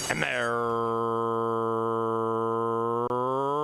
And they're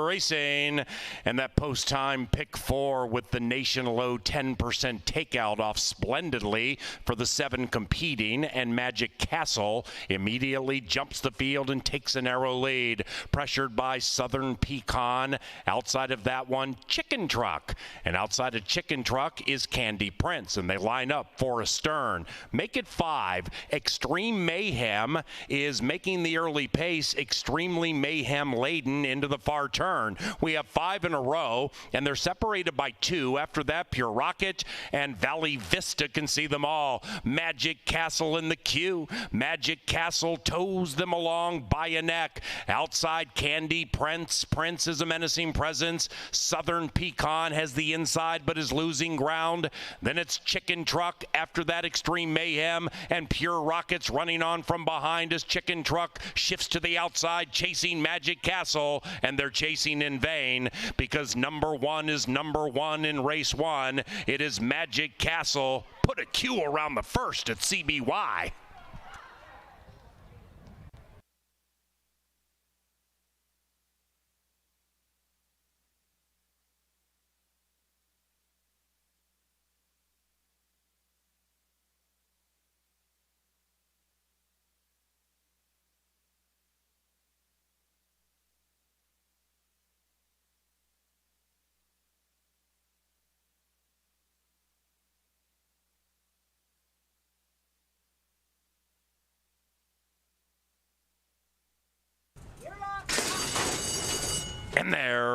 racing, and that post-time pick 4 with the nation low 10% takeout off splendidly for the 7 competing, and Magic Castle immediately jumps the field and takes a narrow lead, pressured by Southern Pecan. Outside of that one, Chicken Truck, and outside of Chicken Truck is Candy Prince, and they line up for a stern. Make it 5. Extreme Mayhem is making the early pace, extremely mayhem laden into the far turn. We have 5 in a row, and they're separated by 2. After that, Pure Rocket and Valley Vista can see them all. Magic Castle in the queue. Magic Castle tows them along by a neck. Outside, Candy Prince. Prince is a menacing presence. Southern Pecan has the inside but is losing ground. Then it's Chicken Truck. After that, Extreme Mayhem and Pure Rockets running on from behind as Chicken Truck shifts to the outside, chasing Magic Castle, and they're chasing in vain because number 1 is number 1 in race 1. It is Magic Castle. Put a Q around the first at CBY. And they're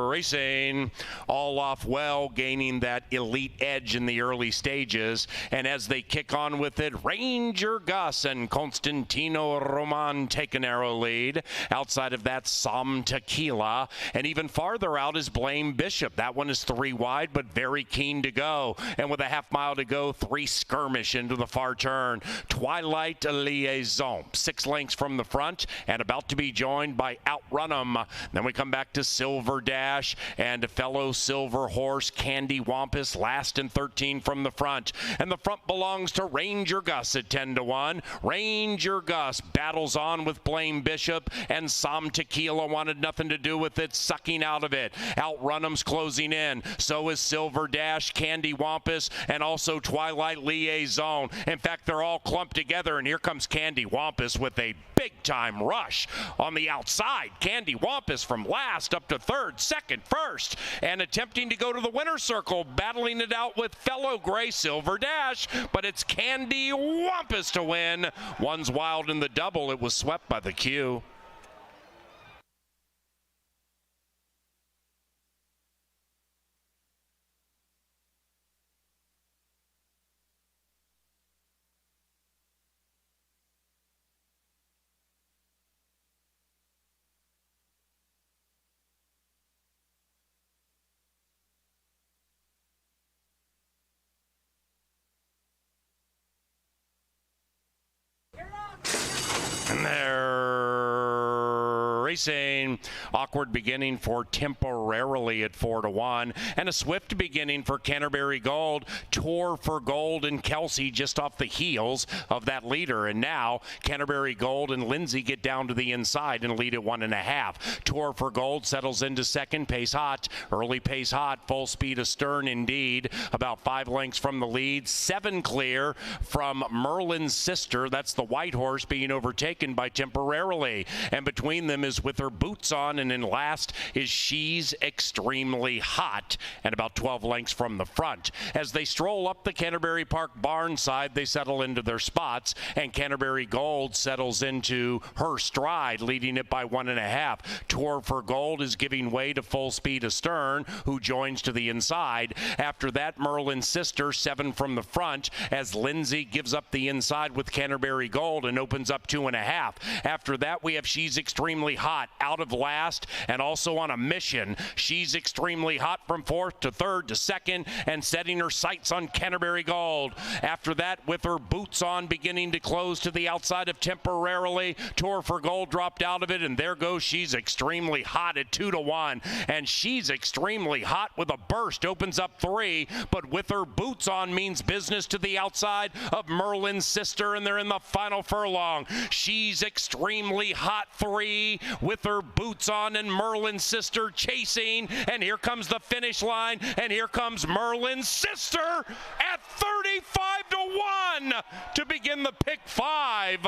racing, all off well, gaining that elite edge in the early stages. And as they kick on with it, Ranger Gus and Constantino Roman take a narrow lead. Outside of that, Som Tequila. And even farther out is Blame Bishop. That one is 3 wide, but very keen to go. And with a half mile to go, 3 skirmish into the far turn. Twilight Liaison, 6 lengths from the front and about to be joined by Outrun 'em. Then we come back to Silver Dash and a fellow Silver Horse, Candy Wampus, last and 13 from the front. And the front belongs to Ranger Gus at 10-1. Ranger Gus battles on with Blame Bishop, and Som Tequila wanted nothing to do with it, sucking out of it. Outrun 'em's closing in. So is Silver Dash, Candy Wampus, and also Twilight Liaison. In fact, they're all clumped together, and here comes Candy Wampus with a big-time rush on the outside. Candy Wampus from last up to 3rd, 2nd, 1st, and attempting to go to the winner's circle, battling it out with fellow gray Silver Dash, but it's Candy Wampus to win. One's wild in the double. It was swept by the queue. And they're racing. Awkward beginning for Temporarily at 4-1, and a swift beginning for Canterbury Gold. Tour for Gold and Kelsey just off the heels of that leader, and now Canterbury Gold and Lindsay get down to the inside and lead at 1.5. Tour for Gold settles into second. Pace Hot, early Pace Hot, full speed astern indeed, about 5 lengths from the lead. 7 clear from Merlin's Sister. That's the white horse being overtaken by Temporarily, and between them is With Her Boots On, and in last is She's Extremely Hot, and about 12 lengths from the front. As they stroll up the Canterbury Park barn side, they settle into their spots, and Canterbury Gold settles into her stride, leading it by 1.5. Tour for Gold is giving way to Full Speed Astern, who joins to the inside. After that, Merlin's Sister, 7 from the front, as Lindsay gives up the inside with Canterbury Gold and opens up 2.5. After that, we have She's Extremely Hot out of last and also on a mission She's extremely hot from fourth to third to second and setting her sights on Canterbury Gold. After that, with her boots on, beginning to close to the outside of Temporarily. Tour for Gold dropped out of it, and there goes She's Extremely Hot at 2-1. And She's Extremely Hot with a burst opens up 3, but with her boots on means business to the outside of Merlin's Sister, and they're in the final furlong. She's Extremely Hot 3 with her boots on, and Merlin's Sister chasing, and here comes the finish line, and here comes Merlin's Sister at 35-1 to begin the pick 5.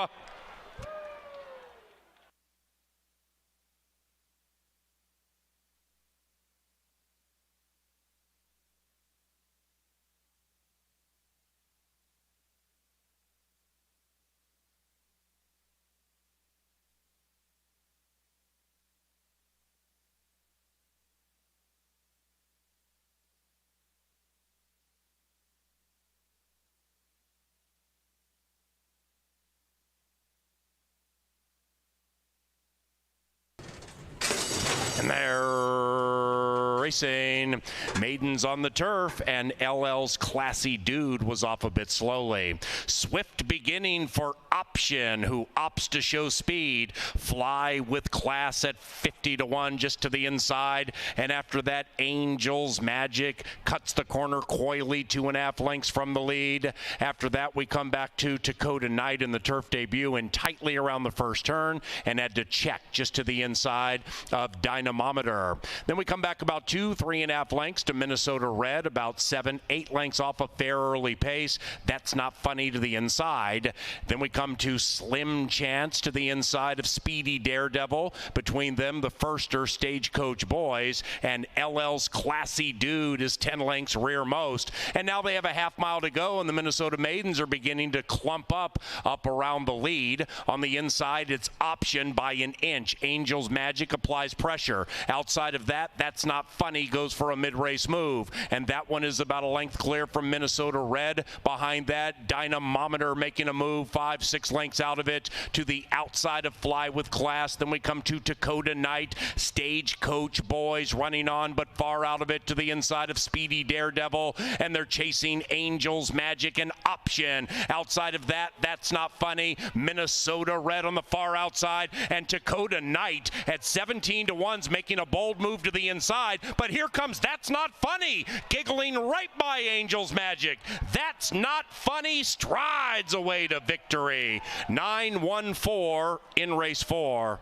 And they're racing. Maidens on the turf, and LL's Classy Dude was off a bit slowly. Swift beginning for Option, who opts to show speed. Fly with Class at 50-1 just to the inside. And after that, Angel's Magic cuts the corner coyly 2.5 lengths from the lead. After that, we come back to Dakota Knight in the turf debut and tightly around the first turn and had to check just to the inside of Dynamometer. Then we come back about 3.5 lengths to Minnesota Red, about 7-8 lengths off a fair early pace. That's Not Funny to the inside. Then we come to Slim Chance to the inside of Speedy Daredevil. Between them, the first are Stagecoach Boys, and LL's Classy Dude is 10 lengths rearmost. And now they have a half mile to go, and the Minnesota Maidens are beginning to clump up around the lead. On the inside, it's Option by an inch. Angel's Magic applies pressure. Outside of that, That's Not Funny goes for a mid-race move, and that one is about a length clear from Minnesota Red. Behind that, Dynamometer making a move 5-6 lengths out of it to the outside of Fly with Class. Then we come to Dakota Knight. Stagecoach Boys running on but far out of it to the inside of Speedy Daredevil, and they're chasing Angel's Magic and Option. Outside of that, That's Not Funny. Minnesota Red on the far outside, and Dakota Knight at 17-1's making a bold move to the inside, but here comes That's Not Funny, giggling right by Angel's Magic. That's Not Funny strides away to victory. 9-1-4 in race 4.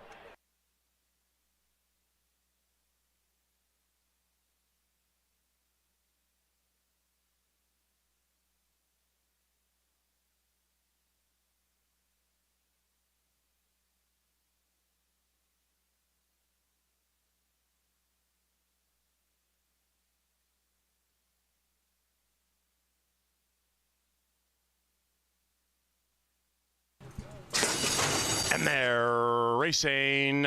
And they're racing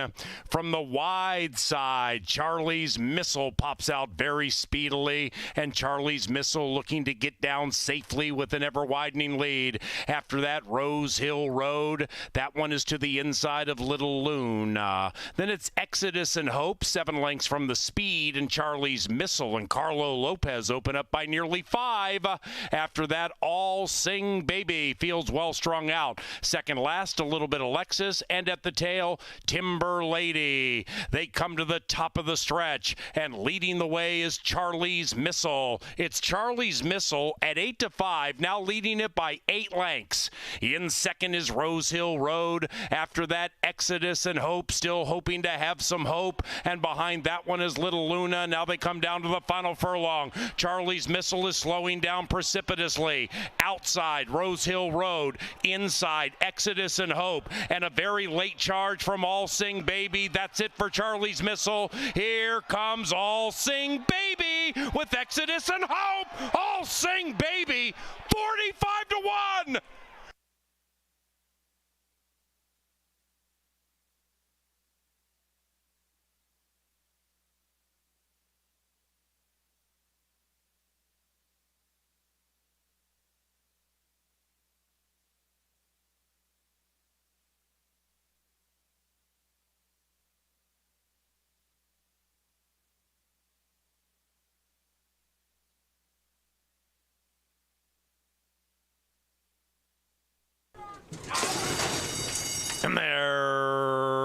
from the wide side. Charlie's Missile pops out very speedily, and Charlie's Missile looking to get down safely with an ever-widening lead. After that, Rose Hill Road. That one is to the inside of Little Loon. Then it's Exodus and Hope, 7 lengths from the speed, and Charlie's Missile and Carlo Lopez open up by nearly 5. After that, All Sing Baby feels well strung out. Second last, a little bit of Alexis, and at the tail, Timber Lady. They come to the top of the stretch, and leading the way is Charlie's Missile. It's Charlie's Missile at 8-5, now leading it by 8 lengths. In second is Rose Hill Road. After that, Exodus and Hope, still hoping to have some hope, and behind that one is Little Luna. Now they come down to the final furlong. Charlie's Missile is slowing down precipitously. Outside, Rose Hill Road. Inside, Exodus and Hope, and a very late charge from All Sing Baby. That's it for Charlie's Missile. Here comes All Sing Baby with Exodus and Hope. All Sing Baby, 45-1. And they're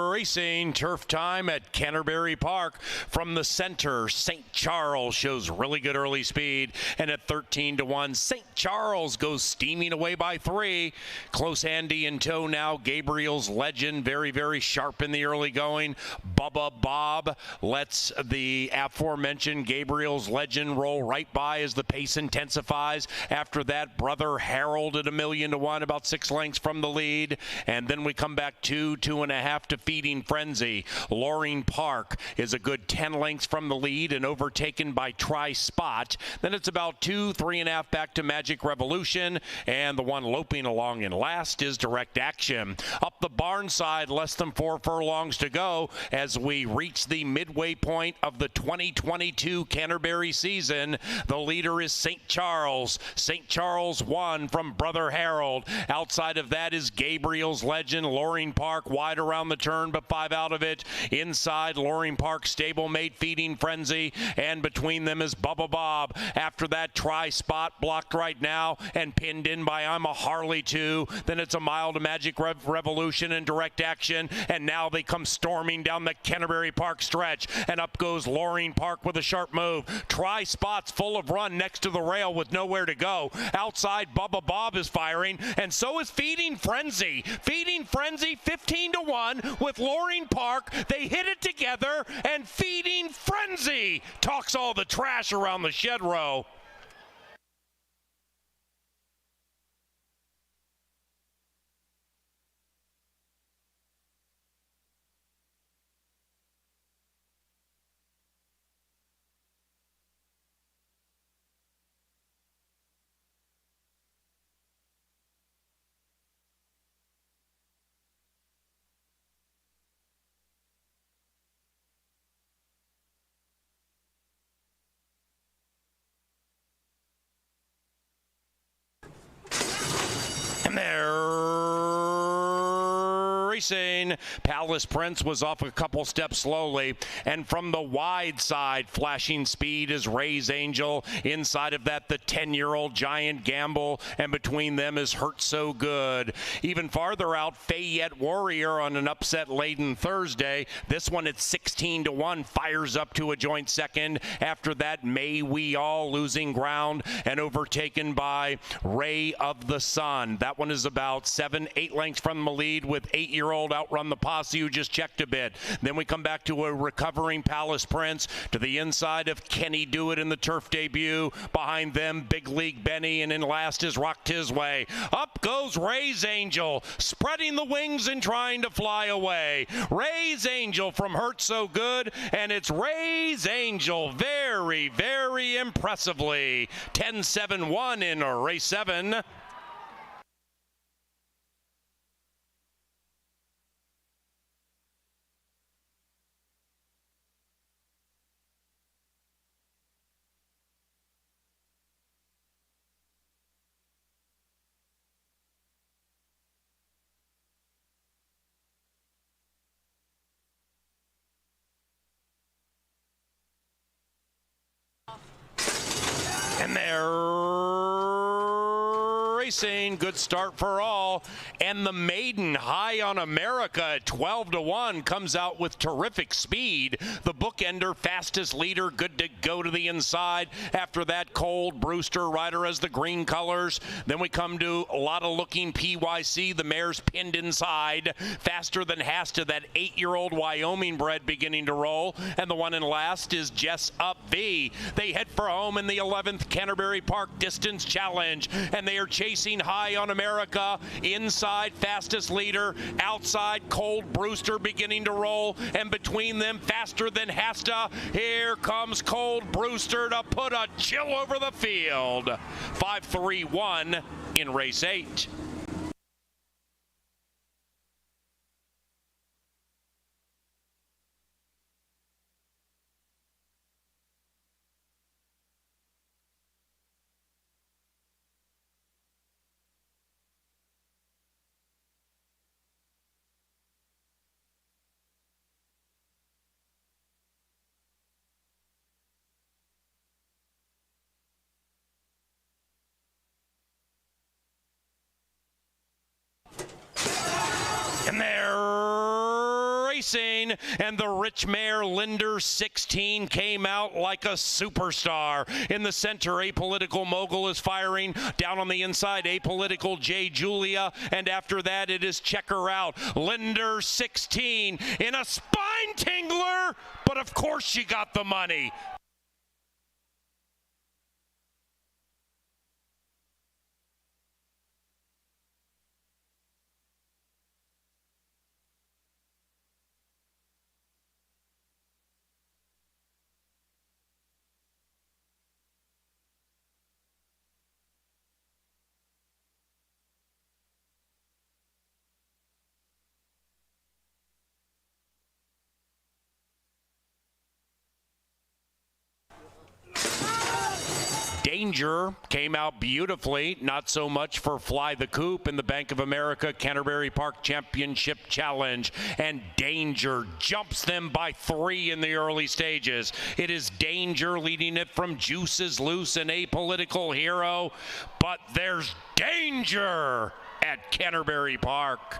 racing turf time at Canterbury Park. From the center, St. Charles shows really good early speed, and at 13-1, St. Charles goes steaming away by 3. Close handy in tow now, Gabriel's Legend, very, very sharp in the early going. Bubba Bob lets the aforementioned Gabriel's Legend roll right by as the pace intensifies. After that, Brother Harold at 1,000,000 to 1, about 6 lengths from the lead. And then we come back 2.5 to Feeding Frenzy. Loring Park is a good 10 lengths from the lead and overtaken by Try Spot. Then it's about 3.5 back to Magic Revolution. And the one loping along in last is Direct Action. Up the barn side, less than 4 furlongs to go as we reach the midway point of the 2022 Canterbury season. The leader is St. Charles. St. Charles won from Brother Harold. Outside of that is Gabriel's Legend. Loring Park wide around the turn, but 5 out of it. Inside, Loring Park stablemate Feeding Frenzy, and between them is Bubba Bob. After that, Try Spot blocked right now and pinned in by I'm a Harley 2. Then it's a mile to Magic Revolution and Direct Action, and now they come storming down the Canterbury Park stretch, and up goes Loring Park with a sharp move. Try Spot's full of run next to the rail with nowhere to go. Outside, Bubba Bob is firing, and so is Feeding Frenzy. Feeding Frenzy 15-1 with Loring Park. They hit it together, and Feeding Frenzy talks all the trash around the shed row. And they're racing. Palace Prince was off a couple steps slowly, and from the wide side, flashing speed is Ray's Angel. Inside of that, the 10-year-old Giant Gamble, and between them is Hurt So Good. Even farther out, Fayette Warrior on an upset-laden Thursday. This one at 16-1 fires up to a joint second. After that, May We All losing ground and overtaken by Ray of the Sun. That one is about 7-8 lengths from the lead with 8-year-old Outrun the Posse, who just checked a bit. Then we come back to a recovering Palace Prince. To the inside of Kenny Do It in the turf debut. Behind them, Big League Benny, and in last is Rocked His Way. Up goes Ray's Angel, spreading the wings and trying to fly away. Ray's Angel from Hurt So Good, and it's Ray's Angel very, very impressively. 10-7-1 in race 7. And they're racing. Good start for all. And the maiden, High on America at 12-1, comes out with terrific speed. The bookender, fastest leader, good to go to the inside. After that, Cold Brewster, rider as the green colors. Then we come to a lot of looking PYC. The mare's pinned inside. Faster than Hasta, that 8-year-old Wyoming bred beginning to roll. And the one in last is Jess Up V. They head for home in the 11th Canterbury Park Distance Challenge, and they are chasing High on America. Inside, fastest leader. Outside, Cold Brewster beginning to roll, and between them, faster than Hasta. Here comes Cold Brewster to put a chill over the field. 5-3-1 in race 8. line, and the rich mare Linder 16 came out like a superstar. In the center, Apolitical Mogul is firing. Down on the inside, Apolitical J. Julia, and after that it is Check Her Out. Linder 16 in a spine tingler, but of course she got the money. Danger came out beautifully, not so much for Fly the Coop in the Bank of America Canterbury Park Championship Challenge, and Danger jumps them by 3 in the early stages. It is Danger leading it from Juices Loose and Apolitical Hero, but there's danger at Canterbury Park.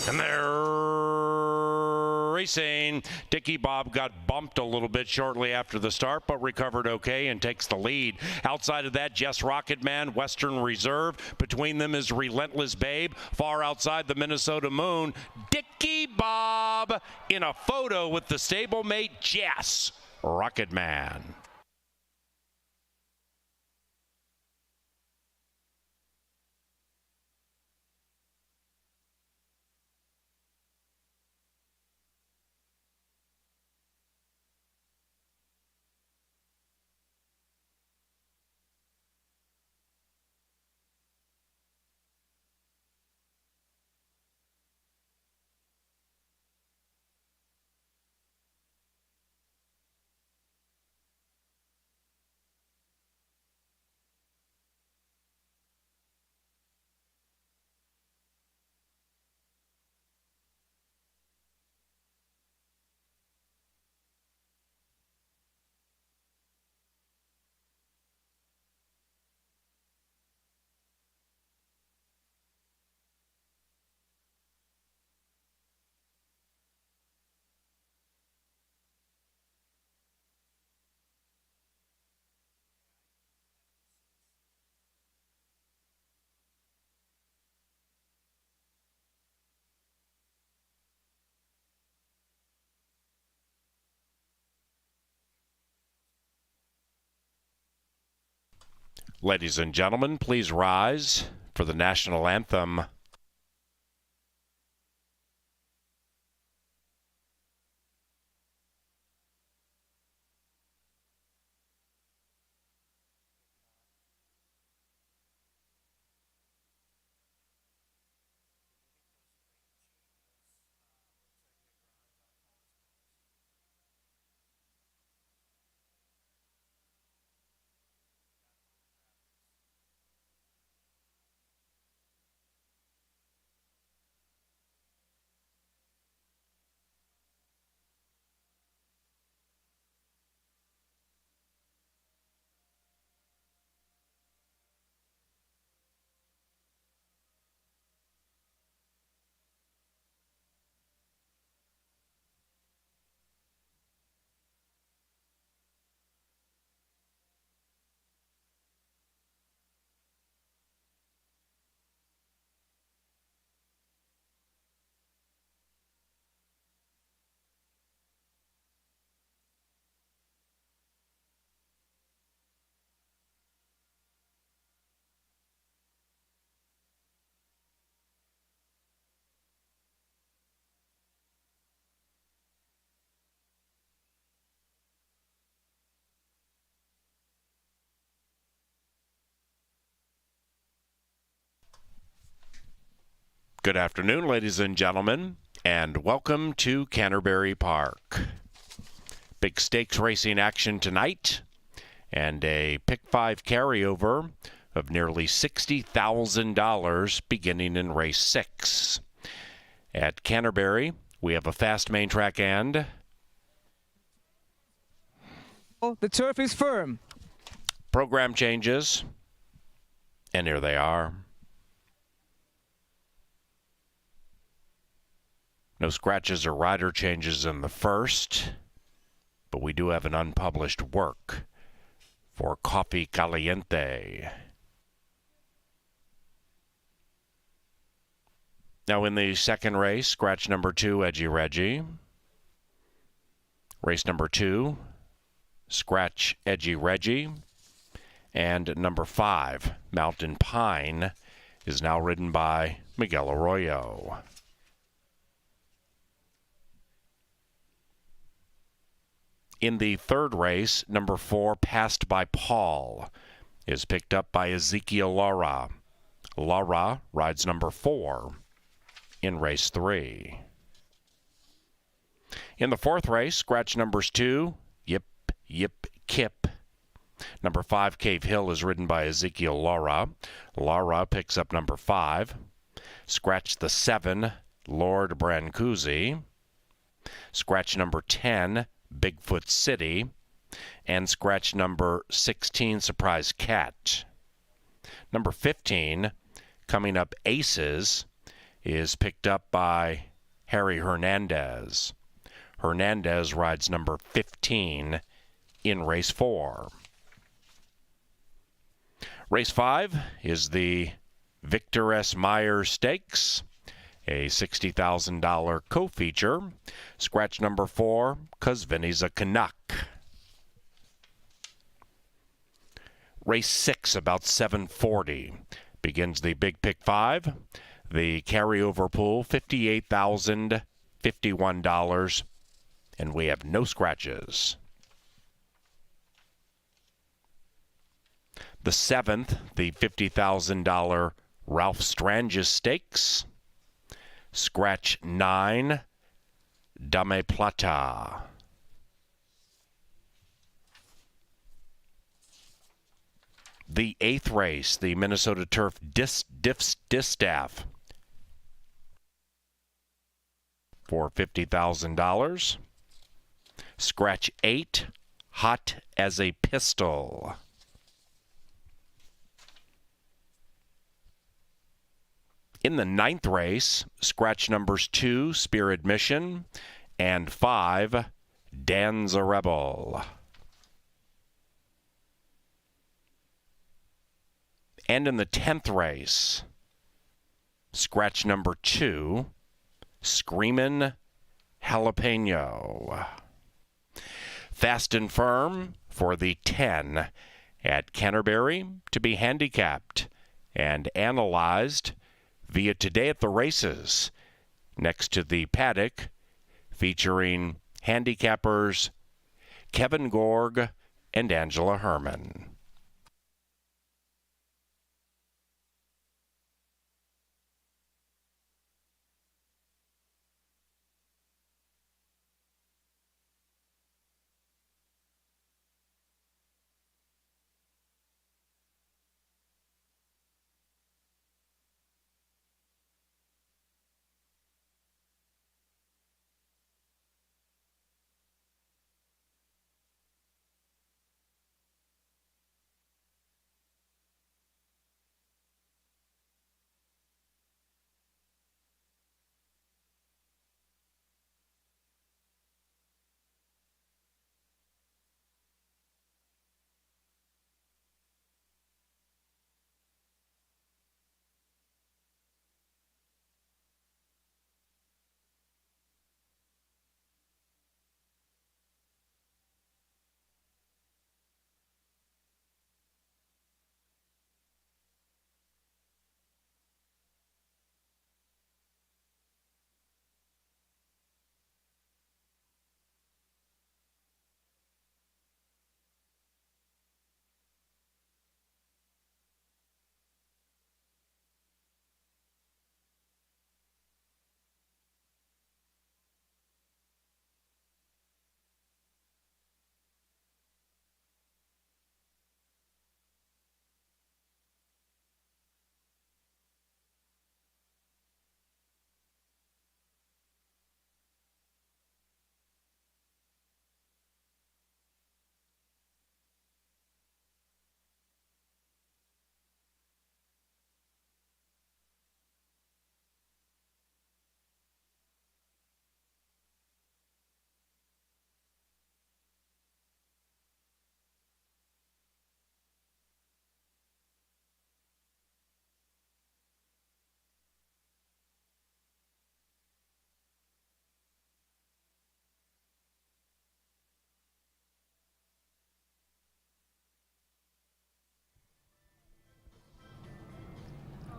And they're racing. Dickie Bob got bumped a little bit shortly after the start, but recovered okay and takes the lead. Outside of that, Jess Rocketman, Western Reserve. Between them is Relentless Babe. Far outside, the Minnesota Moon. Dickie Bob in a photo with the stablemate Jess Rocketman. Ladies and gentlemen, please rise for the national anthem. Good afternoon, ladies and gentlemen, and welcome to Canterbury Park. Big stakes racing action tonight, and a pick 5 carryover of nearly $60,000 beginning in race 6. At Canterbury, we have a fast main track and... The turf is firm. Program changes, and here they are. No scratches or rider changes in the first, but we do have an unpublished work for Coffee Caliente. Now in the second race, scratch number 2, Edgy Reggie. Race number 2, scratch Edgy Reggie. And number 5, Mountain Pine, is now ridden by Miguel Arroyo. In the third race, number 4, Passed by Paul, is picked up by Ezekiel Lara. Lara rides number 4 in race 3. In the fourth race, scratch numbers 2, Yip, Yip, Kip. Number 5, Cave Hill, is ridden by Ezekiel Lara. Lara picks up number 5. Scratch the 7, Lord Brancusi. Scratch number 10, Bigfoot City, and scratch number 16, Surprise Cat. Number 15, coming up Aces, is picked up by Harry Hernandez. Hernandez rides number 15 in race 4. Race 5 is the Victor S. Meyer Stakes, a $60,000 co-feature. Scratch number 4, 'cause Vinny's a Canuck. Race 6, about 7:40, begins the Big Pick 5. The carryover pool, $58,051, and we have no scratches. The 7th, the $50,000 Ralph Strangis Stakes. Scratch 9, Dame Plata. The 8th race, the Minnesota Turf Distaff, for $50,000. Scratch 8, Hot as a Pistol. In the 9th race, scratch numbers 2, Spirit Mission, and 5, Dan's a Rebel. And in the 10th race, scratch number 2, Screamin' Jalapeno. Fast and firm for the 10 at Canterbury to be handicapped and analyzed via Today at the Races, next to the paddock, featuring handicappers Kevin Gorg and Angela Herman.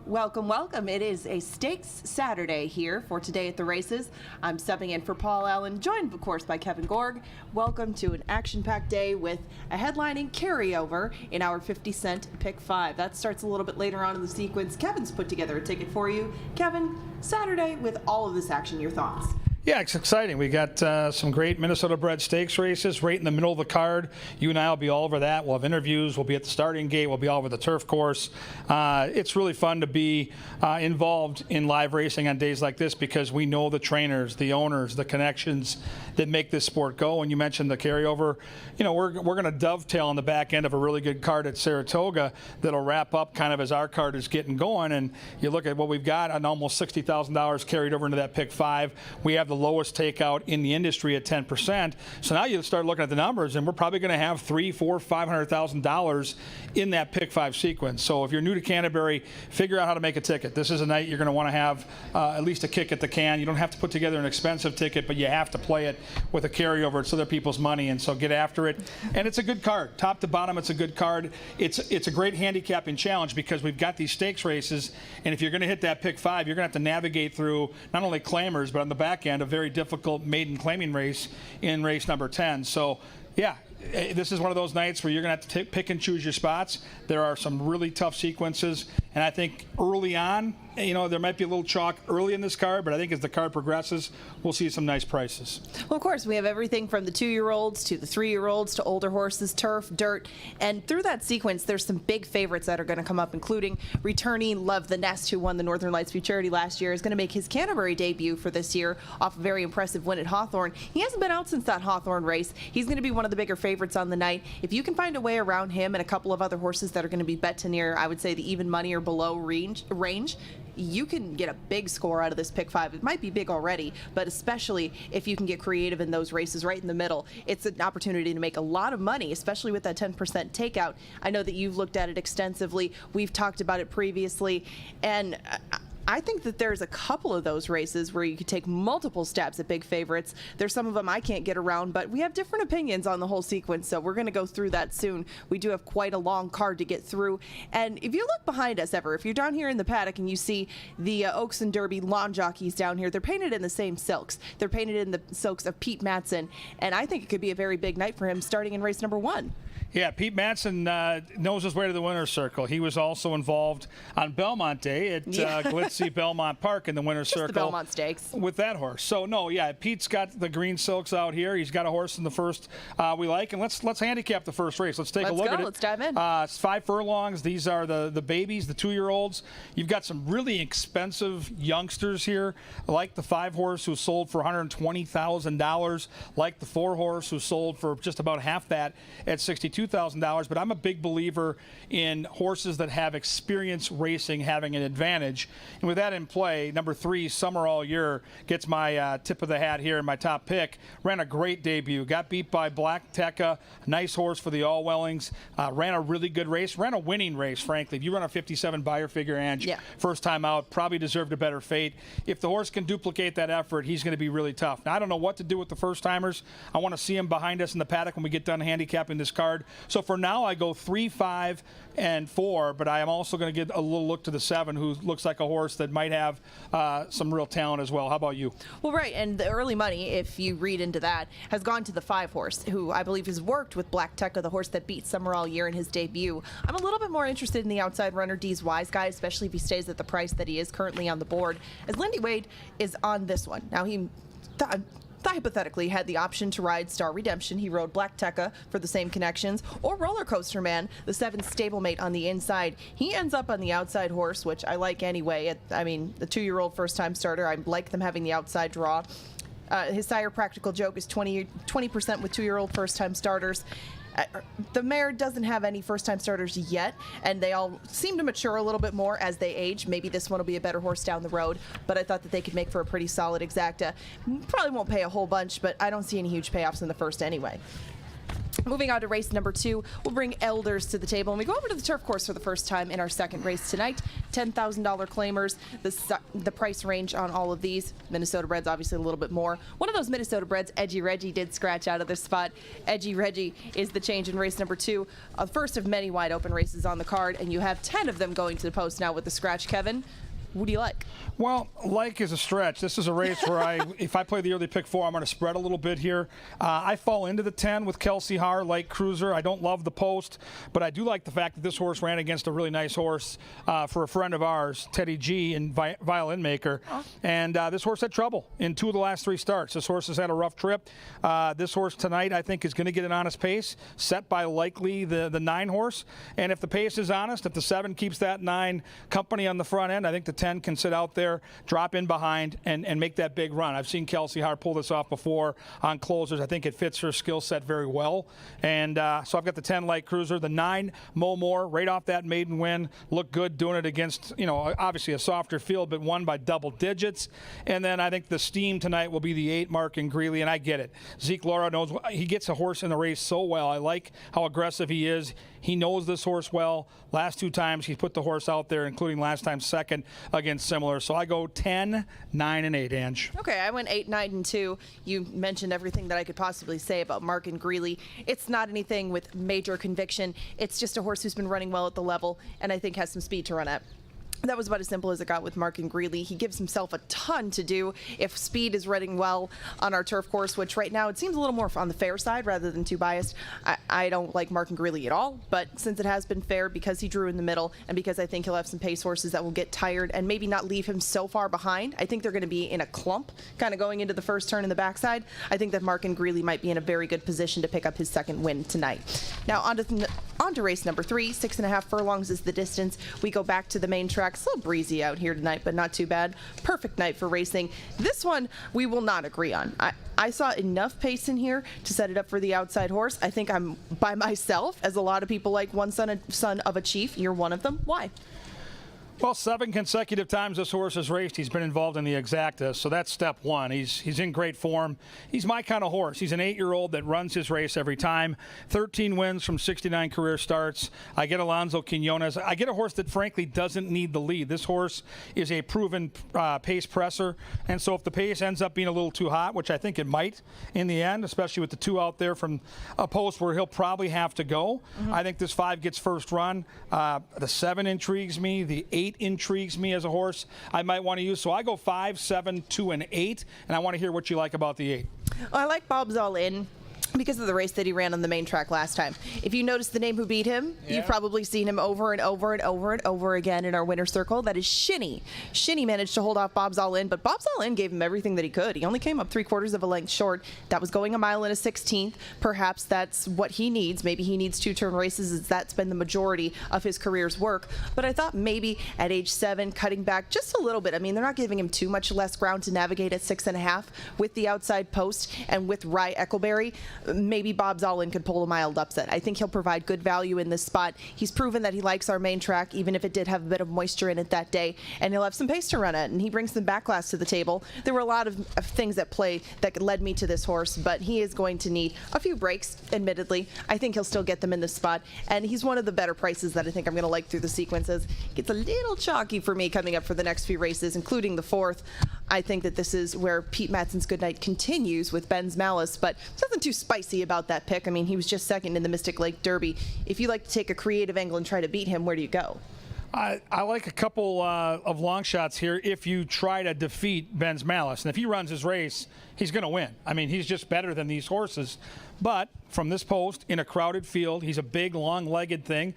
Welcome, welcome. It is a stakes Saturday here for Today at the Races. I'm subbing in for Paul Allen, joined, of course, by Kevin Gorg. Welcome to an action-packed day with a headlining carryover in our 50-cent Pick 5. That starts a little bit later on in the sequence. Kevin's put together a ticket for you. Kevin, Saturday with all of this action, your thoughts? Yeah, it's exciting. We got some great Minnesota-bred stakes races right in the middle of the card. You and I will be all over that. We'll have interviews. We'll be at the starting gate. We'll be all over the turf course. It's really fun to be involved in live racing on days like this because we know the trainers, the owners, the connections that make this sport go. And you mentioned the carryover. You know, we're going to dovetail on the back end of a really good card at Saratoga that'll wrap up kind of as our card is getting going. And you look at what we've got, on almost $60,000 carried over into that Pick 5. We have the lowest takeout in the industry at 10%. So now you start looking at the numbers, and we're probably going to have $300,000, $400,000, $500,000 in that Pick 5 sequence. So if you're new to Canterbury, figure out how to make a ticket. This is a night you're going to want to have at least a kick at the can. You don't have to put together an expensive ticket, but you have to play it with a carryover. It's other people's money, and so get after it. And it's a good card. Top to bottom, it's a good card. It's a great handicapping challenge because we've got these stakes races, and if you're going to hit that Pick 5, you're going to have to navigate through not only claimers, but on the back end, a very difficult maiden claiming race in race number 10. So, yeah, this is one of those nights where you're going to have to pick and choose your spots. There are some really tough sequences, and I think early on, you know, there might be a little chalk early in this card, but I think as the card progresses, we'll see some nice prices. Well, of course, we have everything from the 2-year-olds to the 3-year-olds to older horses, turf, dirt, and through that sequence, there's some big favorites that are going to come up, including returning Love the Nest, who won the Northern Lights Futurity last year, is going to make his Canterbury debut for this year off a very impressive win at Hawthorne. He hasn't been out since that Hawthorne race. He's going to be one of the bigger favorites on the night. If you can find a way around him and a couple of other horses that are going to be bet to near, I would say, the even money or below range, you can get a big score out of this Pick 5. It might be big already, but especially if you can get creative in those races right in the middle, it's an opportunity to make a lot of money, especially with that 10% takeout. I know that you've looked at it extensively. We've talked about it previously, and I think that there's a couple of those races where you could take multiple stabs at big favorites. There's some of them I can't get around, but we have different opinions on the whole sequence, so we're going to go through that soon. We do have quite a long card to get through. And if you look behind us ever, if you're down here in the paddock and you see the Oaks and Derby lawn jockeys down here, they're painted in the same silks. They're painted in the silks of Pete Matson, and I think it could be a very big night for him starting in race number 1. Yeah, Pete Matson knows his way to the winner's circle. He was also involved on Belmont Day at glitzy Belmont Park in the winner's circle. The Belmont Stakes. With that horse. So, no, yeah, Pete's got the green silks out here. He's got a horse in the first we like. And let's handicap the first race. Let's take a look at it. Let's dive in. It's 5 furlongs. These are the babies, the 2-year-olds. You've got some really expensive youngsters here, like the 5-horse who sold for $120,000, like the 4-horse who sold for just about half that at $62,000. But I'm a big believer in horses that have experience racing having an advantage. And with that in play, number 3, Summer All Year, gets my tip of the hat here in my top pick. Ran a great debut. Got beat by Black Tekka. Nice horse for the Allwellings. Ran a really good race. Ran a winning race, frankly. If you run a 57 buyer figure, Ange, first time out, probably deserved a better fate. If the horse can duplicate that effort, he's going to be really tough. Now, I don't know what to do with the first timers. I want to see him behind us in the paddock when we get done handicapping this card. So for now, I go 3, 5, and 4, but I am also going to get a little look to the 7, who looks like a horse that might have some real talent as well. How about you? Well, right, and the early money, if you read into that, has gone to the 5-horse, who I believe has worked with Black Tekka, the horse that beat Summer All Year in his debut. I'm a little bit more interested in the outside runner, D's Wise Guy, especially if he stays at the price that he is currently on the board, as Lindy Wade is on this one. Now, he hypothetically had the option to ride Star Redemption. He rode Black Tekka for the same connections, or Roller Coaster Man, the 7th stablemate on the inside. He ends up on the outside horse, which I like anyway. I mean, the 2-year-old first-time starter, I like them having the outside draw. His sire Practical Joke is 20% with 2-year-old first-time starters. The mare doesn't have any first-time starters yet, and they all seem to mature a little bit more as they age. Maybe this one will be a better horse down the road, but I thought that they could make for a pretty solid exacta. Probably won't pay a whole bunch, but I don't see any huge payoffs in the first anyway. Moving on to race number 2, we'll bring elders to the table, and we go over to the turf course for the first time in our second race tonight. $10,000 claimers. The price range on all of these. Minnesota Breds obviously a little bit more. One of those Minnesota Breds, Edgy Reggie, did scratch out of this spot. Edgy Reggie is the change in race number 2, a first of many wide open races on the card, and you have 10 of them going to the post now with the scratch. Kevin, what do you like? Well, like is a stretch. This is a race where if I play the early pick 4, I'm going to spread a little bit here. I fall into the 10 with Kelsey Haar, Light Cruiser. I don't love the post, but I do like the fact that this horse ran against a really nice horse for a friend of ours, Teddy G, and Violin Maker. And this horse had trouble in 2 of the last 3 starts. This horse has had a rough trip. This horse tonight, I think, is going to get an honest pace set by likely the 9 horse. And if the pace is honest, if the 7 keeps that 9 company on the front end, I think the 10 can sit out there, drop in behind, and make that big run. I've seen Kelsey Haar pull this off before on closers. I think it fits her skill set very well. And so I've got the 10 Light Cruiser, the 9 Mo Moore, right off that maiden win. Looked good doing it against, obviously a softer field, but won by double digits. And then I think the steam tonight will be the 8 Markin Greeley, and I get it. Zeke Laura knows he gets a horse in the race so well. I like how aggressive he is. He knows this horse well. Last 2 times he's put the horse out there, including last time second against similar. So I go 10, 9, and 8, Ange. Okay, I went 8, 9, and 2. You mentioned everything that I could possibly say about Markin Greeley. It's not anything with major conviction. It's just a horse who's been running well at the level, and I think has some speed to run at. That was about as simple as it got with Markin Greeley. He gives himself a ton to do if speed is running well on our turf course, which right now it seems a little more on the fair side rather than too biased. I don't like Markin Greeley at all, but since it has been fair because he drew in the middle and because I think he'll have some pace horses that will get tired and maybe not leave him so far behind, I think they're going to be in a clump kind of going into the first turn in the backside. I think that Markin Greeley might be in a very good position to pick up his second win tonight. Now on to race number 3, 6.5 furlongs is the distance. We go back to the main track. It's a little breezy out here tonight, but not too bad. Perfect night for racing. This one we will not agree on. I saw enough pace in here to set it up for the outside horse. I think I'm by myself, as a lot of people like One Son of a Chief. You're one of them. Why? Well, 7 consecutive times this horse has raced, he's been involved in the exacta, so that's step 1. He's in great form. He's my kind of horse. He's an 8-year-old that runs his race every time. 13 wins from 69 career starts. I get Alonso Quinones. I get a horse that, frankly, doesn't need the lead. This horse is a proven pace presser, and so if the pace ends up being a little too hot, which I think it might in the end, especially with the 2 out there from a post where he'll probably have to go, I think this 5 gets first run. The 7 intrigues me. The 8 intrigues me as a horse I might want to use. So I go 5, 7, 2, and 8, and I want to hear what you like about the 8. Well, I like Bob's All In because of the race that he ran on the main track last time. If you notice the name who beat him, you've probably seen him over and over and over and over again in our winner's circle. That is Shinny. Shinny managed to hold off Bob's All In, but Bob's All In gave him everything that he could. He only came up 3/4 of a length short. That was going 1 mile and a 16th. Perhaps that's what he needs. Maybe he needs 2-turn races, as that's been the majority of his career's work. But I thought maybe at age 7, cutting back just a little bit. I mean, they're not giving him too much less ground to navigate at 6.5 with the outside post and with Rye Eccleberry. Maybe Bob's All In could pull a mild upset. I think he'll provide good value in this spot. He's proven that he likes our main track, even if it did have a bit of moisture in it that day, and he'll have some pace to run at, and he brings some backlash to the table. There were a lot of things at play that led me to this horse, but he is going to need a few breaks, admittedly. I think he'll still get them in this spot, and he's one of the better prices that I think I'm going to like through the sequences. Gets a little chalky for me coming up for the next few races, including the 4th. I think that this is where Pete Matson's good night continues with Ben's Malice, but there's nothing too spicy about that pick. I mean, he was just second in the Mystic Lake Derby. If you like to take a creative angle and try to beat him, where do you go? I like a couple of long shots here if you try to defeat Ben's Malice. And if he runs his race, he's going to win. I mean, he's just better than these horses. But from this post in a crowded field, he's a big, long-legged thing.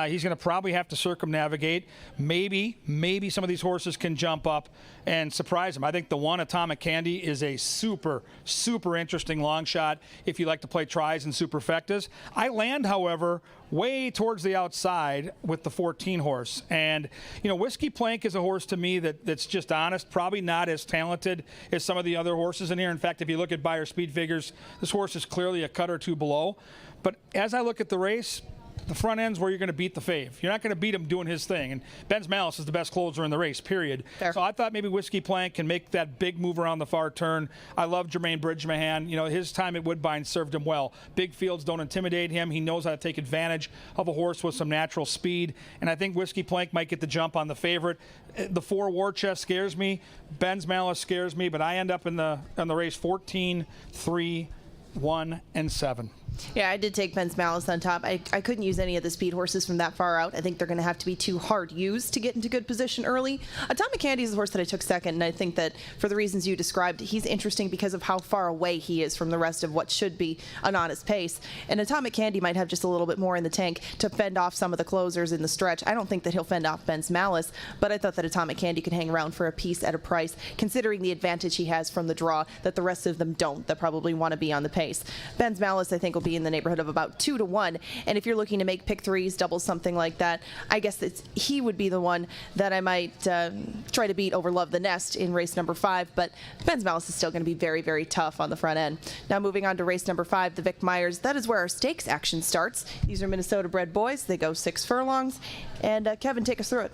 He's going to probably have to circumnavigate. Maybe some of these horses can jump up and surprise him. I think the 1 Atomic Candy is a super, super interesting long shot if you like to play tries and superfectas. I land, however, way towards the outside with the 14 horse. And, Whiskey Plank is a horse to me that's just honest, probably not as talented as some of the other horses in here. In fact, if you look at buyer speed figures, this horse is clearly a cut or 2 below. But as I look at the race, the front end's where you're going to beat the fave. You're not going to beat him doing his thing. And Ben's Malice is the best closer in the race, period. Fair. So I thought maybe Whiskey Plank can make that big move around the far turn. I love Jermaine Bridgemahan. His time at Woodbine served him well. Big fields don't intimidate him. He knows how to take advantage of a horse with some natural speed. And I think Whiskey Plank might get the jump on the favorite. The 4 War Chest scares me. Ben's Malice scares me, but I end up in the race 14, 3, 1, and 7. Yeah, I did take Ben's Malice on top. I couldn't use any of the speed horses from that far out. I think they're going to have to be too hard used to get into good position early. Atomic Candy is the horse that I took second, and I think that for the reasons you described, he's interesting because of how far away he is from the rest of what should be an honest pace. And Atomic Candy might have just a little bit more in the tank to fend off some of the closers in the stretch. I don't think that he'll fend off Ben's Malice, but I thought that Atomic Candy could hang around for a piece at a price, considering the advantage he has from the draw that the rest of them don't, that probably want to be on the pace. Ben's Malice, I think, will be in the neighborhood of about 2 to 1, and if you're looking to make pick threes, double something like that, I guess he would be the one that I might try to beat over Love the Nest in race number 5, but Ben's Malice is still going to be very, very tough on the front end. Now moving on to race number 5, the Vic Myers. That is where our stakes action starts. These are Minnesota bred boys. They go 6 furlongs, and Kevin, take us through it.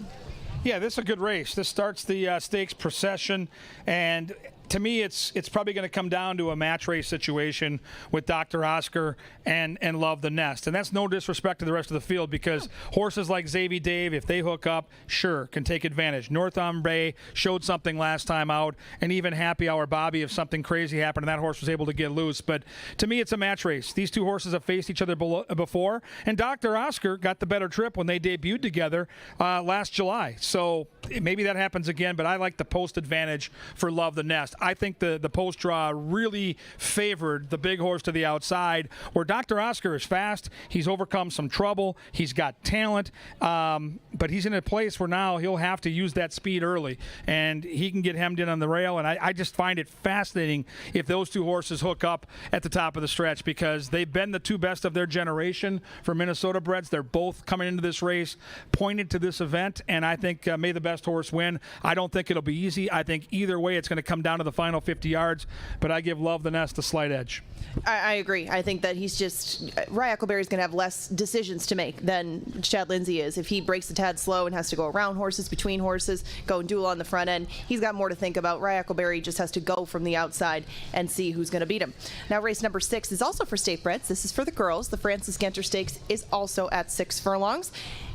Yeah, this is a good race. This starts the stakes procession, and to me, it's probably going to come down to a match race situation with Dr. Oscar and Love the Nest. And that's no disrespect to the rest of the field, because horses like Xavier Dave, if they hook up, sure, can take advantage. North Ombre showed something last time out, and even Happy Hour Bobby, if something crazy happened and that horse was able to get loose. But to me, it's a match race. These two horses have faced each other before, and Dr. Oscar got the better trip when they debuted together last July. So maybe that happens again, but I like the post advantage for Love the Nest. I think the post draw really favored the big horse to the outside, where Dr. Oscar is fast. He's overcome some trouble. He's got talent, but he's in a place where now he'll have to use that speed early, and he can get hemmed in on the rail. And I just find it fascinating if those two horses hook up at the top of the stretch, because they've been the two best of their generation for Minnesota breds. They're both coming into this race pointed to this event, and I think may the best horse win. I don't think it'll be easy. I think either way it's going to come down to the final 50 yards, but I give Love the Nest a slight edge. I agree. I think that he's just, Rye Eccleberry's going to have less decisions to make than Chad Lindsay is. If he breaks a tad slow and has to go around horses, between horses, go and duel on the front end, he's got more to think about. Rye Eccleberry just has to go from the outside and see who's going to beat him. Now, race number 6 is also for state breds. This is for the girls. The Francis Genter Stakes is also at 6 furlongs.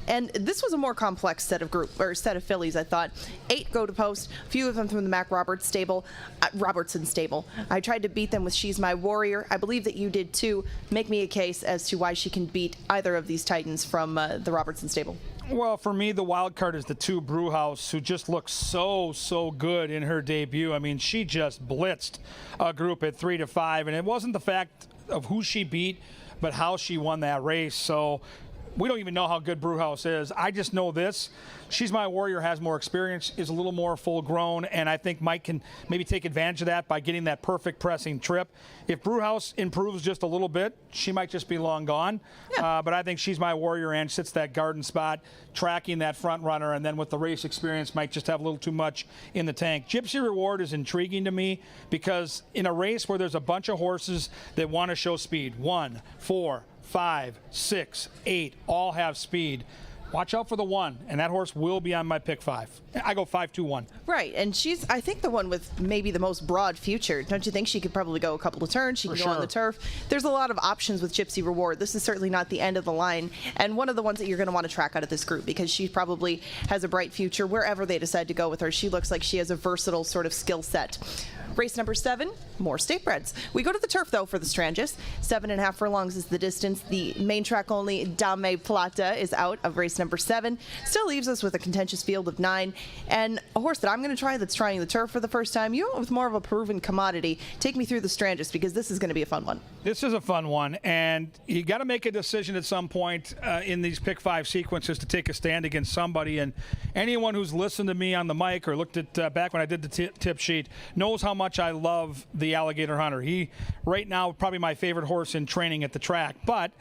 And this was a more complex set of fillies, I thought. 8 go to post, a few of them from the Mac Robertson stable. I tried to beat them with She's My Warrior. I believe that you did too. Make me a case as to why she can beat either of these Titans from the Robertson stable. Well, for me, the wild card is the 2 Brewhouse, who just looks so good in her debut. I mean, she just blitzed a group at 3 to 5, and it wasn't the fact of who she beat, but how she won that race. So we don't even know how good Brewhouse is. I just know this. She's My Warrior has more experience, is a little more full grown, and I think Mike can maybe take advantage of that by getting that perfect pressing trip. If Brewhouse improves just a little bit, she might just be long gone. Yeah. But I think She's My Warrior and sits that garden spot, tracking that front runner, and then with the race experience might just have a little too much in the tank. Gypsy Reward is intriguing to me, because in a race where there's a bunch of horses that want to show speed, 1, 4, 5, 6, 8, all have speed. Watch out for the 1, and that horse will be on my pick 5. I go 5-2-1. Right, and she's, I think, the one with maybe the most broad future. Don't you think she could probably go a couple of turns? She can go on the turf. There's a lot of options with Gypsy Reward. This is certainly not the end of the line, and one of the ones that you're going to want to track out of this group, because she probably has a bright future wherever they decide to go with her. She looks like she has a versatile sort of skill set. Race number 7, more state breds. We go to the turf, though, for the Strangis. 7.5 furlongs is the distance. The main track only Dame Plata is out of race number 7. Still leaves us with a contentious field of 9. And a horse that I'm going to try that's trying the turf for the first time. You went with more of a proven commodity. Take me through the Strangis, because this is going to be a fun one. This is a fun one, and you got to make a decision at some point in these pick 5 sequences to take a stand against somebody. And anyone who's listened to me on the mic or looked at back when I did the tip sheet knows how much I love the Alligator Hunter. He, right now, probably my favorite horse in training at the track. But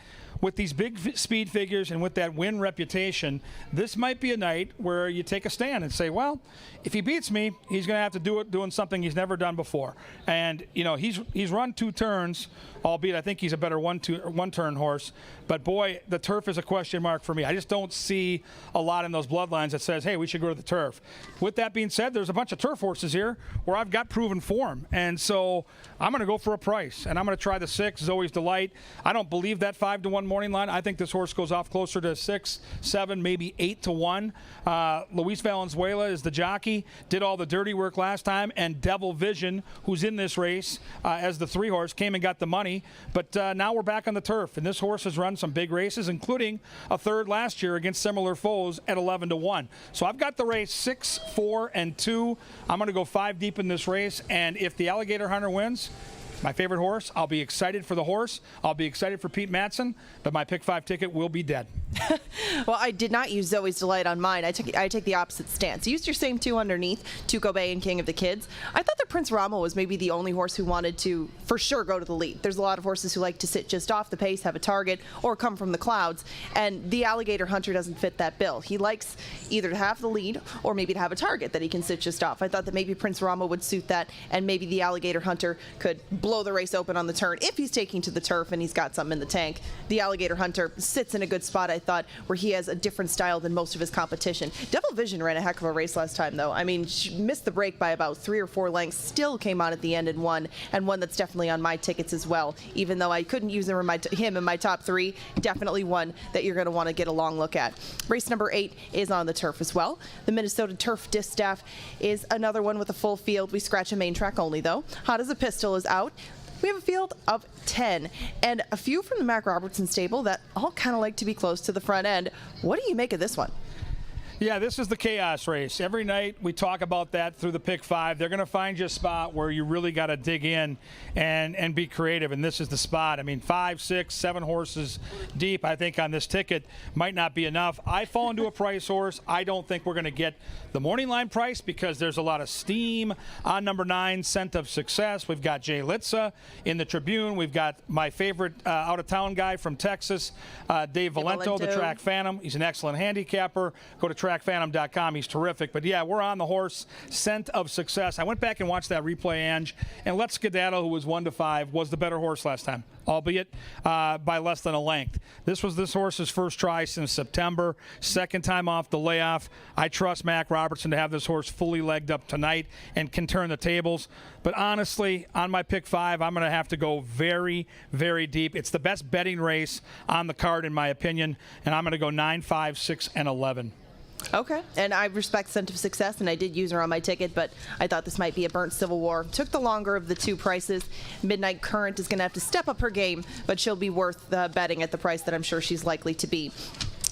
with these big speed figures and with that win reputation, this might be a night where you take a stand and say, well, if he beats me, he's going to have to do it doing something he's never done before. And, you know, he's run 2 turns, albeit I think he's a better one-turn horse. But, boy, the turf is a question mark for me. I just don't see a lot in those bloodlines that says, hey, we should go to the turf. With that being said, there's a bunch of turf horses here where I've got proven form. And so I'm going to go for a price. And I'm going to try the 6, Zoe's Delight. I don't believe that 5-1 morning line. I think this horse goes off closer to 6, 7, maybe 8-1. Luis Valenzuela is the jockey, did all the dirty work last time, and Devil Vision, who's in this race as the 3 horse, came and got the money. But now we're back on the turf, and this horse has run some big races, including a 3rd last year against similar foes at 11-1. So I've got the race 6, 4, and 2. I'm going to go 5 deep in this race, and if the Alligator Hunter wins, my favorite horse, I'll be excited for the horse. I'll be excited for Pete Matson, but my pick 5 ticket will be dead. Well, I did not use Zoe's Delight on mine. I take the opposite stance. Used your same 2 underneath, Tuco Bay and King of the Kids. I thought that Prince Ramo was maybe the only horse who wanted to, for sure, go to the lead. There's a lot of horses who like to sit just off the pace, have a target, or come from the clouds, and the Alligator Hunter doesn't fit that bill. He likes either to have the lead or maybe to have a target that he can sit just off. I thought that maybe Prince Ramo would suit that, and maybe the Alligator Hunter could blow the race open on the turn if he's taking to the turf and he's got something in the tank. The Alligator Hunter sits in a good spot, I thought, where he has a different style than most of his competition. Devil Vision ran a heck of a race last time, though. I mean, she missed the break by about 3 or 4 lengths, still came on at the end and won, and one that's definitely on my tickets as well. Even though I couldn't use him in my top 3, definitely one that you're going to want to get a long look at. Race number 8 is on the turf as well. The Minnesota Turf Distaff is another one with a full field. We scratch a main track only, though. Hot as a Pistol is out. We have a field of 10 and a few from the Mac Robertson stable that all kind of like to be close to the front end. What do you make of this one? Yeah, this is the chaos race. Every night we talk about that through the pick 5. They're going to find you a spot where you really got to dig in and be creative, and this is the spot. I mean, 5, 6, 7 horses deep, I think, on this ticket might not be enough. I fall into a price horse. I don't think we're going to get the morning line price because there's a lot of steam on number 9, Scent of Success. We've got Jay Litza in the Tribune. We've got my favorite out-of-town guy from Texas, Dave Valento, the Track Phantom. He's an excellent handicapper. Go to trackphantom.com. He's terrific. But, yeah, we're on the horse, Scent of Success. I went back and watched that replay, Ange, and Let's Skedaddle, who was 1-5, was the better horse last time, albeit by less than a length. This was this horse's first try since September, second time off the layoff. I trust Mac Robertson to have this horse fully legged up tonight and can turn the tables. But honestly, on my pick 5, I'm going to have to go very, very deep. It's the best betting race on the card, in my opinion, and I'm going to go 9, 5, 6, and 11. Okay, and I respect Scent of Success, and I did use her on my ticket, but I thought this might be a burnt Civil War. Took the longer of the 2 prices. Midnight Current is going to have to step up her game, but she'll be worth betting at the price that I'm sure she's likely to be.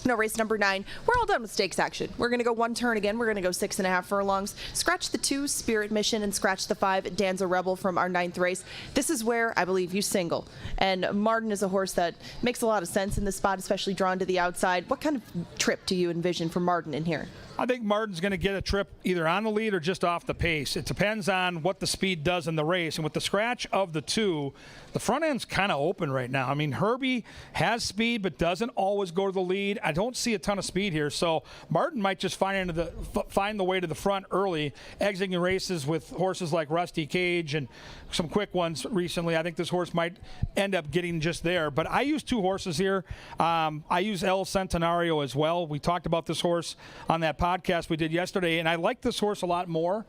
No, race number 9. We're all done with stakes action. We're going to go 1 turn again. We're going to go 6.5 furlongs. Scratch the 2, Spirit Mission, and scratch the 5, Danza Rebel from our 9th race. This is where I believe you single. And Martin is a horse that makes a lot of sense in this spot, especially drawn to the outside. What kind of trip do you envision for Martin in here? I think Martin's going to get a trip either on the lead or just off the pace. It depends on what the speed does in the race. And with the scratch of the 2, the front end's kind of open right now. I mean, Herbie has speed but doesn't always go to the lead. I don't see a ton of speed here. So Martin might just find the way to the front early, exiting races with horses like Rusty Cage and some quick ones recently. I think this horse might end up getting just there. But I use 2 horses here. I use El Centenario as well. We talked about this horse on that podcast we did yesterday, and I like this horse a lot more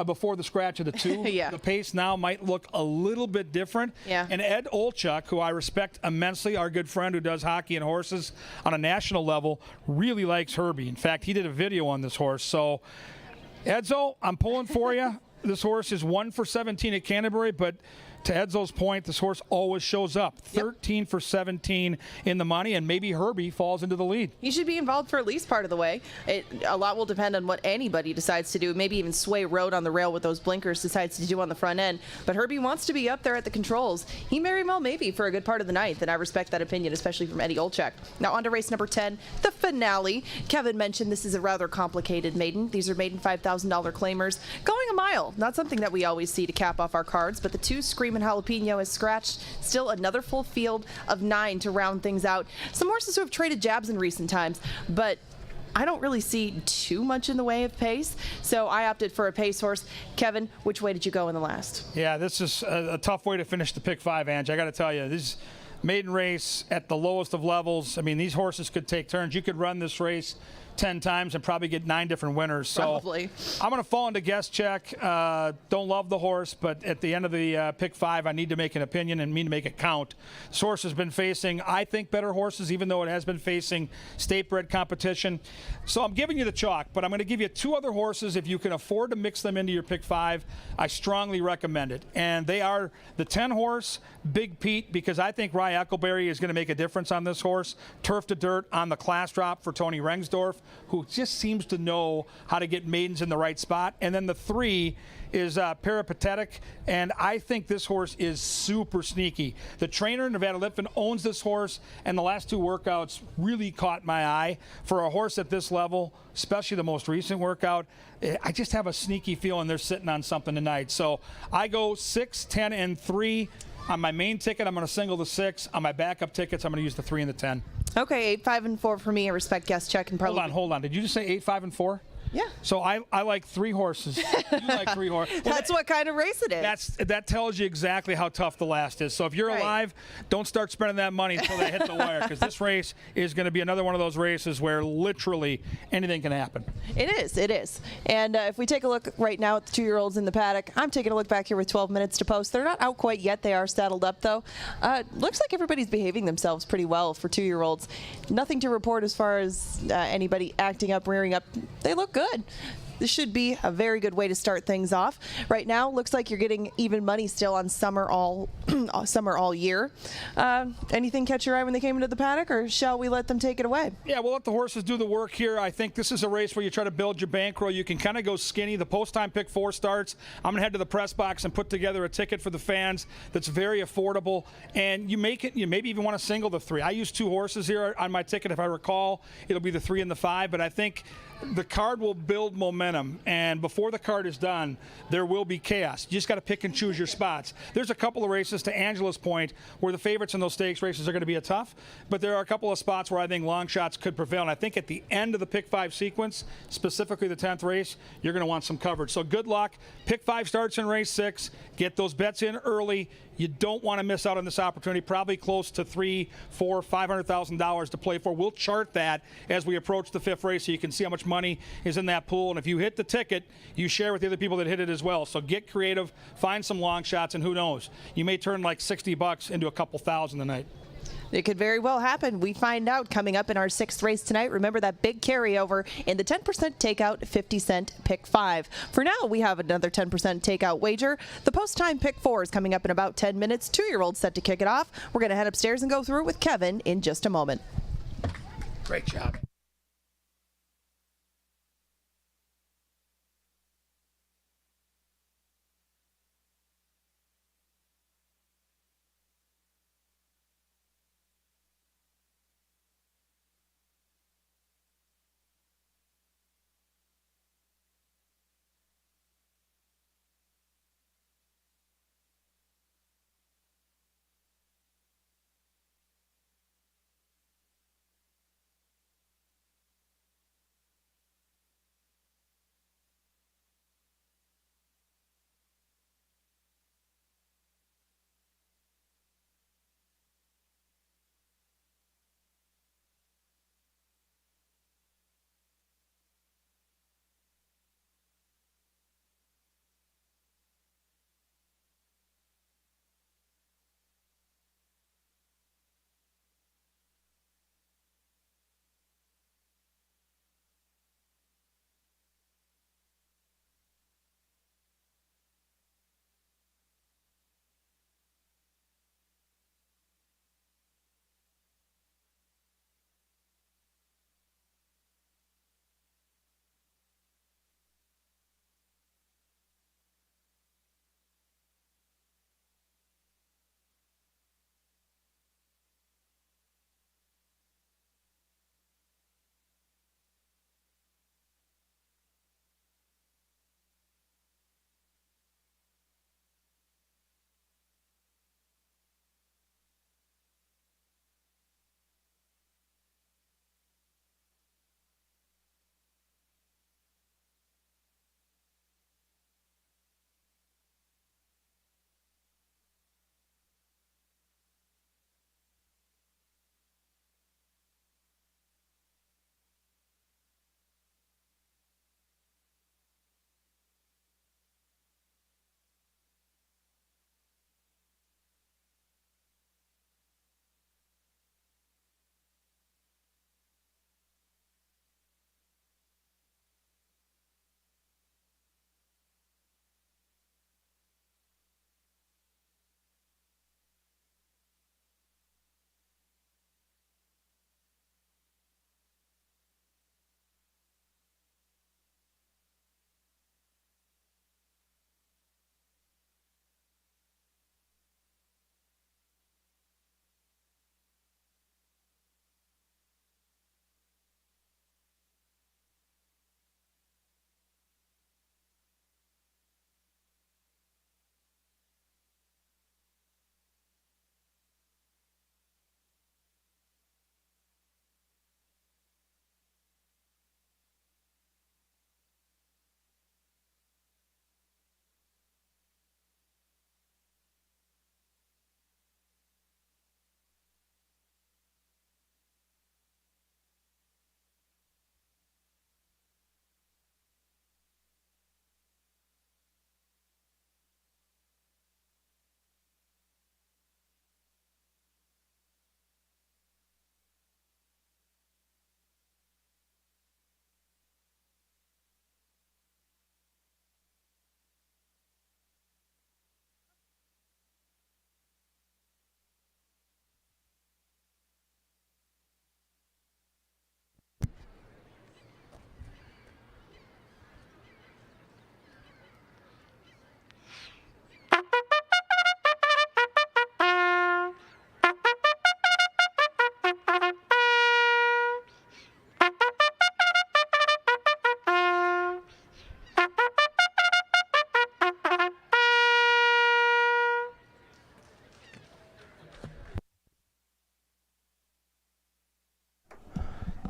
before the scratch of the 2. Yeah. The pace now might look a little bit different. Yeah. And Ed Olchuk, who I respect immensely, our good friend who does hockey and horses on a national level, really likes Herbie. In fact, he did a video on this horse. So, Edzo, I'm pulling for you. This horse is 1 for 17 at Canterbury, but to Edzo's point, this horse always shows up. 13 for 17 in the money, and maybe Herbie falls into the lead. He should be involved for at least part of the way. A lot will depend on what anybody decides to do. Maybe even Sway Road on the rail with those blinkers decides to do on the front end. But Herbie wants to be up there at the controls. He very well maybe for a good part of the ninth, and I respect that opinion, especially from Eddie Olchuk. Now on to race number 10, the finale. Kevin mentioned this is a rather complicated maiden. These are maiden $5,000 claimers. Going a mile, not something that we always see to cap off our cards, but the 2 Scream Freeman Jalapeno is scratched. Still another full field of 9 to round things out. Some horses who have traded jabs in recent times, but I don't really see too much in the way of pace, so I opted for a pace horse. Kevin, which way did you go in the last? Yeah, this is a tough way to finish the pick 5, Ange. I got to tell you, this maiden race at the lowest of levels. I mean, these horses could take turns. You could run this race 10 times and probably get 9 different winners. So Probably. I'm going to fall into guess check. Don't love the horse, but at the end of the pick 5, I need to make an opinion and mean to make it count. This horse has been facing, I think, better horses, even though it has been facing state-bred competition. So I'm giving you the chalk, but I'm going to give you 2 other horses. If you can afford to mix them into your pick 5, I strongly recommend it. And they are the 10 horse, Big Pete, because I think Rye Eccleberry is going to make a difference on this horse. Turf to Dirt on the class drop for Tony Rengsdorf, who just seems to know how to get maidens in the right spot. And then the 3 is Peripatetic, and I think this horse is super sneaky. The trainer, Nevada Litfin, owns this horse, and the last 2 workouts really caught my eye. For a horse at this level, especially the most recent workout, I just have a sneaky feeling they're sitting on something tonight. So I go 6, 10, and 3. On my main ticket, I'm going to single the 6. On my backup tickets, I'm going to use the 3 and the 10. Okay, 8, 5, and 4 for me. I respect guess check and probably. Hold on. Did you just say 8, 5, and 4? Yeah. So I like 3 horses. You like 3 horses. Well, That's what kind of race it is. that tells you exactly how tough the last is. So if you're Right. alive, don't start spending that money until they hit the wire, because this race is going to be another one of those races where literally anything can happen. It is. And if we take a look right now at the 2-year-olds in the paddock, I'm taking a look back here with 12 minutes to post. They're not out quite yet. They are saddled up, though. Looks like everybody's behaving themselves pretty well for 2-year-olds. Nothing to report as far as anybody acting up, rearing up. They look good. This should be a very good way to start things off. Right now, looks like you're getting even money still on summer all year. Anything catch your eye when they came into the paddock, or shall we let them take it away? Yeah, we'll let the horses do the work here. I think this is a race where you try to build your bankroll. You can kind of go skinny. The post-time pick 4 starts. I'm going to head to the press box and put together a ticket for the fans that's very affordable. And you maybe even want to single the 3. I use 2 horses here on my ticket. If I recall, it'll be the 3 and the 5. But I think the card will build momentum, and before the card is done, there will be chaos. You just got to pick and choose your spots. There's a couple of races, to Angela's point, where the favorites in those stakes races are going to be tough, but there are a couple of spots where I think long shots could prevail, and I think at the end of the pick 5 sequence, specifically the 10th race, you're going to want some coverage. So good luck. Pick 5 starts in race 6. Get those bets in early. You don't want to miss out on this opportunity. Probably close to $300,000, $400,000, $500,000 to play for. We'll chart that as we approach the 5th race, so you can see how much money is in that pool. And if you hit the ticket, you share with the other people that hit it as well. So get creative, find some long shots, and who knows, you may turn like $60 into a couple thousand tonight. It could very well happen. We find out coming up in our 6th race tonight. Remember that big carryover in the 10% takeout 50-cent pick 5. For now, we have another 10% takeout wager. The post-time pick 4 is coming up in about 10 minutes. 2-year-olds set to kick it off. We're going to head upstairs and go through it with Kevin in just a moment. Great job.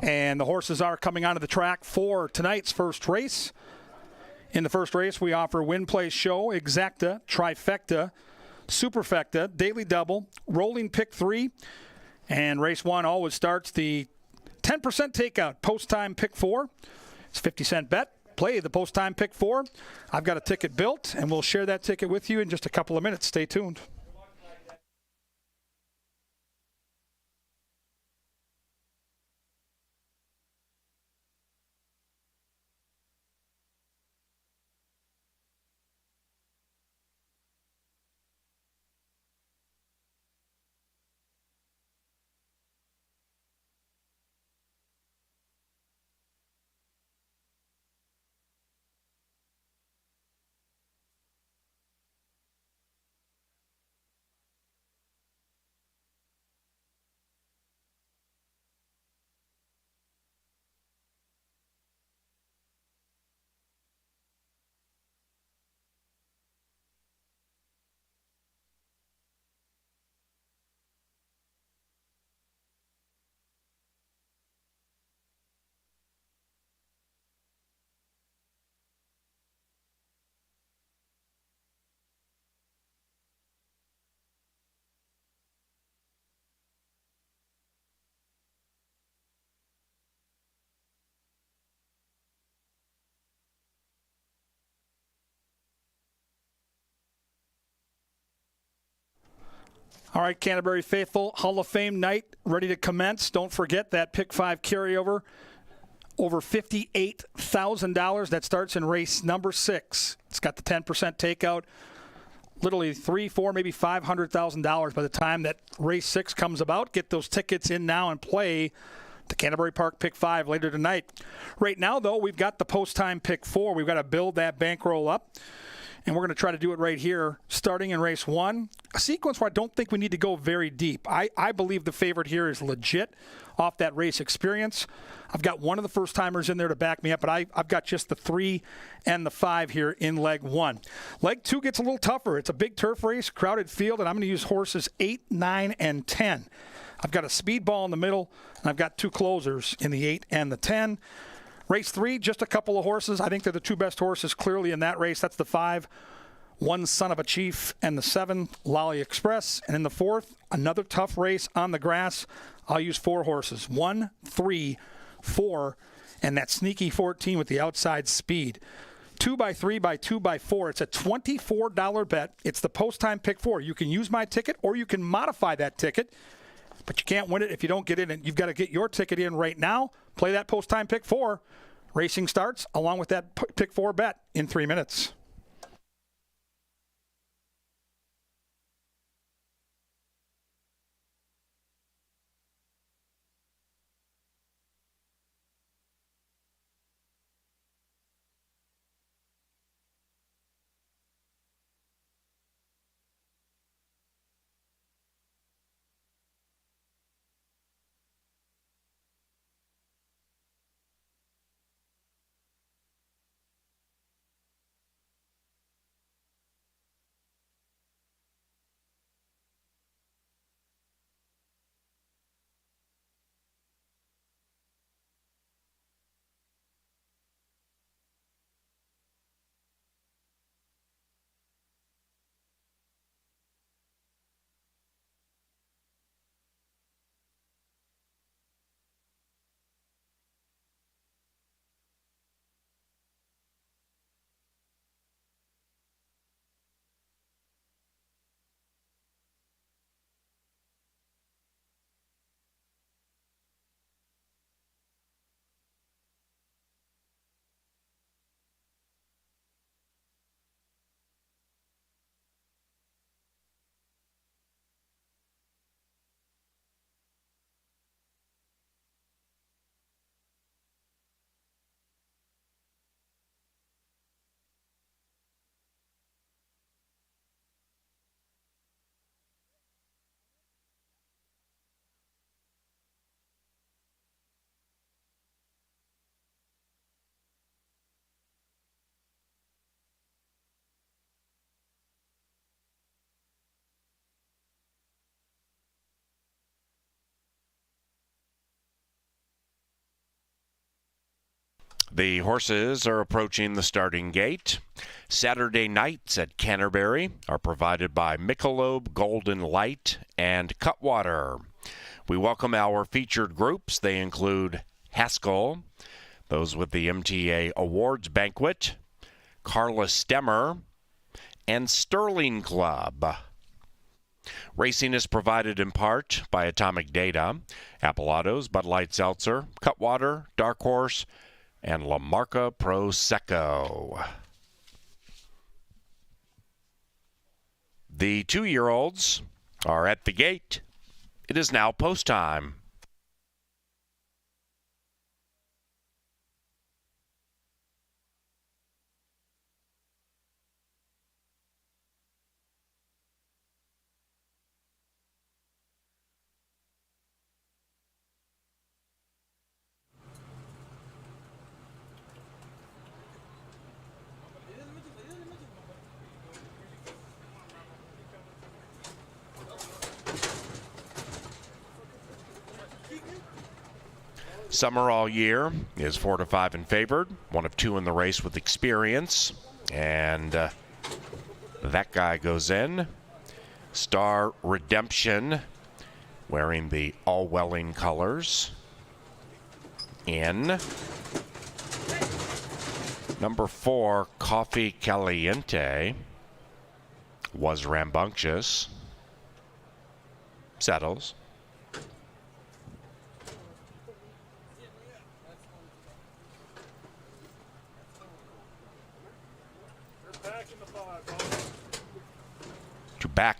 And the horses are coming onto the track for tonight's first race. In the first race, we offer Win Play Show, Exacta, Trifecta, Superfecta, Daily Double, Rolling Pick 3, and race 1 always starts the 10% takeout, post-time pick 4. It's a 50-cent bet. Play the post-time pick 4. I've got a ticket built, and we'll share that ticket with you in just a couple of minutes. Stay tuned. All right, Canterbury faithful, Hall of Fame night ready to commence. Don't forget that pick 5 carryover, over $58,000. That starts in race number 6. It's got the 10% takeout. Literally $300,000, $400,000, maybe $500,000 by the time that race 6 comes about. Get those tickets in now and play the Canterbury Park pick 5 later tonight. Right now, though, we've got the post-time pick 4. We've got to build that bankroll up. And we're going to try to do it right here, starting in race 1. A sequence where I don't think we need to go very deep. I believe the favorite here is legit off that race experience. I've got one of the first-timers in there to back me up, but I've got just the 3 and the 5 here in leg 1. Leg 2 gets a little tougher. It's a big turf race, crowded field, and I'm going to use horses 8, 9, and 10. I've got a speed ball in the middle, and I've got 2 closers in the 8 and the 10. Race 3, just a couple of horses. I think they're the 2 best horses clearly in that race. That's the 5, One Son of a Chief, and the 7, Lolly Express. And in the 4th, another tough race on the grass. I'll use 4 horses, 1, 3, 4, and that sneaky 14 with the outside speed. 2 by 3 by 2 by 4. It's a $24 bet. It's the post-time pick 4. You can use my ticket or you can modify that ticket, but you can't win it if you don't get in it. You've got to get your ticket in right now. Play that post-time pick 4. Racing starts along with that pick 4 bet in 3 minutes. The horses are approaching the starting gate. Saturday nights at Canterbury are provided by Michelob Golden Light and Cutwater. We welcome our featured groups. They include Haskell, those with the MTA Awards Banquet, Carla Stemmer, and Sterling Club. Racing is provided in part by Atomic Data, Appalados, Bud Light Seltzer, Cutwater, Dark Horse, and La Marca Prosecco. The 2-year-olds are at the gate. It is now post time. Summer All Year is 4-5 and favored, one of two in the race with experience, and that guy goes in. Star Redemption, wearing the all-welling colors, in. Number 4, Coffee Caliente, was rambunctious, settles. To back.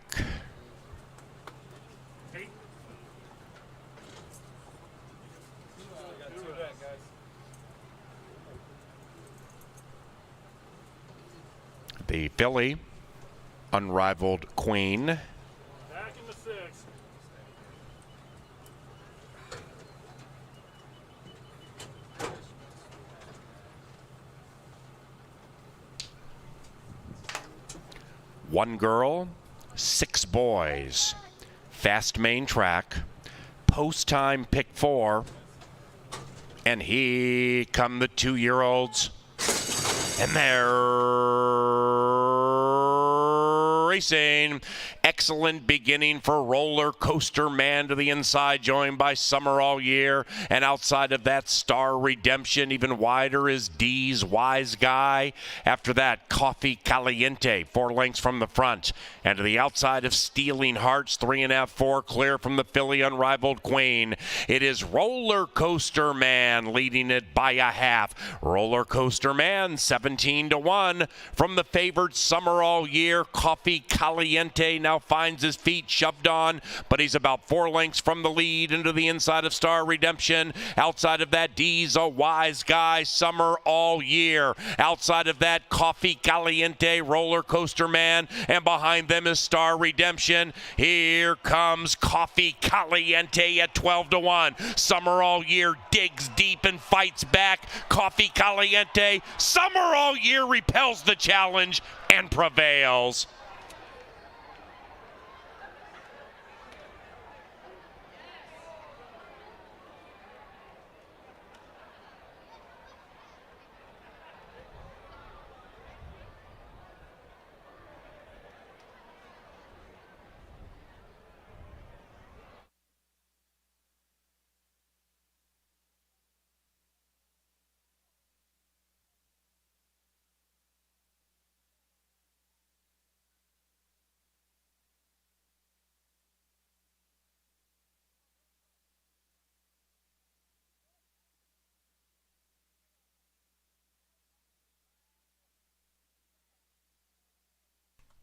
The filly, Unrivaled Queen. Back in the 6. One girl, 6 boys. Fast main track. Post time pick 4. And here come the 2-year-olds. And they're racing. Excellent beginning for Roller Coaster Man to the inside, joined by Summer All Year. And outside of that, Star Redemption. Even wider is D's Wise Guy. After that, Coffee Caliente, 4 lengths from the front. And to the outside of Stealing Hearts, 3.5, 4 clear from the filly Unrivaled Queen. It is Roller Coaster Man leading it by a half. Roller Coaster Man, 17-1 from the favored Summer All Year. Coffee Caliente now finds his feet shoved on, but he's about 4 lengths from the lead into the inside of Star Redemption. Outside of that, D's a Wise Guy, Summer All Year. Outside of that, Coffee Caliente, Roller Coaster Man, and behind them is Star Redemption. Here comes Coffee Caliente at 12-1. Summer All Year digs deep and fights back. Coffee Caliente, Summer All Year repels the challenge and prevails.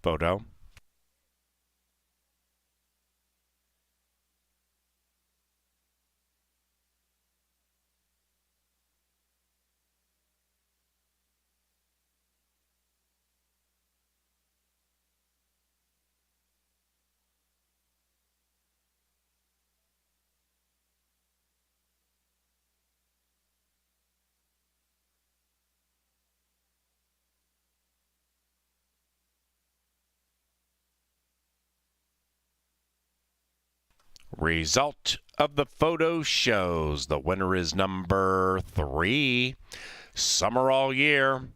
Photo. Result of the photo shows the winner is number 3, Summer All Year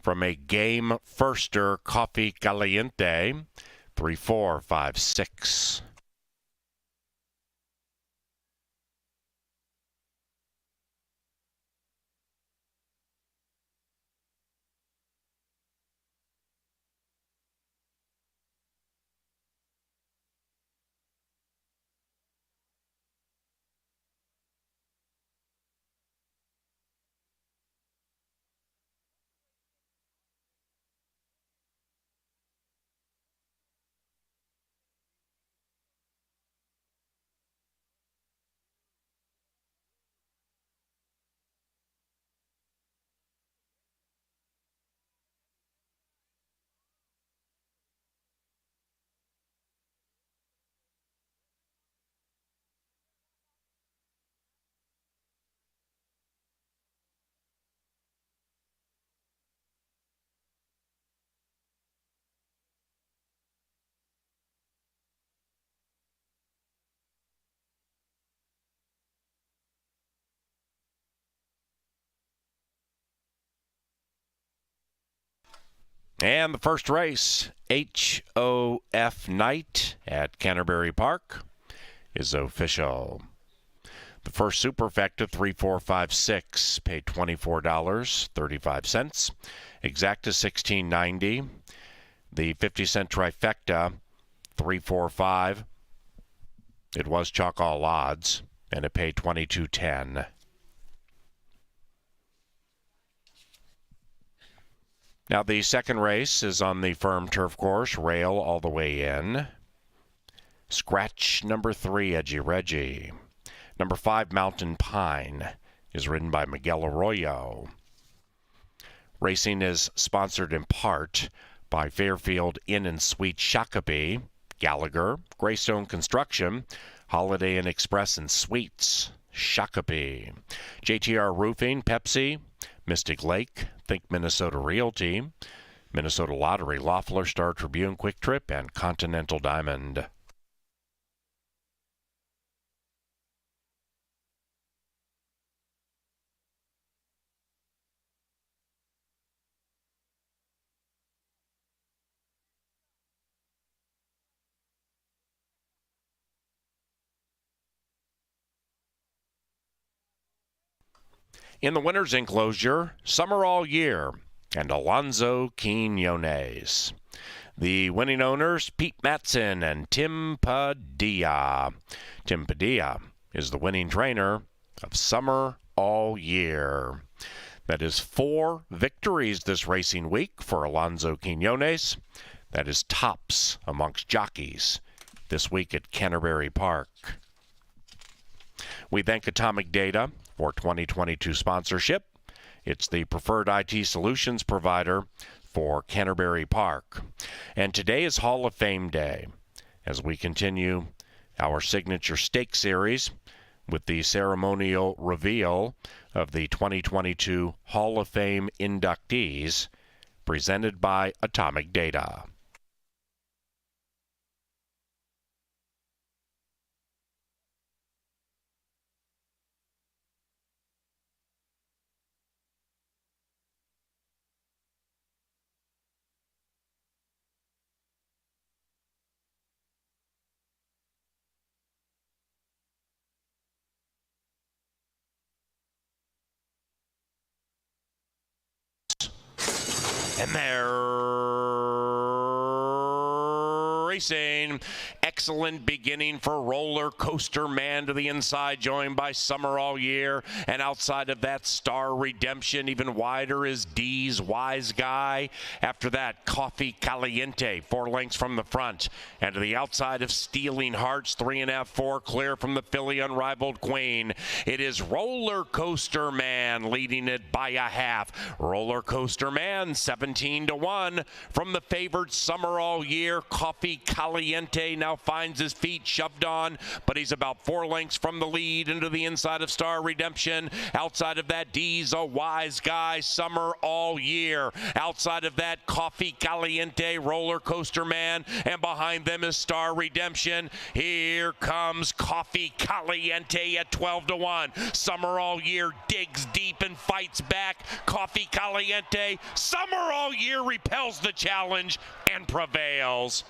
from a game firster, Coffee Caliente, 3, 4, 5, 6. And the first race, HOF Night at Canterbury Park, is official. The first superfecta, 3, 4, 5, 6, paid $24.35. Exacta, $16.90. The 50-cent trifecta, 3, 4, 5. It was chalk all odds, and it paid $22.10. Now the second race is on the firm turf course, rail all the way in. Scratch number 3, Edgy Reggie. Number 5, Mountain Pine, is ridden by Miguel Arroyo. Racing is sponsored in part by Fairfield Inn and Suite Shakopee, Gallagher, Greystone Construction, Holiday Inn Express and Suites, Shakopee, JTR Roofing, Pepsi, Mystic Lake, Think Minnesota Realty, Minnesota Lottery, Loeffler, Star Tribune, Quick Trip, and Continental Diamond. In the winner's enclosure, Summer All Year, and Alonzo Quinones. The winning owners, Pete Matson and Tim Padilla. Tim Padilla is the winning trainer of Summer All Year. That is 4 victories this racing week for Alonzo Quinones. That is tops amongst jockeys this week at Canterbury Park. We thank Atomic Data for 2022 sponsorship. It's the preferred IT solutions provider for Canterbury Park. And today is Hall of Fame Day as we continue our signature stake series with the ceremonial reveal of the 2022 Hall of Fame inductees presented by Atomic Data. And they're racing. Excellent beginning for Roller Coaster Man to the inside, joined by Summer All Year. And outside of that, Star Redemption. Even wider is D's Wise Guy. After that, Coffee Caliente, 4 lengths from the front. And to the outside of Stealing Hearts, 3.5, 4 clear from the filly Unrivaled Queen. It is Roller Coaster Man leading it by a half. Roller Coaster Man, 17-1 from the favored Summer All Year. Coffee Caliente now finds his feet, shoved on, but he's about 4 lengths from the lead into the inside of Star Redemption. Outside of that, D's a wise guy, summer all year. Outside of that, Coffee Caliente, Roller Coaster Man, and behind them is Star Redemption. Here comes Coffee Caliente at 12-1. Summer all year digs deep and fights back. Coffee Caliente, summer all year repels the challenge and prevails.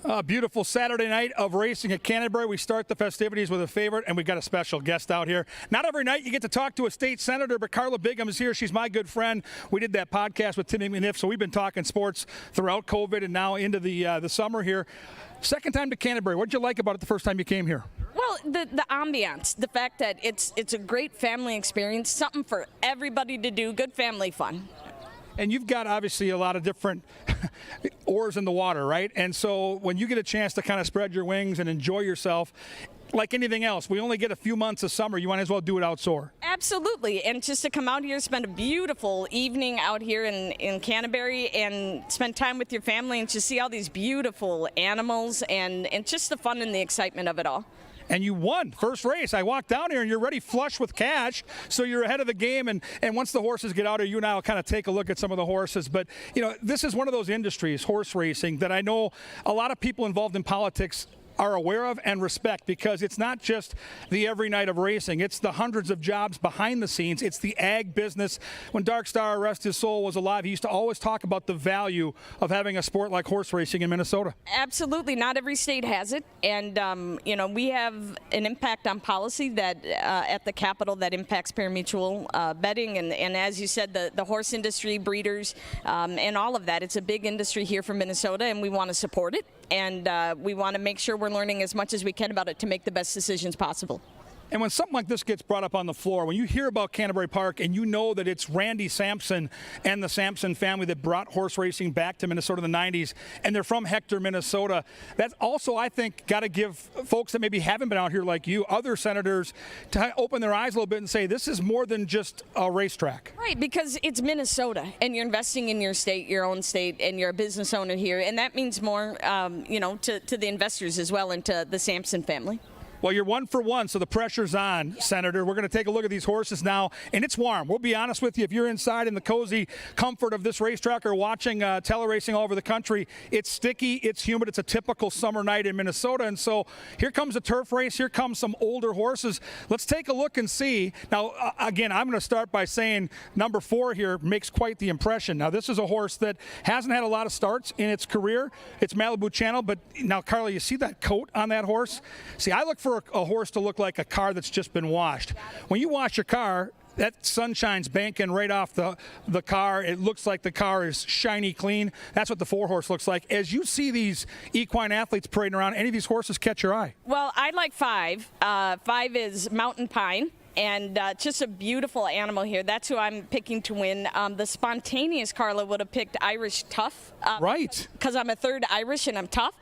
A beautiful Saturday night of racing at Canterbury. We start the festivities with a favorite, and we've got a special guest out here. Not every night you get to talk to a state senator, but Carla Bigham is here. She's my good friend. We did that podcast with Timmy McNiff, so we've been talking sports throughout COVID and now into the summer here. Second time to Canterbury. What did you like about it the first time you came here? Well, the ambiance, the fact that it's a great family experience, something for everybody to do, good family fun. And you've got obviously a lot of different oars in the water, right? And so when you get a chance to kind of spread your wings and enjoy yourself, like anything else, we only get a few months of summer. You might as well do it outdoor. Absolutely. And just to come out here, spend a beautiful evening out here in Canterbury and spend time with your family and just see all these beautiful animals and just the fun and the excitement of it all. And you won first race. I walked down here and you're already flush with cash, so you're ahead of the game. And once the horses get out here, you and I will kind of take a look at some of the horses. But, you know, this is one of those industries, horse racing, that I know a lot of people involved in politics are aware of and respect, because it's not just the every night of racing. It's the hundreds of jobs behind the scenes. It's the ag business. When Dark Star, rest his soul, was alive, he used to always talk about the value of having a sport like horse racing in Minnesota. Absolutely. Not every state has it. And, you know, we have an impact on policy that at the Capitol that impacts pari-mutuel betting. And as you said, the horse industry, breeders, and all of that. It's a big industry here for Minnesota, and we want to support it. And we want to make sure we're learning as much as we can about it to make the best decisions possible. And when something like this gets brought up on the floor, when you hear about Canterbury Park and you know that it's Randy Sampson and the Sampson family that brought horse racing back to Minnesota in the 90s, and they're from Hector, Minnesota, that's also, I think, got to give folks that maybe haven't been out here like you, other senators, to open their eyes a little bit and say, this is more than just a racetrack. Right, because it's Minnesota, and you're investing in your state, your own state, and you're a business owner here, and that means more, you know, to the investors as well and to the Sampson family. Well, you're 1 for 1, so the pressure's on, Senator. We're going to take a look at these horses now, and it's warm. We'll be honest with you. If you're inside in the cozy comfort of this racetrack or watching tele-racing all over the country, it's sticky, it's humid. It's a typical summer night in Minnesota, and so here comes a turf race. Here comes some older horses. Let's take a look and see. Now, again, I'm going to start by saying number 4 here makes quite the impression. Now, this is a horse that hasn't had a lot of starts in its career. It's Malibu Channel, but now, Carla, you see that coat on that horse? See, I look for a horse to look like a car that's just been washed. When you wash your car, that sunshine's banking right off the car. It looks like the car is shiny clean. That's what the 4-horse looks like. As you see these equine athletes parading around, any of these horses catch your eye? Well, I like 5. 5 is Mountain Pine. And just a beautiful animal here. That's who I'm picking to win. The spontaneous Carla would have picked Irish Tough. Right. Because I'm a third Irish and I'm tough.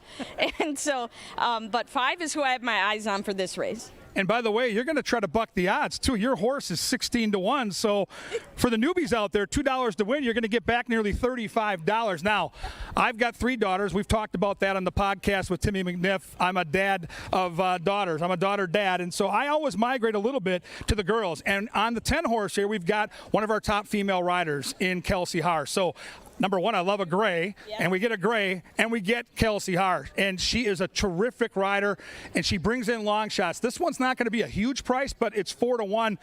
And so, but 5 is who I have my eyes on for this race. And by the way, you're going to try to buck the odds, too. Your horse is 16 to 1. So for the newbies out there, $2 to win, you're going to get back nearly $35. Now, I've got 3 daughters. We've talked about that on the podcast with Timmy McNiff. I'm a dad of daughters. I'm a daughter dad. And so I always migrate a little bit to the girls. And on the 10 horse here, we've got one of our top female riders in Kelsey Haar. So number 1, I love a gray, and we get a gray, and we get Kelsey Haar. And she is a terrific rider, and she brings in long shots. This one's not going to be a huge price, but it's 4 to 1.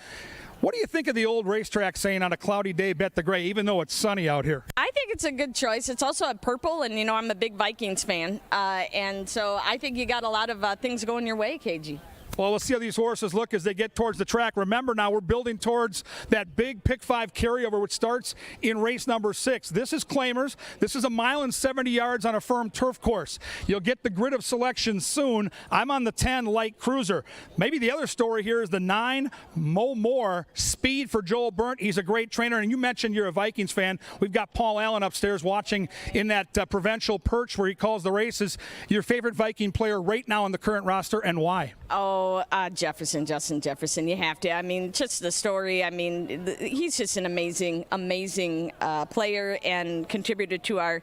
What do you think of the old racetrack saying on a cloudy day, bet the gray, even though it's sunny out here? I think it's a good choice. It's also a purple, and, you know, I'm a big Vikings fan. And so I think you got a lot of things going your way, KG. Well, let's see how these horses look as they get towards the track. Remember now, we're building towards that big pick 5 carryover, which starts in race number 6. This is Claimers. This is 1 mile and 70 yards on a firm turf course. You'll get the grid of selection soon. I'm on the 10 Light Cruiser. Maybe the other story here is the 9 Mo Moore Speed for Joel Burnt. He's a great trainer, and you mentioned you're a Vikings fan. We've got Paul Allen upstairs watching in that provincial perch where he calls the races. Your favorite Viking player right now on the current roster, and why? Oh, Justin Jefferson. You have to. I mean, just the story. I mean, he's just an amazing player and contributor to our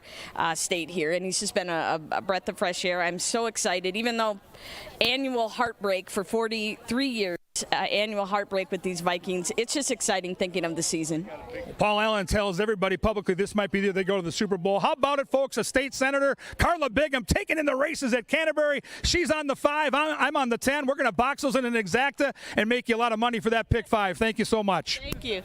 state here. And he's just been a breath of fresh air. I'm so excited, even though annual heartbreak for 43 years. Annual heartbreak with these Vikings. It's just exciting thinking of the season. Paul Allen tells everybody publicly this might be the year they go to the Super Bowl. How about it, folks? A state senator, Carla Bigham, taking in the races at Canterbury. She's on the 5. I'm on the 10. We're going to box those in an Exacta and make you a lot of money for that pick 5. Thank you so much. Thank you.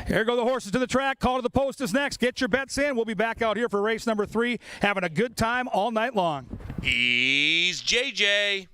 Here go the horses to the track. Call to the post is next. Get your bets in. We'll be back out here for race number 3, having a good time all night long. He's JJ.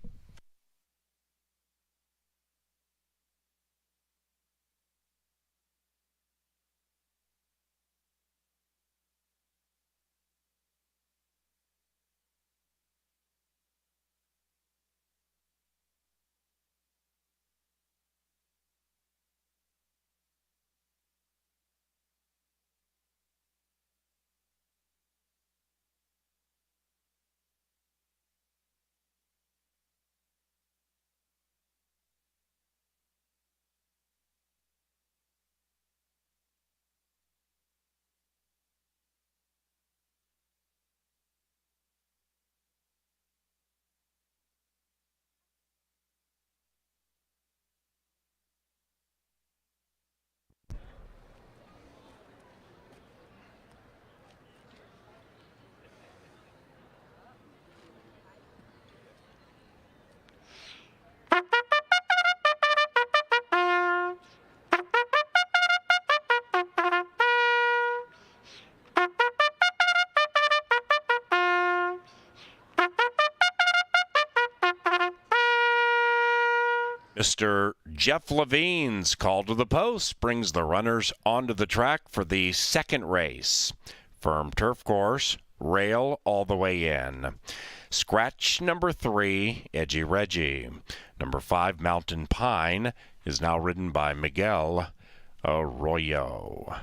Mr. Jeff Levine's call to the post brings the runners onto the track for the second race. Firm turf course, rail all the way in. Scratch number 3, Edgy Reggie. Number 5, Mountain Pine, is now ridden by Miguel Arroyo.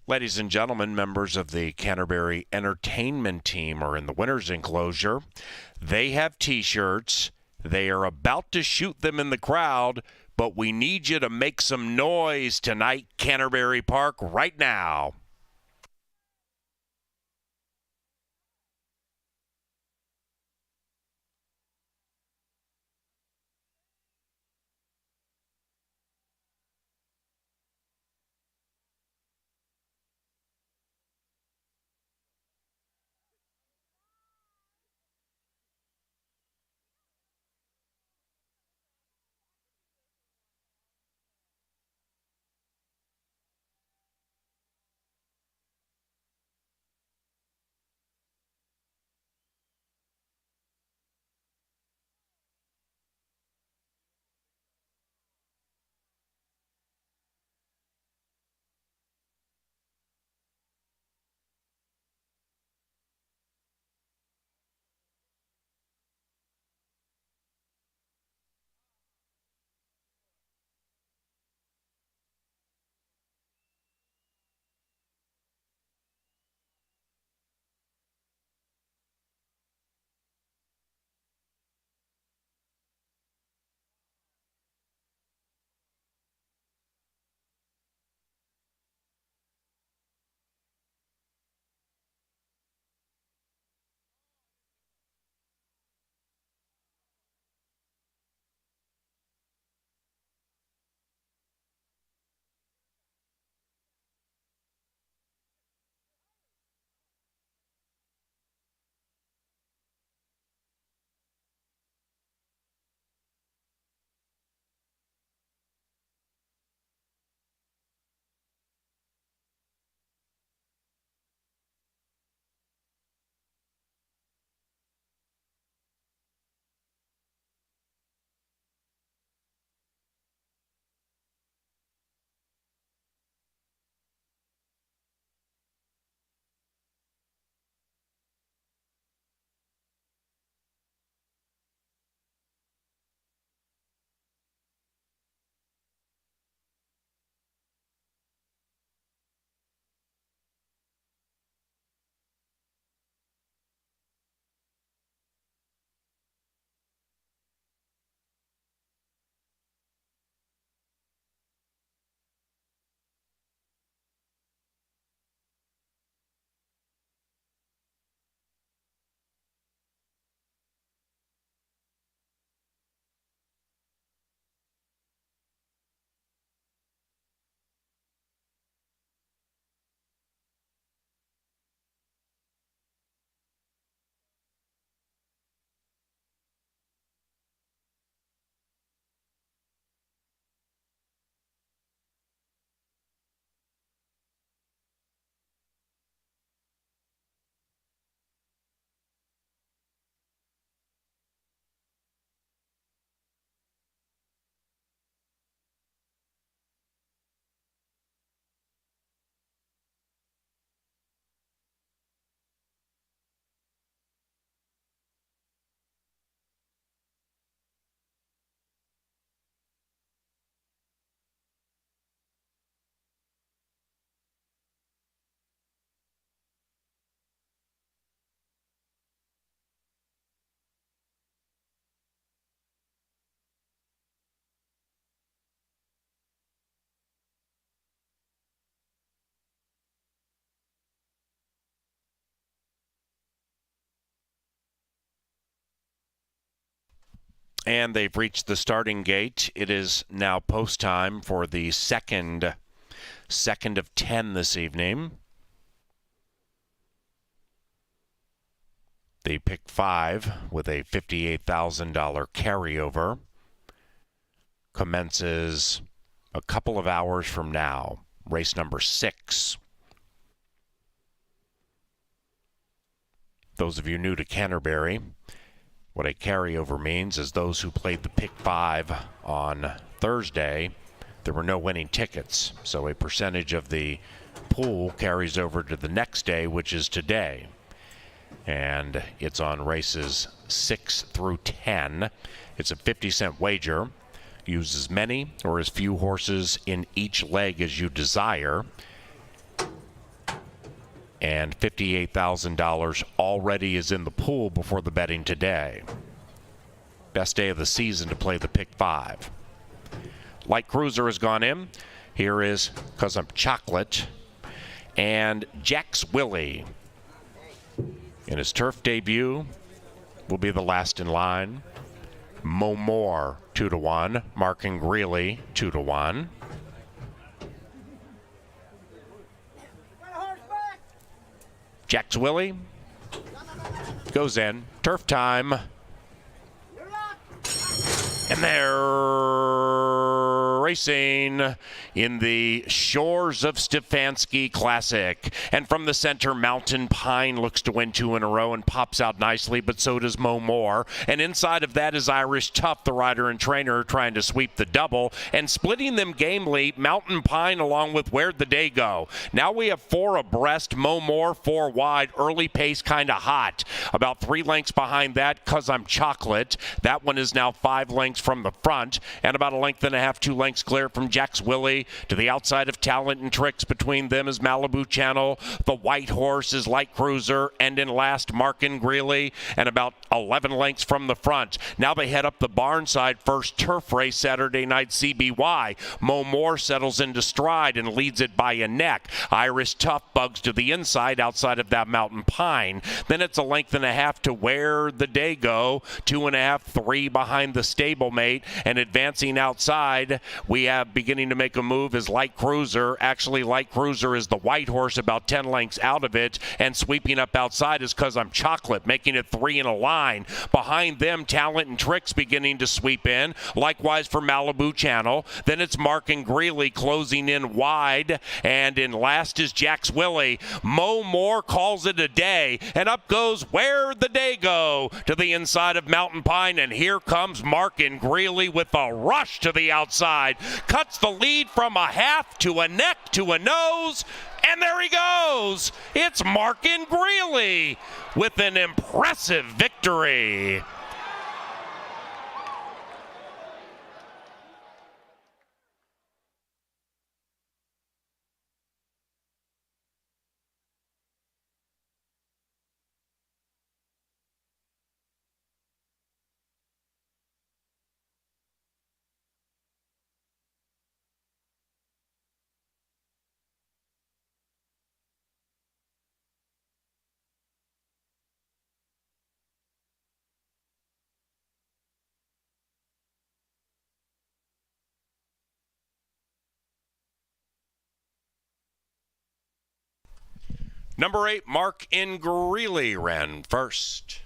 Ladies and gentlemen, members of the Canterbury Entertainment team are in the winner's enclosure. They have T-shirts. They are about to shoot them in the crowd, but we need you to make some noise tonight, Canterbury Park, right now. And they've reached the starting gate. It is now post time for the second of 10 this evening. The pick 5 with a $58,000 carryover commences a couple of hours from now. Race number 6. Those of you new to Canterbury, what a carryover means is those who played the pick 5 on Thursday, there were no winning tickets. So a percentage of the pool carries over to the next day, which is today. And it's on races 6 through 10. It's a 50-cent wager. Use as many or as few horses in each leg as you desire. And $58,000 already is in the pool before the betting today. Best day of the season to play the pick 5. Light Cruiser has gone in. Here is 'Cause I'm Chocolate. And Jack's Willie, in his turf debut, will be the last in line. Mo Moore, 2-1. Mark and Greeley, 2-1. Jack's Willie goes in. Turf time. And they're racing in the Shores of Stefanski Classic. And from the center, Mountain Pine looks to win 2 in a row and pops out nicely, but so does Mo Moore. And inside of that is Irish Tough, the rider and trainer, trying to sweep the double. And splitting them gamely, Mountain Pine along with Where'd the Day Go. Now we have 4 abreast, Mo Moore 4 wide, early pace kind of hot. About 3 lengths behind that, 'Cause I'm Chocolate. That one is now 5 lengths from the front, and about a length and a half, 2 lengths clear from Jack's Willie. To the outside of Talent and Tricks, between them is Malibu Channel. The white horse is Light Cruiser, and in last, Mark and Greeley, and about 11 lengths from the front. Now they head up the barn side, first turf race Saturday night CBY. Mo Moore settles into stride and leads it by a neck. Irish Tough bugs to the inside outside of that Mountain Pine. Then it's a length and a half to Where'd the Day Go. 2.5, 3 behind the stablemate, and advancing outside, we have beginning to make a move is Light Cruiser. Actually, Light Cruiser is the white horse, about 10 lengths out of it, and sweeping up outside is 'Cause I'm Chocolate, making it 3 in a line. Behind them, Talent and Tricks beginning to sweep in, likewise for Malibu Channel. Then it's Mark and Greeley closing in wide, and in last is Jack's Willie. Mo Moore calls it a day, and up goes Where'd the Day Go to the inside of Mountain Pine, and here comes Mark and Greeley with a rush to the outside. Cuts the lead from a half to a neck to a nose, and there he goes. It's Mark and Greeley with an impressive victory. Number 8, Mark and Greeley ran first.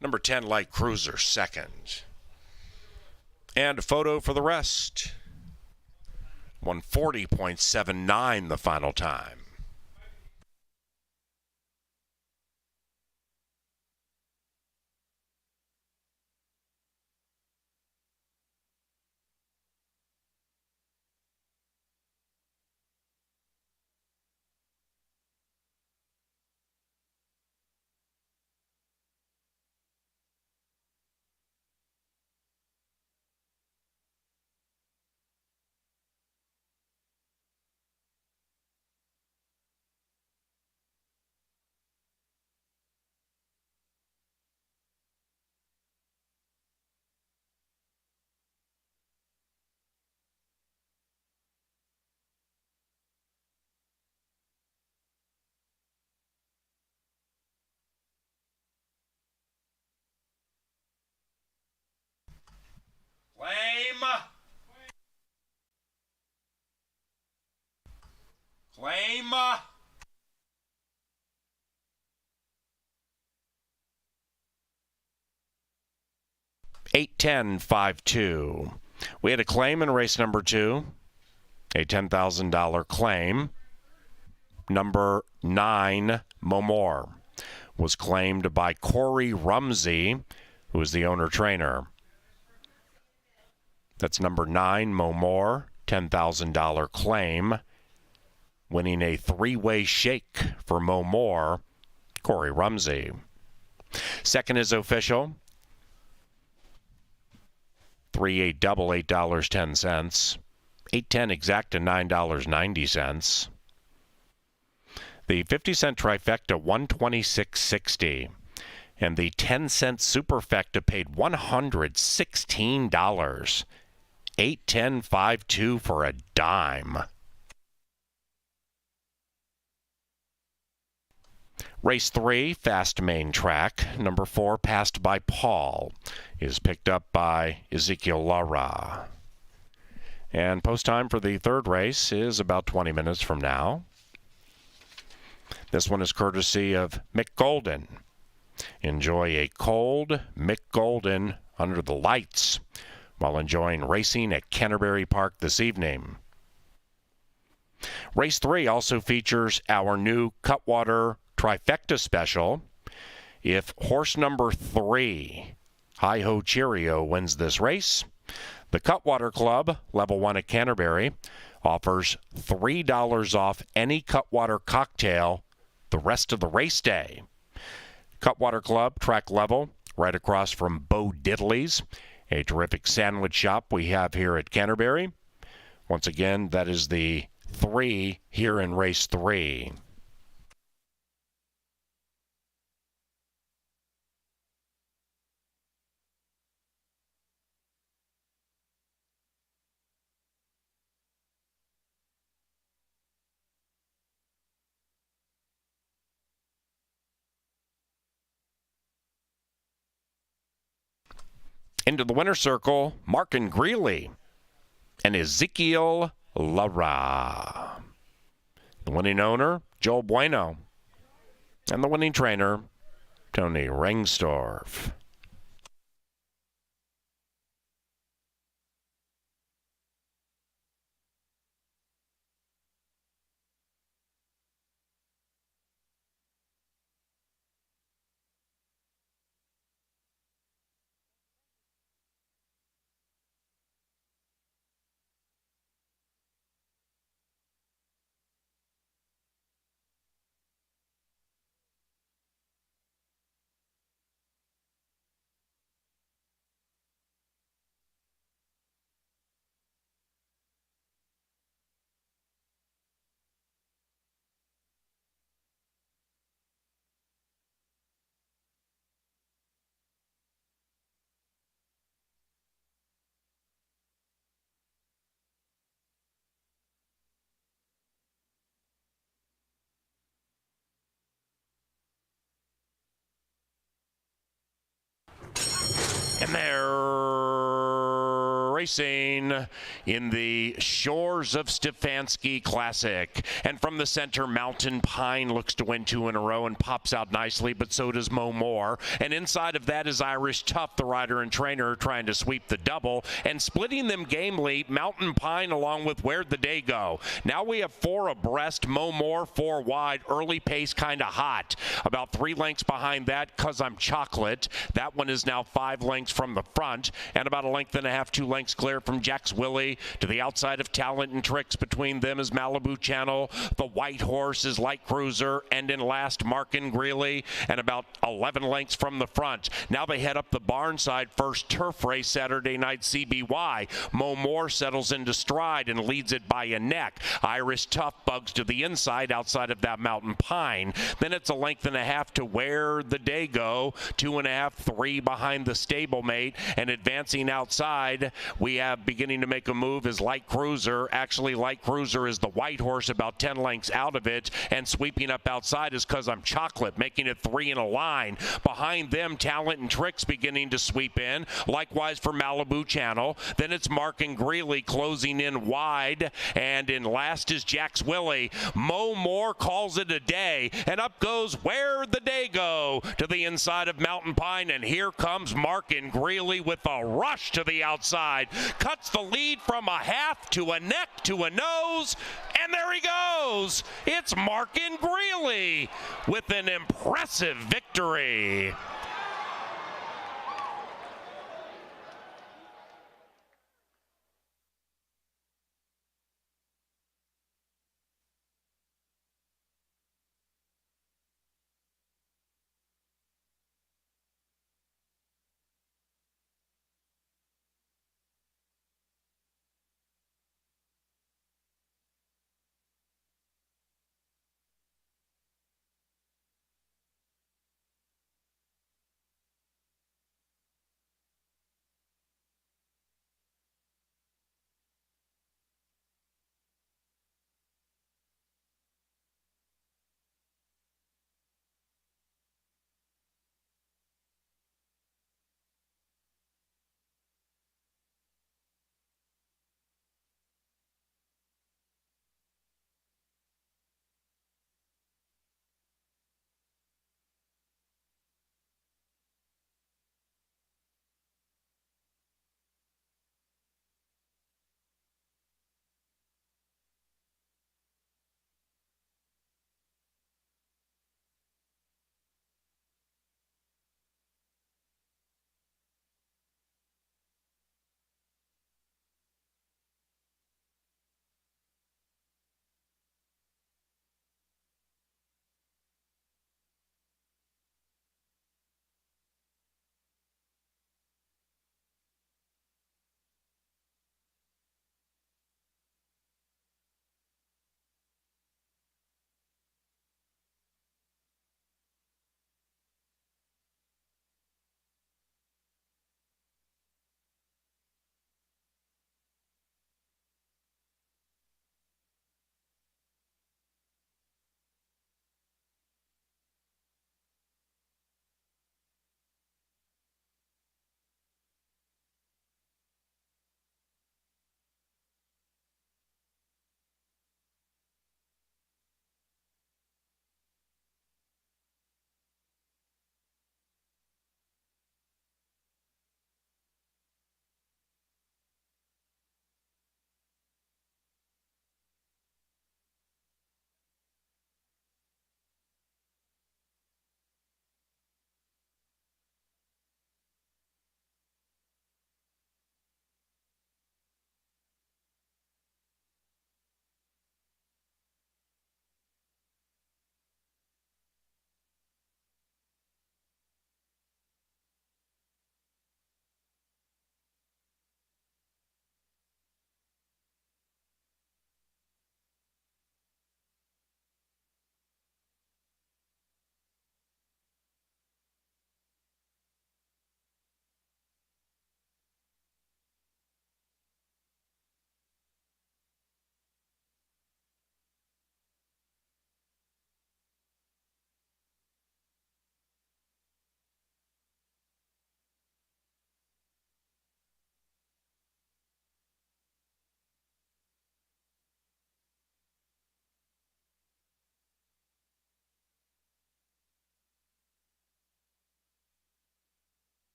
Number 10, Light Cruiser second. And a photo for the rest. 140.79 the final time. Claim. 8-10-5-2. We had a claim in race number 2, a $10,000 claim. Number 9, Mo Moore, was claimed by Corey Rumsey, who is the owner-trainer. That's number 9, Mo Moore, $10,000 claim, winning a 3-way shake for Mo Moore, Corey Rumsey. Second is Official, 3-8 double, $8.10. 8-10 exact, $9.90. The 50-cent trifecta, $126.60. And the 10-cent superfecta paid $116. 8-10-5-2 for a dime. Race 3, fast main track. Number 4, Passed by Paul, is picked up by Ezekiel Lara. And post time for the third race is about 20 minutes from now. This one is courtesy of Mick Golden. Enjoy a cold Mick Golden under the lights while enjoying racing at Canterbury Park this evening. Race 3 also features our new Cutwater Trifecta Special. If horse number 3, Hi Ho Cheerio, wins this race, the Cutwater Club, Level 1 at Canterbury, offers $3 off any Cutwater cocktail the rest of the race day. Cutwater Club, track level, right across from Bo Diddley's, a terrific sandwich shop we have here at Canterbury. Once again, that is the 3 here in race 3. Into the winner's circle, Markin Greeley and Ezekiel Lara. The winning owner, Joel Bueno. And the winning trainer, Tony Rengstorff. And they're racing in the Shores of Stefanski Classic. And from the center, Mountain Pine looks to win 2 in a row and pops out nicely, but so does Mo Moore. And inside of that is Irish Tough, the rider and trainer, trying to sweep the double. And splitting them gamely, Mountain Pine along with Where'd the Day Go. Now we have 4 abreast, Mo Moore 4 wide, early pace kind of hot. About 3 lengths behind that, 'Cause I'm Chocolate. That one is now 5 lengths from the front, and about a length and a half, 2 lengths clear from Jack's Willie. To the outside of Talent and Tricks, between them is Malibu Channel. The white horse is Light Cruiser, and in last, Markin Greeley, and about 11 lengths from the front. Now they head up the barn side, first turf race Saturday night, CBY. Mo Moore settles into stride and leads it by a neck. Irish Tough bugs to the inside, outside of that Mountain Pine. Then it's a length and a half to Where'd the Day Go. 2.5, 3 behind the stablemate, and advancing outside, we have beginning to make a move is Light Cruiser. Actually, Light Cruiser is the white horse, about 10 lengths out of it, and sweeping up outside is 'Cause I'm Chocolate, making it 3 in a line. Behind them, Talent and Tricks beginning to sweep in, likewise for Malibu Channel. Then it's Markin Greeley closing in wide, and in last is Jack's Willie. Mo Moore calls it a day, and up goes Where'd the Day Go to the inside of Mountain Pine, and here comes Markin Greeley with a rush to the outside. Cuts the lead from a half to a neck to a nose, and there he goes. It's Markin Greeley with an impressive victory.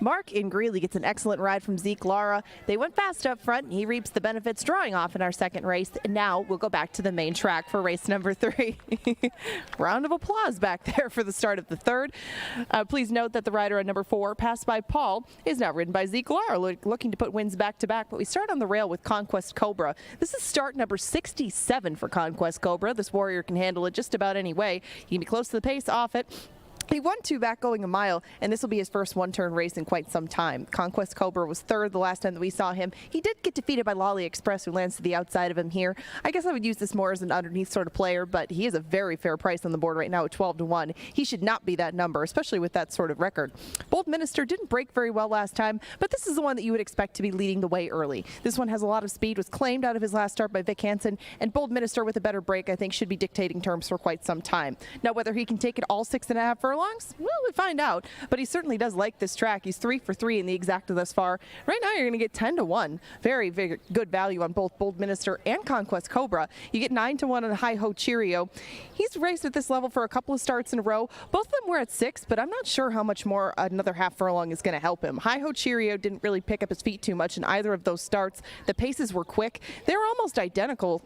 Mark in Greeley gets an excellent ride from Zeke Lara. They went fast up front, and he reaps the benefits drawing off in our second race. And now we'll go back to the main track for race number 3. Round of applause back there for the start of the third. Please note that the rider on number 4, Passed by Paul, is now ridden by Zeke Lara, looking to put wins back to back. But we start on the rail with Conquest Cobra. This is start number 67 for Conquest Cobra. This warrior can handle it just about any way. He can be close to the pace off it. He won 2 back going a mile, and this will be his first one-turn race in quite some time. Conquest Cobra was third the last time that we saw him. He did get defeated by Lolly Express, who lands to the outside of him here. I guess I would use this more as an underneath sort of player, but he is a very fair price on the board right now at 12-1. He should not be that number, especially with that sort of record. Bold Minister didn't break very well last time, but this is the one that you would expect to be leading the way early. This one has a lot of speed, was claimed out of his last start by Vic Hansen, and Bold Minister with a better break, I think, should be dictating terms for quite some time. Now, whether he can take it all 6.5 furlongs, well, we find out, but he certainly does like this track. He's 3 for 3 in the exacta thus far. Right now, you're going to get 10-1. Very, very good value on both Bold Minister and Conquest Cobra. You get 9-1 on Hi Ho Cheerio. He's raced at this level for a couple of starts in a row. Both of them were at 6, but I'm not sure how much more another half furlong is going to help him. Hi Ho Cheerio didn't really pick up his feet too much in either of those starts. The paces were quick. They were almost identical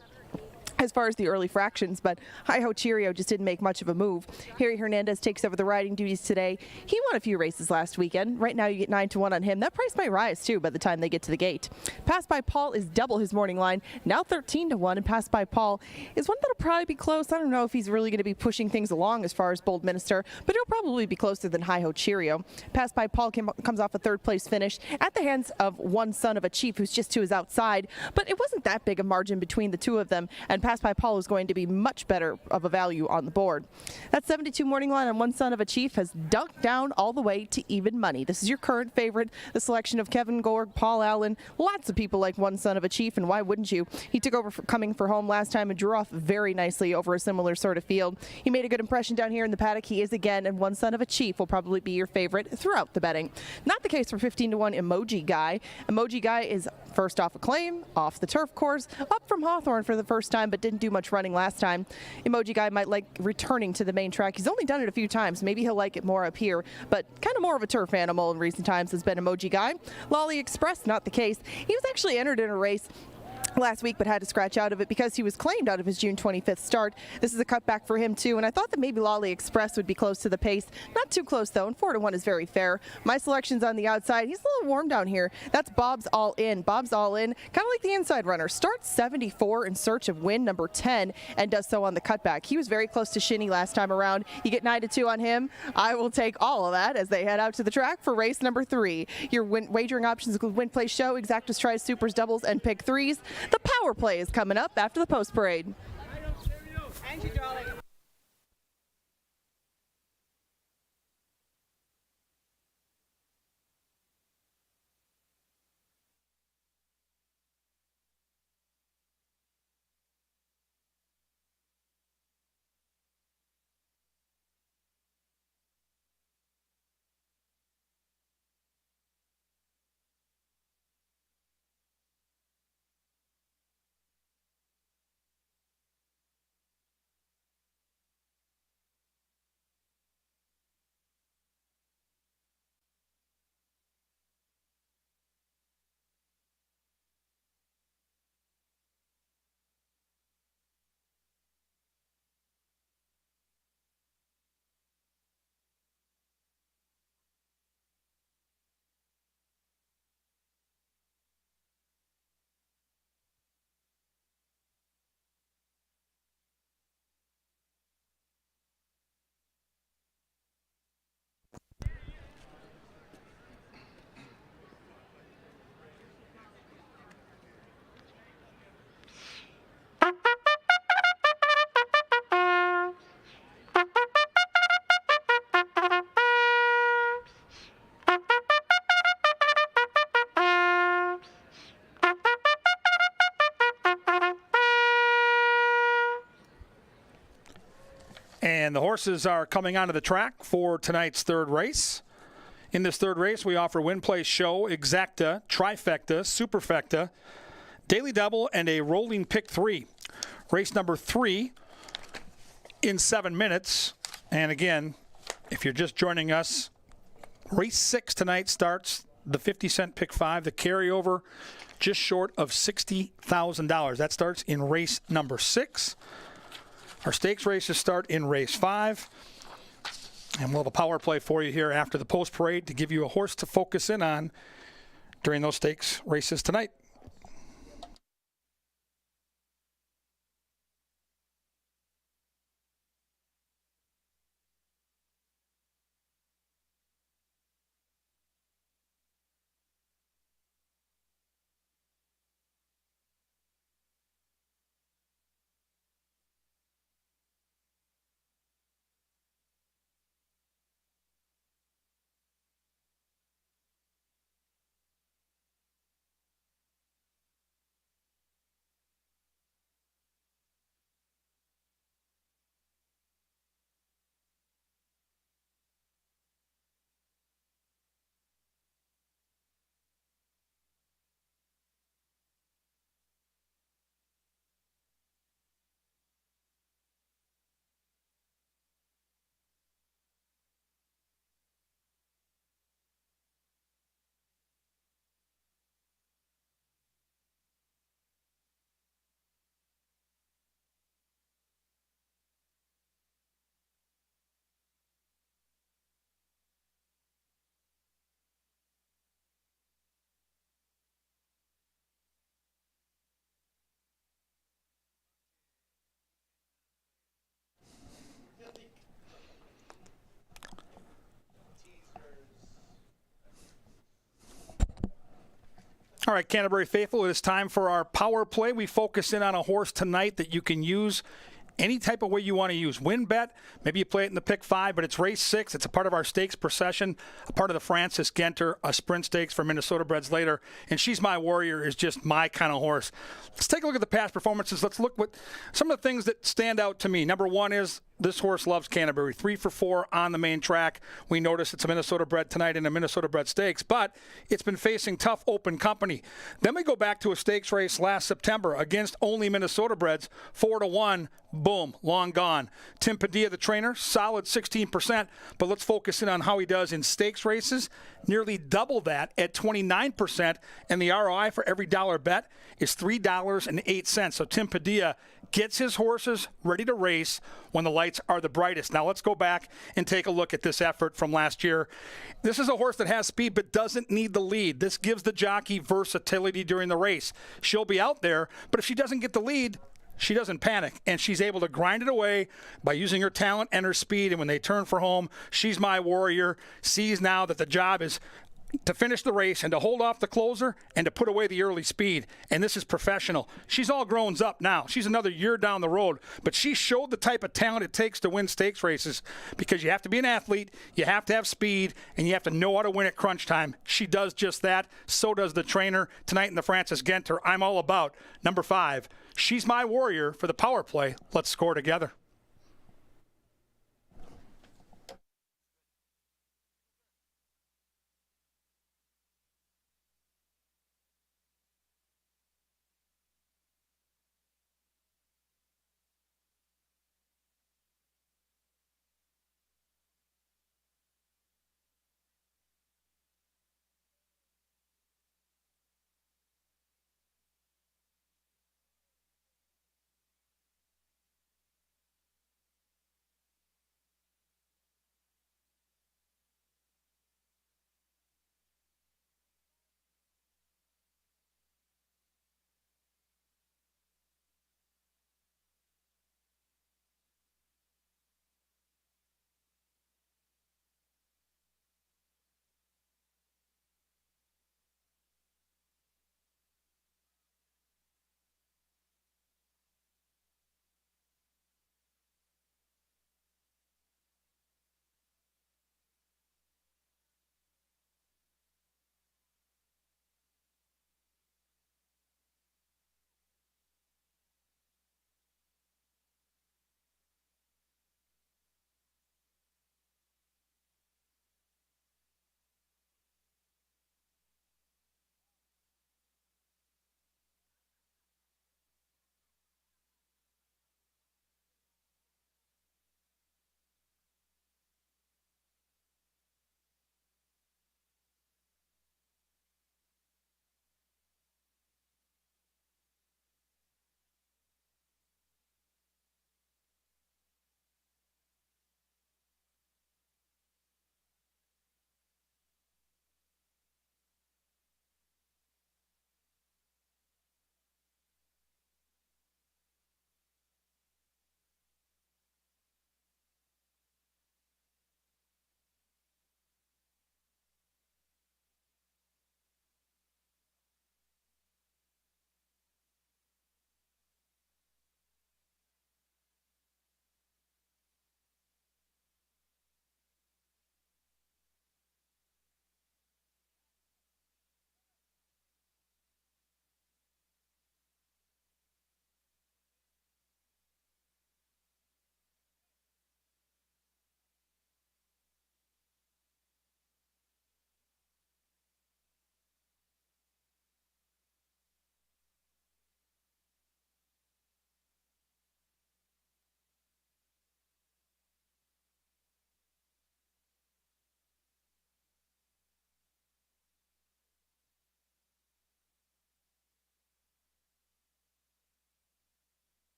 as far as the early fractions, but Hi Ho Cheerio just didn't make much of a move. Harry Hernandez takes over the riding duties today. He won a few races last weekend. Right now you get 9-1 on him. That price might rise too by the time they get to the gate. Passed by Paul is double his morning line, now 13-1, and Passed by Paul is one that'll probably be close. I don't know if he's really going to be pushing things along as far as Bold Minister, but he'll probably be closer than Hi Ho Cheerio. Passed by Paul comes off a third place finish at the hands of one son of a chief who's just to his outside, but it wasn't that big a margin between the two of them, and Passed by Paul is going to be much better of a value on the board. That 72 morning line on one son of a chief has dunked down all the way to even money. This is your current favorite, the selection of Kevin Gorg, Paul Allen. Lots of people like one son of a chief, and why wouldn't you? He took over coming for home last time and drew off very nicely over a similar sort of field. He made a good impression down here in the paddock. He is again, and one son of a chief will probably be your favorite throughout the betting. Not the case for 15-1 Emoji Guy. Emoji Guy is first off a claim, off the turf course, up from Hawthorne for the first time, but didn't do much running last time. Emoji Guy might like returning to the main track. He's only done it a few times. Maybe he'll like it more up here, but kind of more of a turf animal in recent times has been Emoji Guy. Lolly Express, not the case. He was actually entered in a race last week, but had to scratch out of it because he was claimed out of his June 25th start. This is a cutback for him too, and I thought that maybe Lolly Express would be close to the pace. Not too close though, and 4-1 is very fair. My selection's on the outside. He's a little warm down here. That's Bob's All In. Bob's All In, kind of like the inside runner. Starts 74 in search of win number 10 and does so on the cutback. He was very close to Shinny last time around. You get 9-2 on him. I will take all of that as they head out to the track for race number 3. Your wagering options include win, play, show, exactas, tries, supers, doubles, and pick threes. The power play is coming up after the post parade. And the horses are coming onto the track for tonight's third race. In this third race, we offer win, play, show, exacta, trifecta, superfecta, daily double, and a rolling pick 3. Race number 3 in 7 minutes. And again, if you're just joining us, Race 6 tonight starts the 50-cent pick 5. The carryover just short of $60,000. That starts in race number 6. Our stakes races start in race 5. And we'll have a power play for you here after the post parade to give you a horse to focus in on during those stakes races tonight. All right, Canterbury faithful, it is time for our power play. We focus in on a horse tonight that you can use any type of way you want to use. Win bet, maybe you play it in the pick 5, but it's race 6. It's a part of our stakes procession, a part of the Francis Genter, a sprint stakes for Minnesota breds later. And She's My Warrior is just my kind of horse. Let's take a look at the past performances. Let's look at some of the things that stand out to me. Number 1 is this horse loves Canterbury. 3 for 4 on the main track. We notice it's a Minnesota bred tonight in a Minnesota bred stakes, but it's been facing tough open company. Then we go back to a stakes race last September against only Minnesota breds, 4-1. Boom, long gone. Tim Padilla, the trainer, solid 16%, but let's focus in on how he does in stakes races. Nearly double that at 29%, and the ROI for every dollar bet is $3.08. So Tim Padilla gets his horses ready to race when the lights are the brightest. Now let's go back and take a look at this effort from last year. This is a horse that has speed but doesn't need the lead. This gives the jockey versatility during the race. She'll be out there, but if she doesn't get the lead, she doesn't panic, and she's able to grind it away by using her talent and her speed. And when they turn for home, She's My Warrior sees now that the job is to finish the race and to hold off the closer and to put away the early speed. And this is professional. She's all grown up now. She's another year down the road, but she showed the type of talent it takes to win stakes races, because you have to be an athlete, you have to have speed, and you have to know how to win at crunch time. She does just that. So does the trainer tonight in the Francis Genter. I'm all about number 5. She's My Warrior for the power play. Let's score together.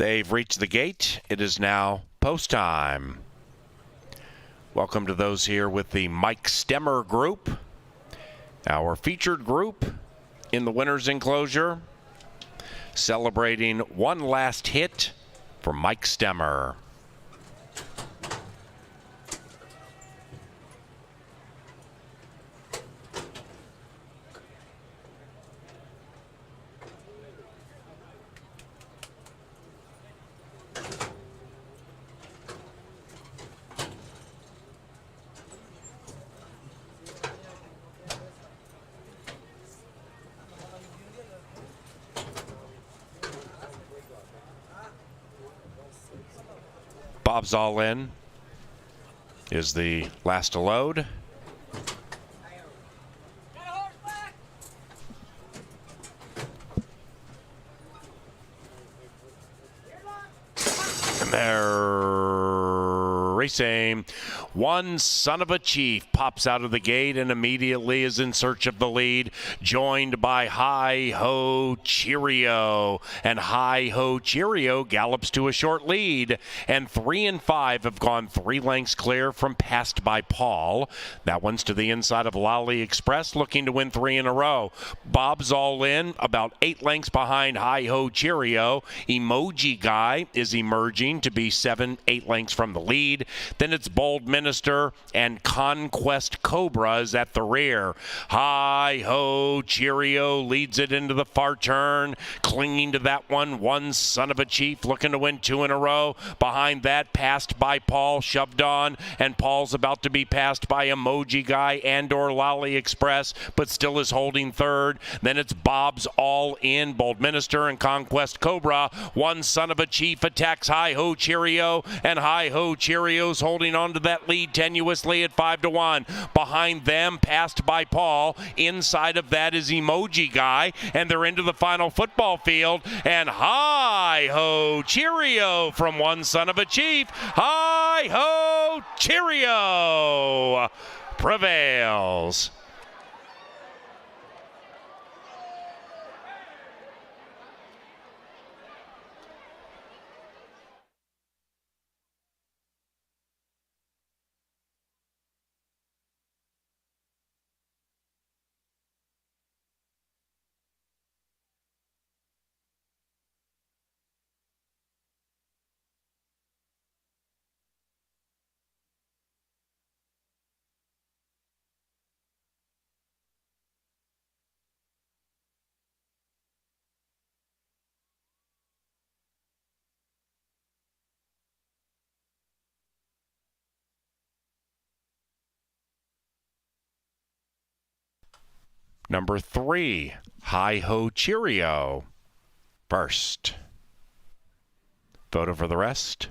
They've reached the gate. It is now post time. Welcome to those here with the Mike Stemmer group, our featured group in the winner's enclosure, celebrating one last hit for Mike Stemmer. Bob's All In is the last to load. And they're racing. One son of a chief pops out of the gate and immediately is in search of the lead, joined by Hi Ho Cheerio. And Hi Ho Cheerio gallops to a short lead. And 3 and 5 have gone 3 lengths clear from Passed by Paul. That one's to the inside of Lolly Express, looking to win 3 in a row. Bob's All In, about 8 lengths behind Hi Ho Cheerio. Emoji Guy is emerging to be 7-8 lengths from the lead. Then it's Bold Minister and Conquest Cobra is at the rear. Hi Ho Cheerio leads it into the far turn, clinging to that one son of a chief looking to win 2 in a row. Behind that, Passed by Paul, shoved on, and Paul's about to be passed by Emoji Guy and or Lolly Express, but still is holding third. Then it's Bob's All In, Bold Minister and Conquest Cobra. One son of a chief attacks Hi Ho Cheerio, and Hi Ho Cheerio's holding on to that lead tenuously at 5-1. Behind them, Passed by Paul. Inside of that is Emoji Guy, and they're into the final football field. And Hi Ho Cheerio from one son of a chief. Hi Ho Cheerio prevails. Number 3, Hi Ho Cheerio. First. Photo for the rest.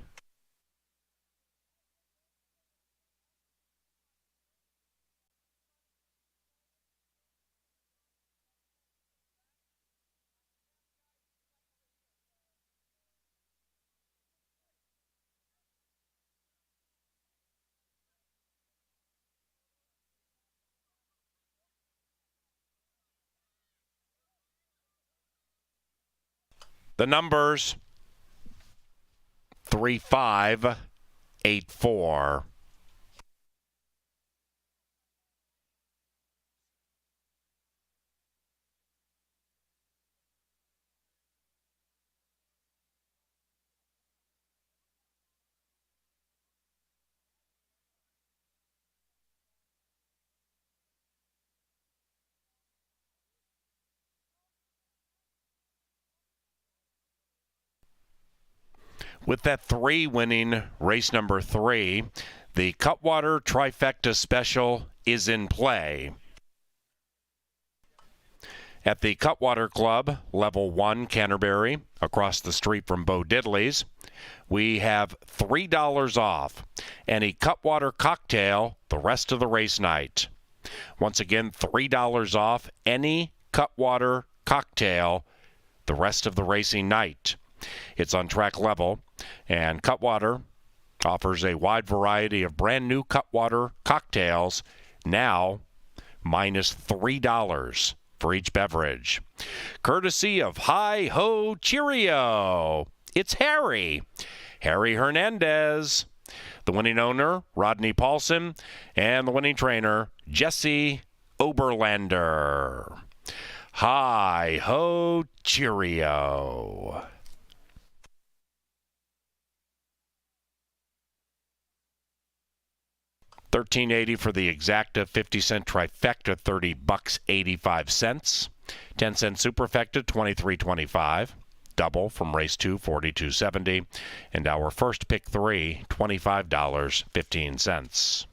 The numbers 3584. With that 3 winning race number 3, the Cutwater Trifecta Special is in play. At the Cutwater Club, Level 1, Canterbury, across the street from Bo Diddley's, we have $3 off any Cutwater cocktail the rest of the race night. Once again, $3 off any Cutwater cocktail the rest of the racing night. It's on track level, and Cutwater offers a wide variety of brand new Cutwater cocktails, now minus $3 for each beverage. Courtesy of Hi Ho Cheerio. It's Harry Hernandez. The winning owner, Rodney Paulson, and the winning trainer, Jesse Oberlander. Hi-ho, cheerio. $13.80 for the exacta, 50-cent trifecta, $30.85. 10-cent superfecta, $23.25. Double from race 2, $42.70. And our first pick 3, $25.15.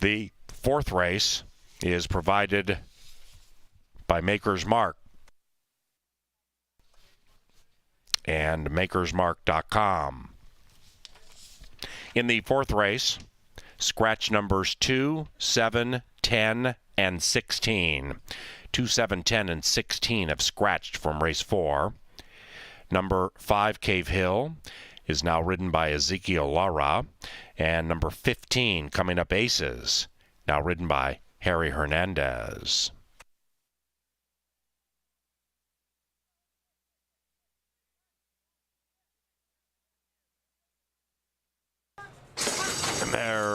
The fourth race is provided by Maker's Mark and makersmark.com. In the fourth race, scratch numbers 2, 7, 10, and 16. 2, 7, 10, and 16 have scratched from race 4. Number 5, Cave Hill, is now ridden by Ezekiel Lara. And number 15, Coming Up Aces, now ridden by Harry Hernandez. And they're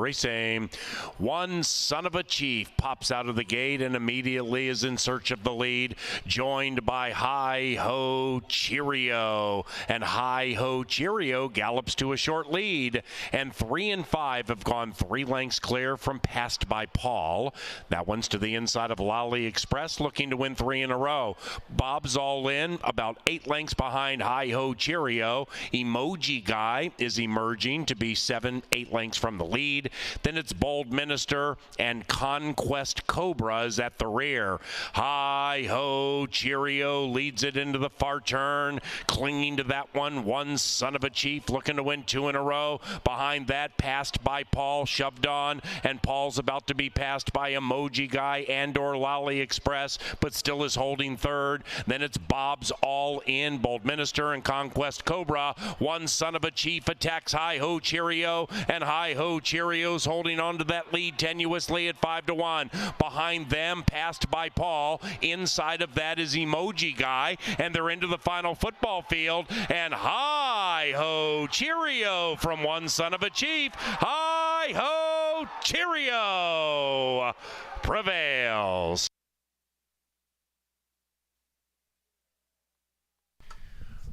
racing. One Son of a Chief pops out of the gate and immediately is in search of the lead, joined by Hi-Ho Cheerio. And Hi-Ho Cheerio gallops to a short lead. And 3 and 5 have gone 3 lengths clear from Passed by Paul. That one's to the inside of Lally Express, looking to win 3 in a row. Bob's All In, about 8 lengths behind Hi-Ho Cheerio. Emoji Guy is emerging to be 7, 8 lengths from the lead. Then it's Bold Minister and Conquest Cobra is at the rear. Hi-Ho Cheerio leads it into the far turn, clinging to that one Son of a Chief looking to win 2 in a row. Behind that, Passed by Paul, shoved on, and Paul's about to be passed by Emoji Guy and or Lally Express, but still is holding third. Then it's Bob's All In, Bold Minister and Conquest Cobra. One Son of a Chief attacks Hi-Ho Cheerio, and Hi-Ho Cheerio's holding on to that lead tenuously at 5-1. Behind them, Passed by Paul. Inside of that is Emoji Guy, and they're into the final football field. And Hi-Ho Cheerio from One Son of a Chief. Hi-Ho Cheerio prevails.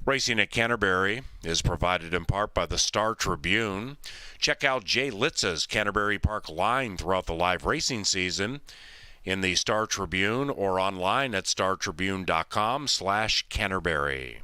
Racing at Canterbury is provided in part by the Star Tribune. Check out Jay Litz's Canterbury Park line throughout the live racing season in the Star Tribune or online at startribune.com/Canterbury.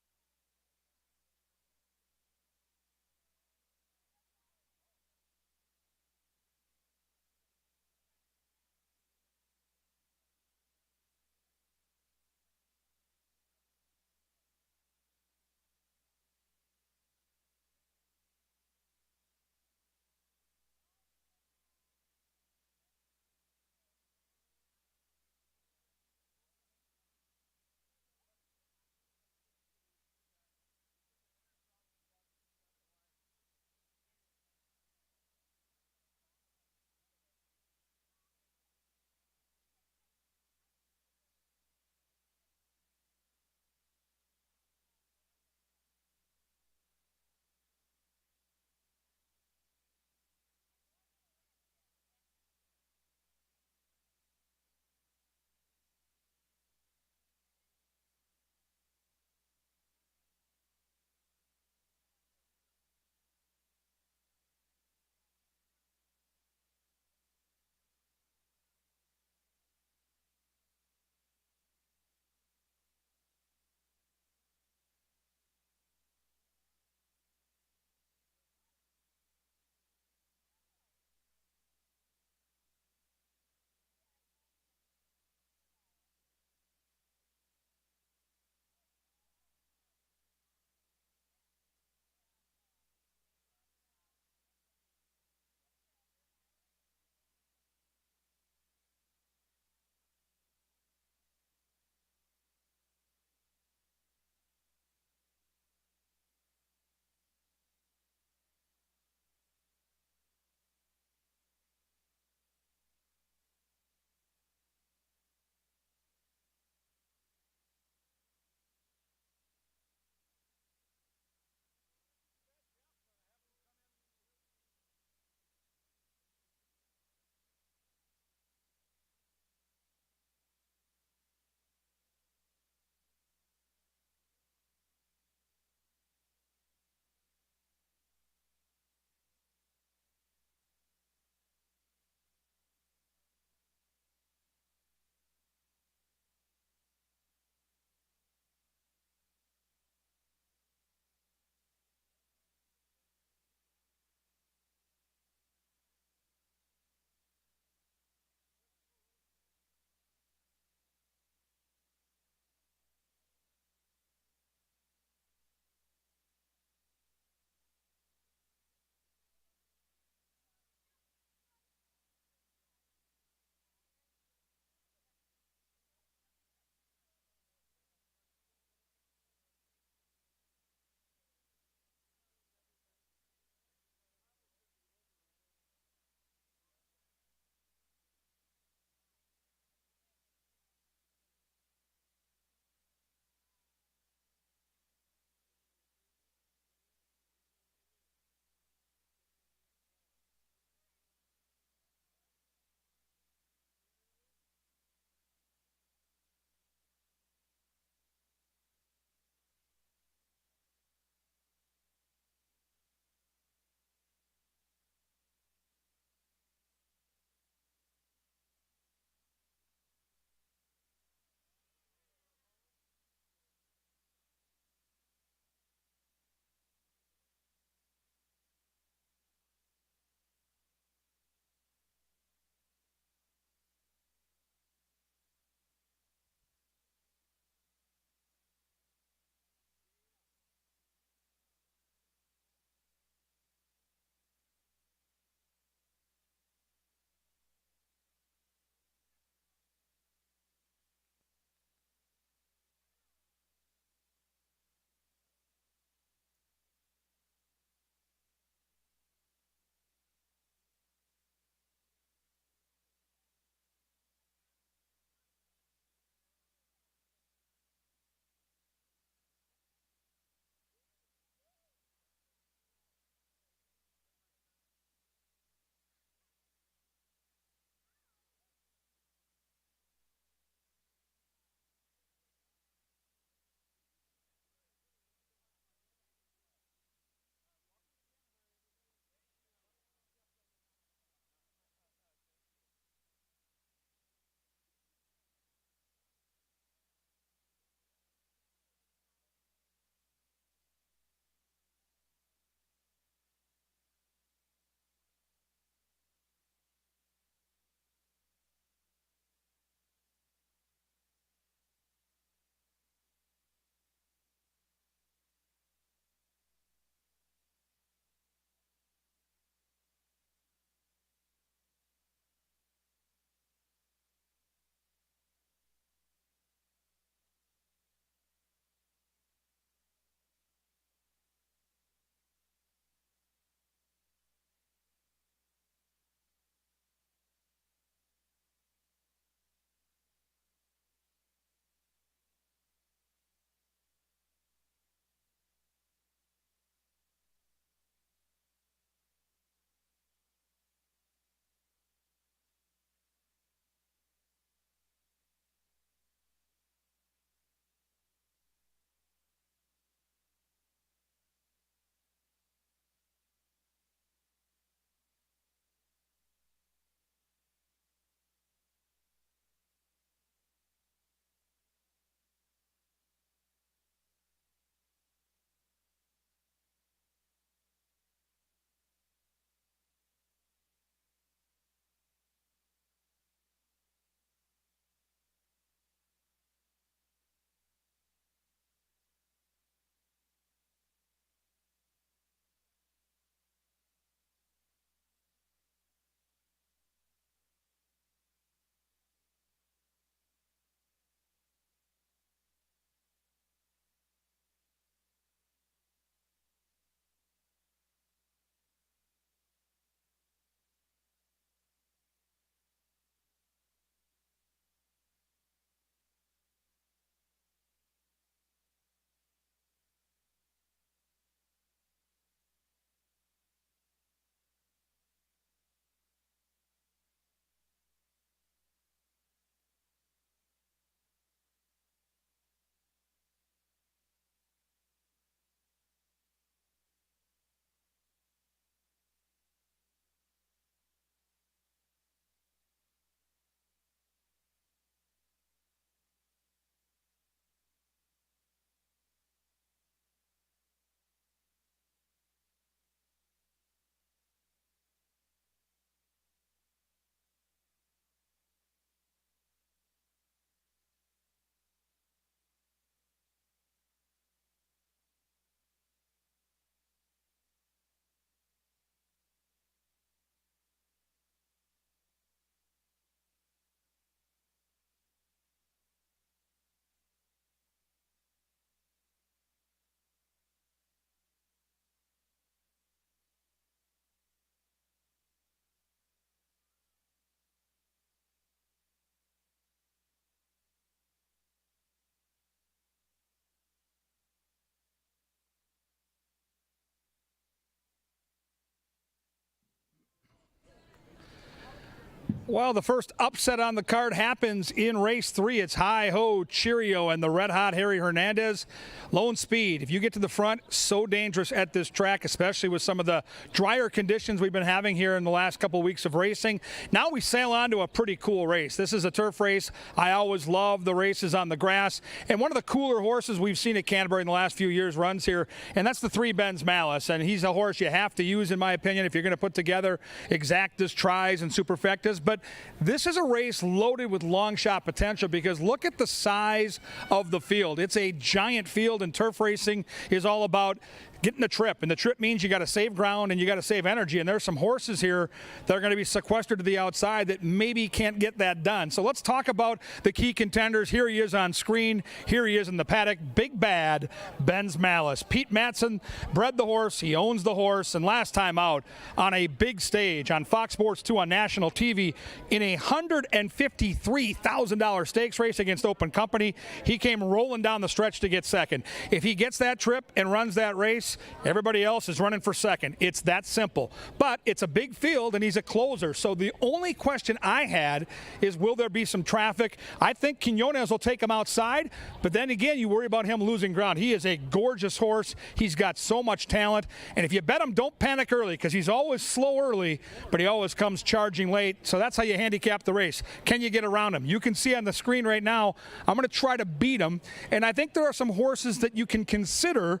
Well, the first upset on the card happens in race 3. It's Hi-Ho, Cheerio, and the red-hot Harry Hernandez. Lone Speed, if you get to the front, so dangerous at this track, especially with some of the drier conditions we've been having here in the last couple of weeks of racing. Now we sail on to a pretty cool race. This is a turf race. I always love the races on the grass. And one of the cooler horses we've seen at Canterbury in the last few years runs here, and that's the 3 Ben's Malice. And he's a horse you have to use, in my opinion, if you're going to put together exactas, tries, and superfectas. But this is a race loaded with long shot potential because look at the size of the field. It's a giant field, and turf racing is all about getting a trip, and the trip means you got to save ground and you got to save energy, and there's some horses here that are going to be sequestered to the outside that maybe can't get that done. So let's talk about the key contenders. Here he is on screen. Here he is in the paddock. Big Bad Ben's Malice. Pete Matson bred the horse. He owns the horse, and last time out on a big stage on Fox Sports 2 on national TV in a $153,000 stakes race against Open Company, he came rolling down the stretch to get second. If he gets that trip and runs that race, everybody else is running for second. It's that simple. But it's a big field, and he's a closer. So the only question I had is, will there be some traffic? I think Quinones will take him outside, but then again, you worry about him losing ground. He is a gorgeous horse. He's got so much talent. And if you bet him, don't panic early, because he's always slow early, but he always comes charging late. So that's how you handicap the race. Can you get around him? You can see on the screen right now, I'm going to try to beat him. And I think there are some horses that you can consider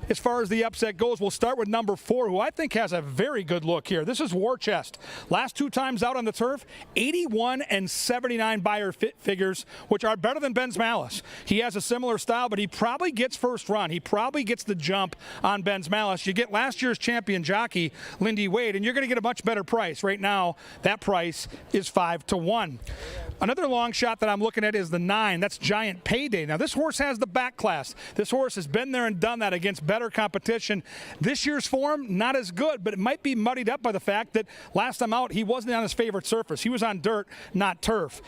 as far as the upset goes. We'll start with number 4, who I think has a very good look here. This is War Chest. Last 2 times out on the turf, 81 and 79 Beyer figures, which are better than Ben's Malice. He has a similar style, but he probably gets first run. He probably gets the jump on Ben's Malice. You get last year's champion jockey, Lindy Wade, and you're going to get a much better price. Right now, that price is 5-1. Another long shot that I'm looking at is the 9. That's Giant Payday. Now, this horse has the back class. This horse has been there and done that against better competition. This year's form, not as good, but it might be muddied up by the fact that last time out, he wasn't on his favorite surface. He was on dirt, not turf.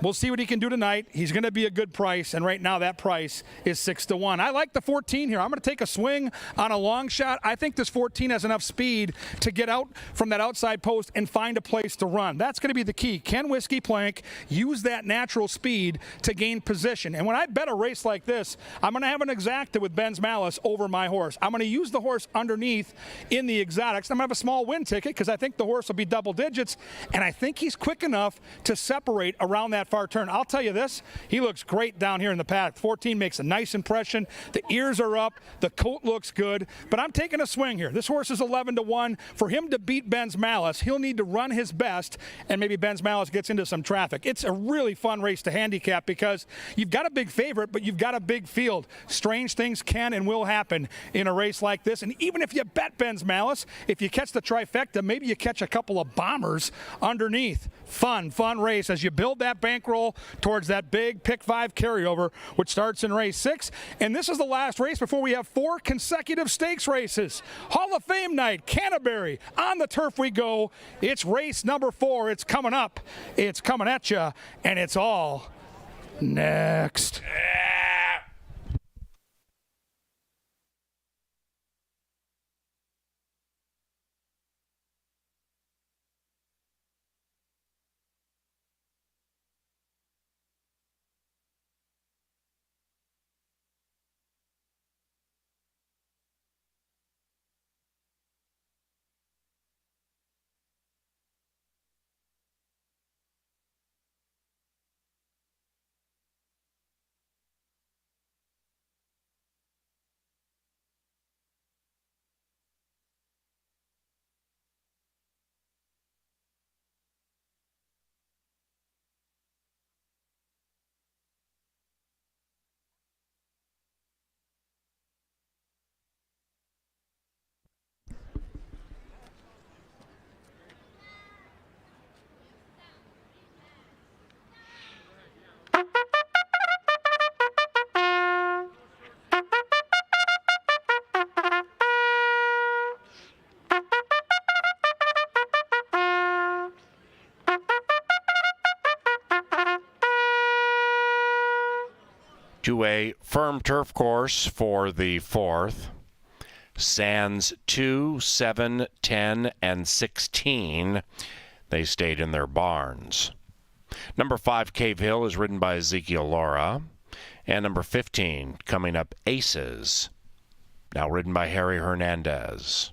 We'll see what he can do tonight. He's going to be a good price, and right now that price is 6-1. I like the 14 here. I'm going to take a swing on a long shot. I think this 14 has enough speed to get out from that outside post and find a place to run. That's going to be the key. Can Whiskey Plank use that natural speed to gain position? And when I bet a race like this, I'm going to have an exacta with Ben's Malice over my horse. I'm going to use the horse underneath in the exotics. I'm going to have a small win ticket because I think the horse will be double digits, and I think he's quick enough to separate around that far turn. I'll tell you this, he looks great down here in the paddock. 14 makes a nice impression. The ears are up. The coat looks good. But I'm taking a swing here. This horse is 11-1. For him to beat Ben's Malice, he'll need to run his best, and maybe Ben's Malice gets into some traffic. It's a really fun race to handicap because you've got a big favorite, but you've got a big field. Strange things can and will happen in a race like this. And even if you bet Ben's Malice, if you catch the trifecta, maybe you catch a couple of bombers underneath. Fun race as you build that bankroll towards that big pick 5 carryover, which starts in race 6. And this is the last race before we have 4 consecutive stakes races. Hall of Fame night, Canterbury. On the turf we go. It's race number 4. It's coming up. It's coming at you. And it's all next. To a firm turf course for the 4th. Sands 2, 7, 10, and 16. They stayed in their barns. Number 5, Cave Hill, is ridden by Ezekiel Laura. And number 15, coming up, Aces, now ridden by Harry Hernandez.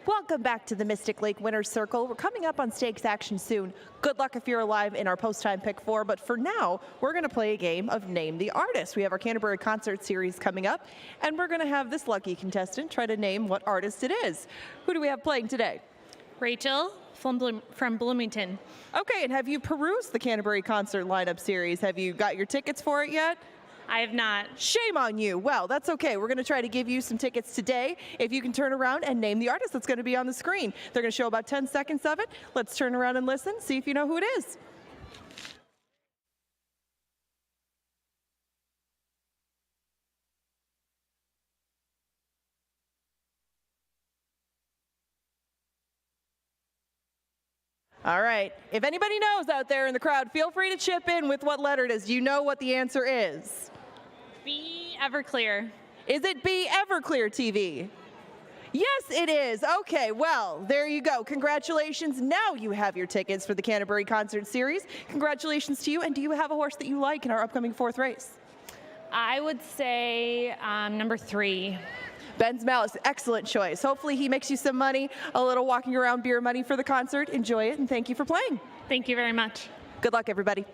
Welcome back to the Mystic Lake Winner's Circle. We're coming up on stakes action soon. Good luck if you're alive in our post-time pick 4, but for now, we're going to play a game of Name the Artist. We have our Canterbury Concert Series coming up, and we're going to have this lucky contestant try to name what artist it is. Who do we have playing today? Rachel from Bloomington. Okay, and have you perused the Canterbury Concert lineup series? Have you got your tickets for it yet? I have not. Shame on you. Well, that's okay. We're going to try to give you some tickets today. If you can turn around and name the artist that's going to be on the screen. They're going to show about 10 seconds of it. Let's turn around and listen, see if you know who it is. All right. If anybody knows out there in the crowd, feel free to chip in with what letter it is. Do you know what the answer is? B, Everclear. Is it B, Everclear TV? Yes, it is. Okay, well, there you go. Congratulations. Now you have your tickets for the Canterbury Concert Series. Congratulations to you. And do you have a horse that you like in our upcoming 4th race? I would say number 3. Ben's Malice, excellent choice. Hopefully he makes you some money, a little walking around beer money for the concert. Enjoy it, and thank you for playing. Thank you very much. Good luck, everybody.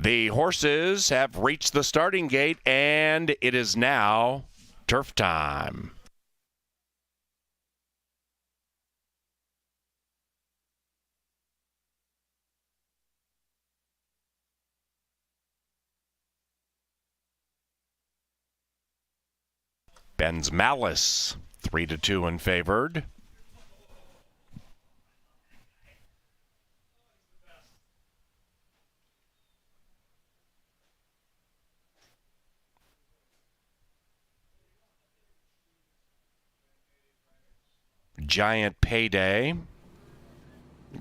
The horses have reached the starting gate, and it is now turf time. Ben's Malice, 3-2 and favored. Giant Payday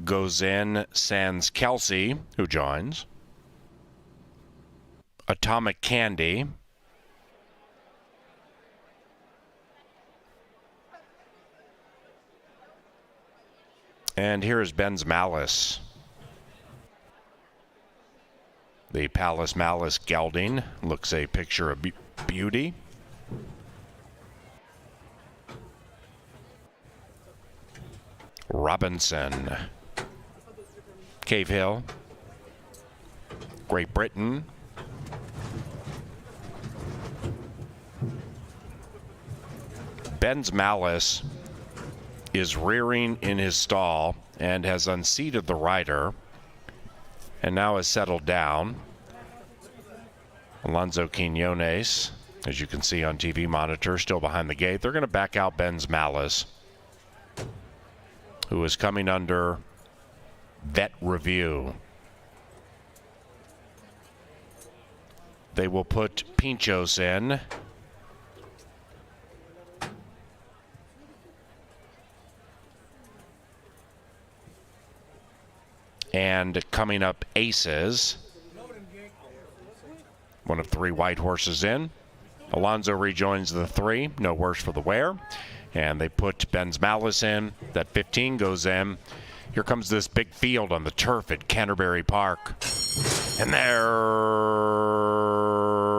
goes in, sans Kelsey, who joins. Atomic Candy. And here is Ben's Malice. The Palace Malice gelding looks a picture of beauty. Robinson. Cave Hill. Great Britain. Ben's Malice is rearing in his stall and has unseated the rider and now has settled down. Alonso Quinones, as you can see on TV monitor, still behind the gate. They're going to back out Ben's Malice, who is coming under vet review. They will put Pinchos in. And coming up, Aces. One of 3 white horses in. Alonso rejoins the 3, no worse for the wear. And they put Ben's Malice in. That 15 goes in. Here comes this big field on the turf at Canterbury Park. And they're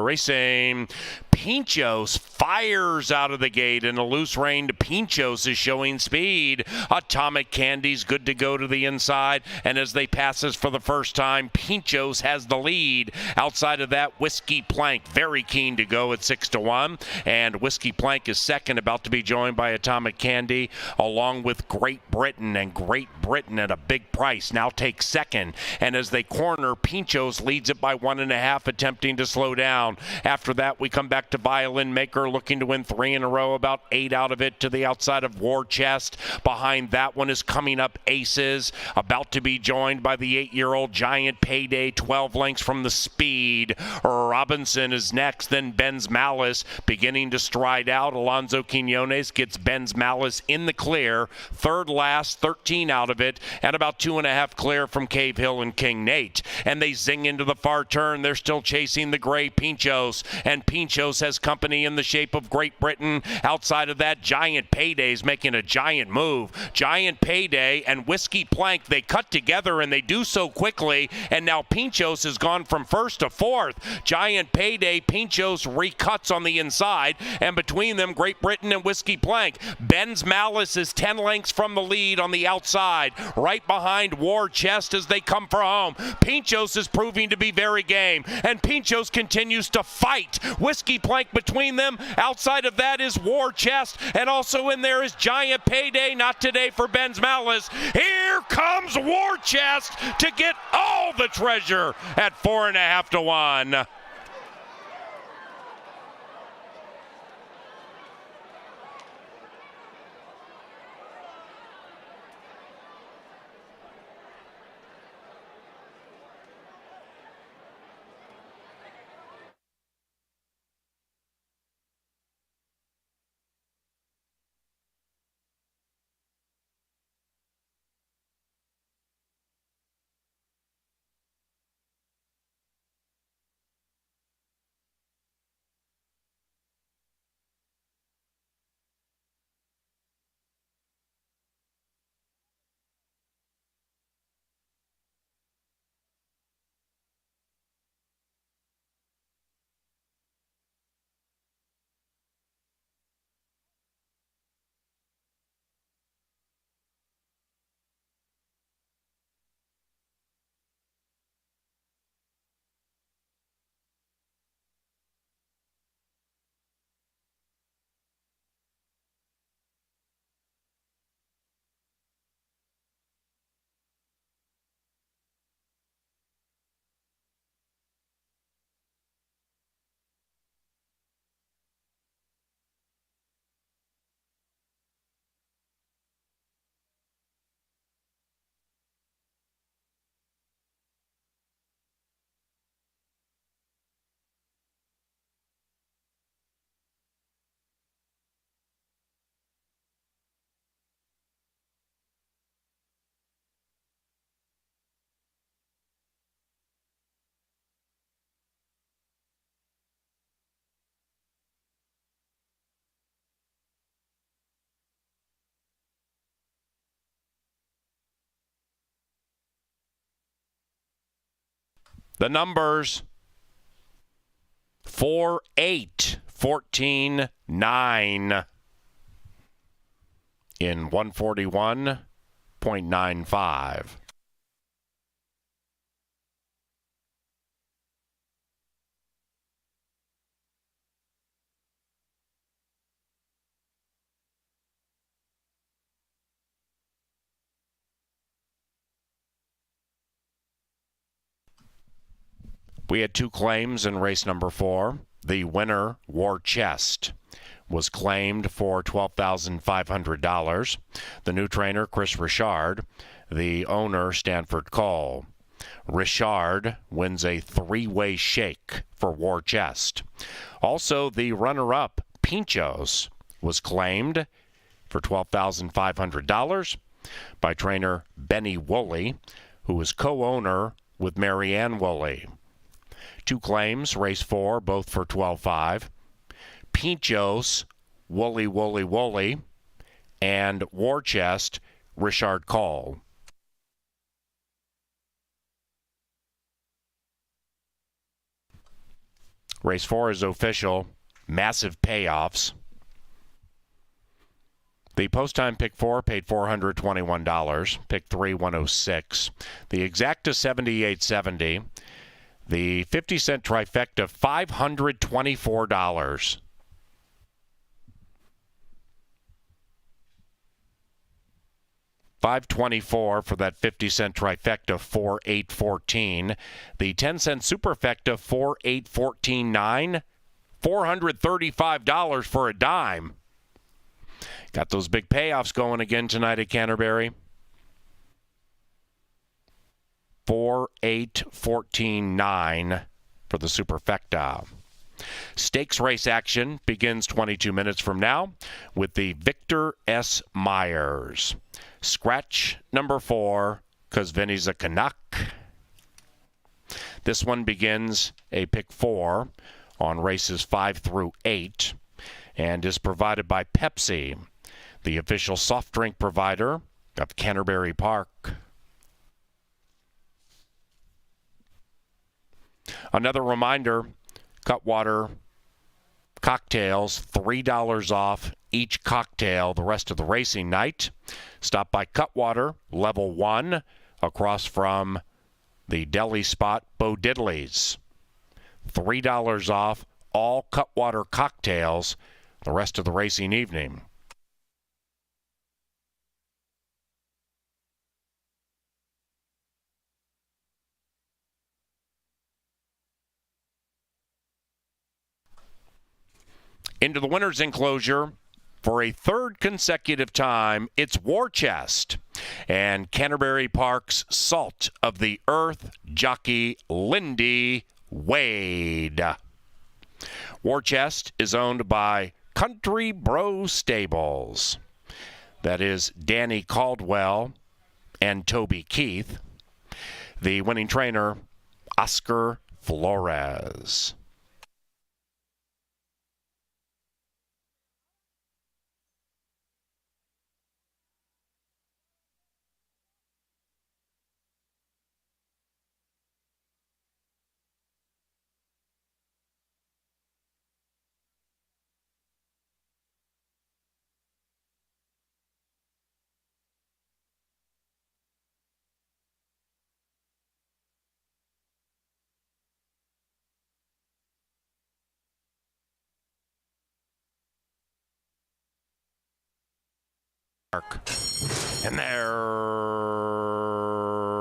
racing. Pinchos fires out of the gate in a loose rein. Pinchos is showing speed. Atomic Candy's good to go to the inside. And as they pass us for the first time, Pinchos has the lead. Outside of that, Whiskey Plank very keen to go at 6-1. And Whiskey Plank is second, about to be joined by Atomic Candy, along with Great Britain. And Great Britain at a big price now takes second. And as they corner, Pinchos leads it by 1.5, attempting to slow down. After that, we come back to Violin Maker, looking to win 3 in a row, about 8 out of it to the outside of War Chest. Behind that one is coming up Aces, about to be joined by the 8-year-old Giant Payday, 12 lengths from the speed. Robinson is next, then Ben's Malice beginning to stride out. Alonso Quinones gets Ben's Malice in the clear. Third last, 13 out of it, and about 2.5 clear from Cave Hill and King Nate. And they zing into the far turn. They're still chasing the gray Pinchos, and Pinchos has company in the shape of Great Britain. Outside of that, Giant Payday's making a giant move. Giant Payday and Whiskey Plank, they cut together, and they do so quickly, and now Pinchos has gone from first to fourth. Giant Payday, Pinchos recuts on the inside, and between them, Great Britain and Whiskey Plank. Ben's Malice is 10 lengths from the lead on the outside, right behind War Chest as they come for home. Pinchos is proving to be very game, and Pinchos continues to fight. Whiskey Plank between them. Outside of that is War Chest, and also in there is Giant Payday. Not today for Ben's Malice. Here comes War Chest to get all the treasure at 4.5-1. The numbers 4, 8, 14, 9 in 141.95. We had 2 claims in race number 4. The winner, War Chest, was claimed for $12,500. The new trainer, Chris Richard. The owner, Stanford Cole. Richard wins a 3-way shake for War Chest. Also, the runner-up, Pinchos, was claimed for $12,500 by trainer Benny Woolley, who is co-owner with Marianne Woolley. 2 claims, race 4, both for $12,500. Pinchos, Woolley, Woolley, Woolley, and War Chest, Richard Cole. Race 4 is official. Massive payoffs. The post-time pick 4 paid $421. Pick 3, $106. The exacta, $78.70. The 50-cent trifecta, $524. $524 for that 50-cent trifecta, 4,814. The 10-cent superfecta, 4,814.9. $435 for a dime. Got those big payoffs going again tonight at Canterbury. 4,814.9 for the superfecta. Stakes race action begins 22 minutes from now with the Victor S. Myers. Scratch number 4, because Vinny's a Canuck. This one begins a pick 4 on races 5 through 8 and is provided by Pepsi, the official soft drink provider of Canterbury Park. Another reminder, Cutwater cocktails, $3 off each cocktail the rest of the racing night. Stop by Cutwater, level 1, across from the deli spot Bo Diddley's. $3 off all Cutwater cocktails the rest of the racing evening. Into the winner's enclosure for a 3rd consecutive time, it's War Chest and Canterbury Park's Salt of the Earth jockey Lindy Wade. War Chest is owned by Country Bro Stables. That is Danny Caldwell and Toby Keith. The winning trainer, Oscar Flores. And they're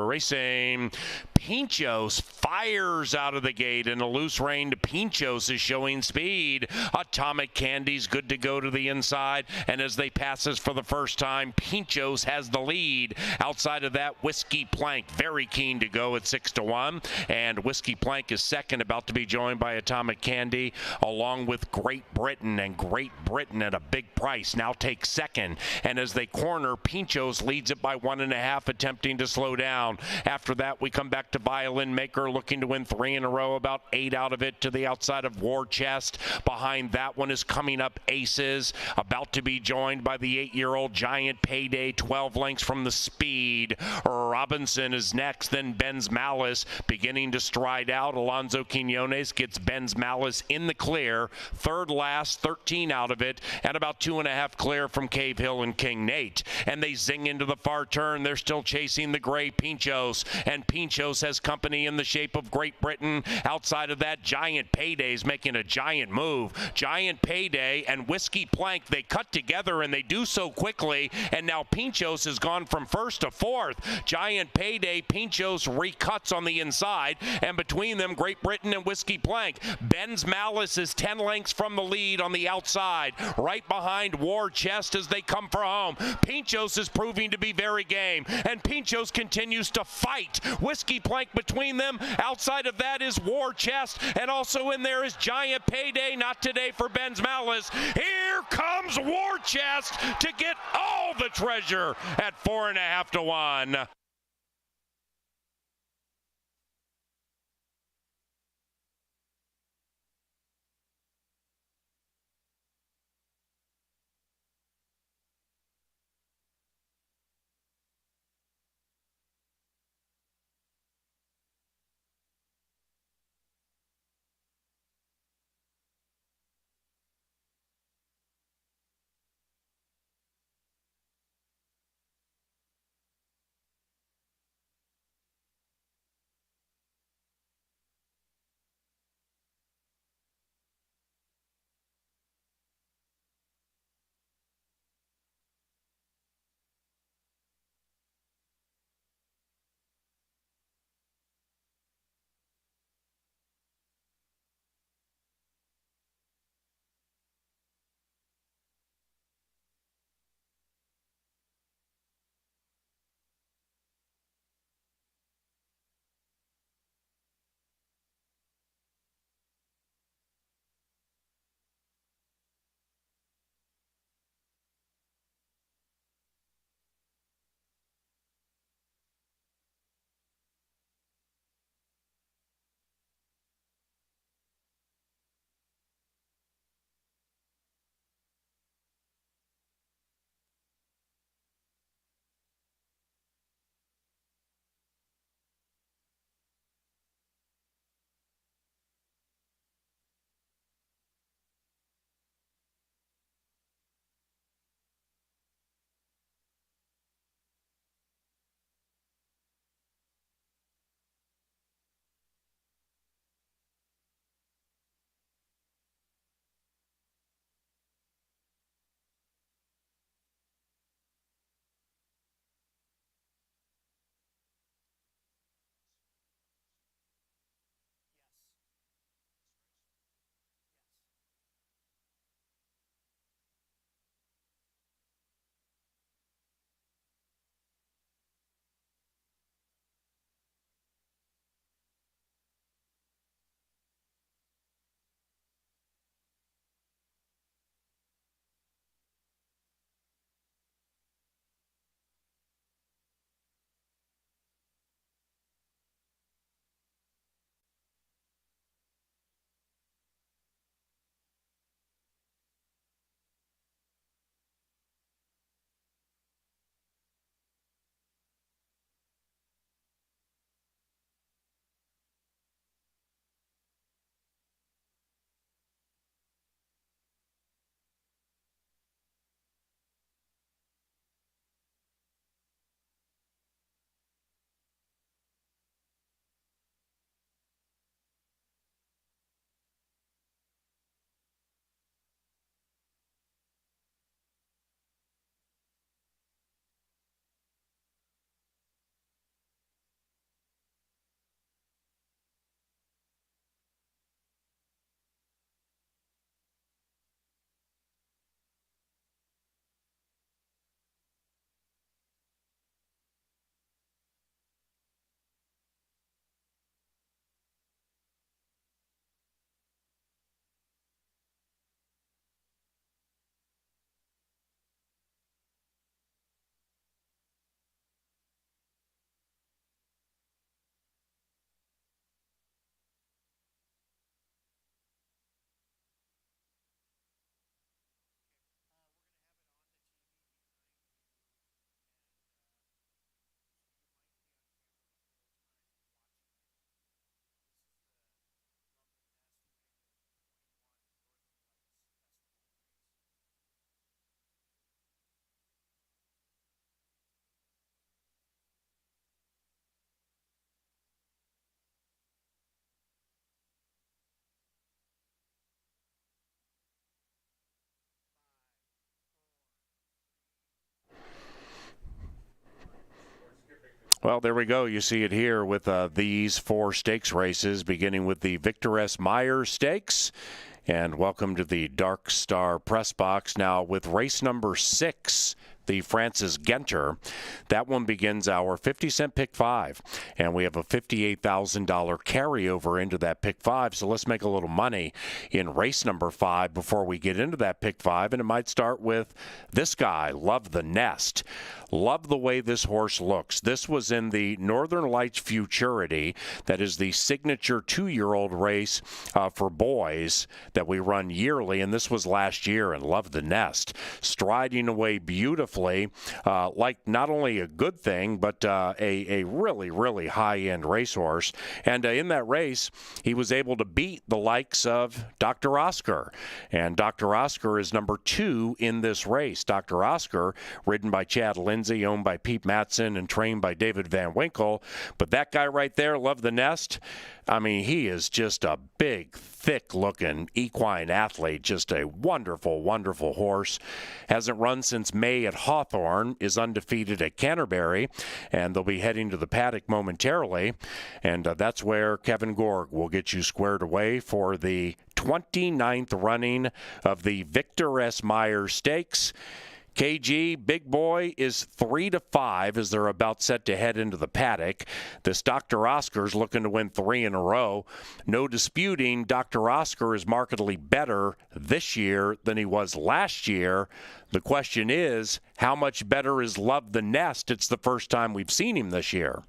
racing. Pinchos fires out of the gate in a loose rein. Pinchos is showing speed. Atomic Candy's good to go to the inside, and as they pass us for the first time, Pinchos has the lead. Outside of that, Whiskey Plank very keen to go at 6-1, and Whiskey Plank is second, about to be joined by Atomic Candy along with Great Britain, and Great Britain at a big price now takes second, and as they corner, Pinchos leads it by 1.5, attempting to slow down. After that, we come back to Violin Maker looking to win 3 in a row, about 8 out of it to the outside of War Chest. Behind that one is Coming Up Aces, about to be joined by the 8-year-old Giant Payday, 12 lengths from the speed. Robinson is next, then Ben's Malice beginning to stride out. Alonzo Quinones gets Ben's Malice in the clear. Third last, 13 out of it, and about 2.5 clear from Cave Hill and King Nate. And they zing into the far turn. They're still chasing the gray Pinchos, and Pinchos has company in the shape of Great Britain. Outside of that, Giant Payday's making a giant move. Giant Payday and Whiskey Plank, they cut together, and they do so quickly, and now Pinchos has gone from first to fourth. Giant Payday, Pinchos recuts on the inside, and between them, Great Britain and Whiskey Plank. Ben's Malice is 10 lengths from the lead on the outside, right behind War Chest as they come for home. Pinchos is proving to be very game, and Pinchos continues to fight. Whiskey Plank between them. Outside of that is War Chest, and also in there is Giant Payday. Not today for Ben's Malice. Here comes War Chest to get all the treasure at 4.5 to 1. Well, there we go. You see it here with these 4 stakes races, beginning with the Victor S. Myers Stakes. And welcome to the Dark Star Press Box. Now with race number 6, the Francis Genter. That one begins our 50-cent pick 5, and we have a $58,000 carryover into that pick 5. So let's make a little money in race number 5 before we get into that pick 5, and it might start with this guy, Love the Nest. Love the way this horse looks. This was in the Northern Lights Futurity. That is the signature 2-year-old race for boys that we run yearly, and this was last year, and Love the Nest. Striding away beautifully, like not only a good thing, but a really, really high-end racehorse. And in that race, he was able to beat the likes of Dr. Oscar. And Dr. Oscar is number 2 in this race. Dr. Oscar, ridden by Chad Lindsay, owned by Pete Matson and trained by David Van Winkle. But that guy right there, Love the Nest, I mean, he is just a big, thick-looking equine athlete, just a wonderful, wonderful horse. Hasn't run since May at Hawthorne, is undefeated at Canterbury, and they'll be heading to the paddock momentarily. And that's where Kevin Gorg will get you squared away for the 29th running of the Victor S. Myers Stakes. KG, big boy, is 3-5 as they're about set to head into the paddock. This Dr. Oscar's looking to win 3 in a row. No disputing, Dr. Oscar is markedly better this year than he was last year. The question is, how much better is Love the Nest? It's the first time we've seen him this year.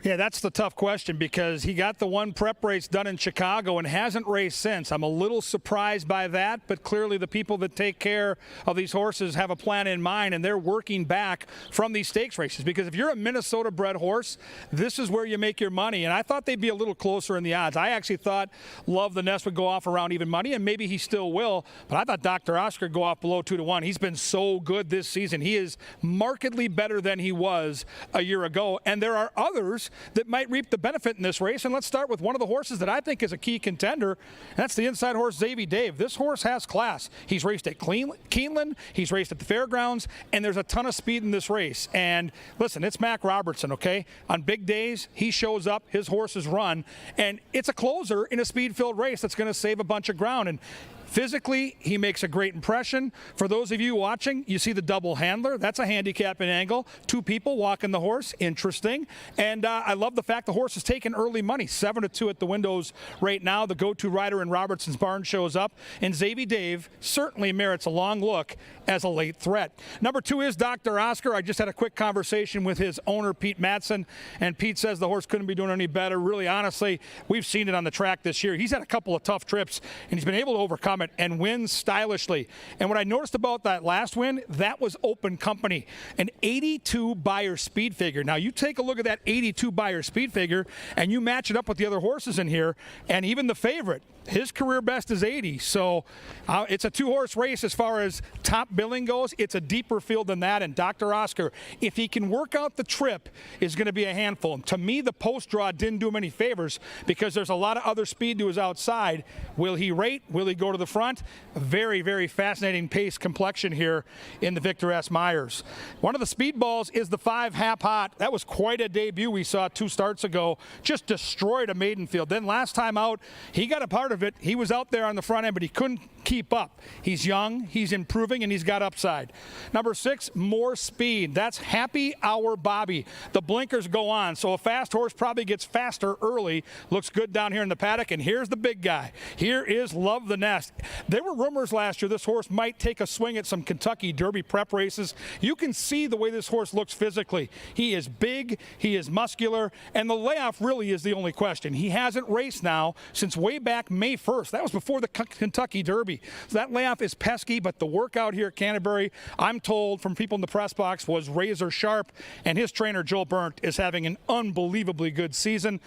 Yeah, that's the tough question because he got the one prep race done in Chicago and hasn't raced since. I'm a little surprised by that, but clearly the people that take care of these horses have a plan in mind, and they're working back from these stakes races because if you're a Minnesota-bred horse, this is where you make your money, and I thought they'd be a little closer in the odds. I actually thought Love the Nest would go off around even money, and maybe he still will, but I thought Dr. Oscar would go off below 2-1. He's been so good this season. He is markedly better than he was a year ago, and there are others that might reap the benefit in this race. And let's start with one of the horses that I think is a key contender, and that's the inside horse, Xavier Dave. This horse has class. He's raced at Keeneland, he's raced at the fairgrounds, and there's a ton of speed in this race. And listen, it's Mac Robertson, okay? On big days, he shows up, his horses run, and it's a closer in a speed-filled race that's going to save a bunch of ground. And physically, he makes a great impression. For those of you watching, you see the double handler. That's a handicapping angle. 2 people walking the horse. Interesting. And I love the fact the horse is taking early money. 7-2 at the windows right now. The go-to rider in Robertson's barn shows up. And Xavier Dave certainly merits a long look as a late threat. Number 2 is Dr. Oscar. I just had a quick conversation with his owner, Pete Matson, and Pete says the horse couldn't be doing any better. Really, honestly, we've seen it on the track this year. He's had a couple of tough trips, and he's been able to overcome it and win stylishly. And what I noticed about that last win, that was open company, an 82 Beyer speed figure. Now, you take a look at that 82 Beyer speed figure, and you match it up with the other horses in here, and even the favorite, his career best is 80. So it's a 2-horse race as far as top billing goes. It's a deeper field than that. And Dr. Oscar, if he can work out the trip, is going to be a handful. And to me, the post draw didn't do him any favors because there's a lot of other speed to his outside. Will he rate? Will he go to the front? A very, very fascinating pace complexion here in the Victor S. Myers. One of the speedballs is the 5 Hap Hot. That was quite a debut we saw 2 starts ago. Just destroyed a maiden field. Then last time out, he got a part of it. He was out there on the front end, but he couldn't keep up. He's young, he's improving, and he's got upside. Number 6, More Speed. That's Happy Hour Bobby. The blinkers go on, so a fast horse probably gets faster early. Looks good down here in the paddock, and here's the big guy. Here is Love the Nest. There were rumors last year this horse might take a swing at some Kentucky Derby prep races. You can see the way this horse looks physically. He is big, he is muscular, and the layoff really is the only question. He hasn't raced now since way back May 1st. That was before the Kentucky Derby. So that layoff is pesky, but the workout here at Canterbury, I'm told from people in the press box, was razor sharp, and his trainer, Joel Burnt, is having an unbelievably good season.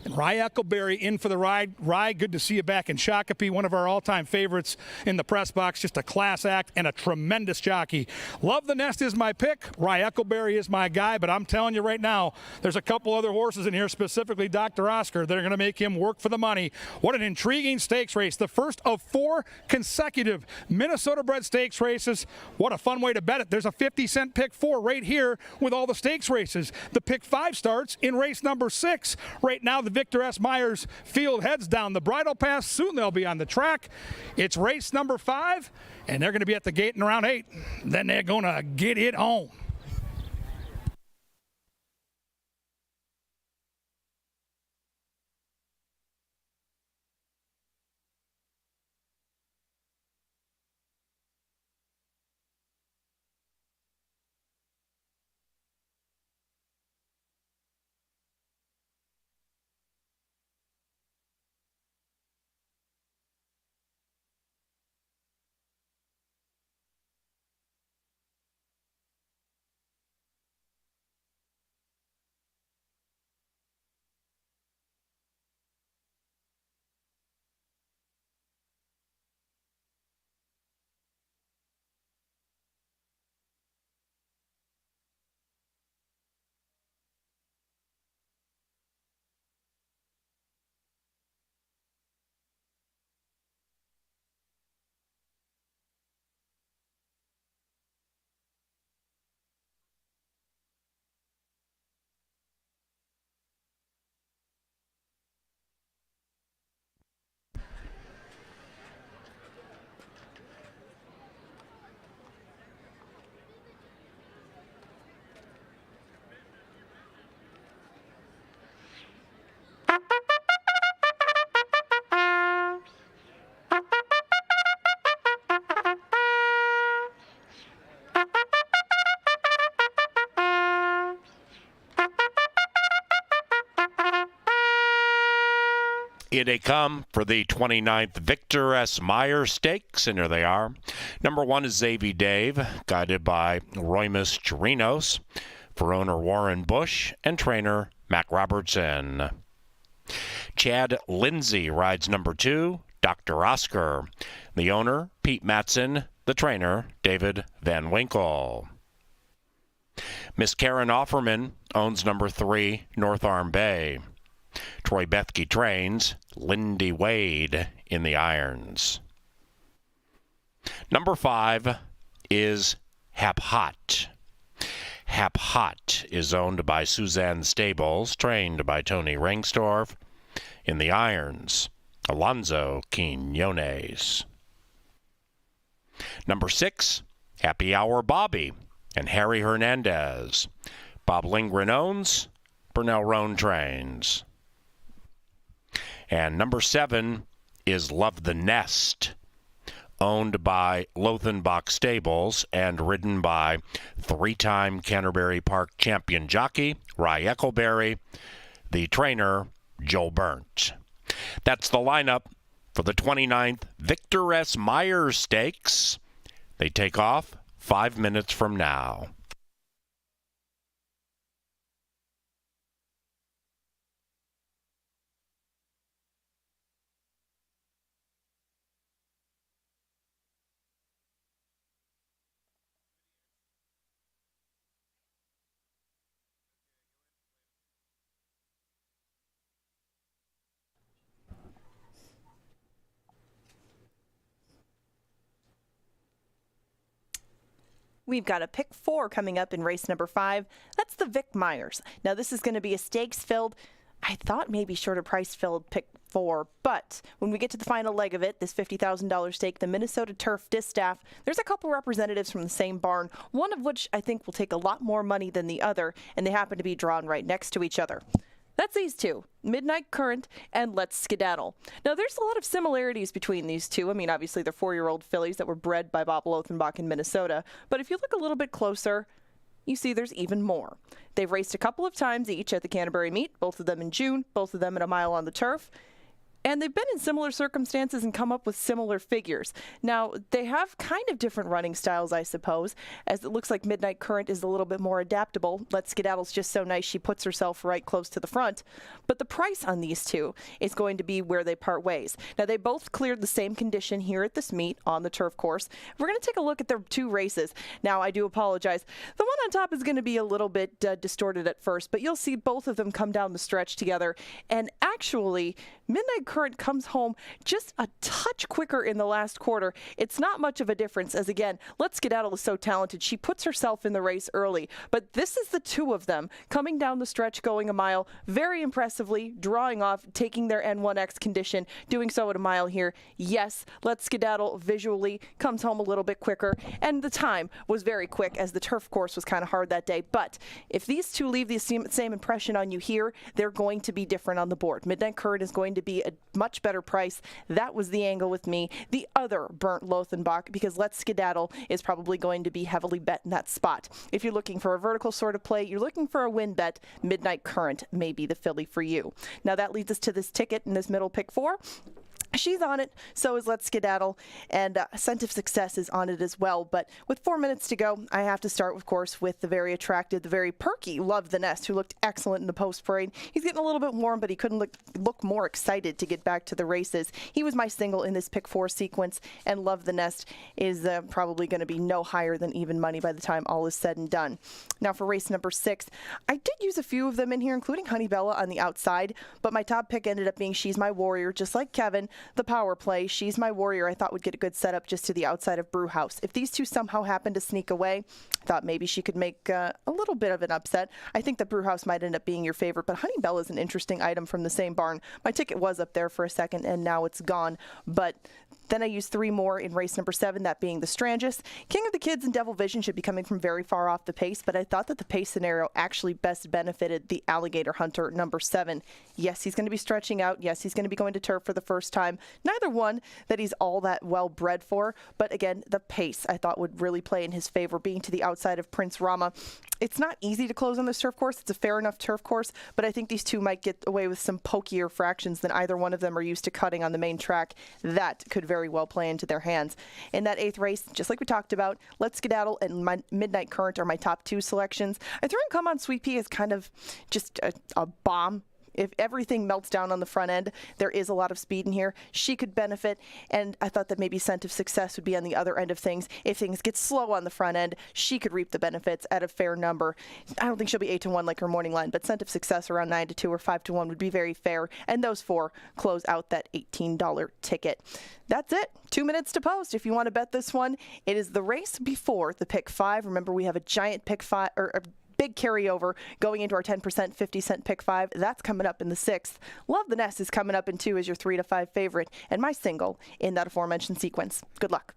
And Rye Eccleberry in for the ride. Rye, good to see you back in Shakopee, one of our all-time favorites in the press box. Just a class act and a tremendous jockey. Love the Nest is my pick. Rye Eccleberry is my guy, but I'm telling you right now, there's a couple other horses in here, specifically Dr. Oscar, that are going to make him work for the money. What an intriguing stakes race. The first of 4 consecutive Minnesota bred stakes races. What a fun way to bet it. There's a 50-cent pick 4 right here with all the stakes races. The pick 5 starts in race number 6. Right now, the Victor S. Myers field heads down the bridle pass. Soon they'll be on the track. It's race number 5, and they're going to be at the gate in round 8. Then they're going to get it on. Here they come for the 29th Victor S. Myers Stakes, and here they are. Number 1 is Xavier Dave, guided by Roymus Chirinos, for owner Warren Bush and trainer Mac Robertson. Chad Lindsay rides number 2, Dr. Oscar. The owner, Pete Matson. The trainer, David Van Winkle. Miss Karen Offerman owns number 3, North Arm Bay. Troy Bethke trains, Lindy Wade in the irons. Number 5 is Hap Hot. Hap Hot is owned by Suzanne Stables, trained by Tony Rengstorff. In the irons, Alonzo Quinones. Number 6, Happy Hour Bobby and Harry Hernandez. Bob Lindgren owns, Burnell Roan trains. And number 7 is Love the Nest, owned by Lothenbach Stables and ridden by 3-time Canterbury Park champion jockey Rye Eccleberry, the trainer Joel Burnt. That's the lineup for the 29th Victor S. Myers Stakes. They take off 5 minutes from now. We've got a pick 4 coming up in race number 5. That's the Vic Myers. Now, this is going to be a stakes-filled, I thought maybe shorter price-filled pick 4, but when we get to the final leg of it, this $50,000 stake, the Minnesota Turf Distaff, there's a couple representatives from the same barn, one of which I think will take a lot more money than the other, and they happen to be drawn right next to each other. That's these two, Midnight Current and Let's Skedaddle. Now, there's a lot of similarities between these two. I mean, obviously, they're 4-year-old fillies that were bred by Bob Lothenbach in Minnesota. But if you look a little bit closer, you see there's even more. They've raced a couple of times each at the Canterbury meet, both of them in June, both of them at a mile on the turf. And they've been in similar circumstances and come up with similar figures. Now, they have kind of different running styles, I suppose, as it looks like Midnight Current is a little bit more adaptable. Let's Skedaddle's just so nice, she puts herself right close to the front. But the price on these two is going to be where they part ways. Now, they both cleared the same condition here at this meet on the turf course. We're going to take a look at their two races. Now, I do apologize. The one on top is going to be a little bit distorted at first, but you'll see both of them come down the stretch together. And actually, Midnight Current comes home just a touch quicker in the last quarter. It's not much of a difference, as again, Let's Skedaddle is so talented. She puts herself in the race early, but this is the two of them coming down the stretch, going a mile very impressively, drawing off, taking their N1X condition, doing so at a mile here. Yes, Let's Skedaddle visually comes home a little bit quicker, and the time was very quick as the turf course was kind of hard that day. But if these two leave the same impression on you here, they're going to be different on the board. Midnight Current is going to be a much better price. That was the angle with me. The other burnt Lothenbach, because Let's Skedaddle is probably going to be heavily bet in that spot. If you're looking for a vertical sort of play, you're looking for a win bet, Midnight Current may be the filly for you. Now that leads us to this ticket in this middle pick 4. She's on it, so is Let's Skedaddle, and Scent of Success is on it as well. But with 4 minutes to go, I have to start, of course, with the very attractive, the very perky Love the Nest, who looked excellent in the post parade. He's getting a little bit warm, but he couldn't look more excited to get back to the races. He was my single in this pick 4 sequence, and Love the Nest is probably going to be no higher than even money by the time all is said and done. Now for race number 6, I did use a few of them in here, including Honeybella on the outside, but my top pick ended up being She's My Warrior, just like Kevin. The power play, She's My Warrior, I thought would get a good setup just to the outside of Brewhouse. If these two somehow happen to sneak away, I thought maybe she could make a little bit of an upset. I think that Brewhouse might end up being your favorite, but Honeybella is an interesting item from the same barn. My ticket was up there for a second, and now it's gone. But then I used 3 more in race number 7, that being the Strangis. King of the Kids and Devil Vision should be coming from very far off the pace, but I thought that the pace scenario actually best benefited the Alligator Hunter, number 7. Yes, he's going to be stretching out. Yes, he's going to be going to turf for the first time. Neither one that he's all that well bred for, but again, the pace I thought would really play in his favor, being to the outside of Prince Rama. It's not easy to close on this turf course. It's a fair enough turf course, but I think these two might get away with some pokier fractions than either one of them are used to cutting on the main track. That could very well play into their hands. In that 8th race, just like we talked about, Let's Skedaddle and my Midnight Current are my top 2 selections. I threw in Come On Sweet Pea as kind of just a bomb. If everything melts down on the front end, there is a lot of speed in here. She could benefit, and I thought that maybe Scent of Success would be on the other end of things. If things get slow on the front end, she could reap the benefits at a fair number. I don't think she'll be 8-1 like her morning line, but Scent of Success around 9-2 or 5-1 would be very fair, and those 4 close out that $18 ticket. That's it. 2 minutes to post. If you want to bet this one, it is the race before the pick 5. Remember, we have a giant pick 5, or a big carryover going into our 10% 50-cent pick 5. That's coming up in the 6th. Love the Nest is coming up in 2 as your 3-5 favorite, and my single in that aforementioned sequence. Good luck.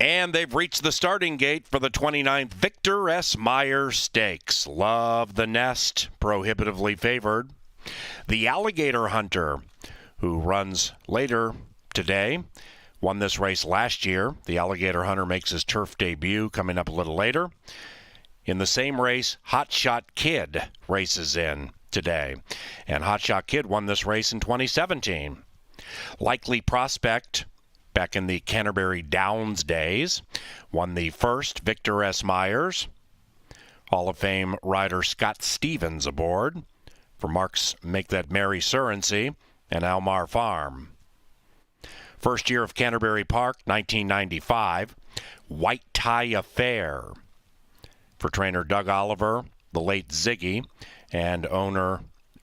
And they've reached the starting gate for the 29th Victor S. Myers Stakes. Love the Nest, prohibitively favored. The Alligator Hunter, who runs later today, won this race last year. The Alligator Hunter makes his turf debut coming up a little later. In the same race, Hot Shot Kid races in today. And Hot Shot Kid won this race in 2017. Likely Prospect, back in the Canterbury Downs days, won the first Victor S. Myers. Hall of Fame rider Scott Stevens aboard for Mark's Make That Merry Surrency and Almar Farm. First year of Canterbury Park, 1995. White Tie Affair for trainer Doug Oliver, the late Ziggy, and owner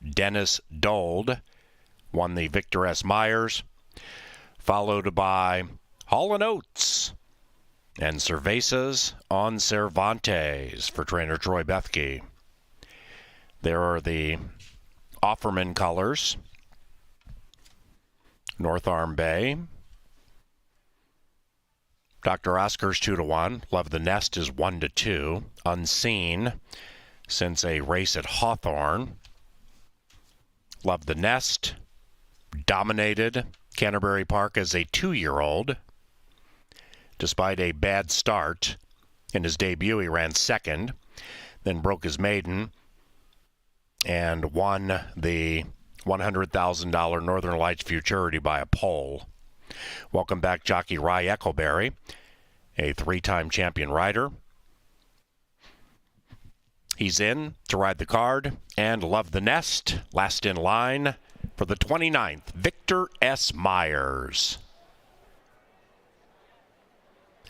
Dennis Dold won the Victor S. Myers, followed by Hall & Oates and Cervezas on Cervantes for trainer Troy Bethke. There are the Offerman colors. North Arm Bay. Dr. Oscar's 2-1. Love the Nest is 1-2. Unseen since a race at Hawthorne. Love the Nest dominated Canterbury Park as a 2-year-old. Despite a bad start in his debut, he ran second, then broke his maiden, and won the $100,000 Northern Lights Futurity by a pole. Welcome back, jockey Rye Eccleberry, a 3-time champion rider. He's in to ride the card, and Love the Nest, last in line for the 29th Victor S. Myers.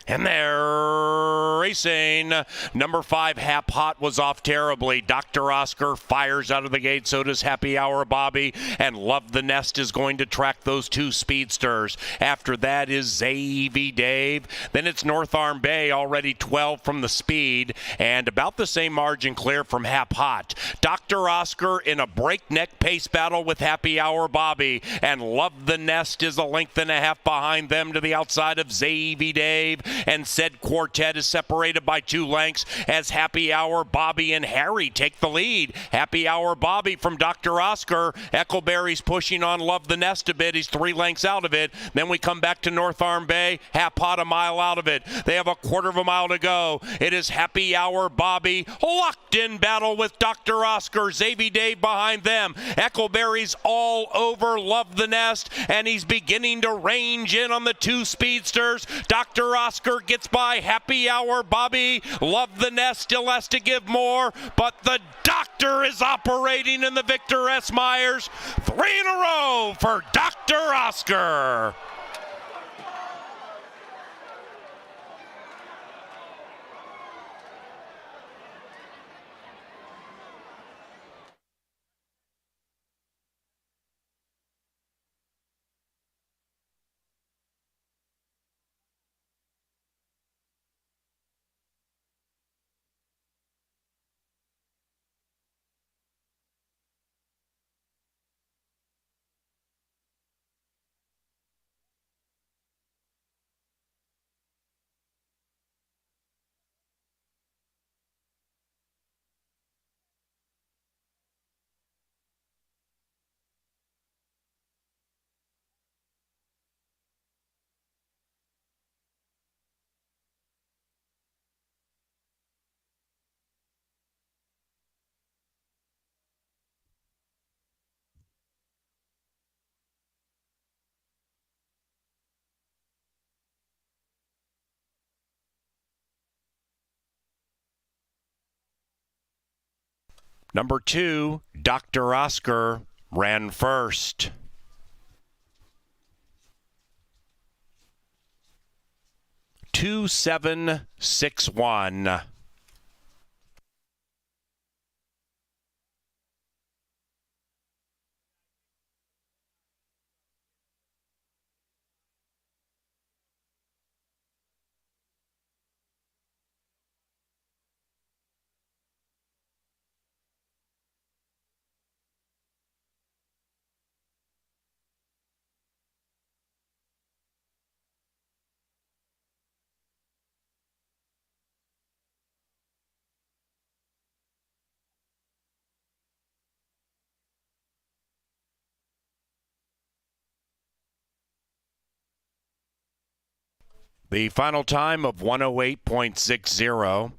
And they're racing. Number 5, Hap Hot, was off terribly. Dr. Oscar fires out of the gate. So does Happy Hour Bobby. And Love the Nest is going to track those 2 speedsters. After that is Zavy Dave. Then it's North Arm Bay, already 12 from the speed. And about the same margin clear from Hap Hot. Dr. Oscar in a breakneck pace battle with Happy Hour Bobby. And Love the Nest is a length and a half behind them to the outside of Zavy Dave. And said quartet is separated by 2 lengths as Happy Hour Bobby and Harry take the lead. Happy Hour Bobby from Dr. Oscar. Eccleberry's pushing on Love the Nest a bit. He's 3 lengths out of it. Then we come back to North Arm Bay. Hap Hot a mile out of it. They have a quarter of a mile to go. It is Happy Hour Bobby locked in battle with Dr. Oscar. Zavy Dave behind them. Eccleberry's all over Love the Nest, and he's beginning to range in on the 2 speedsters. Dr. Oscar gets by Happy Hour Bobby. Love the Nest still has to give more, but the doctor is operating in the Victor S. Myers. 3 in a row for Dr. Oscar. Number 2, Dr. Oscar, ran first. 2-7-6-1. The final time of 108.60,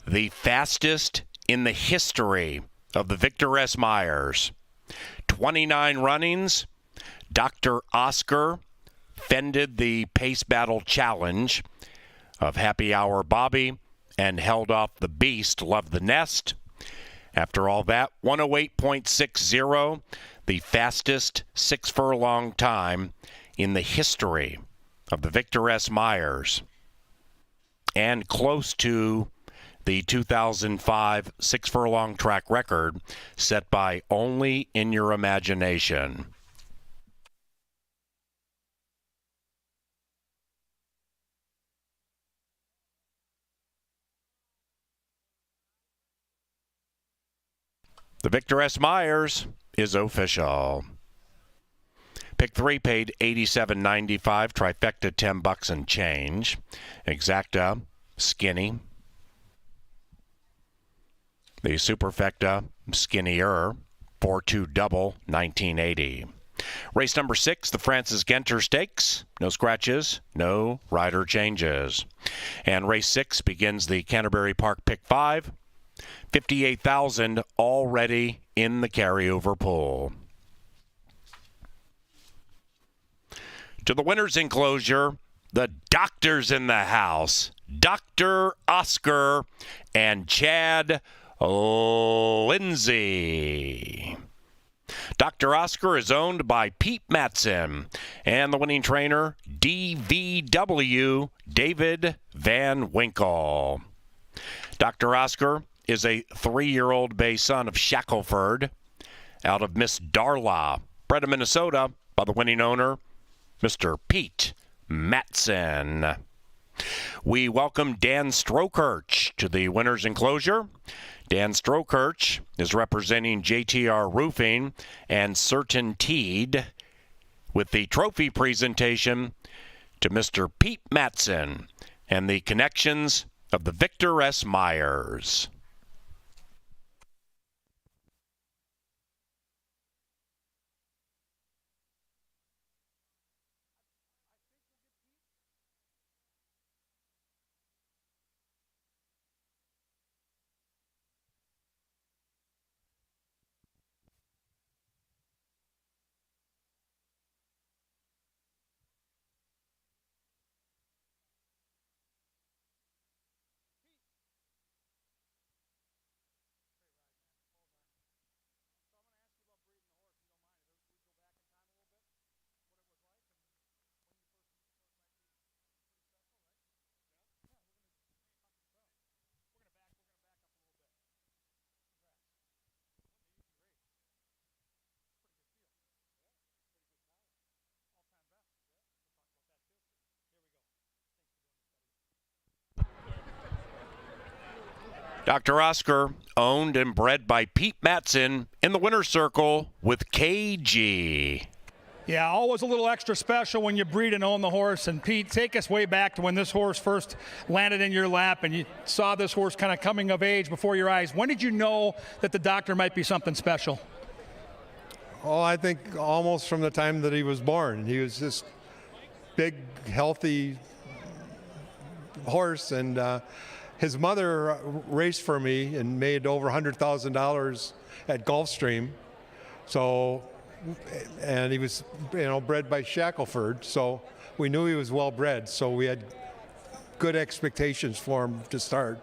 the fastest in the history of the Victor S. Myers. 29 runnings. Dr. Oscar fended the pace battle challenge of Happy Hour Bobby and held off the beast, Love the Nest. After all that, 108.60, the fastest 6 furlong time in the history of the Victor S. Myers, and close to the 2005 6 furlong track record set by Only in Your Imagination. The Victor S. Myers is official. Pick 3 paid $87.95, trifecta $10 and change. Exacta, skinny. The superfecta, skinnier, 4-2 double, $19.80. Race number 6, the Francis Genter Stakes. No scratches, no rider changes. And race 6 begins the Canterbury Park Pick 5. 58,000 already in the carryover pool. To the winner's enclosure, the doctors in the house, Dr. Oscar and Chad Lindsay. Dr. Oscar is owned by Pete Matson, and the winning trainer, DVW, David Van Winkle. Dr. Oscar is a 3-year-old bay son of Shackelford out of Miss Darla, bred in Minnesota by the winning owner, Mr. Pete Matson. We welcome Dan Strokirch to the winner's enclosure. Dan Strokirch is representing JTR Roofing and Certainteed with the trophy presentation to Mr. Pete Matson and the connections of the Victor S. Myers. Dr. Oscar, owned and bred by Pete Matson in the winner's circle with KG. Yeah, always a little extra special when you breed and own the horse. And Pete, take us way back to when this horse first landed in your lap and you saw this horse kind of coming of age before your eyes. When did you know that the doctor might be something special? Oh, I think almost from the time that he was born. He was this big, healthy horse, and his mother raced for me and made over $100,000 at Gulfstream. So, and he was, bred by Shackelford. So we knew he was well bred. So we had good expectations for him to start.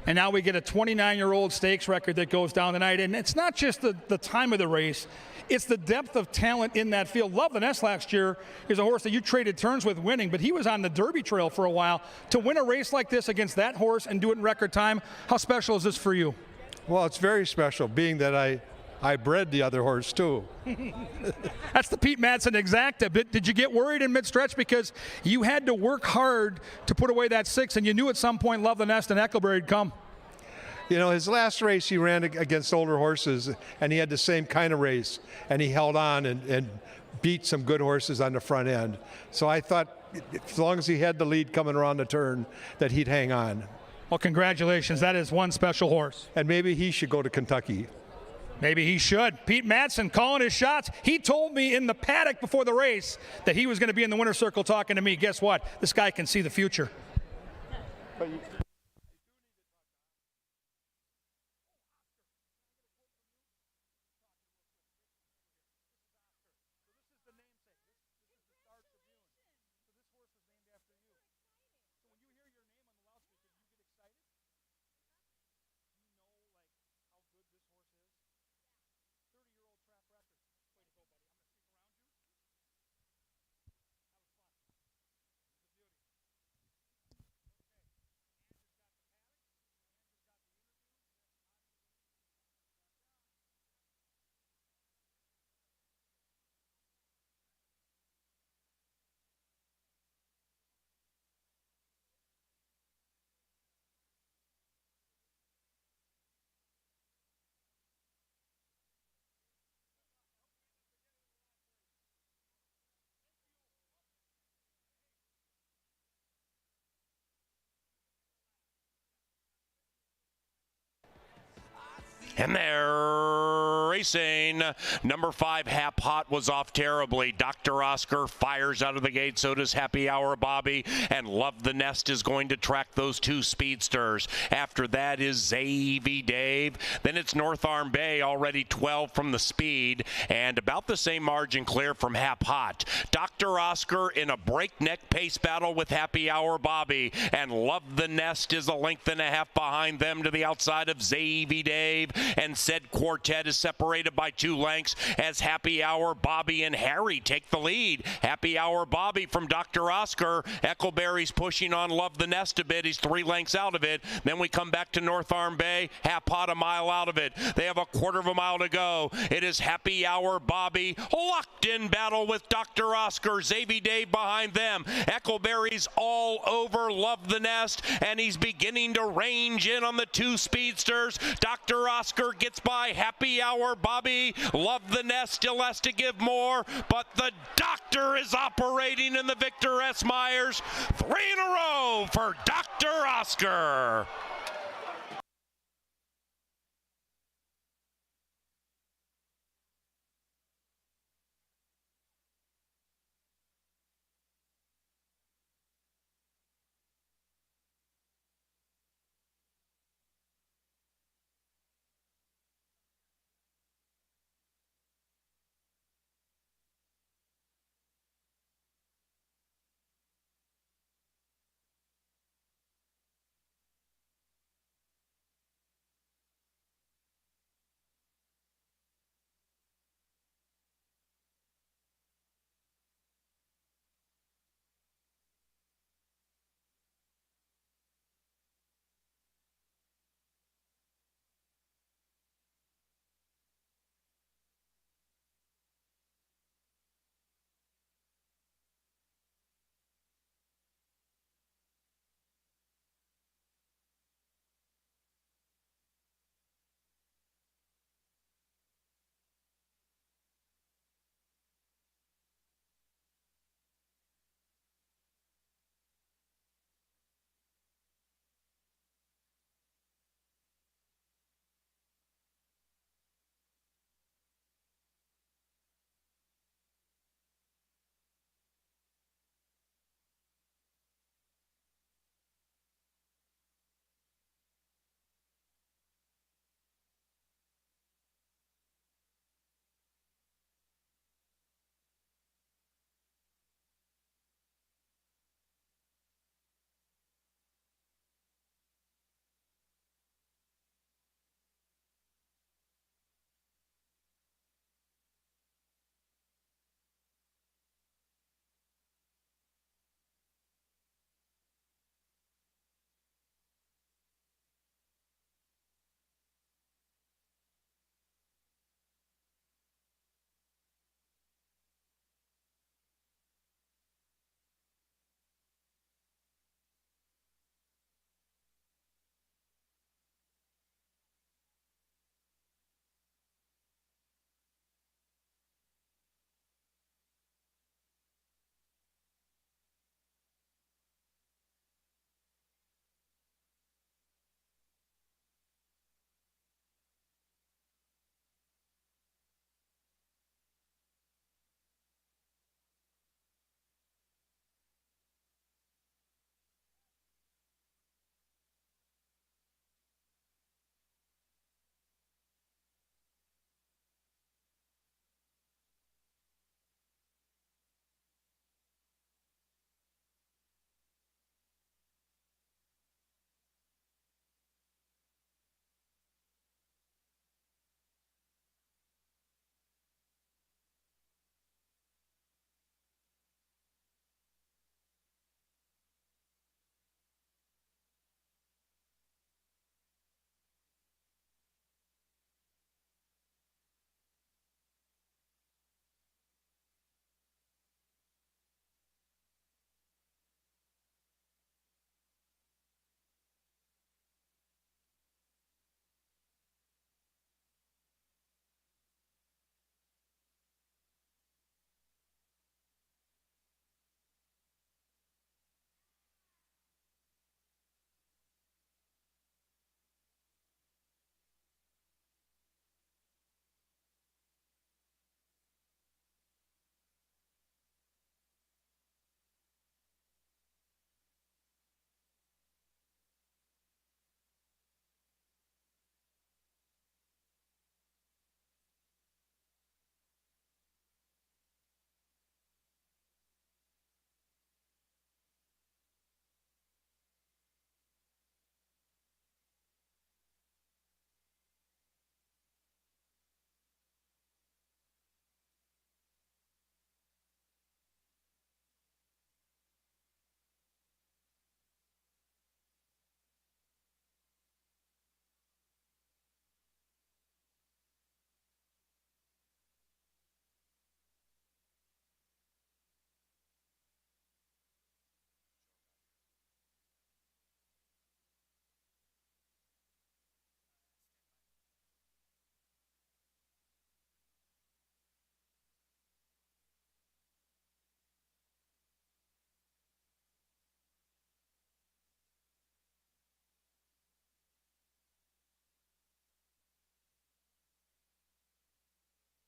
And now we get a 29-year-old stakes record that goes down tonight. And it's not just the time of the race. It's the depth of talent in that field. Love the Nest last year is a horse that you traded turns with winning, but he was on the Derby trail for a while. To win a race like this against that horse and do it in record time, how special is this for you? Well, it's very special, being that I bred the other horse too. That's the Pete Matson exacta. But did you get worried in mid-stretch because you had to work hard to put away that 6, and you knew at some point Love the Nest and Eckleberry would come? His last race he ran against older horses, and he had the same kind of race, and he held on and beat some good horses on the front end. So I thought, as long as he had the lead coming around the turn, that he'd hang on. Well, congratulations. That is one special horse. And maybe he should go to Kentucky. Maybe he should. Pete Madsen calling his shots. He told me in the paddock before the race that he was going to be in the winner's circle talking to me. Guess what? This guy can see the future. And they're racing. Number 5, Hap Hot, was off terribly. Dr. Oscar fires out of the gate. So does Happy Hour Bobby. And Love the Nest is going to track those 2 speedsters. After that is Zavy Dave. Then it's North Arm Bay, already 12 from the speed. And about the same margin clear from Hap Hot. Dr. Oscar in a breakneck pace battle with Happy Hour Bobby. And Love the Nest is a length and a half behind them to the outside of Zavy Dave. And said quartet is separated by 2 lengths as Happy Hour Bobby and Harry take the lead. Happy Hour Bobby from Dr. Oscar. Eckleberry's pushing on Love the Nest a bit. He's 3 lengths out of it. Then we come back to North Arm Bay. Hap Hot a mile out of it. They have a quarter of a mile to go. It is Happy Hour Bobby locked in battle with Dr. Oscar. Zavy Dave behind them. Eckleberry's all over Love the Nest, and he's beginning to range in on the 2 speedsters. Dr. Oscar gets by Happy Hour Bobby. Love the Nest still has to give more, but the doctor is operating in the Victor S. Myers. 3 in a row for Dr. Oscar.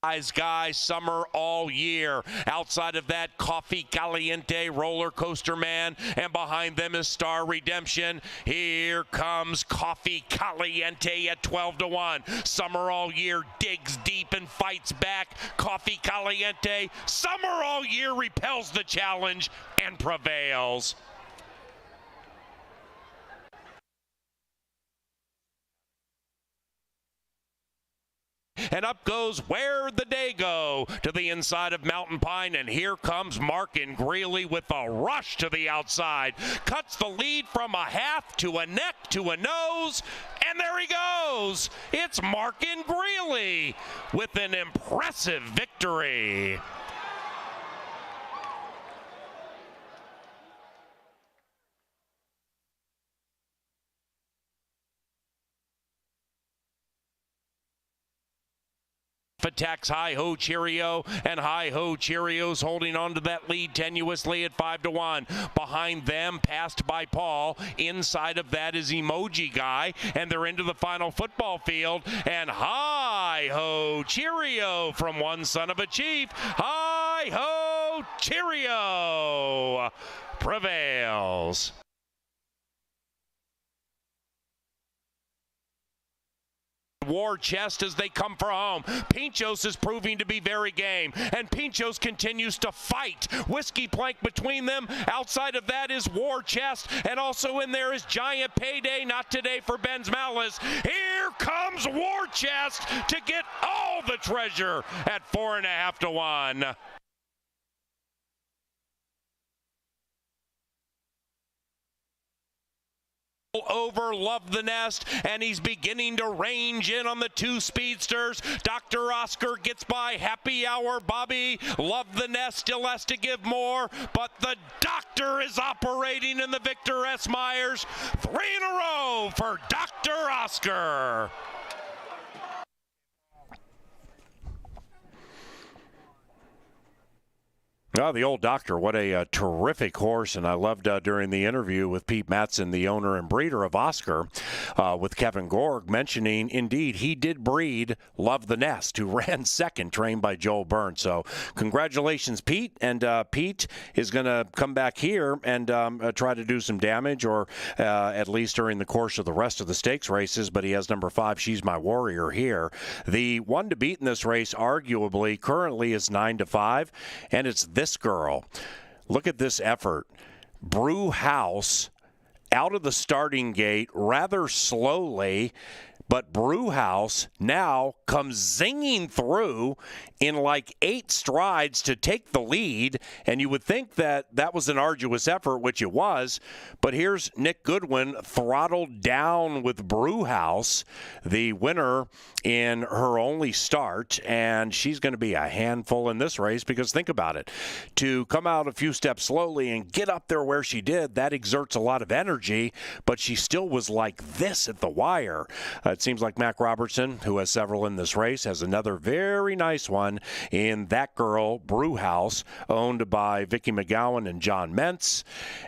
Guys, summer all year. Outside of that, Coffee Caliente, Roller Coaster Man, and behind them is Star Redemption. Here comes Coffee Caliente at 12-1. Summer all year digs deep and fights back. Coffee Caliente, summer all year repels the challenge and prevails. And up goes Where'd the Day Go to the inside of Mountain Pine, and here comes Markin Greeley with a rush to the outside. Cuts the lead from a half to a neck to a nose, and there he goes. It's Markin Greeley with an impressive victory. Attacks Hi-Ho Cheerio, and Hi-Ho Cheerio's holding on to that lead tenuously at 5-1. Behind them, passed by Paul. Inside of that is Emoji Guy, and they're into the final football field. And Hi-Ho Cheerio from One Son of a Chief. Hi-Ho Cheerio prevails. War chest as they come for home. Pinchos is proving to be very game, and Pinchos continues to fight. Whiskey Plank between them. Outside of that is War chest, and also in there is Giant Payday. Not today for Ben's Malice. Here comes War chest to get all the treasure at 4.5-1. Over Love the Nest, and he's beginning to range in on the two speedsters. Dr. Oscar gets by Happy Hour Bobby. Love the Nest still has to give more, but the doctor is operating in the Victor S. Myers. 3 in a row for Dr. Oscar. Oh, the old doctor, what a terrific horse. And I loved during the interview with Pete Matson, the owner and breeder of Oscar, with Kevin Gorg, mentioning, indeed, he did breed Love the Nest, who ran second, trained by Joel Byrne. So congratulations, Pete. And Pete is going to come back here and try to do some damage, or at least during the course of the rest of the stakes races. But he has number 5, She's My Warrior, here. The one to beat in this race, arguably, currently is 9-5, and it's this girl. Look at this effort. Brew House out of the starting gate rather slowly, but Brew House now comes zinging through in like 8 strides to take the lead, and you would think that that was an arduous effort, which it was, but here's Nick Goodwin throttled down with Brew House, the winner in her only start, and she's going to be a handful in this race, because think about it. To come out a few steps slowly and get up there where she did, that exerts a lot of energy, but she still was like this at the wire. It seems like Mac Robertson, who has several in this race, has another very nice one in That Girl Brew House, owned by Vicki McGowan and John Mentz.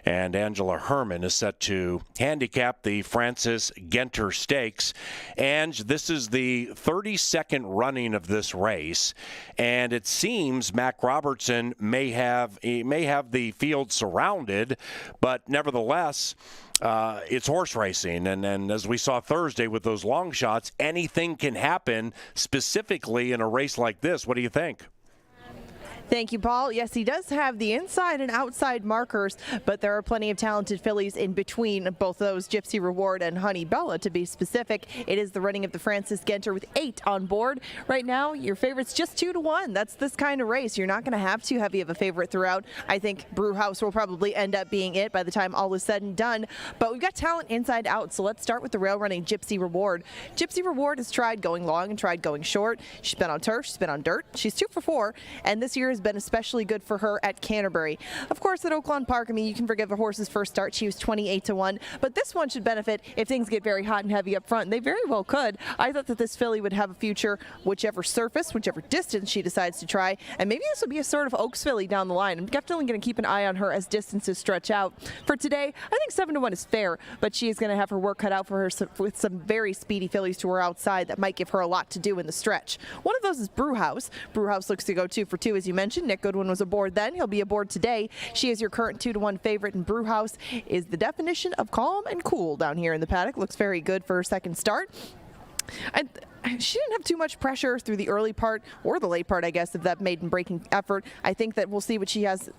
And Angela Herman is set to handicap the Francis Genter Stakes. And this is the 32nd running of this race. And it seems Mac Robertson may have the field surrounded, but nevertheless, it's horse racing, and as we saw Thursday with those long shots, anything can happen, specifically in a race like this. What do you think? Thank you, Paul. Yes, he does have the inside and outside markers, but there are plenty of talented fillies in between both those, Gypsy Reward and Honey Bella, to be specific. It is the running of the Francis Genter with 8 on board. Right now, your favorite's just 2-1. That's this kind of race. You're not going to have too heavy of a favorite throughout. I think Brew House will probably end up being it by the time all is said and done, but we've got talent inside out, so let's start with the rail running Gypsy Reward. Gypsy Reward has tried going long and tried going short. She's been on turf, she's been on dirt. She's 2 for 4, and this year has been especially good for her at Canterbury. Of course, at Oaklawn Park, I mean, you can forgive a horse's first start. She was 28-1, but this one should benefit if things get very hot and heavy up front. And they very well could. I thought that this filly would have a future, whichever surface, whichever distance she decides to try, and maybe this will be a sort of Oaks filly down the line. I'm definitely going to keep an eye on her as distances stretch out. For today, I think 7-1 is fair, but she is going to have her work cut out for her with some very speedy fillies to her outside that might give her a lot to do in the stretch. One of those is Brewhouse. Brewhouse looks to go 2 for 2, as you mentioned. Nick Goodwin was aboard then. He'll be aboard today. She is your current 2-1 favorite, and Brewhouse is the definition of calm and cool down here in the paddock. Looks very good for her second start. She didn't have too much pressure through the early part or the late part, I guess, of that maiden breaking effort. I think that we'll see what she has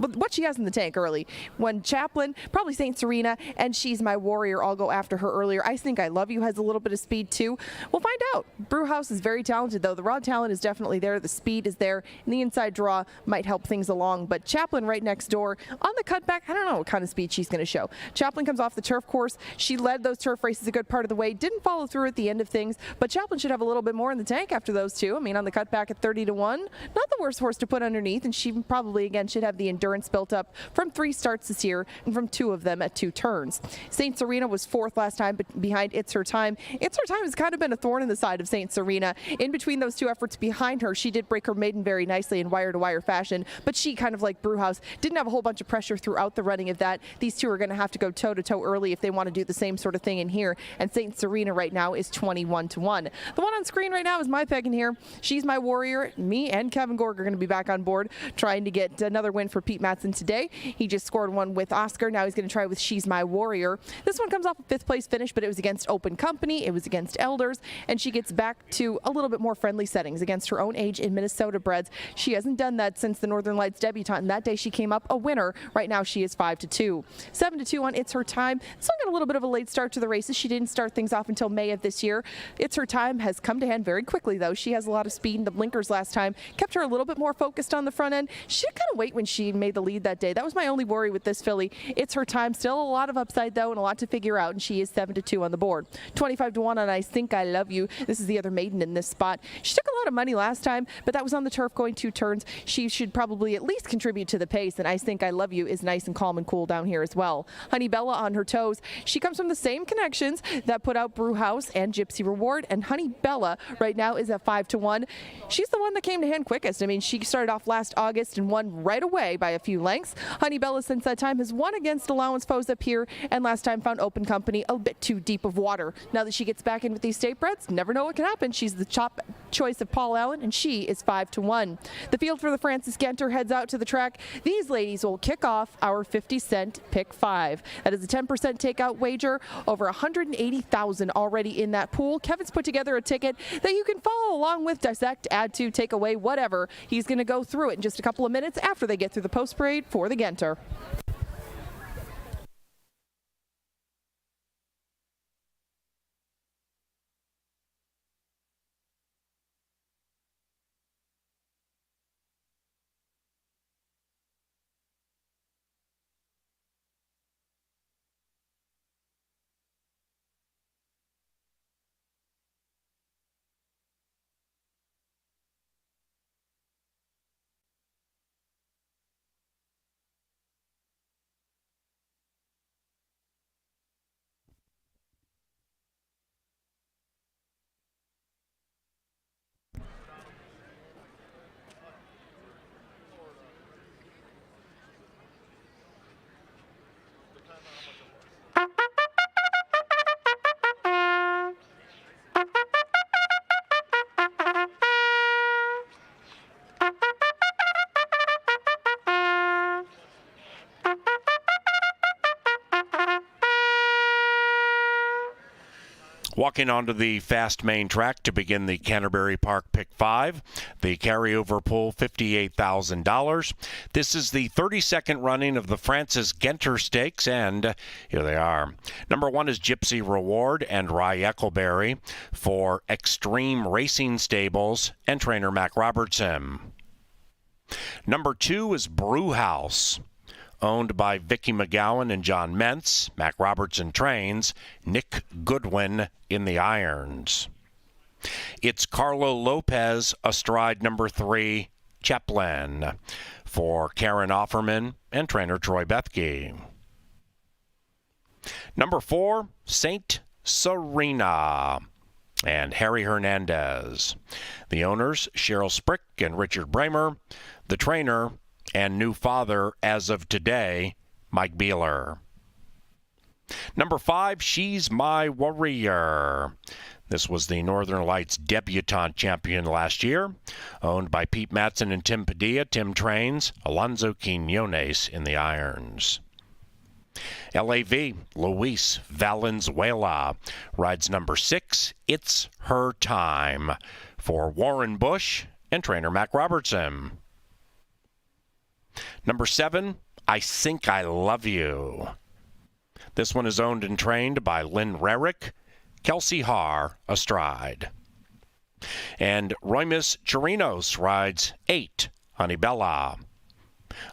in the tank early. When Chaplin, probably St. Serena, and She's My Warrior all go after her earlier. I Think I Love You has a little bit of speed too. We'll find out. Brewhouse is very talented, though. The raw talent is definitely there. The speed is there. And the inside draw might help things along. But Chaplin right next door on the cutback, I don't know what kind of speed she's going to show. Chaplin comes off the turf course. She led those turf races a good part of the way. Didn't follow through at the end of things, but Chaplin should have a little bit more in the tank after those two. I mean, on the cutback at 30-1, not the worst horse to put underneath, and she probably, again, should have the endurance built up from 3 starts this year and from 2 of them at 2 turns. St. Serena was 4th last time, but behind It's Her Time. It's Her Time has kind of been a thorn in the side of St. Serena. In between those 2 efforts behind her, she did break her maiden very nicely in wire-to-wire fashion, but she, kind of like Brewhouse, didn't have a whole bunch of pressure throughout the running of that. These 2 are going to have to go toe-to-toe early if they want to do the same sort of thing in here, and St. Serena right now is 21-1. The one on screen right now is my peg in here. She's My Warrior. Me and Kevin Gorg are going to be back on board trying to get another win for Pete Matson today. He just scored one with Oscar. Now he's going to try with She's My Warrior. This one comes off a 5th place finish, but it was against Open Company. It was against Elders, and she gets back to a little bit more friendly settings against her own age in Minnesota breds. She hasn't done that since the Northern Lights debutante, and that day she came up a winner. Right now she is 5-2. 7-2 on It's Her Time. This one got a little bit of a late start to the races. She didn't start things off until May of this year. It's Her Time has come to hand very quickly, though. She has a lot of speed, and the blinkers last time kept her a little bit more focused on the front end. She did kind of wait when she made the lead that day. That was my only worry with this filly. It's Her Time. Still a lot of upside, though, and a lot to figure out, and she is 7-2 on the board. 25-1 on I Think I Love You. This is the other maiden in this spot. She took a lot of money last time, but that was on the turf going 2 turns. She should probably at least contribute to the pace, and I Think I Love You is nice and calm and cool down here as well. Honey Bella on her toes. She comes from the same connections that put out Brewhouse and Gypsy Reward, and Honey Bella right now is at 5-1. She's the one that came to hand quickest. I mean, she started off last August and won right away by a few lengths. Honey Bella since that time has won against allowance foes up here, and last time found Open Company a bit too deep of water. Now that she gets back in with these state breds, never know what can happen. She's the top choice of Paul Allen, and she is 5-1. The field for the Francis Genter heads out to the track. These ladies will kick off our 50-cent pick 5. That is a 10% takeout wager, over 180,000 already in that pool. Kevin's put together a ticket that you can follow along with, dissect, add to, take away, whatever. He's going to go through it in just a couple of minutes after they get through the post parade for the Genter. Walking onto the fast main track to begin the Canterbury Park Pick 5. The carryover pool, $58,000. This is the 32nd running of the Francis Genter Stakes, and here they are. Number 1 is Gypsy Reward and Rye Eccleberry for Extreme Racing Stables and trainer Mac Robertson. Number 2 is Brewhouse, owned by Vicky McGowan and John Mentz. Mac Robertson trains. Nick Goodwin in the irons. It's Carlo Lopez astride number 3, Chaplin for Karen Offerman and trainer Troy Bethke. Number 4, Saint Serena and Harry Hernandez. The owners, Cheryl Sprick and Richard Bramer. The trainer and new father as of today, Mike Beeler. Number 5, She's My Warrior. This was the Northern Lights debutante champion last year, owned by Pete Matson and Tim Padilla. Tim trains Alonzo Quinones in the irons. LAV, Luis Valenzuela, rides number 6, It's Her Time, for Warren Bush and trainer Mac Robertson. Number 7, I Think I Love You. This one is owned and trained by Lynn Rarick, Kelsey Haar astride. And Roymus Chirinos rides 8, Honeybella.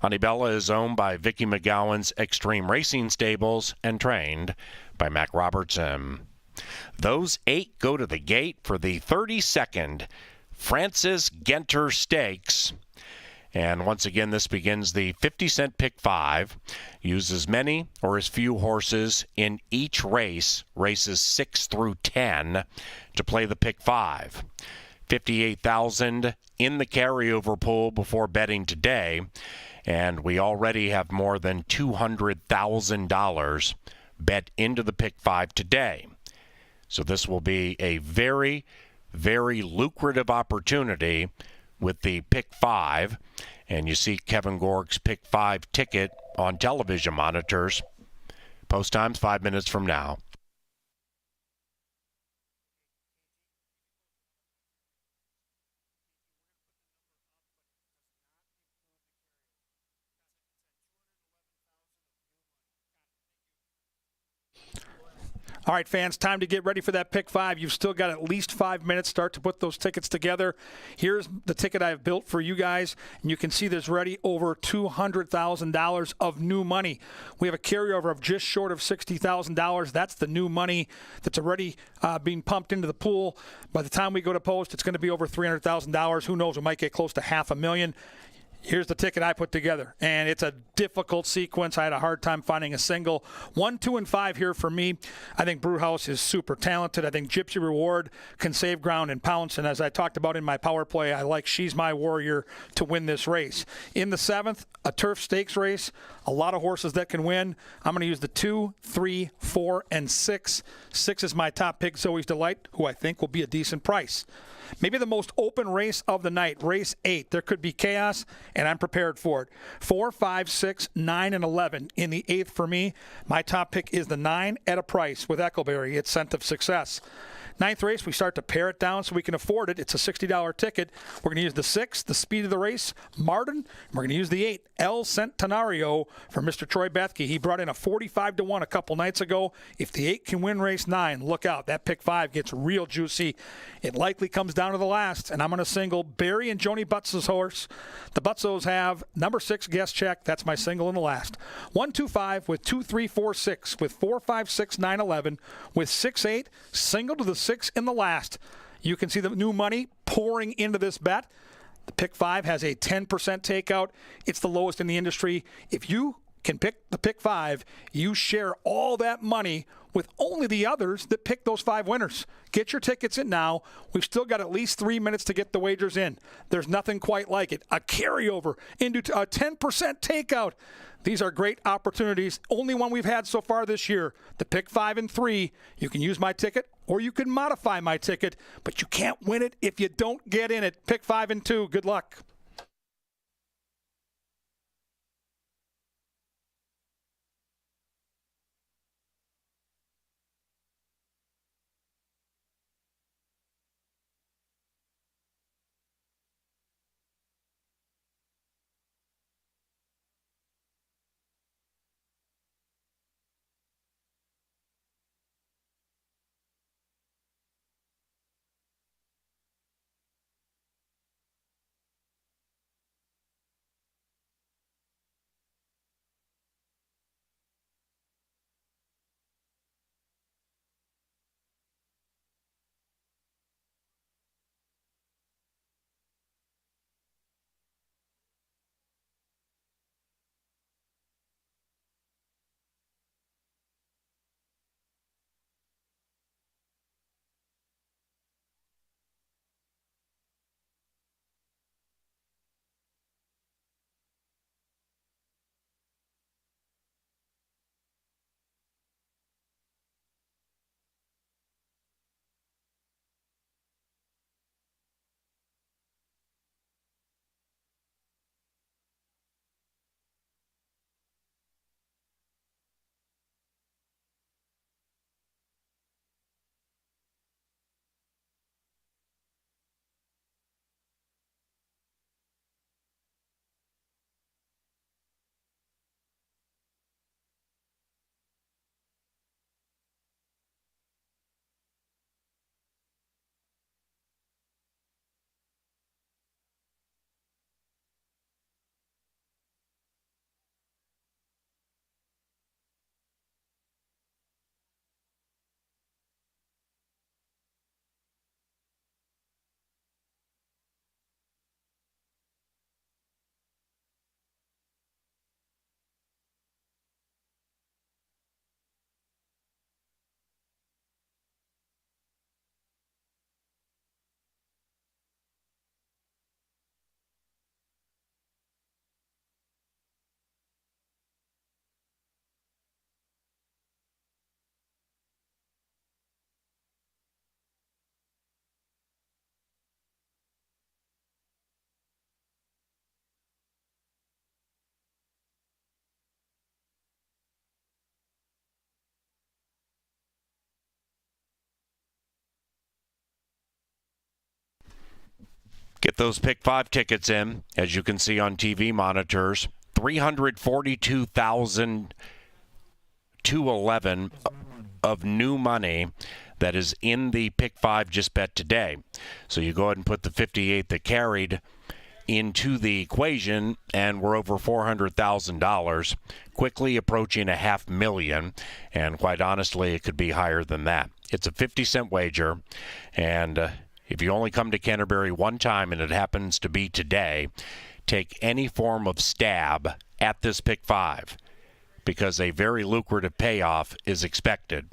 Honeybella is owned by Vicky McGowan's Extreme Racing Stables and trained by Mac Robertson. Those 8 go to the gate for the 32nd Francis Genter Stakes. And once again, this begins the 50-cent pick 5. Use as many or as few horses in each race, races 6 through 10, to play the pick 5. $58,000 in the carryover pool before betting today. And we already have more than $200,000 bet into the pick 5 today. So this will be a very, very lucrative opportunity with the pick 5. And you see Kevin Gorg's pick 5 ticket on television monitors. Post time's 5 minutes from now. All right, fans, time to get ready for that pick 5. You've still got at least 5 minutes. Start to put those tickets together. Here's the ticket I've built for you guys, and you can see there's already over $200,000 of new money. We have a carryover of just short of $60,000. That's the new money that's already being pumped into the pool. By the time we go to post, it's going to be over $300,000. Who knows? We might get close to $500,000. Here's the ticket I put together, and it's a difficult sequence. I had a hard time finding a single. 1, 2, and 5 here for me. I think Brewhouse is super talented. I think Gypsy Reward can save ground and pounce, and as I talked about in my power play, I like She's My Warrior to win this race. In the 7th, a turf stakes race, a lot of horses that can win. I'm going to use the 2, 3, 4, and 6. 6 is my top pick, Zoe's Delight, who I think will be a decent price. Maybe the most open race of the night, race 8. There could be chaos, and I'm prepared for it. 4, 5, 6, 9, and 11 in the 8th for me. My top pick is the 9 at a price with Eckleberry. It's Scent of Success. 9th race, we start to pare it down so we can afford it. It's a $60 ticket. We're going to use the 6, the speed of the race, Martin. We're going to use the 8, El Centenario, for Mr. Troy Bethke. He brought in a 45-1 a couple nights ago. If the 8 can win race 9, look out. That pick 5 gets real juicy. It likely comes down to the last, and I'm going to single Barry and Joni Butts' horse. The Butzos have number 6, Guest Check. That's my single in the last. 1, 2, 5 with 2, 3, 4, 6 with 4, 5, 6, 9, 11 with 6, 8. Single to the 6 in the last. You can see the new money pouring into this bet. The pick 5 has a 10% takeout. It's the lowest in the industry. If you can pick the pick 5, you share all that money with only the others that pick those 5 winners. Get your tickets in now. We've still got at least 3 minutes to get the wagers in. There's nothing quite like it. A carryover into a 10% takeout. These are great opportunities. Only one we've had so far this year. The pick 5 and 3. You can use my ticket or you can modify my ticket, but you can't win it if you don't get in it. Pick 5 and 2. Good luck. Get those Pick 5 tickets in, as you can see on TV monitors. 342,211 of new money that is in the Pick 5 just bet today. So you go ahead and put the 58 that carried into the equation, and we're over $400,000, quickly approaching $500,000, and quite honestly, it could be higher than that. It's a 50-cent wager, and if you only come to Canterbury one time and it happens to be today, take any form of stab at this Pick 5 because a very lucrative payoff is expected.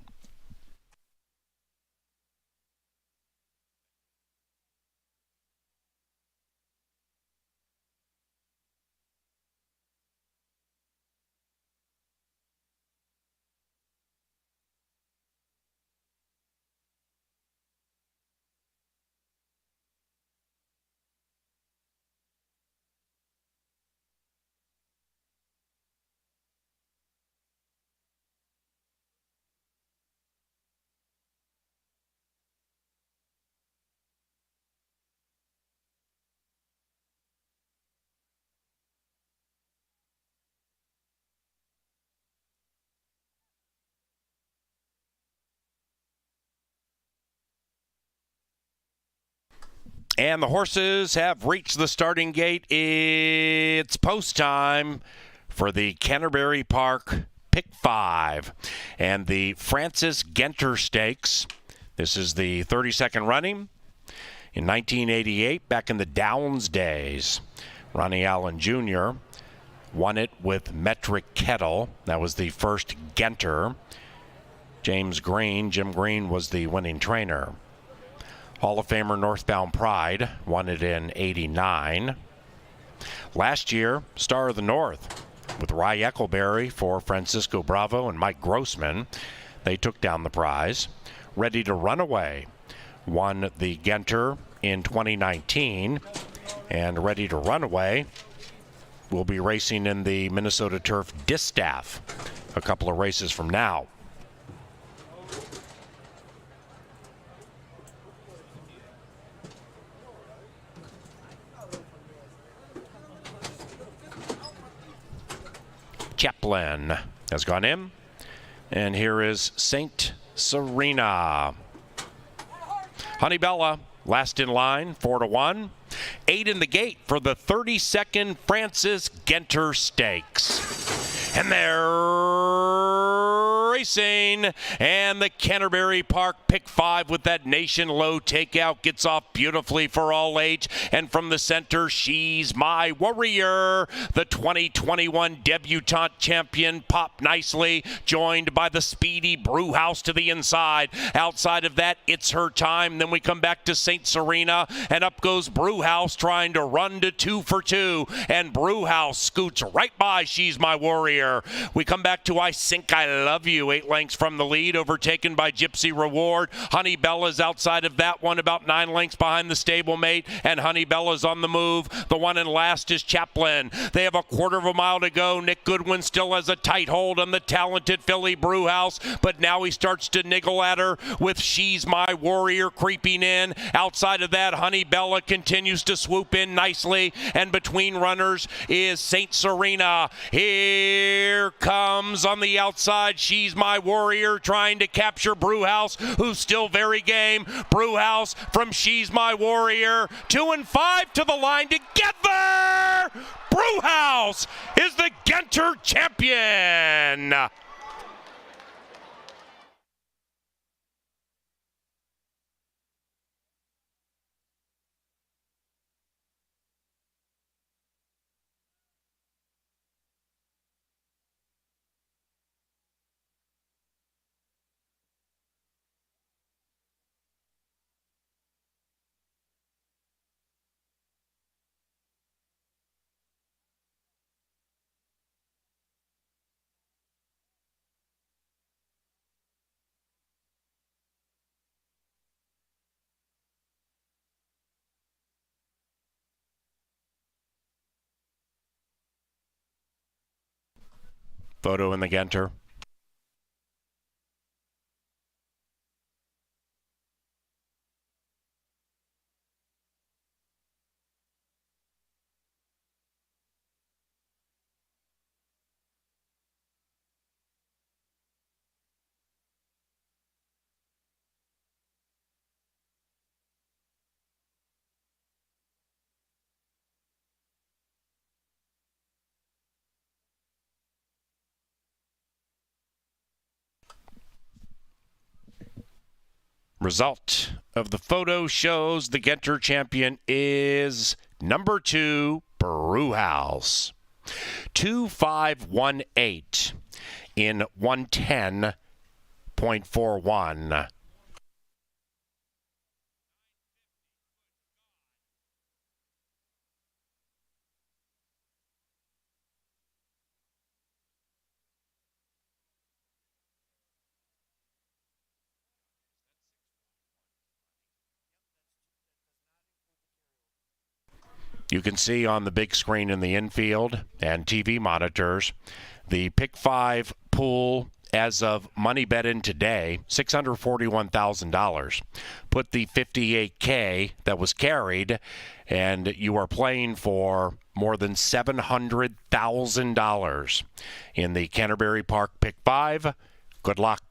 And the horses have reached the starting gate. It's post time for the Canterbury Park Pick 5 and the Francis Genter Stakes. This is the 32nd running in 1988, back in the Downs days. Ronnie Allen Jr. won it with Metric Kettle. That was the first Genter. Jim Green was the winning trainer. Hall of Famer Northbound Pride won it in '89. Last year, Star of the North with Rye Eccleberry for Francisco Bravo and Mike Grossman. They took down the prize. Ready to Run Away won the Genter in 2019. And Ready to Run Away will be racing in the Minnesota Turf Distaff a couple of races from now. Chaplin has gone in. And here is Saint Serena. Honey Bella, last in line, 4-1. 8 in the gate for the 32nd Francis Genter Stakes. And they're racing. And the Canterbury Park Pick 5 with that Nation Low takeout gets off beautifully for all age. And from the center, She's My Warrior. The 2021 debutante champion popped nicely, joined by the speedy Brewhouse to the inside. Outside of that, It's Her Time. Then we come back to St. Serena, and up goes Brewhouse trying to run to 2 for 2. And Brewhouse scoots right by She's My Warrior. We come back to I Think I Love You, 8 lengths from the lead, overtaken by Gypsy Reward. Honey Bella's outside of that one, about 9 lengths behind the stablemate, and Honey Bella's on the move. The one in last is Chaplin. They have a quarter of a mile to go. Nick Goodwin still has a tight hold on the talented filly Brewhouse, but now he starts to niggle at her with She's My Warrior creeping in. Outside of that, Honey Bella continues to swoop in nicely, and between runners is St. Serena. Here comes on the outside She's My Warrior trying to capture Brewhouse, who's still very game. Brewhouse from She's My Warrior. 2 and 5 to the line together. Brewhouse is the Genter champion. Photo in the Genter. Result of the photo shows the Genter champion is number 2, Brewhouse. 2.518 in 110.41. You can see on the big screen in the infield and TV monitors the Pick 5 pool as of money bet in today, $641,000. Put the $58K that was carried, and you are playing for more than $700,000 in the Canterbury Park Pick 5. Good luck.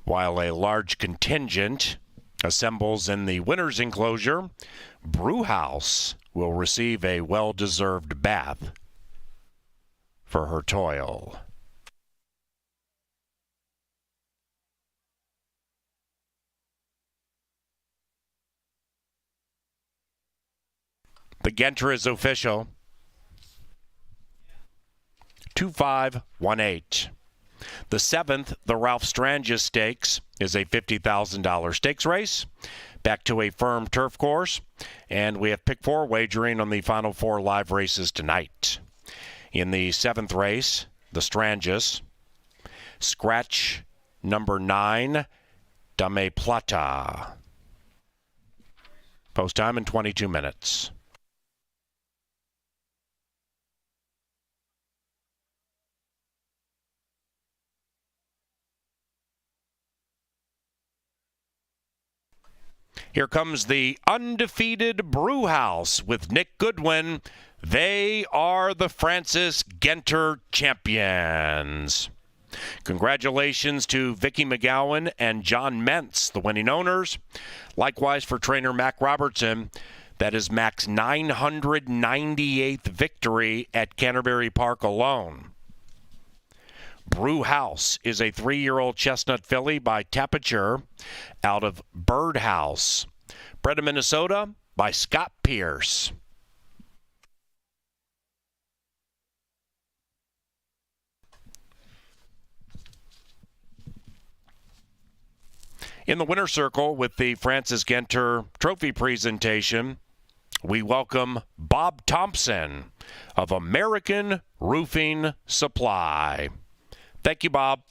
While a large contingent assembles in the winner's enclosure, Brewhouse will receive a well-deserved bath for her toil. The Genter is official. 2.518. The 7th, the Ralph Strangis Stakes, is a $50,000 stakes race. Back to a firm turf course. And we have pick 4 wagering on the final 4 live races tonight. In the 7th race, the Strangis, scratch number 9, Dame Plata. Post time in 22 minutes. Here comes the undefeated Brewhouse with Nick Goodwin. They are the Francis Genter champions. Congratulations to Vicky McGowan and John Mentz, the winning owners. Likewise for trainer Mac Robertson. That is Mac's 998th victory at Canterbury Park alone. Brewhouse is a 3-year-old chestnut filly by Tapiture out of Birdhouse. Bred in Minnesota by Scott Pierce. In the winner's circle with the Francis Genter trophy presentation, we welcome Bob Thompson of American Roofing Supply. Thank you, Bob.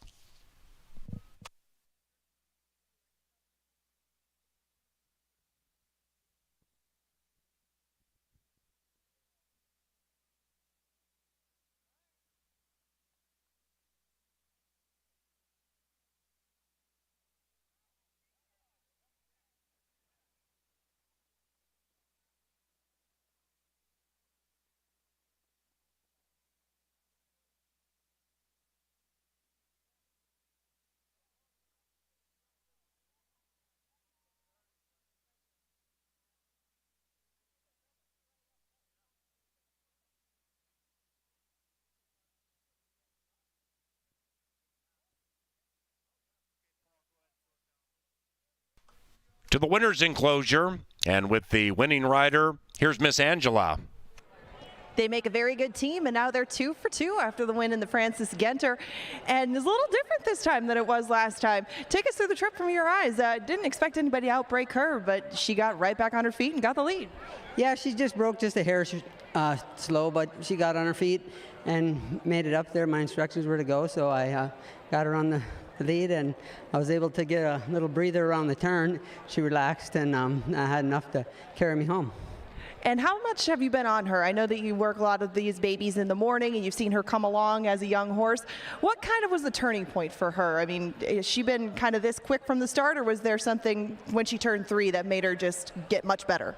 To the winner's enclosure, and with the winning rider, here's Miss Angela. They make a very good team, and now they're 2 for 2 after the win in the Francis Genter. And it's a little different this time than it was last time. Take us through the trip from your eyes. Didn't expect anybody to outbreak her, but she got right back on her feet and got the lead. Yeah, she just broke just a hair slow, but she got on her feet and made it up there. My instructions were to go, so I got her on the lead, and I was able to get a little breather around the turn. She relaxed, and I had enough to carry me home. And how much have you been on her? I know that you work a lot of these babies in the morning and you've seen her come along as a young horse. What kind of was the turning point for her? I mean, has she been kind of this quick from the start, or was there something when she turned 3 that made her just get much better?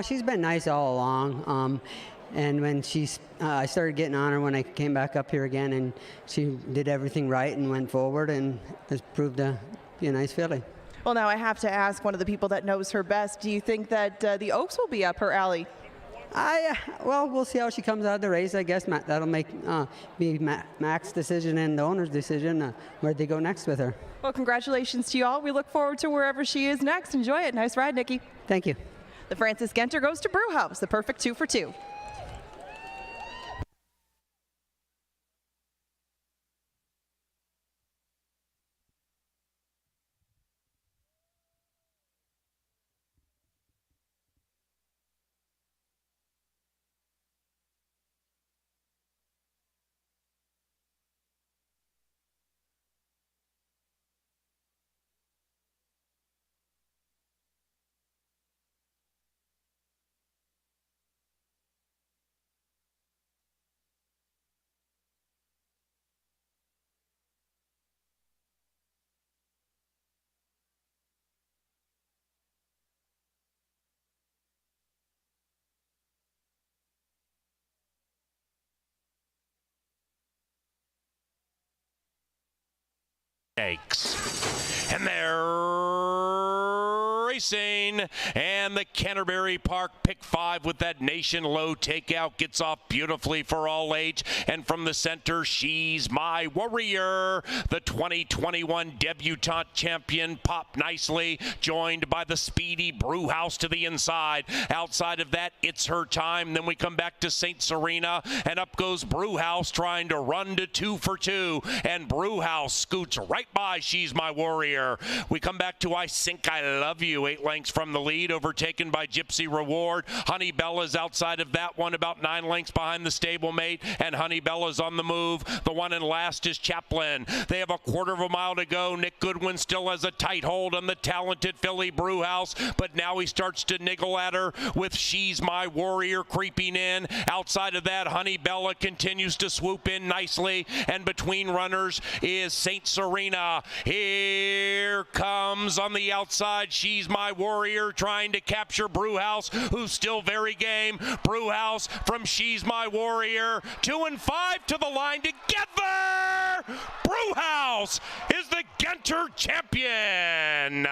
She's been nice all along. And when I started getting on her when I came back up here again, and she did everything right and went forward and has proved to be a nice filly. Well, now I have to ask one of the people that knows her best. Do you think that the Oaks will be up her alley? Well, we'll see how she comes out of the race. I guess that'll be Mac's decision and the owner's decision where they go next with her. Well, congratulations to you all. We look forward to wherever she is next. Enjoy it. Nice ride, Nikki. Thank you. The Francis Genter goes to Brewhouse, the perfect 2 for 2. And they're racing, and the Canterbury Park pick 5 with that nation low takeout gets off beautifully for all age. And from the center, She's My Warrior, the 2021 debutante champion, popped nicely, joined by the speedy Brewhouse to the inside. Outside of that, It's Her Time. Then we come back to St. Serena, and up goes Brewhouse trying to run to 2 for 2, and Brewhouse scoots right by She's My Warrior. We come back to I Think I Love You, 8 lengths from the lead, overtaken by Gypsy Reward. Honey Bella's outside of that one, about 9 lengths behind the stablemate, and Honey Bella's on the move. The one in last is Chaplin. They have a quarter of a mile to go. Nick Goodwin still has a tight hold on the talented filly Brewhouse, but now he starts to niggle at her with She's My Warrior creeping in. Outside of that, Honey Bella continues to swoop in nicely, and between runners is St. Serena. Here comes on the outside She's My Warrior trying to capture Brewhouse, who's still very game. Brewhouse from She's My Warrior. 2 and 5 to the line together. Brewhouse is the Genter champion.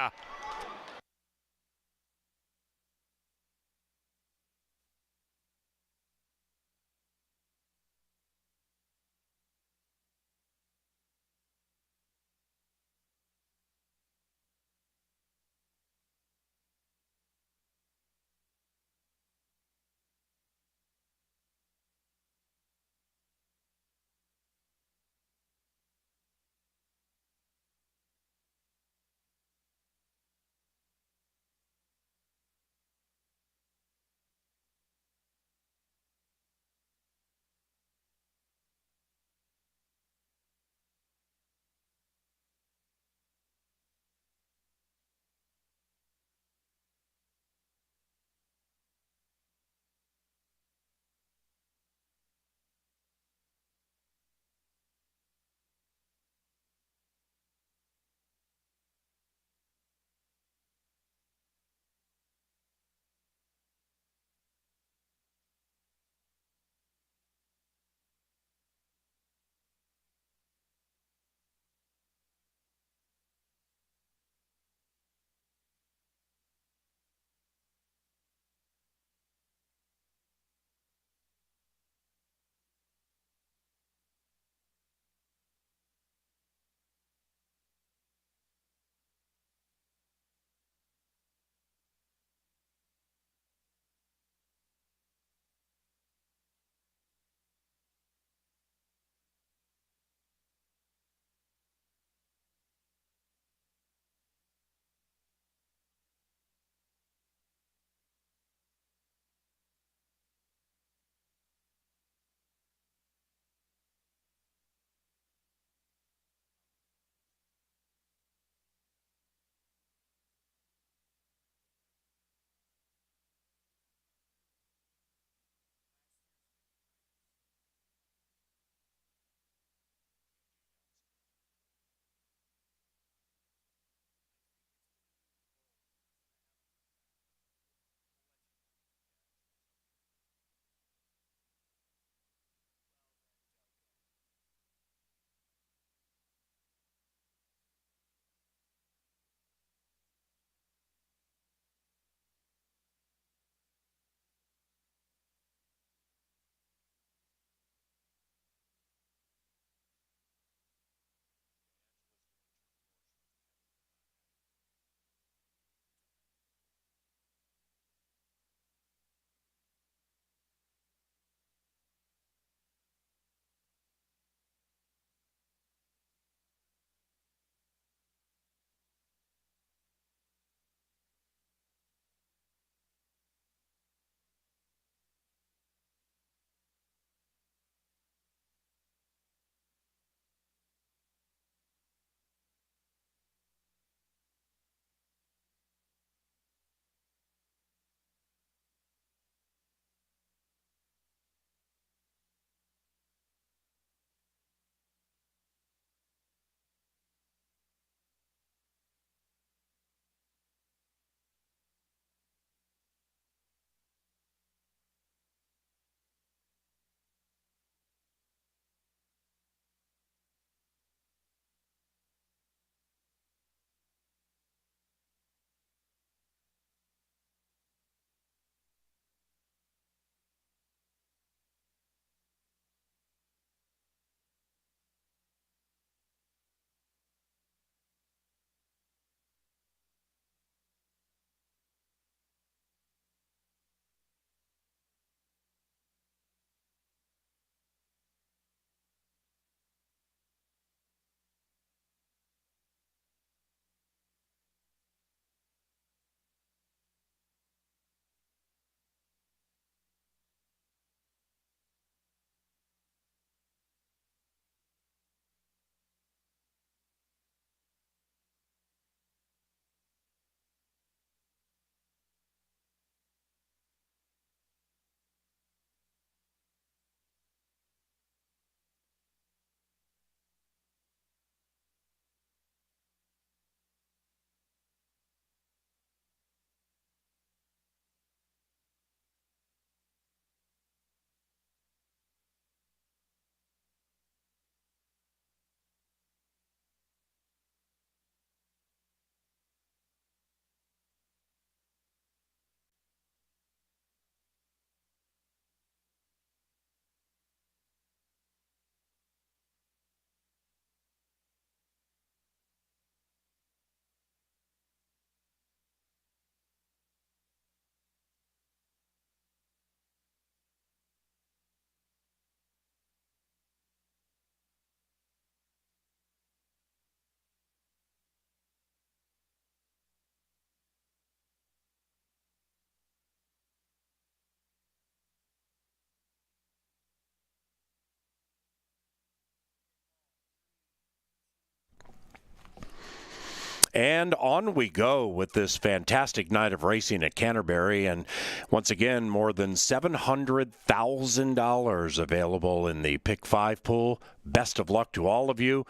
And on we go with this fantastic night of racing at Canterbury. And once again, more than $700,000 available in the Pick 5 pool. Best of luck to all of you.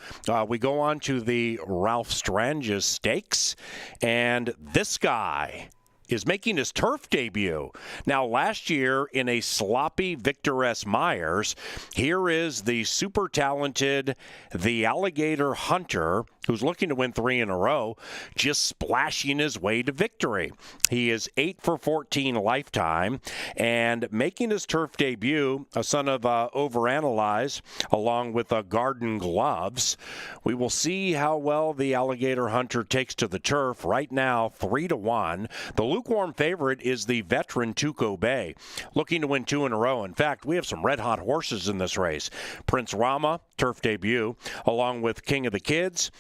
We go on to the Ralph Strangis Stakes. And this guy is making his turf debut. Now, last year in a sloppy Victor S. Myers, here is the super talented, the Alligator Hunter, who's looking to win 3 in a row, just splashing his way to victory. He is 8 for 14 lifetime, and making his turf debut, a son of Overanalyze, along with Garden Gloves. We will see how well the Alligator Hunter takes to the turf. Right now, 3-1. The lukewarm favorite is the veteran Tuco Bay, looking to win 2 in a row. In fact, we have some red-hot horses in this race. Prince Rama, turf debut, along with King of the Kids,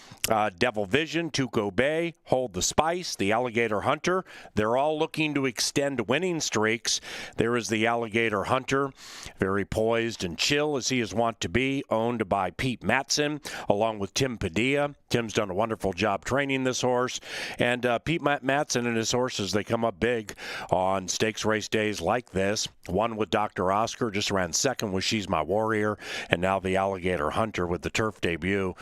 Devil Vision, Tuco Bay, Hold the Spice, the Alligator Hunter. They're all looking to extend winning streaks. There is the Alligator Hunter, very poised and chill as he is wont to be, owned by Pete Matson, along with Tim Padilla. Tim's done a wonderful job training this horse. And Pete Matson and his horses, they come up big on stakes race days like this. One with Dr. Oscar, just ran second with She's My Warrior, and now the Alligator Hunter with the turf debut.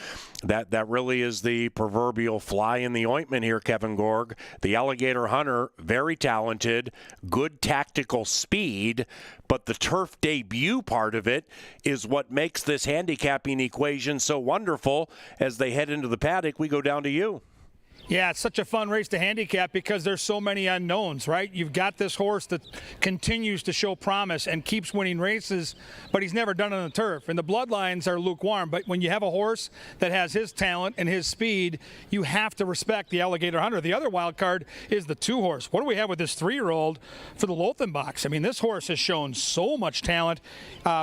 That really is the proverbial fly in the ointment here, Kevin Gorg. The Alligator Hunter, very talented, good tactical speed, but the turf debut part of it is what makes this handicapping equation so wonderful. As they head into the paddock, we go down to you. Yeah, it's such a fun race to handicap because there's so many unknowns, right? You've got this horse that continues to show promise and keeps winning races, but he's never done it on the turf. And the bloodlines are lukewarm, but when you have a horse that has his talent and his speed, you have to respect the Alligator Hunter. The other wild card is the 2-horse. What do we have with this 3-year-old for the Lothenbachs? I mean, this horse has shown so much talent,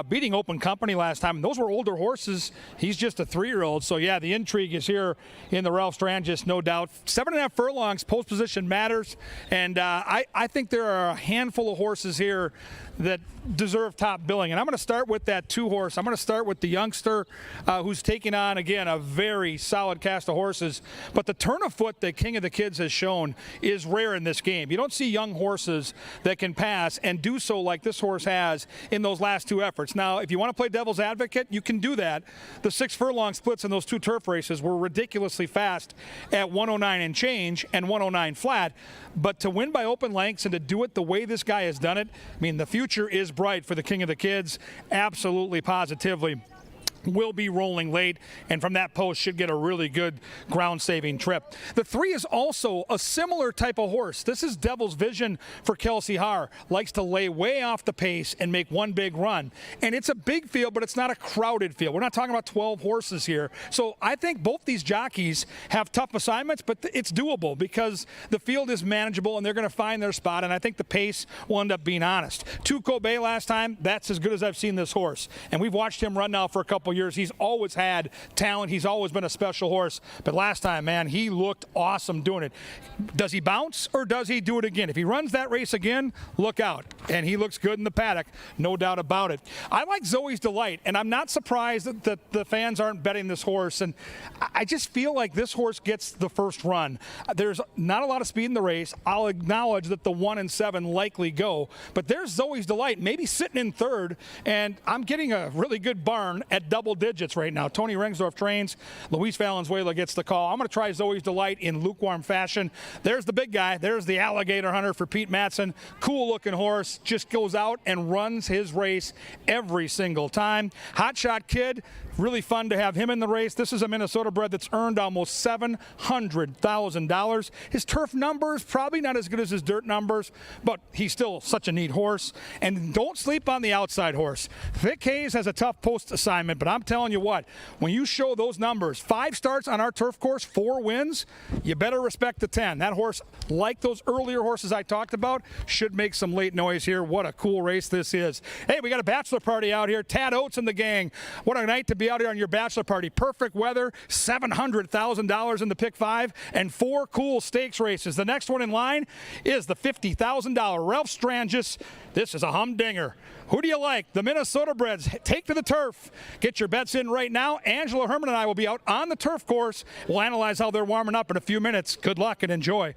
beating Open Company last time. And those were older horses. He's just a 3-year-old. So, yeah, the intrigue is here in the Ralph Strangis, no doubt. 7.5 furlongs, post position matters, and I think there are a handful of horses here that deserve top billing. And I'm going to start with that 2-horse. I'm going to start with the youngster who's taking on, again, a very solid cast of horses. But the turn of foot that King of the Kids has shown is rare in this game. You don't see young horses that can pass and do so like this horse has in those last 2 efforts. Now, if you want to play devil's advocate, you can do that. The 6 furlong splits in those 2 turf races were ridiculously fast at 109 and change and 109 flat. But to win by open lengths and to do it the way this guy has done it, I mean, the future is bright for the King of the Kids, absolutely, positively. Will be rolling late, and from that post should get a really good ground-saving trip. The 3 is also a similar type of horse. This is Devil's Vision for Kelsey Haar. Likes to lay way off the pace and make one big run. And it's a big field, but it's not a crowded field. We're not talking about 12 horses here. So I think both these jockeys have tough assignments, but it's doable because the field is manageable and they're going to find their spot, and I think the pace will end up being honest. Tuco Bay last time, that's as good as I've seen this horse. And we've watched him run now for a couple years. He's always had talent. He's always been a special horse. But last time, man, he looked awesome doing it. Does he bounce or does he do it again? If he runs that race again, look out. And he looks good in the paddock, no doubt about it. I like Zoe's Delight, and I'm not surprised that the fans aren't betting this horse. And I just feel like this horse gets the first run. There's not a lot of speed in the race. I'll acknowledge that the 1 and 7 likely go. But there's Zoe's Delight, maybe sitting in third, and I'm getting a really good barn at double digits right now. Tony Rengsdorf trains. Luis Valenzuela gets the call. I'm going to try Zoe's Delight in lukewarm fashion. There's the big guy. There's the Alligator Hunter for Pete Matson. Cool looking horse. Just goes out and runs his race every single time. Hot Shot Kid. Really fun to have him in the race. This is a Minnesota bred that's earned almost $700,000. His turf numbers, probably not as good as his dirt numbers, but he's still such a neat horse. And don't sleep on the outside horse. Vic Hayes has a tough post assignment, but I'm telling you what, when you show those numbers, 5 starts on our turf course, 4 wins, you better respect the 10. That horse, like those earlier horses I talked about, should make some late noise here. What a cool race this is. Hey, we got a bachelor party out here. Tad Oates and the gang. What a night to be out here on your bachelor party. Perfect weather, $700,000 in the Pick 5, and 4 cool stakes races. The next one in line is the $50,000 Ralph Strangis. This is a humdinger. Who do you like? The Minnesota Breds take to the turf. Get your bets in right now. Angela Herman and I will be out on the turf course. We'll analyze how they're warming up in a few minutes. Good luck and enjoy.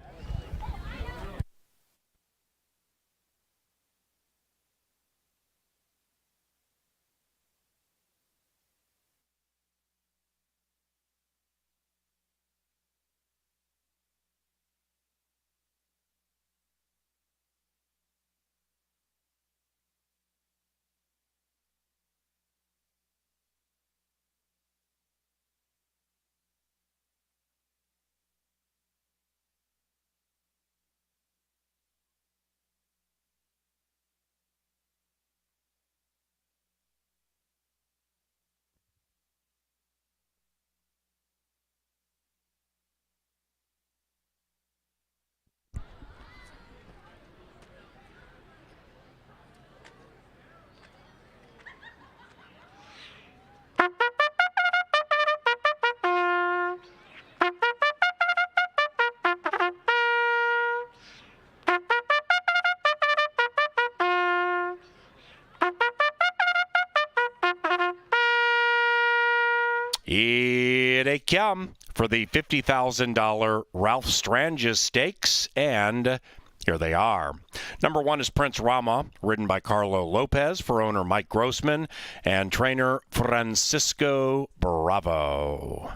Here they come for the $50,000 Ralph Strangis Stakes, and here they are. Number 1 is Prince Rama, ridden by Carlo Lopez, for owner Mike Grossman and trainer Francisco Bravo.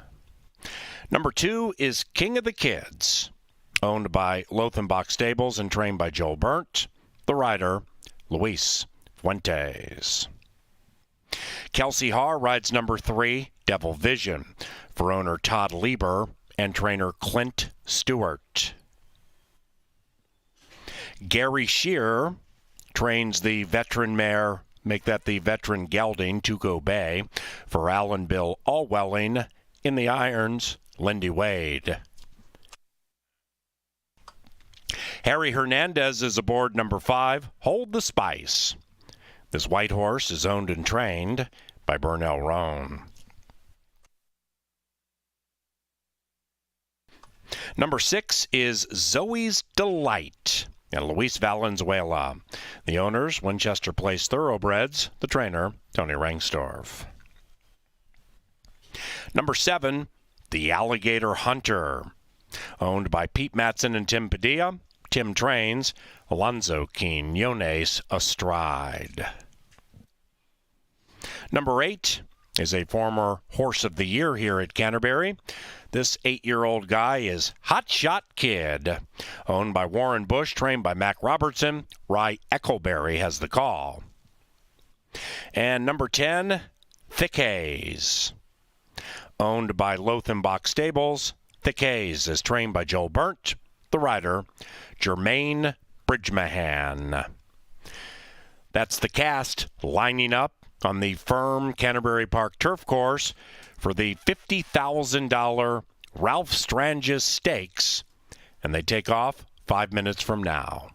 Number 2 is King of the Kids, owned by Lothenbach Stables and trained by Joel Burnt. The rider, Luis Fuentes. Kelsey Haar rides number 3, Devil Vision, for owner Todd Lieber and trainer Clint Stewart. Gary Shear trains the veteran mare, make that the veteran gelding, Tuco Bay, for Alan Bill Allwelling. In the irons, Lindy Wade. Harry Hernandez is aboard number 5, Hold the Spice. This white horse is owned and trained by Burnell Roan. Number 6 is Zoe's Delight and Luis Valenzuela. The owners, Winchester Place Thoroughbreds. The trainer, Tony Rangsdorf. Number 7, The Alligator Hunter, owned by Pete Matson and Tim Padilla. Tim trains Alonzo Quinones astride. Number 8 is a former Horse of the Year here at Canterbury. This 8-year-old guy is Hot Shot Kid, owned by Warren Bush, trained by Mac Robertson. Rye Eccleberry has the call. And number 10, Thick Haze, owned by Lothenbach Stables. Thick Haze is trained by Joel Burnt. The rider, Jermaine Bridgemahan. That's the cast lining up on the firm Canterbury Park turf course for the $50,000 Ralph Strangis Stakes, and they take off 5 minutes from now.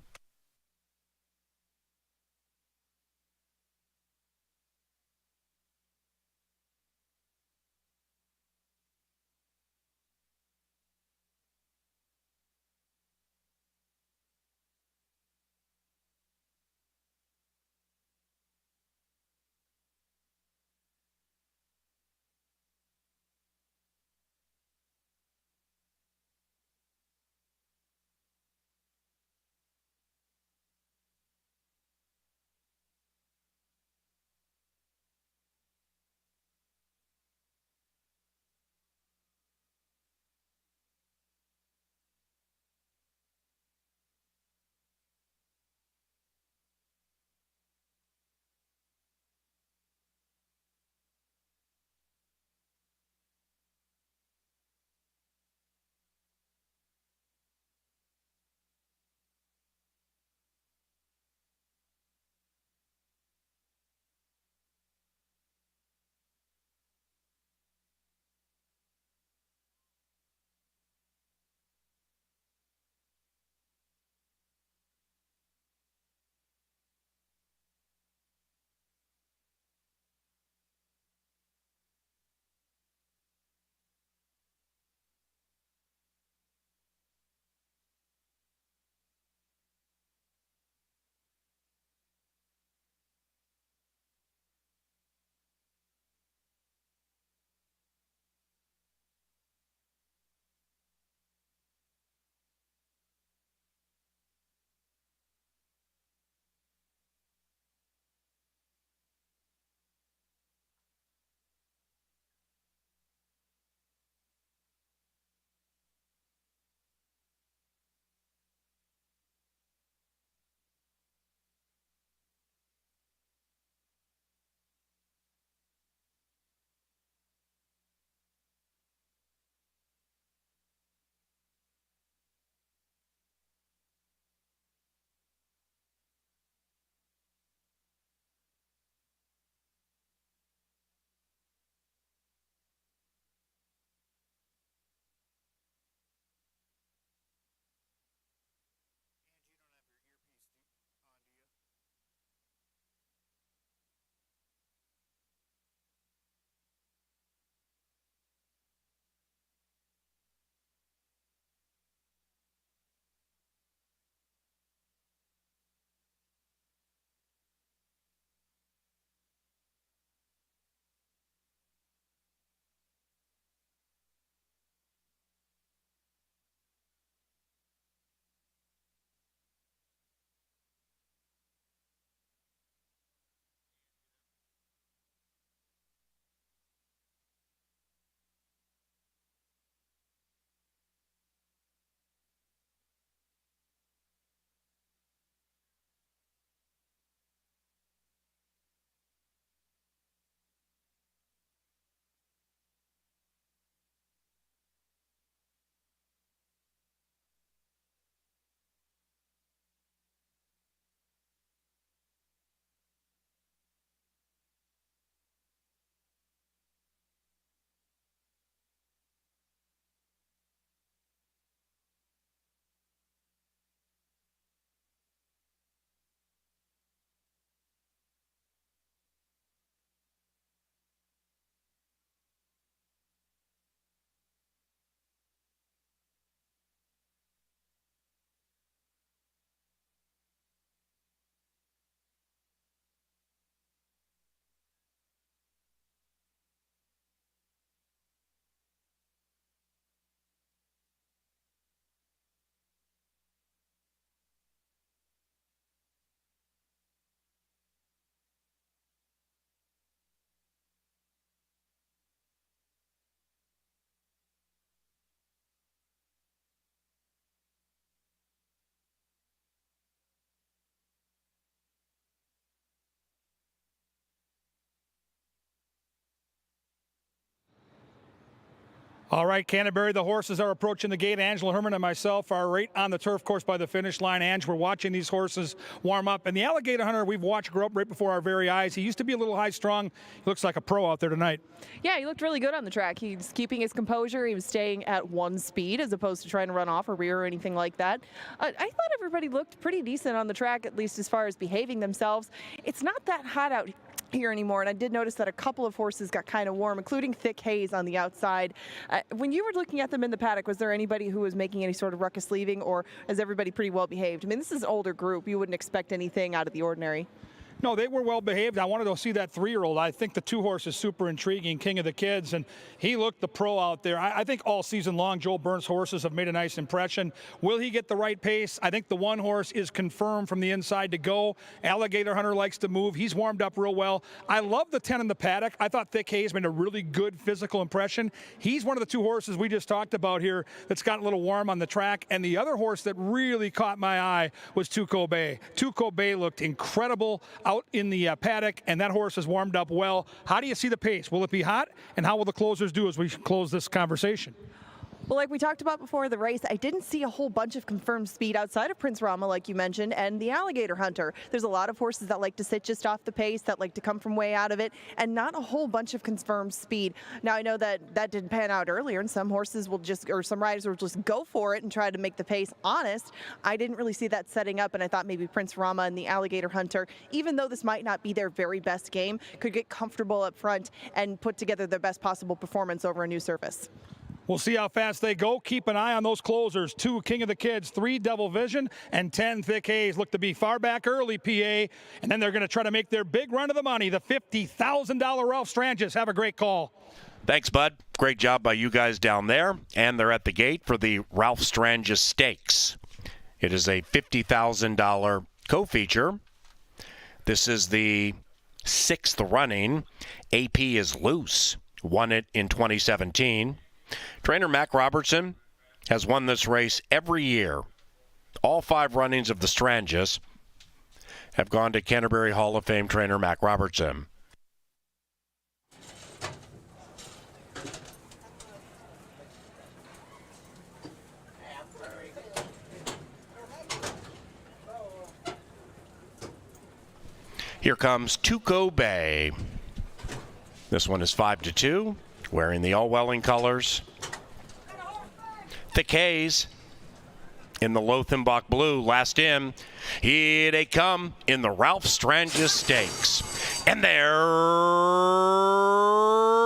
All right, Canterbury, the horses are approaching the gate. Angela Herman and myself are right on the turf course by the finish line. Ange, we're watching these horses warm up. And the Alligator Hunter we've watched grow up right before our very eyes. He used to be a little high-strung. He looks like a pro out there tonight. Yeah, he looked really good on the track. He's keeping his composure. He was staying at one speed as opposed to trying to run off or rear or anything like that. I thought everybody looked pretty decent on the track, at least as far as behaving themselves. It's not that hot out here anymore, and I did notice that a couple of horses got kind of warm, including Thick Haze on the outside. When you were looking at them in the paddock, was there anybody who was making any sort of ruckus leaving, or is everybody pretty well behaved? I mean, this is an older group. You wouldn't expect anything out of the ordinary. No, they were well behaved. I wanted to see that 3-year-old. I think the 2-horse is super intriguing, King of the Kids, and he looked the pro out there. I think all season long, Joel Burns' horses have made a nice impression. Will he get the right pace? I think the 1-horse is confirmed from the inside to go. Alligator Hunter likes to move. He's warmed up real well. I love the 10 in the paddock. I thought Thick Haze made a really good physical impression. He's one of the 2 horses we just talked about here that's gotten a little warm on the track, and the other horse that really caught my eye was Tuco Bay. Tuco Bay looked incredible out in the paddock, and that horse has warmed up well. How do you see the pace? Will it be hot? And how will the closers do as we close this conversation? Well, like we talked about before the race, I didn't see a whole bunch of confirmed speed outside of Prince Rama, like you mentioned, and the Alligator Hunter. There's a lot of horses that like to sit just off the pace, that like to come from way out of it, and not a whole bunch of confirmed speed. Now, I know that that didn't pan out earlier, and some horses will just, or some riders will just go for it and try to make the pace honest. I didn't really see that setting up, and I thought maybe Prince Rama and the Alligator Hunter, even though this might not be their very best game, could get comfortable up front and put together their best possible performance over a new surface. We'll see how fast they go. Keep an eye on those closers. 2 King of the Kids, 3 Devil Vision, and 10 Thick Haze. Look to be far back early, PA. And then they're going to try to make their big run of the money, the $50,000 Ralph Strangis. Have a great call. Thanks, Bud. Great job by you guys down there. And they're at the gate for the Ralph Strangis Stakes. It is a $50,000 co-feature. This is the 6th running. AP is loose. Won it in 2017. Trainer Mac Robertson has won this race every year. All 5 runnings of the Strangis have gone to Canterbury Hall of Fame trainer Mac Robertson. Here comes Tuco Bay. This one is 5-2. Wearing the all-welling colors. Thick Haze in the Lothenbach blue. Last in. Here they come in the Ralph Strangis Stakes. And they're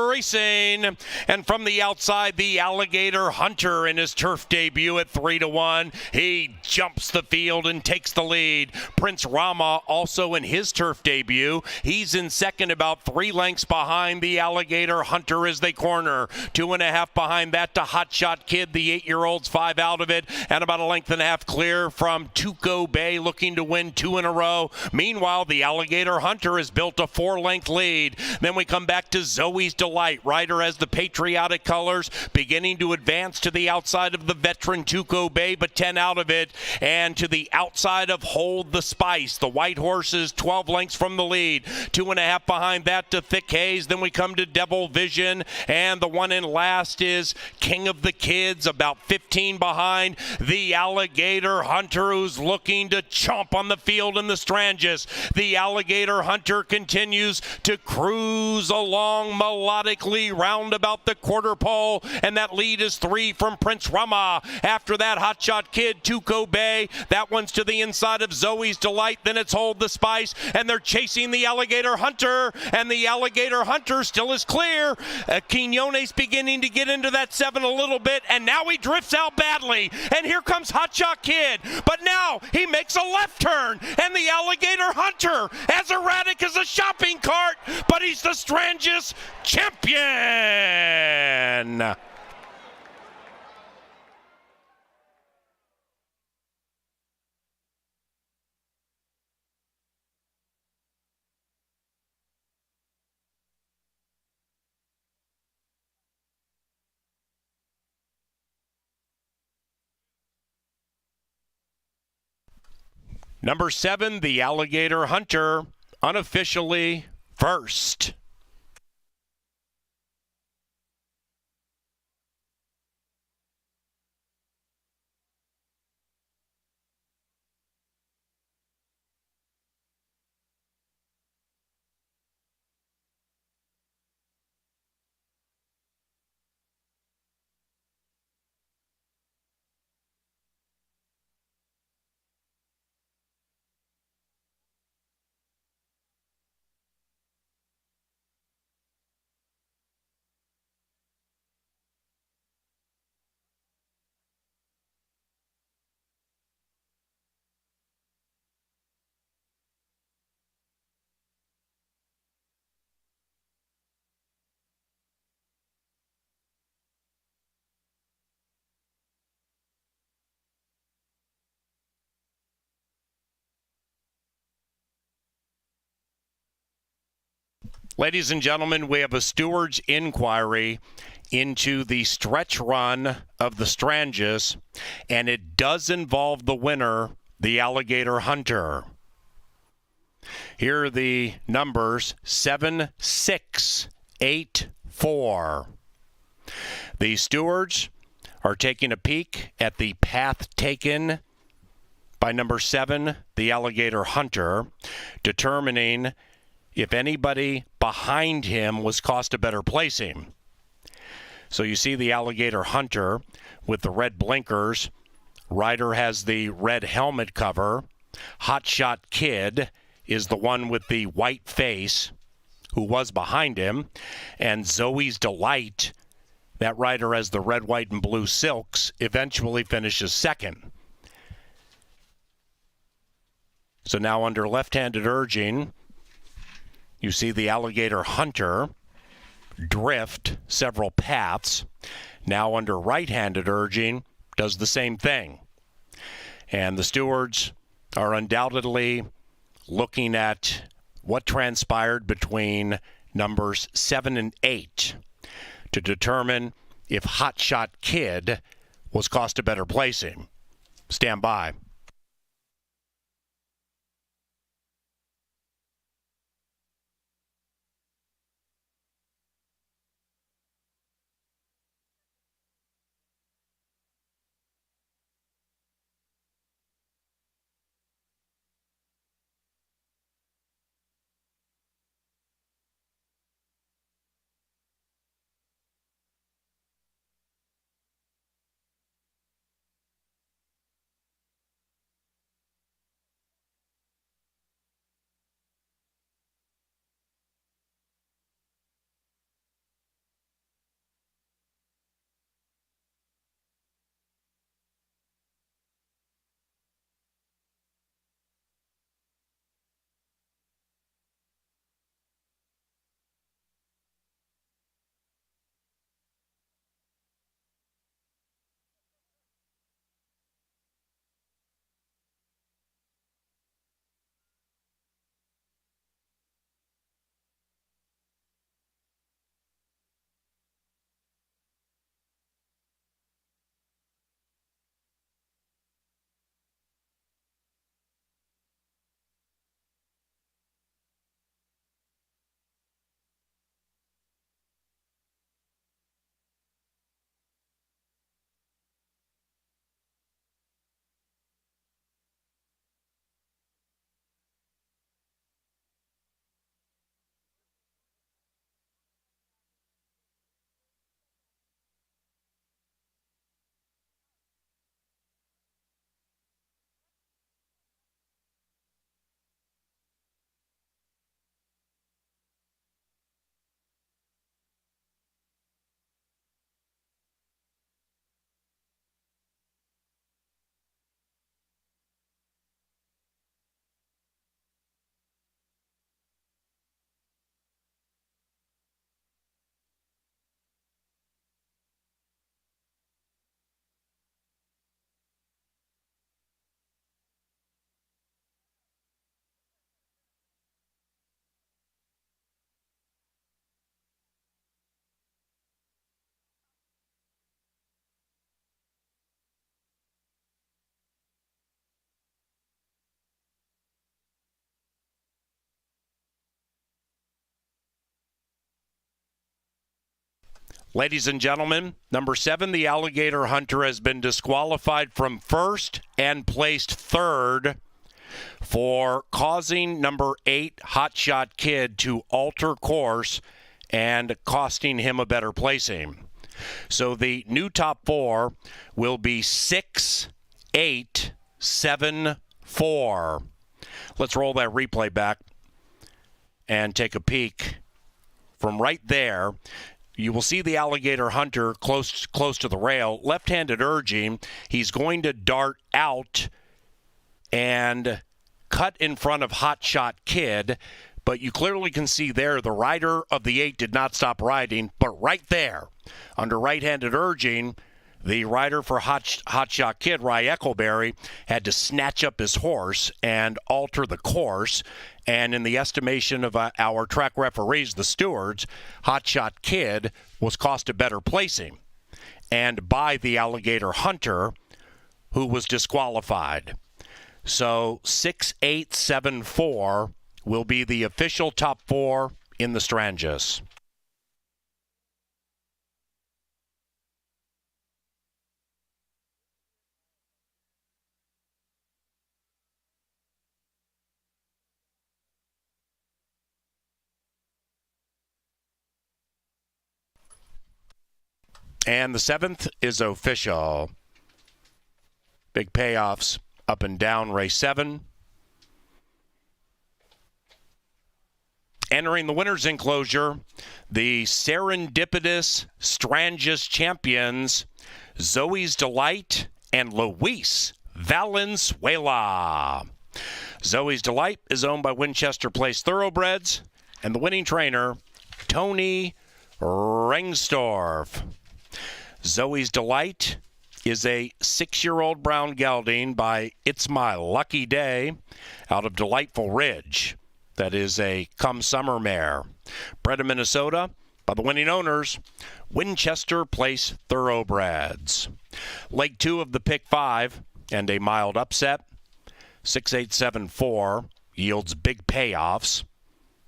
racing. And from the outside, the Alligator Hunter in his turf debut at 3-1. He jumps the field and takes the lead. Prince Rama also in his turf debut. He's in second, about 3 lengths behind the Alligator Hunter as they corner. 2.5 behind that to Hotshot Kid, the 8-year-old's 5 out of it, and about 1.5 lengths clear from Tuco Bay, looking to win 2 in a row. Meanwhile, the Alligator Hunter has built a 4-length lead. Then we come back to Zoe's Delight. Rider has the patriotic colors, beginning to advance to the outside of the veteran Tuco Bay, but 10 out of it, and to the outside of Hold the Spice. The white horse is 12 lengths from the lead. 2.5 behind that to Thick Haze. Then we come to Devil Vision, and the one in last is King of the Kids, about 15 behind the Alligator Hunter, who's looking to chomp on the field in the Strangis. The Alligator Hunter continues to cruise along melodically round about the quarter pole, and that lead is 3 from Prince Rama. After that, Hotshot Kid, Tuco Bay. That one's to the inside of Zoe's Delight. Then it's Hold the Spice, and they're chasing the Alligator Hunter, and the Alligator Hunter still is clear. Quinones beginning to get into that 7 a little bit, and now he drifts out badly. And here comes Hotshot Kid, but now he makes a left turn, and the Alligator Hunter, as erratic as a shopping cart, but he's the Strangis champion. Number 7, the Alligator Hunter, unofficially first. Ladies and gentlemen, we have a steward's inquiry into the stretch run of the Strangis, and it does involve the winner, the Alligator Hunter. Here are the numbers: 7, 6, 8, 4. The stewards are taking a peek at the path taken by number 7, the Alligator Hunter, determining if anybody behind him was cost a better placing. So you see the Alligator Hunter with the red blinkers. Rider has the red helmet cover. Hotshot Kid is the one with the white face who was behind him. And Zoe's Delight, that rider has the red, white, and blue silks, eventually finishes second. So now under left-handed urging, you see the Alligator Hunter drift several paths. Now under right-handed urging, does the same thing. And the stewards are undoubtedly looking at what transpired between numbers 7 and 8 to determine if Hotshot Kid was cost a better placing. Stand by. Ladies and gentlemen, number 7, the Alligator Hunter, has been disqualified from first and placed third for causing number 8, Hotshot Kid, to alter course and costing him a better placing. So the new top 4 will be 6, 8, 7, 4. Let's roll that replay back and take a peek from right there. You will see the Alligator Hunter close to the rail. Left-handed urging. He's going to dart out and cut in front of Hotshot Kid. But you clearly can see there the rider of the 8 did not stop riding. But right there, under right-handed urging, The rider for Hotshot Kid, Rye Eccleberry, had to snatch up his horse and alter the course. And in the estimation of our track referees, the stewards, Hotshot Kid was cost a better placing. And by the Alligator Hunter, who was disqualified. So 6-8-7-4 will be the official top 4 in the Strangis. And the 7th is official. Big payoffs up and down race 7. Entering the winner's enclosure, the serendipitous Strangis champions, Zoe's Delight and Luis Valenzuela. Zoe's Delight is owned by Winchester Place Thoroughbreds, and the winning trainer, Tony Rengstorff. Zoe's Delight is a 6-year-old brown gelding by It's My Lucky Day out of Delightful Ridge. That is a come summer mare. Bred in Minnesota by the winning owners, Winchester Place Thoroughbreds. Leg 2 of the pick 5 and a mild upset. 6-8-7-4 yields big payoffs,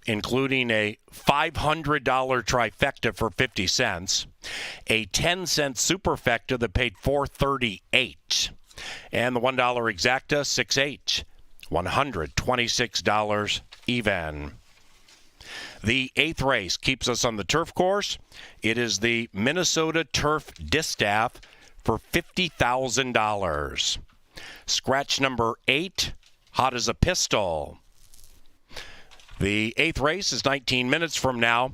including a $500 trifecta for 50 cents, a 10-cent superfecta that paid $4.38, and the $1 exacta, 6-8, $126 even. The 8th race keeps us on the turf course. It is the Minnesota Turf Distaff for $50,000. Scratch number 8, hot as a pistol. The 8th race is 19 minutes from now.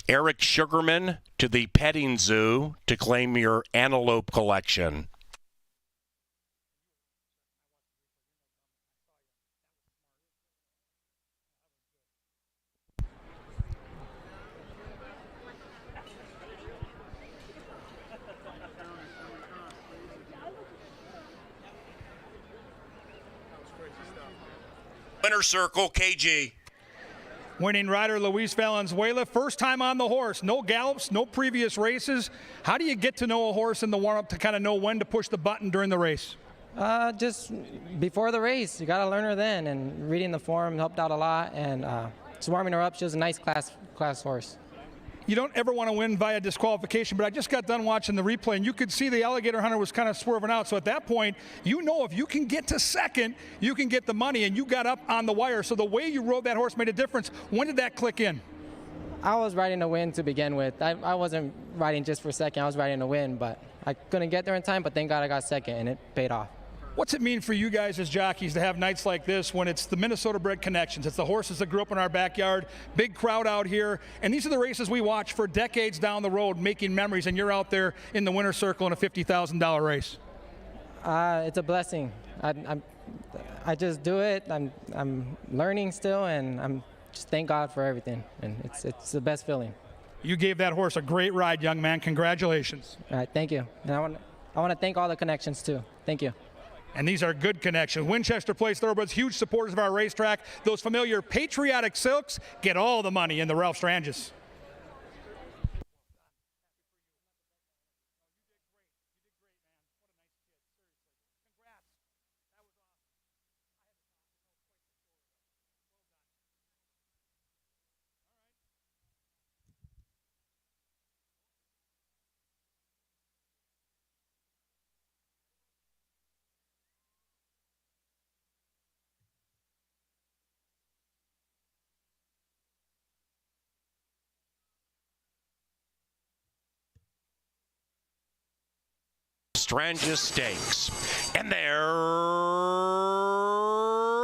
Eric Sugarman to the petting zoo to claim your antelope collection. Winner circle, KG. Winning rider Luis Valenzuela, first time on the horse. No gallops, no previous races. How do you get to know a horse in the warm-up to kind of know when to push the button during the race? Just before the race, you got to learn her then. And reading the form helped out a lot. And just warming her up, she was a nice class horse. You don't ever want to win via disqualification, but I just got done watching the replay, and you could see the Alligator Hunter was kind of swerving out. So at that point, you know if you can get to second, you can get the money, and you got up on the wire. So the way you rode that horse made a difference. When did that click in? I was riding to win to begin with. I wasn't riding just for second. I was riding to win, but I couldn't get there in time, but thank God I got second, and it paid off. What's it mean for you guys as jockeys to have nights like this when it's the Minnesota bred connections? It's the horses that grew up in our backyard, big crowd out here, and these are the races we watch for decades down the road, making memories, and you're out there in the winner's circle in a $50,000 race. It's a blessing. I just do it. I'm learning still, and I'm just thank God for everything, and it's the best feeling. You gave that horse a great ride, young man. Congratulations. All right, thank you. And I want to thank all the connections too. Thank you. And these are good connections. Winchester Place Thoroughbreds, huge supporters of our racetrack. Those familiar patriotic silks get all the money in the Ralph Strangis. Strangis Stakes. And there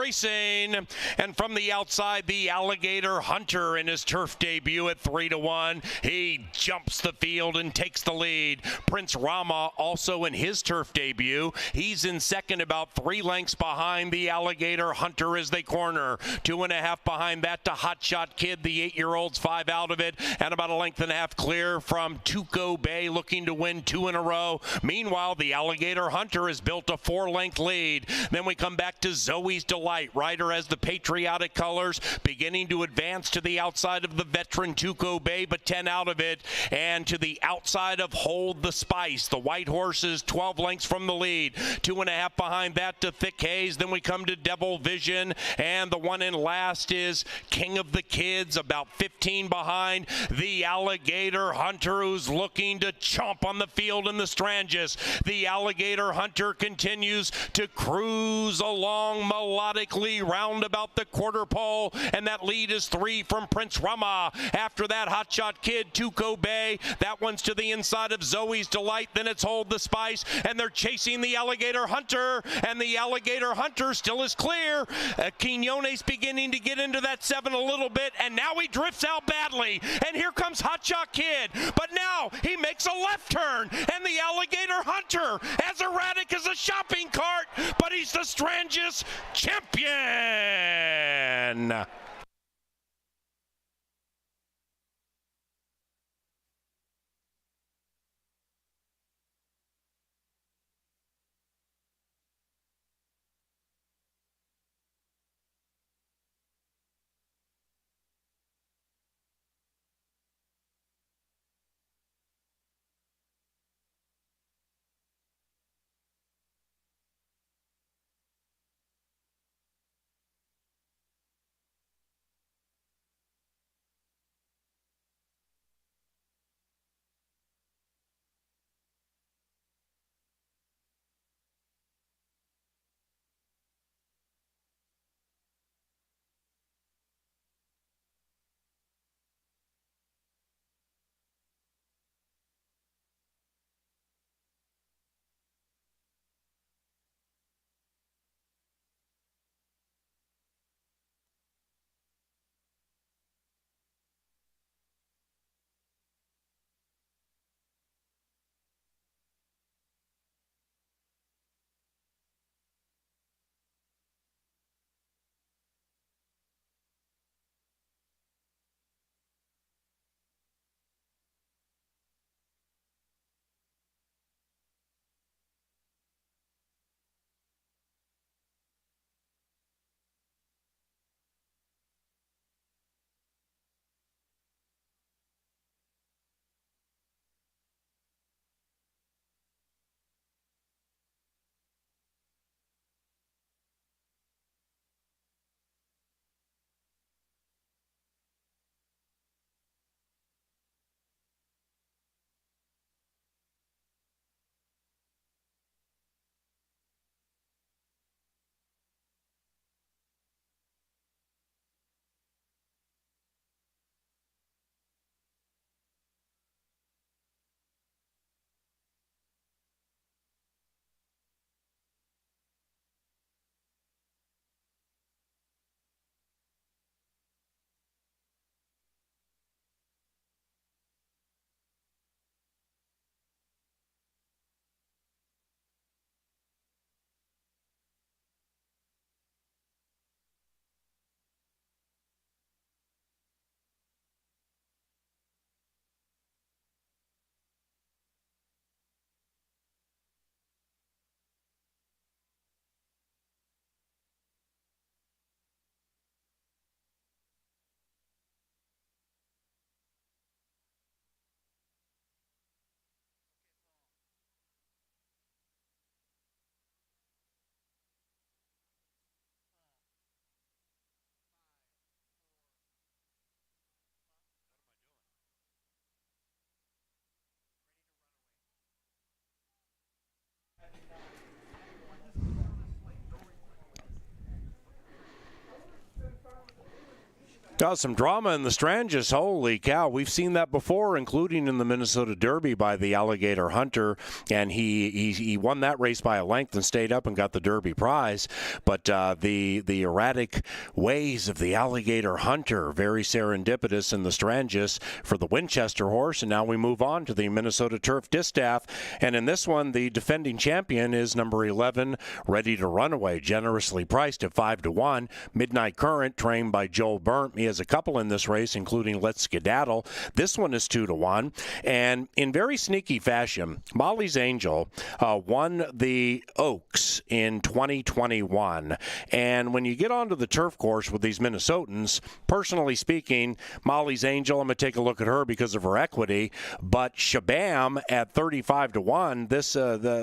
racing. And from the outside, the Alligator Hunter in his turf debut at 3-1. He jumps the field and takes the lead. Prince Rama also in his turf debut. He's in second, about 3 lengths behind the Alligator Hunter as they corner. 2.5 behind that to Hot Shot Kid, the 8-year-old's 5 out of it, and about 1.5 lengths clear from Tuco Bay, looking to win 2 in a row. Meanwhile, the Alligator Hunter has built a 4-length lead. Then we come back to Zoe's Delight. Rider has the patriotic colors, beginning to advance to the outside of the veteran Tuco Bay, but 10 out of it, and to the outside of Hold the Spice. The white horse is 12 lengths from the lead. 2.5 behind that to Thick Haze. Then we come to Devil Vision, and the one in last is King of the Kids, about 15 behind the Alligator Hunter, who's looking to chomp on the field in the Strangis. The Alligator Hunter continues to cruise along melodically round about the quarter pole, and that lead is 3 from Prince Rama. After that, Hot Shot Kid, Tuco Bay. That one's to the inside of Zoe's Delight. Then it's Hold the Spice, and they're chasing the Alligator Hunter, and the Alligator Hunter still is clear. Quinones beginning to get into that 7 a little bit, and now he drifts out badly. And here comes Hot Shot Kid, but now he makes a left turn, and the Alligator Hunter, as erratic as a shopping cart, but he's the Strangis champion. Some drama in the Strangis. Holy cow. We've seen that before, including in the Minnesota Derby by the Alligator Hunter. And he won that race by a length and stayed up and got the Derby prize. But the erratic ways of the Alligator Hunter, very serendipitous in the Strangis for the Winchester horse. And now we move on to the Minnesota Turf Distaff. And in this one, the defending champion is number 11, Ready to Run Away, generously priced at 5-1. Midnight Current, trained by Joel Burnt. He has a couple in this race, including Let's Skedaddle. This one is 2-1. And in very sneaky fashion, Molly's Angel won the Oaks in 2021. And when you get onto the turf course with these Minnesotans, personally speaking, Molly's Angel, I'm going to take a look at her because of her equity. But Shabam at 35-1,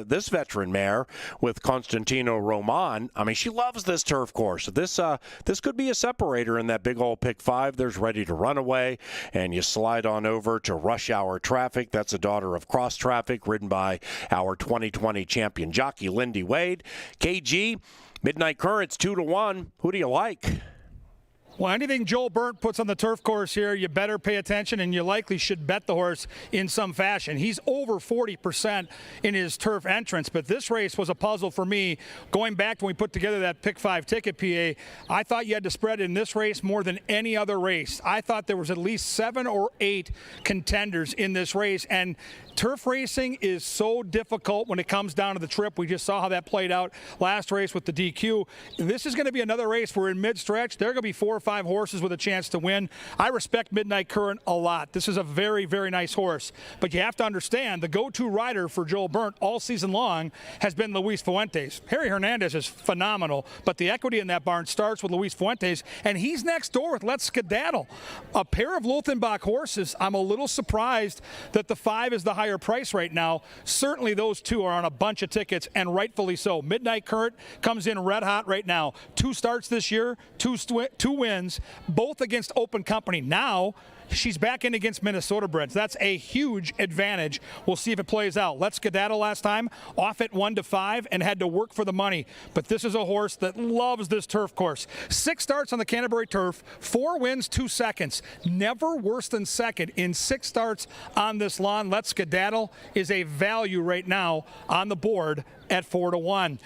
this veteran mare with Constantino Roman, I mean, she loves this turf course. This could be a separator in that big old pick 5. There's Ready to Run Away, and you slide on over to Rush Hour Traffic. That's a daughter of Cross Traffic, ridden by our 2020 champion jockey Lindy Wade. KG, Midnight Current's 2-1. Who do you like? Well, anything Joel Burnt puts on the turf course here, you better pay attention, and you likely should bet the horse in some fashion. He's over 40% in his turf entrance, but this race was a puzzle for me. Going back to when we put together that pick 5 ticket, PA, I thought you had to spread in this race more than any other race. I thought there was at least 7 or 8 contenders in this race, and turf racing is so difficult when it comes down to the trip. We just saw how that played out last race with the DQ. This is going to be another race where in mid-stretch, there are going to be 4 or 5 horses with a chance to win. I respect Midnight Current a lot. This is a very, very nice horse. But you have to understand, the go-to rider for Joel Burnt all season long has been Luis Fuentes. Harry Hernandez is phenomenal, but the equity in that barn starts with Luis Fuentes, and he's next door with Let's Skedaddle. A pair of Lothenbach horses. I'm a little surprised that the 5 is the higher price right now. Certainly those 2 are on a bunch of tickets, and rightfully so. Midnight Current comes in red hot right now. 2 starts this year, 2 wins, both against open company. Now she's back in against Minnesota breds. That's a huge advantage. We'll see if it plays out. Let's Skedaddle last time off at 1-5 and had to work for the money. But this is a horse that loves this turf course. 6 starts on the Canterbury turf, 4 wins, 2 seconds. Never worse than second in 6 starts on this lawn. Let's Skedaddle is a value right now on the board at 4-1.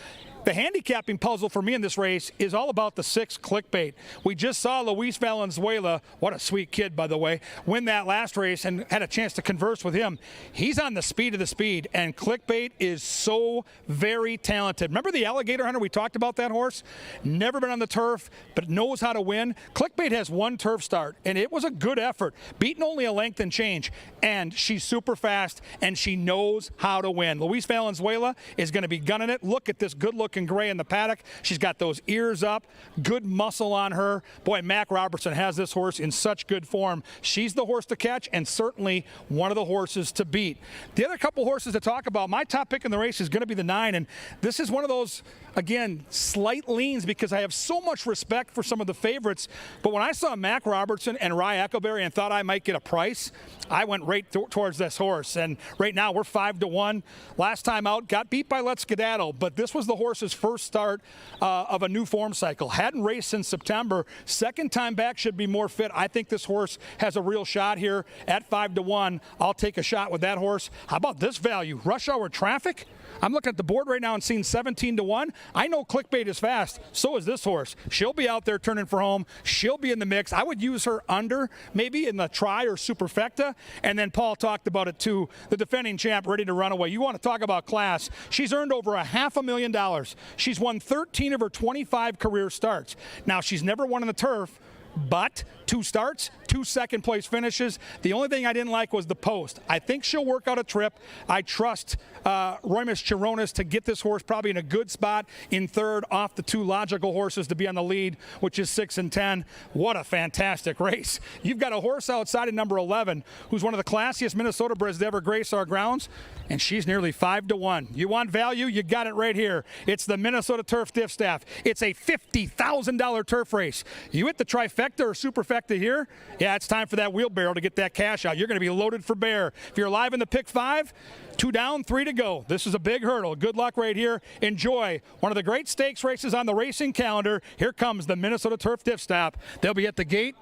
The handicapping puzzle for me in this race is all about the 6 Clickbait. We just saw Luis Valenzuela, what a sweet kid, by the way, win that last race and had a chance to converse with him. He's on the speed of the speed, and Clickbait is so very talented. Remember the Alligator Hunter? We talked about that horse. Never been on the turf, but knows how to win. Clickbait has 1 turf start, and it was a good effort, beating only a length and change. And she's super fast, and she knows how to win. Luis Valenzuela is going to be gunning it. Look at this good-looking gray in the paddock. She's got those ears up, good muscle on her. Boy, Mac Robertson has this horse in such good form. She's the horse to catch, and certainly one of the horses to beat. The other couple horses to talk about, my top pick in the race is going to be the 9, and this is one of those, again, slight leans because I have so much respect for some of the favorites. But when I saw Mac Robertson and Rye Eckleberry and thought I might get a price, I went right towards this horse. And right now we're 5-1. Last time out, got beat by Let's Skedaddle, but this was the horse's first start of a new form cycle. Hadn't raced since September. Second time back, should be more fit. I think this horse has a real shot here at 5-1. I'll take a shot with that horse. How about this value? Rush Hour Traffic? I'm looking at the board right now and seeing 17-1. I know Clickbait is fast. So is this horse. She'll be out there turning for home. She'll be in the mix. I would use her under, maybe in the Tri or Superfecta. And then Paul talked about it too. The defending champ, Ready to Run Away. You want to talk about class. She's earned over $500,000. She's won 13 of her 25 career starts. Now, she's never won on the turf, but 2 starts, 2 second-place finishes. The only thing I didn't like was the post. I think she'll work out a trip. I trust Roymus Chironis to get this horse probably in a good spot in 3rd off the 2 logical horses to be on the lead, which is 6 and 10. What a fantastic race. You've got a horse outside at number 11 who's one of the classiest Minnesota breds to ever grace our grounds, and she's nearly 5-1. You want value? You got it right here. It's the Minnesota Turf Distaff. It's a $50,000 turf race. You hit the trifecta or superfecta here, yeah, it's time for that wheelbarrow to get that cash out. You're going to be loaded for bear. If you're alive in the pick 5, 2 down, 3 to go. This is a big hurdle. Good luck right here. Enjoy one of the great stakes races on the racing calendar. Here comes the Minnesota Turf Distaff. They'll be at the gate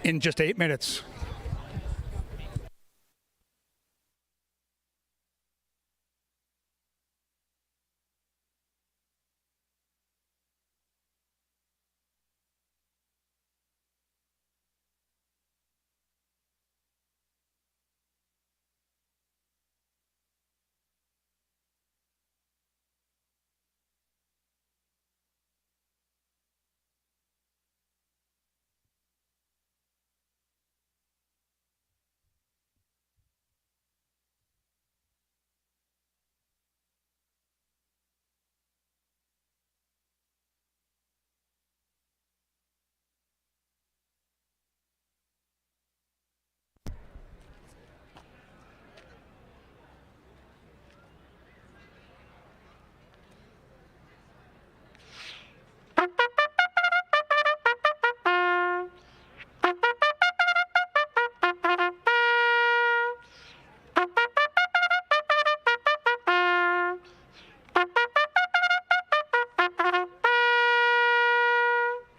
in just 8 minutes.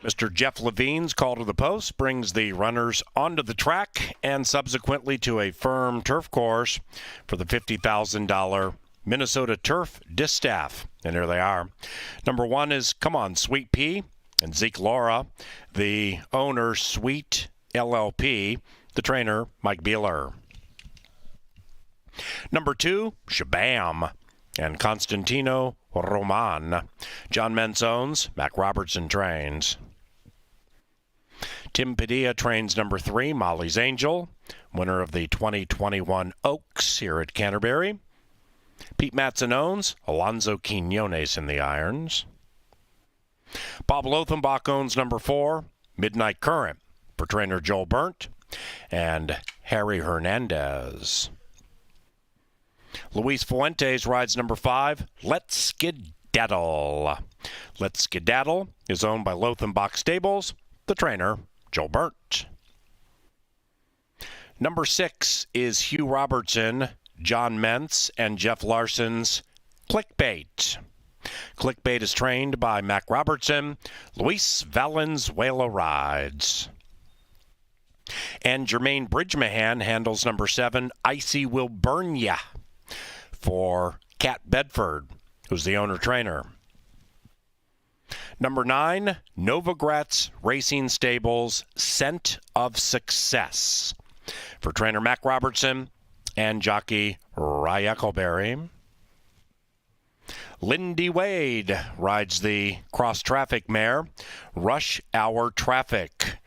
Mr. Jeff Levine's call to the post brings the runners onto the track and subsequently to a firm turf course for the $50,000 Minnesota Turf Distaff. And here they are. Number 1 is Come On Sweet Pea and Zeke Laura, the owner Sweet LLP, the trainer Mike Beeler. Number 2, Shabam and Constantino Roman. John Mentz owns, Mac Robertson trains. Tim Padilla trains number 3, Molly's Angel, winner of the 2021 Oaks here at Canterbury. Pete Matson owns, Alonzo Quinones in the irons. Bob Lothenbach owns number 4, Midnight Current, for trainer Joel Burnt and Harry Hernandez. Luis Fuentes rides number 5, Let's Skedaddle. Let's Skedaddle is owned by Lothenbach Stables, the trainer Joel Burnt. Number 6 is Hugh Robertson, John Mentz, and Jeff Larson's Clickbait. Clickbait is trained by Mac Robertson. Luis Valenzuela rides. And Jermaine Bridgemahan handles number 7, Icy Will Burn Ya, for Cat Bedford, who's the owner-trainer. Number 9, Novogratz Racing Stables, Scent of Success, for trainer Mac Robertson and jockey Ry Eccleberry. Lindy Wade rides the cross-traffic mare, Rush Hour Traffic,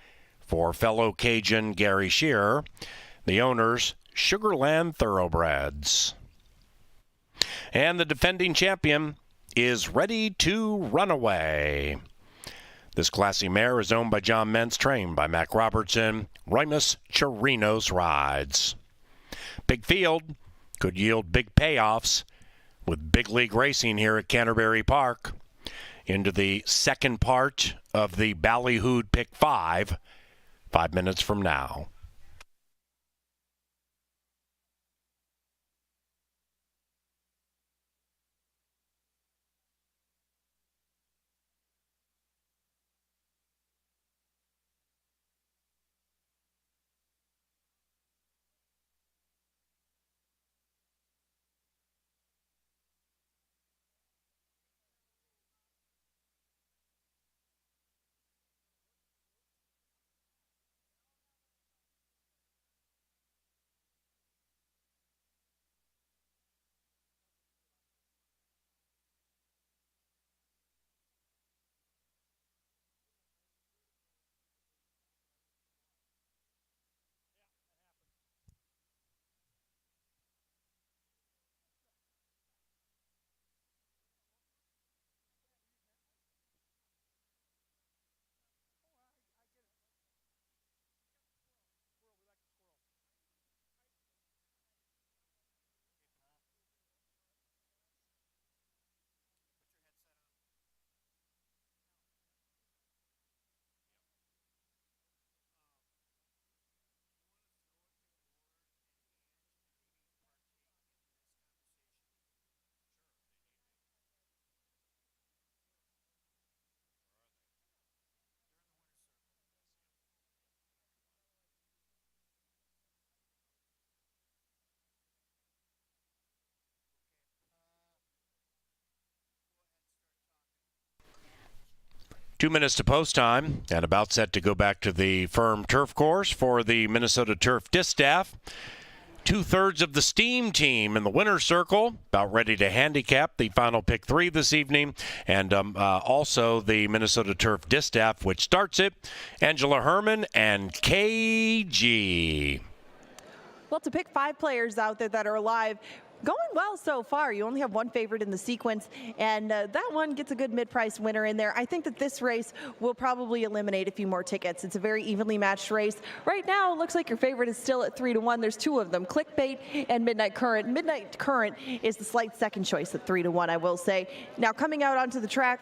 for fellow Cajun Gary Shearer, the owners Sugarland Thoroughbreds. And the defending champion is Ready to Run Away. This classy mare is owned by John Mentz, trained by Mac Robertson. Remus Chirinos rides. Big field could yield big payoffs with big league racing here at Canterbury Park. Into the second part of the Ballyhooed Pick 5 minutes from now. 2 minutes to post time and about set to go back to the firm turf course for the Minnesota Turf Distaff. 2/3 of the steam team in the winner's circle, about ready to handicap the final pick 3 this evening, and also the Minnesota Turf Distaff, which starts it, Angela Herman and KG. Well, to pick 5 players out there that are alive, going well so far. You only have one favorite in the sequence, and that one gets a good mid-price winner in there. I think that this race will probably eliminate a few more tickets. It's a very evenly matched race. Right now, it looks like your favorite is still at 3-1. There's 2 of them, Clickbait and Midnight Current. Midnight Current is the slight second choice at 3-1, I will say. Now, coming out onto the track,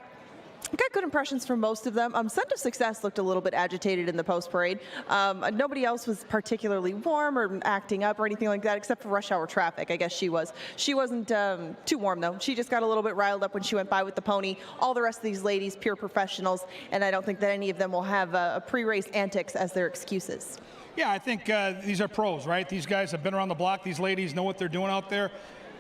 I got good impressions from most of them. Scent of Success looked a little bit agitated in the post-parade. Nobody else was particularly warm or acting up or anything like that, except for Rush Hour Traffic. I guess she was. She wasn't too warm, though. She just got a little bit riled up when she went by with the pony. All the rest of these ladies, pure professionals, and I don't think that any of them will have a pre-race antics as their excuses. Yeah, I think these are pros, right? These guys have been around the block. These ladies know what they're doing out there.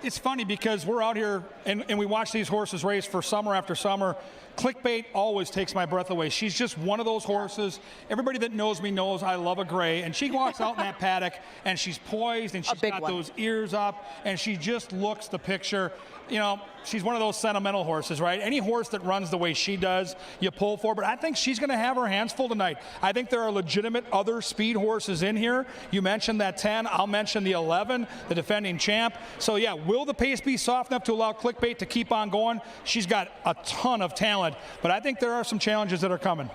It's funny because we're out here and we watch these horses race for summer after summer. Clickbait always takes my breath away. She's just one of those horses. Everybody that knows me knows I love a gray, and she walks out in that paddock and she's poised and she's got those ears up and she just looks the picture. You know, she's one of those sentimental horses, right? Any horse that runs the way she does, you pull for. But I think she's going to have her hands full tonight. I think there are legitimate other speed horses in here. You mentioned that 10. I'll mention the 11, the defending champ. So, yeah, will the pace be soft enough to allow Clickbait to keep on going? She's got a ton of talent. But I think there are some challenges that are coming.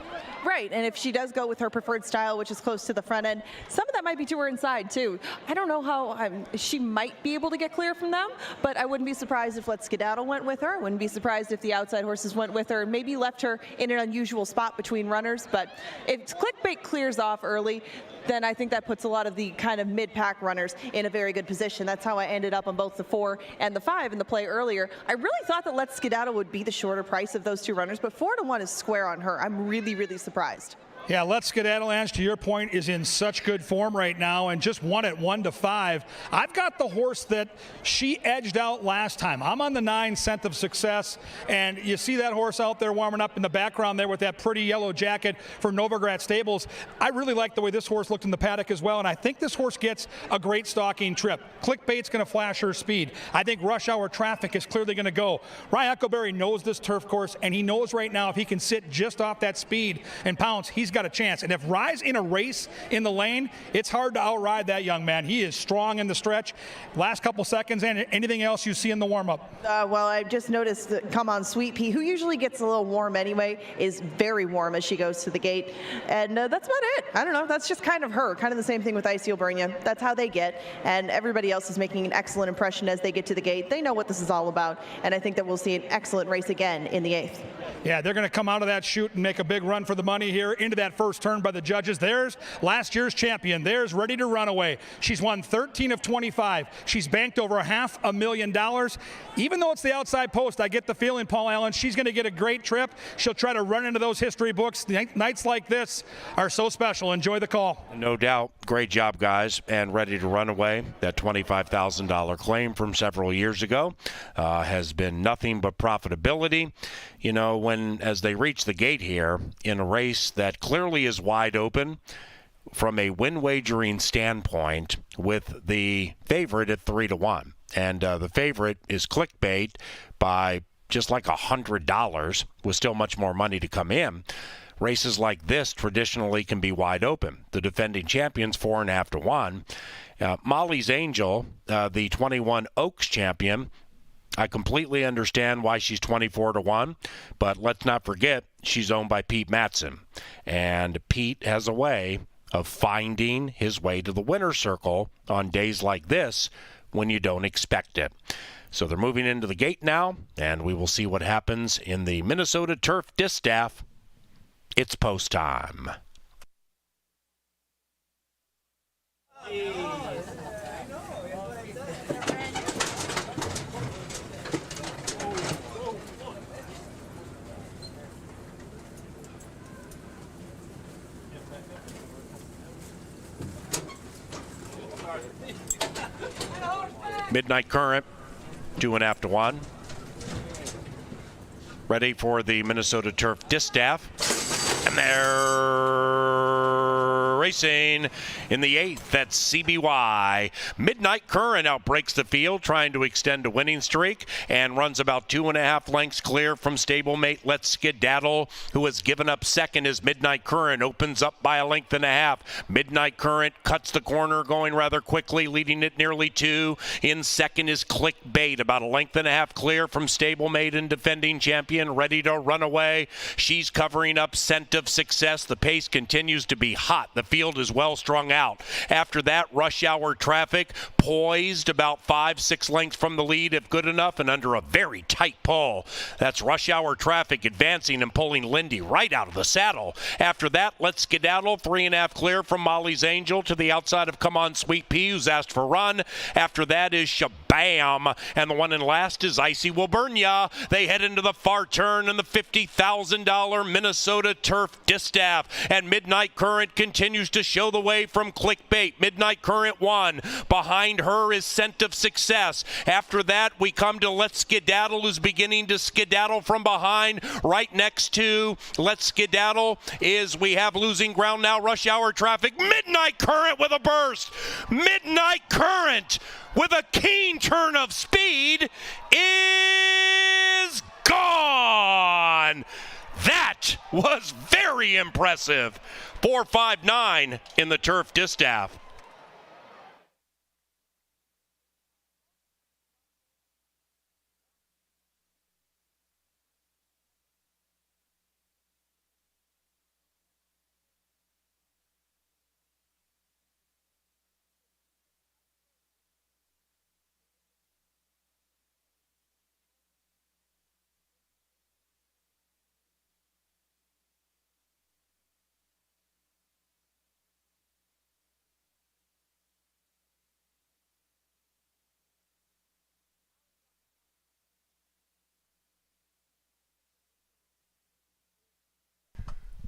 Right, and if she does go with her preferred style, which is close to the front end, some of that might be to her inside, too. I don't know how she might be able to get clear from them, but I wouldn't be surprised if Let's Skedaddle went with her. I wouldn't be surprised if the outside horses went with her and maybe left her in an unusual spot between runners. But if Clickbait clears off early, then I think that puts a lot of the kind of mid-pack runners in a very good position. That's how I ended up on both the 4 and the 5 in the play earlier. I really thought that Let's Skedaddle would be the shorter price of those 2 runners, but 4-1 is square on her. I'm really, really surprised. Yeah, Let's Skedaddle, Ange, to your point, is in such good form right now and just won at 1-5. I've got the horse that she edged out last time. I'm on the 9, Scent of Success, and you see that horse out there warming up in the background there with that pretty yellow jacket for Novigrad Stables. I really like the way this horse looked in the paddock as well, and I think this horse gets a great stalking trip. Clickbait's going to flash her speed. I think Rush Hour Traffic is clearly going to go. Ryan Huckleberry knows this turf course, and he knows right now if he can sit just off that speed and pounce, he's got a chance. And if Rye's in a race in the lane, it's hard to outride that young man. He is strong in the stretch. Last couple seconds, and anything else you see in the warm-up? Well, I just noticed that Come On Sweet Pea, who usually gets a little warm anyway, is very warm as she goes to the gate. And that's about it. I don't know. That's just kind of her. Kind of the same thing with Icy Obernia. That's how they get. And everybody else is making an excellent impression as they get to the gate. They know what this is all about. And I think that we'll see an excellent race again in the 8th. Yeah, they're going to come out of that chute and make a big run for the money here into that first turn by the judges. There's last year's champion. There's Ready to Run Away. She's won 13 of 25. She's banked over $500,000. Even though it's the outside post, I get the feeling, Paul Allen, she's going to get a great trip. She'll try to run into those history books. Nights like this are so special. Enjoy the call. No doubt. Great job, guys. And Ready to Run Away, that $25,000 claim from several years ago, has been nothing but profitability. You know, as they reach the gate here in a race that clearly is wide open from a win wagering standpoint with the favorite at 3-1. And the favorite is Clickbait by just like $100 with still much more money to come in. Races like this traditionally can be wide open. The defending champions 4.5-1. Molly's Angel, the 21 Oaks champion, I completely understand why she's 24-1, but let's not forget she's owned by Pete Matson. And Pete has a way of finding his way to the winner's circle on days like this when you don't expect it. So they're moving into the gate now, and we will see what happens in the Minnesota Turf Distaff. It's post time. Midnight Current, 2.5-1. ready for the Minnesota Turf Distaff. And they're racing in the 8th at CBY. Midnight Current outbreaks the field, trying to extend a winning streak, and runs about 2.5 lengths clear from stablemate Let's Skedaddle, who has given up second as Midnight Current opens up by 1.5 lengths. Midnight Current cuts the corner, going rather quickly, leading it nearly 2. In second is Clickbait, about 1.5 lengths clear from stablemate and defending champion, ready to run away. She's covering up Scent of Success. The pace continues to be hot. The field is well strung out. After that, Rush Hour Traffic, poised about 5-6 lengths from the lead, if good enough, and under a very tight pull. That's Rush Hour Traffic advancing and pulling Lindy right out of the saddle. After that, Let's Skedaddle, 3.5 clear from Molly's Angel to the outside of Come On Sweet Pea, who's asked for run. After that is Shabam, and the one in last is Icy Will Burn Ya. They head into the far turn in the $50,000 Minnesota Turf Distaff, and Midnight Current continues to show the way from Clickbait. Midnight Current won. Behind her is Scent of Success. After that, we come to Let's Skedaddle, who's beginning to skedaddle from behind. Right next to Let's Skedaddle we have losing ground now, Rush Hour Traffic. Midnight Current with a burst. Midnight Current with a keen turn of speed is gone. That was very impressive. 4.59 in the Turf Distaff.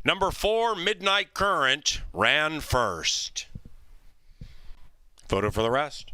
Number 4, Midnight Current, ran first. Photo for the rest.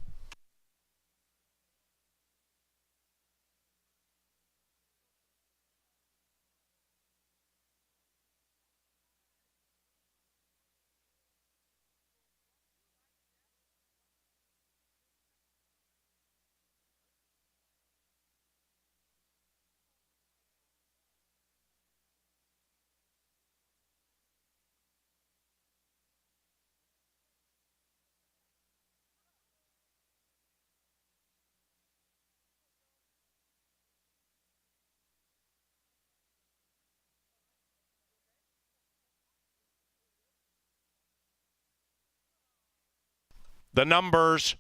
The numbers.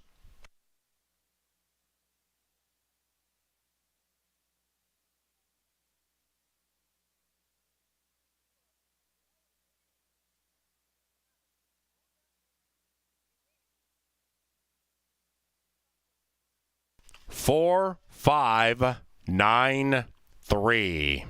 Four, 5, 9, 3.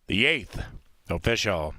The 8th official.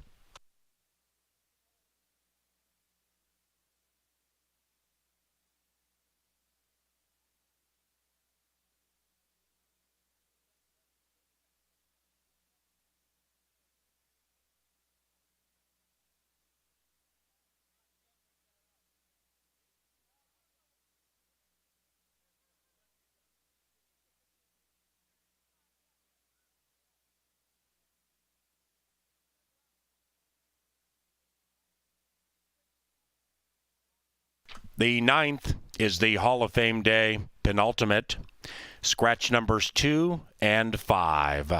The 9th is the Hall of Fame Day penultimate. Scratch numbers 2 and 5.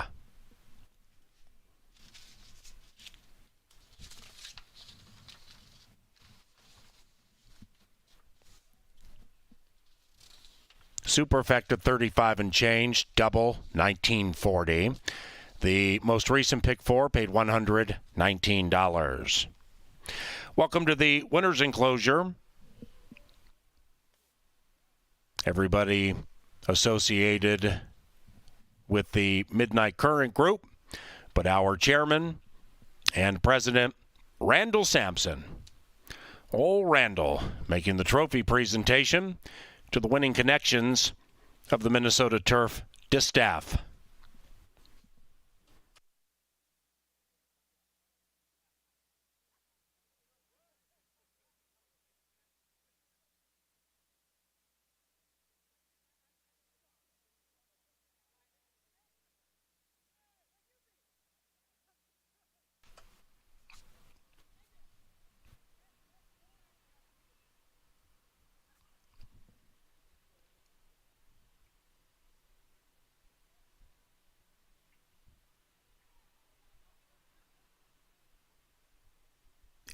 Superfecta 35 and change, double 1940. The most recent pick 4 paid $119. Welcome to the winner's enclosure. Everybody associated with the Midnight Current group, but our chairman and president, Randall Sampson. Old Randall making the trophy presentation to the winning connections of the Minnesota Turf Distaff.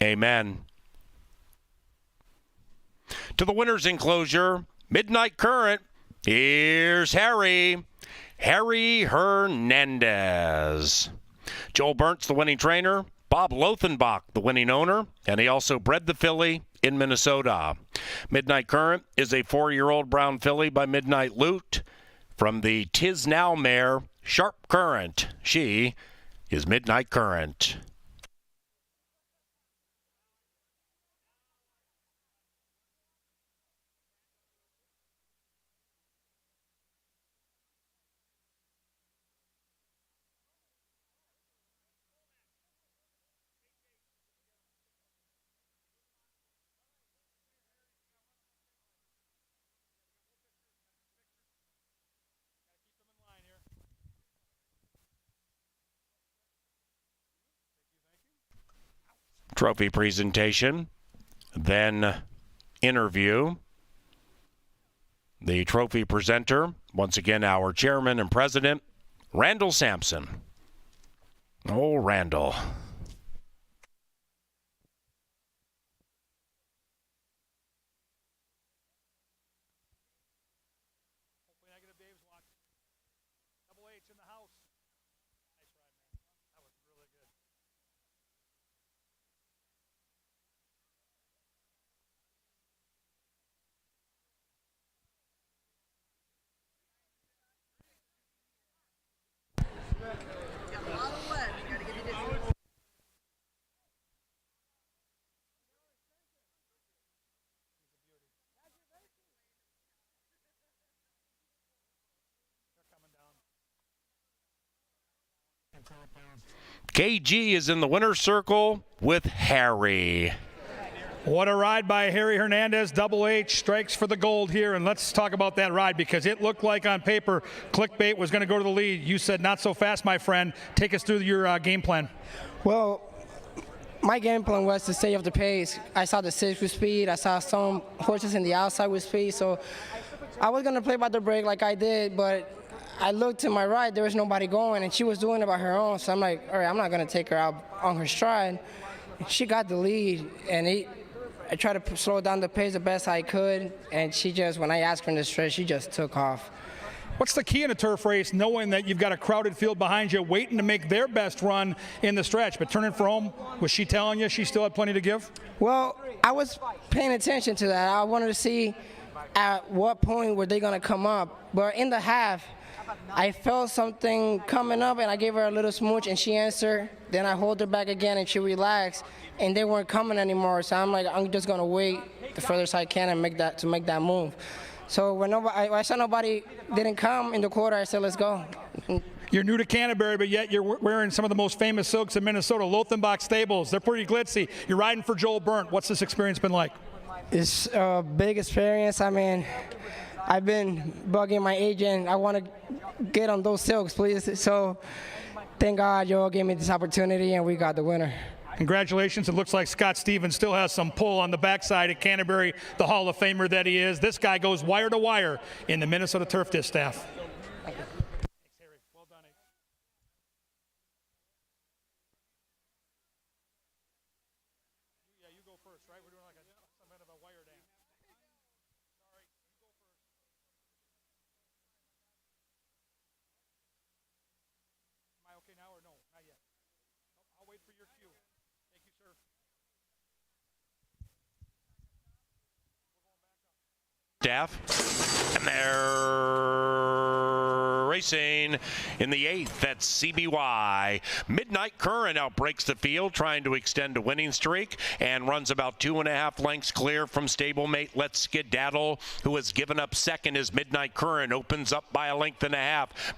Amen. To the winner's enclosure, Midnight Current, here's Harry Hernandez. Joel Burnt's the winning trainer, Bob Lothenbach, the winning owner, and he also bred the filly in Minnesota. Midnight Current is a 4-year-old brown filly by Midnight Loot from the Tis Now mare, Sharp Current. She is Midnight Current. Trophy presentation, then interview. The trophy presenter, once again our chairman and president, Randall Sampson. Oh, Randall. KG is in the winner's circle with Harry. What a ride by Harry Hernandez. Double H strikes for the gold here. And let's talk about that ride, because it looked like on paper Clickbait was going to go to the lead. You said not so fast, my friend. Take us through your game plan. Well, my game plan was to stay off the pace. I saw the 6 with speed. I saw some horses in the outside with speed. So I was going to play by the break like I did, but I looked to my right, there was nobody going, and she was doing it by her own. So I'm like, all right, I'm not going to take her out on her stride. She got the lead, and I tried to slow down the pace the best I could, and she just, when I asked her in the stretch, she just took off. What's the key in a turf race, knowing that you've got a crowded field behind you, waiting to make their best run in the stretch, but turning for home? Was she telling you she still had plenty to give? Well, I was paying attention to that. I wanted to see at what point were they going to come up. But in the half, I felt something coming up, and I gave her a little smooch, and she answered. Then I hold her back again, and she relaxed, and they weren't coming anymore. So I'm like, I'm just going to wait the furthest I can and make that move. So when I saw nobody didn't come in the quarter, I said, let's go. You're new to Canterbury, but yet you're wearing some of the most famous silks in Minnesota, Lothenbach Stables. They're pretty glitzy. You're riding for Joel Burnt. What's this experience been like? It's a big experience. I mean, I've been bugging my agent. I want to get on those silks, please. So thank God Joel gave me this opportunity, and we got the winner. Congratulations. It looks like Scott Stevens still has some pull on the backside at Canterbury, the Hall of Famer that he is. This guy goes wire to wire in the Minnesota Turf Distaff. Distaff, and they're racing in the 8th at CBY. Midnight Current outbreaks the field, trying to extend a winning streak, and runs about 2.5 lengths clear from stablemate Let's Skedaddle, who has given up second as Midnight Current opens up by 1.5 lengths.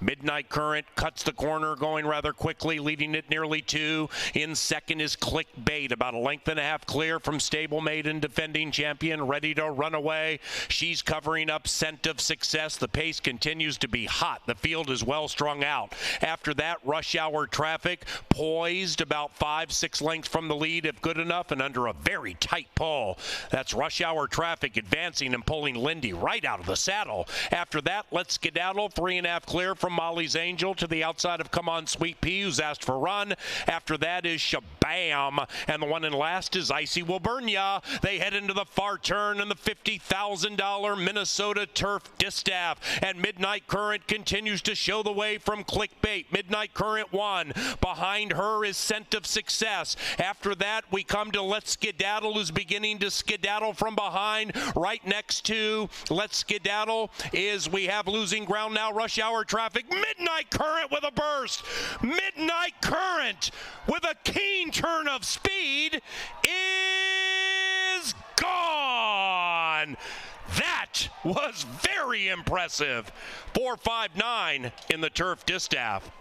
Midnight Current cuts the corner, going rather quickly, leading it nearly 2. In second is Clickbait, about 1.5 lengths clear from stablemate and defending champion, ready to run away. She's covering up Scent of Success. The pace continues to be hot. The field is well strung out. After that, Rush Hour Traffic, poised about 5-6 lengths from the lead, if good enough, and under a very tight pull. That's Rush Hour Traffic advancing and pulling Lindy right out of the saddle. After that, Let's Skedaddle, 3.5 clear from Molly's Angel to the outside of Come On Sweet Pea, who's asked for run. After that is Shabam, and the one in last is Icy Will Burn Ya. They head into the far turn in the $50,000 Minnesota Turf Distaff, and Midnight Current continues to show the way from Clickbait. Midnight Current won. Behind her is Scent of Success. After that, we come to Let's Skedaddle, who's beginning to skedaddle from behind. Right next to Let's Skedaddle is, we have losing ground now, Rush Hour Traffic. Midnight Current with a burst. Midnight Current with a keen turn of speed is gone. That was very impressive. 4.59 in the Turf Distaff.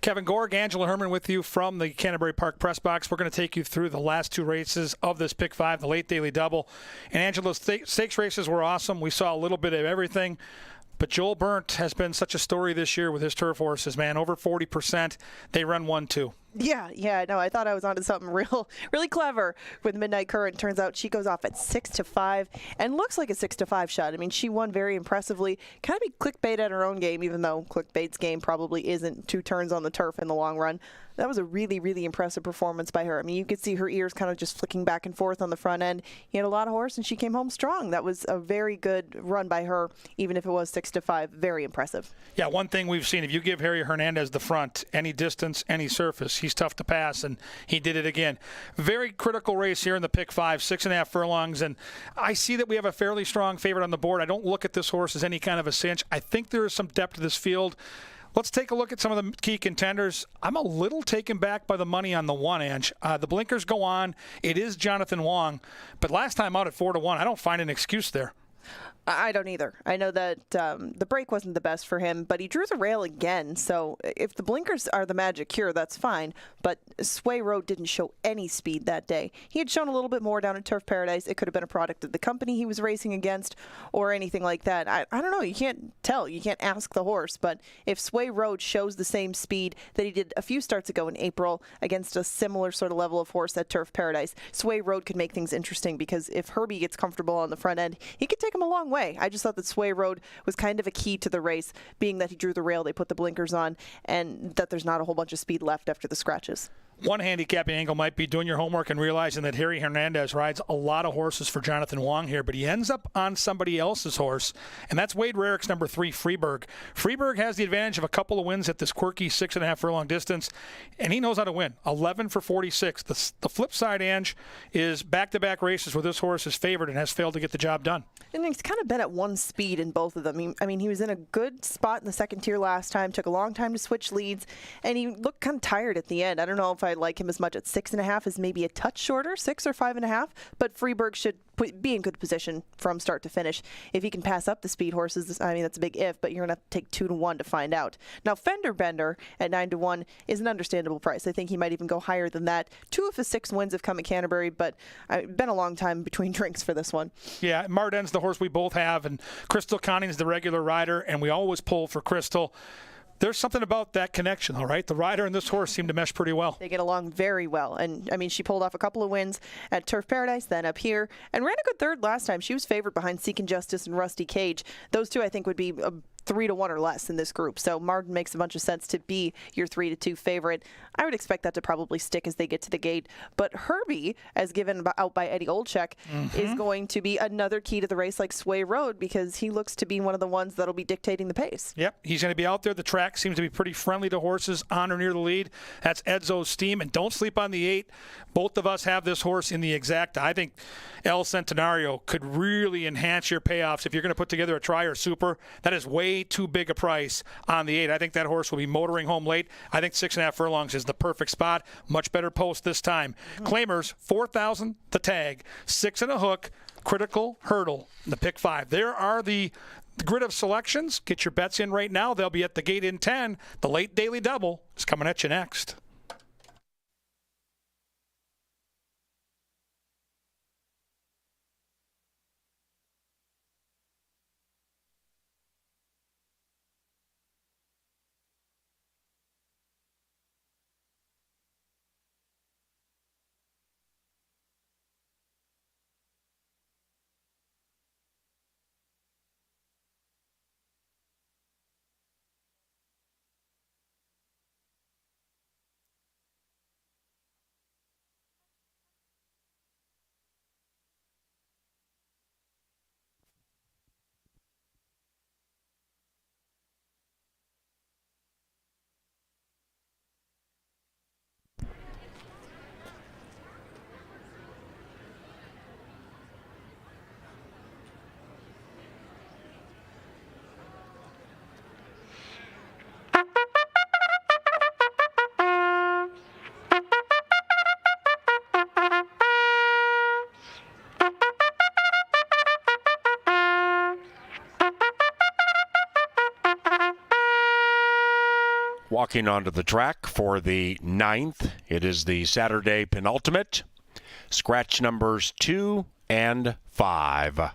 Kevin Gorg, Angela Herman with you from the Canterbury Park press box. We're going to take you through the last two races of this Pick 5, the late daily double. And Angela's stakes races were awesome. We saw a little bit of everything. But Joel Burnt has been such a story this year with his turf horses, man. Over 40%. They run 1-2. Yeah, no, I thought I was onto something really clever with Midnight Current. Turns out she goes off at 6-5 and looks like a 6-5 shot. I mean, she won very impressively. Kind of be clickbait at her own game, even though clickbait's game probably isn't 2 turns on the turf in the long run. That was a really impressive performance by her. I mean, you could see her ears kind of just flicking back and forth on the front end. He had a lot of horse, and she came home strong. That was a very good run by her, even if it was 6-5. Very impressive. Yeah, one thing we've seen, if you give Harry Hernandez the front, any distance, any surface, he's tough to pass, and he did it again. Very critical race here in the Pick 5, 6.5 furlongs, and I see that we have a fairly strong favorite on the board. I don't look at this horse as any kind of a cinch. I think there is some depth to this field. Let's take a look at some of the key contenders. I'm a little taken back by the money on the 1, Ange. The blinkers go on. It is Jonathan Wong, but last time out at 4-1, I don't find an excuse there. I don't either. I know that the break wasn't the best for him, but he drew the rail again. So if the blinkers are the magic cure, that's fine. But Sway Road didn't show any speed that day. He had shown a little bit more down at Turf Paradise. It could have been a product of the company he was racing against or anything like that. I don't know. You can't tell. You can't ask the horse. But if Sway Road shows the same speed that he did a few starts ago in April against a similar sort of level of horse at Turf Paradise, Sway Road could make things interesting because if Herbie gets comfortable on the front end, he could take him a long way. I just thought that Sway Road was kind of a key to the race, being that he drew the rail, they put the blinkers on, and that there's not a whole bunch of speed left after the scratches. One handicapping angle might be doing your homework and realizing that Harry Hernandez rides a lot of horses for Jonathan Wong here, but he ends up on somebody else's horse, and that's Wade Rarick's number 3, Freeburg. Freeburg has the advantage of a couple of wins at this quirky 6.5 furlong distance, and he knows how to win. 11 for 46. The flip side, Ange, is back-to-back races where this horse is favored and has failed to get the job done. And he's kind of been at one speed in both of them. I mean, he was in a good spot in the second tier last time, took a long time to switch leads, and he looked kind of tired at the end. I don't know if I like him as much at 6.5 as maybe a touch shorter, 6 or 5.5, but Freeburg should be in good position from start to finish. If he can pass up the speed horses, I mean, that's a big if, but you're going to have to take 2-1 to find out. Now, Fender Bender at 9-1 is an understandable price. I think he might even go higher than that. 2 of his 6 wins have come at Canterbury, but it's been a long time between drinks for this one. Yeah, Marden's the horse we both have, and Crystal Conning's the regular rider, and we always pull for Crystal. There's something about that connection, all right? The rider and this horse seem to mesh pretty well. They get along very well. And, I mean, she pulled off a couple of wins at Turf Paradise, then up here, and ran a good third last time. She was favored behind Seeking Justice and Rusty Cage. Those two, I think, would be 3-1 or less in this group. So Martin makes a bunch of sense to be your 3-2 favorite. I would expect that to probably stick as they get to the gate. But Herbie, as given out by Eddie Olczyk, is going to be another key to the race like Sway Road because he looks to be one of the ones that'll be dictating the pace. Yep, he's going to be out there. The track seems to be pretty friendly to horses on or near the lead. That's Edzo's Steam. And don't sleep on the 8. Both of us have this horse in the exacta. I think El Centenario could really enhance your payoffs if you're going to put together a try or super. That is way too big a price on the 8. I think that horse will be motoring home late. I think 6.5 furlongs is the perfect spot. Much better post this time. Claimers, 4,000 the tag, 6 and a hook, critical hurdle, the Pick 5. There are the grid of selections. Get your bets in right now. They'll be at the gate in 10. The late daily double is coming at you next. Walking onto the track for the 9th. It is the Saturday penultimate. Scratch numbers 2 and 5.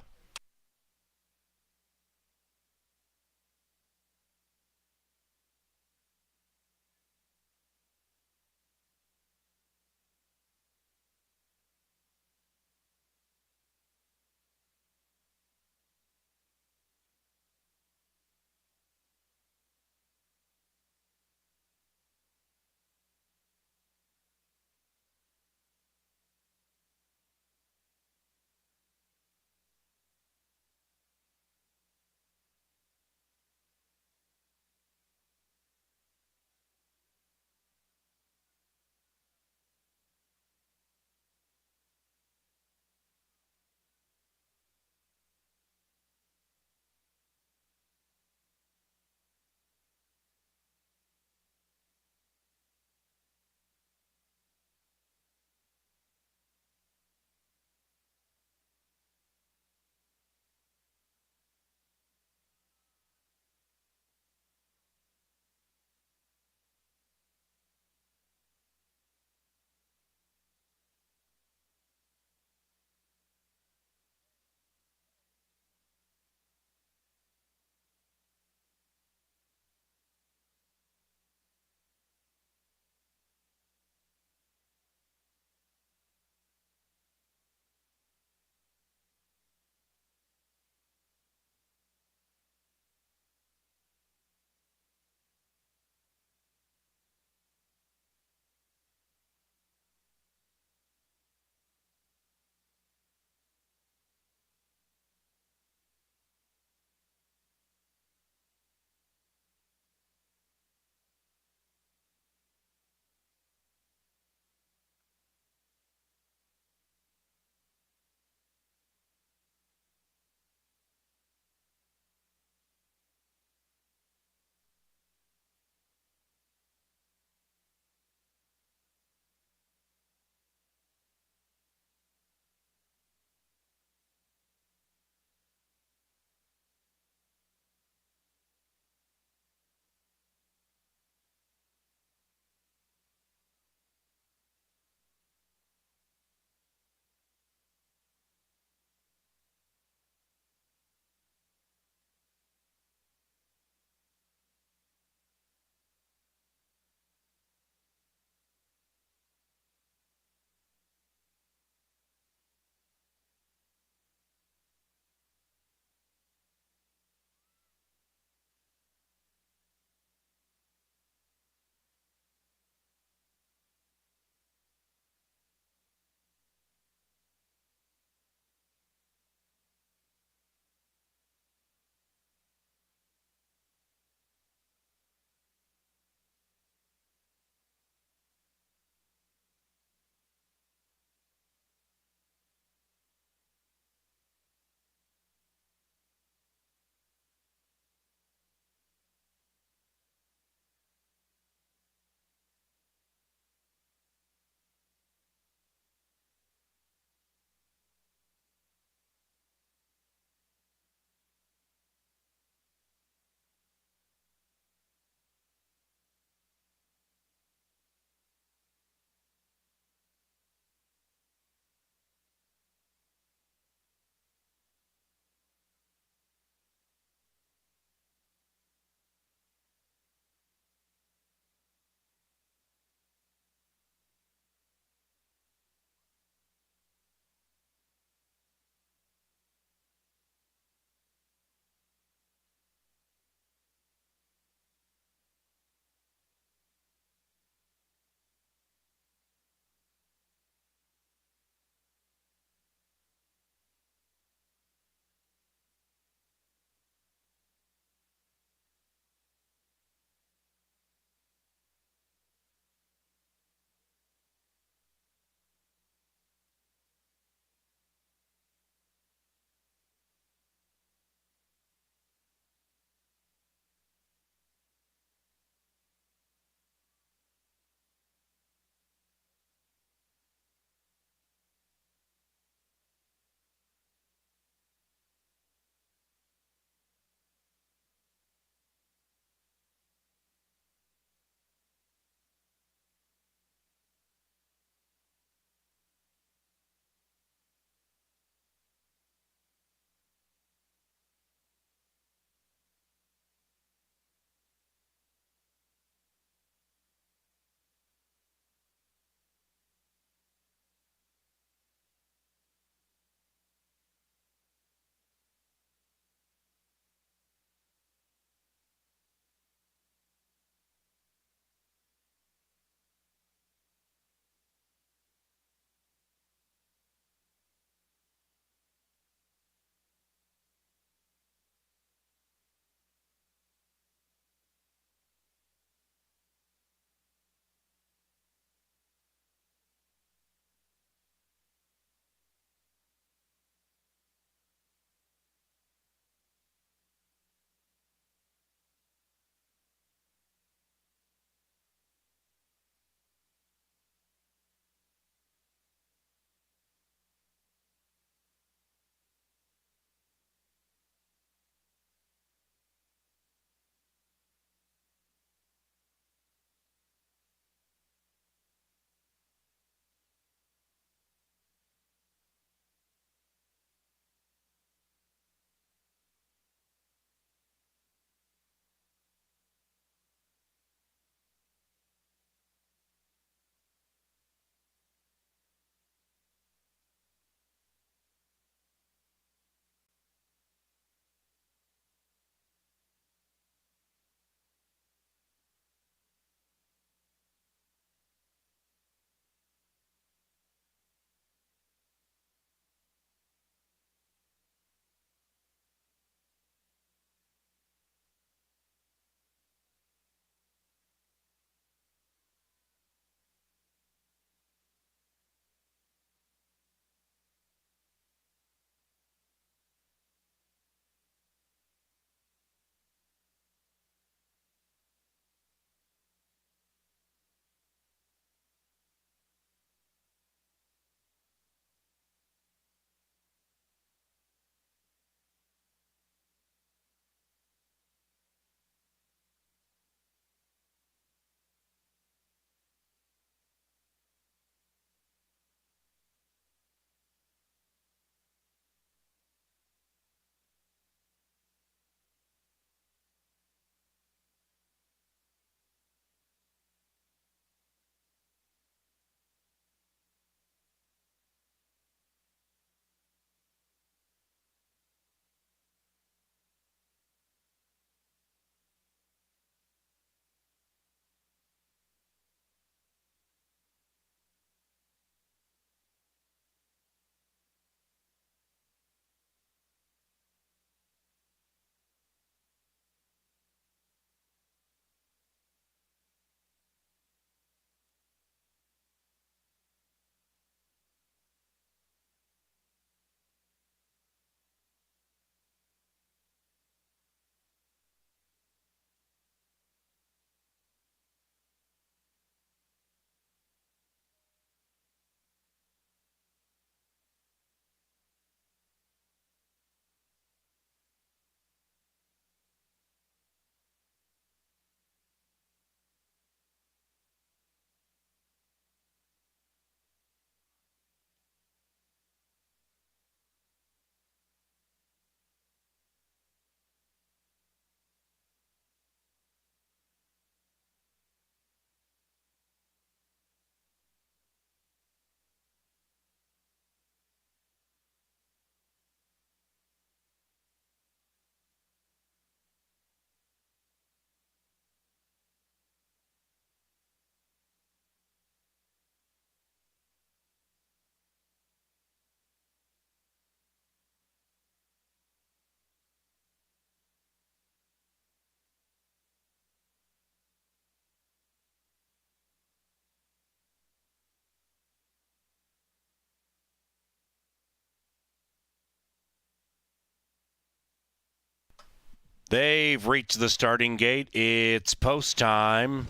They've reached the starting gate. It's post time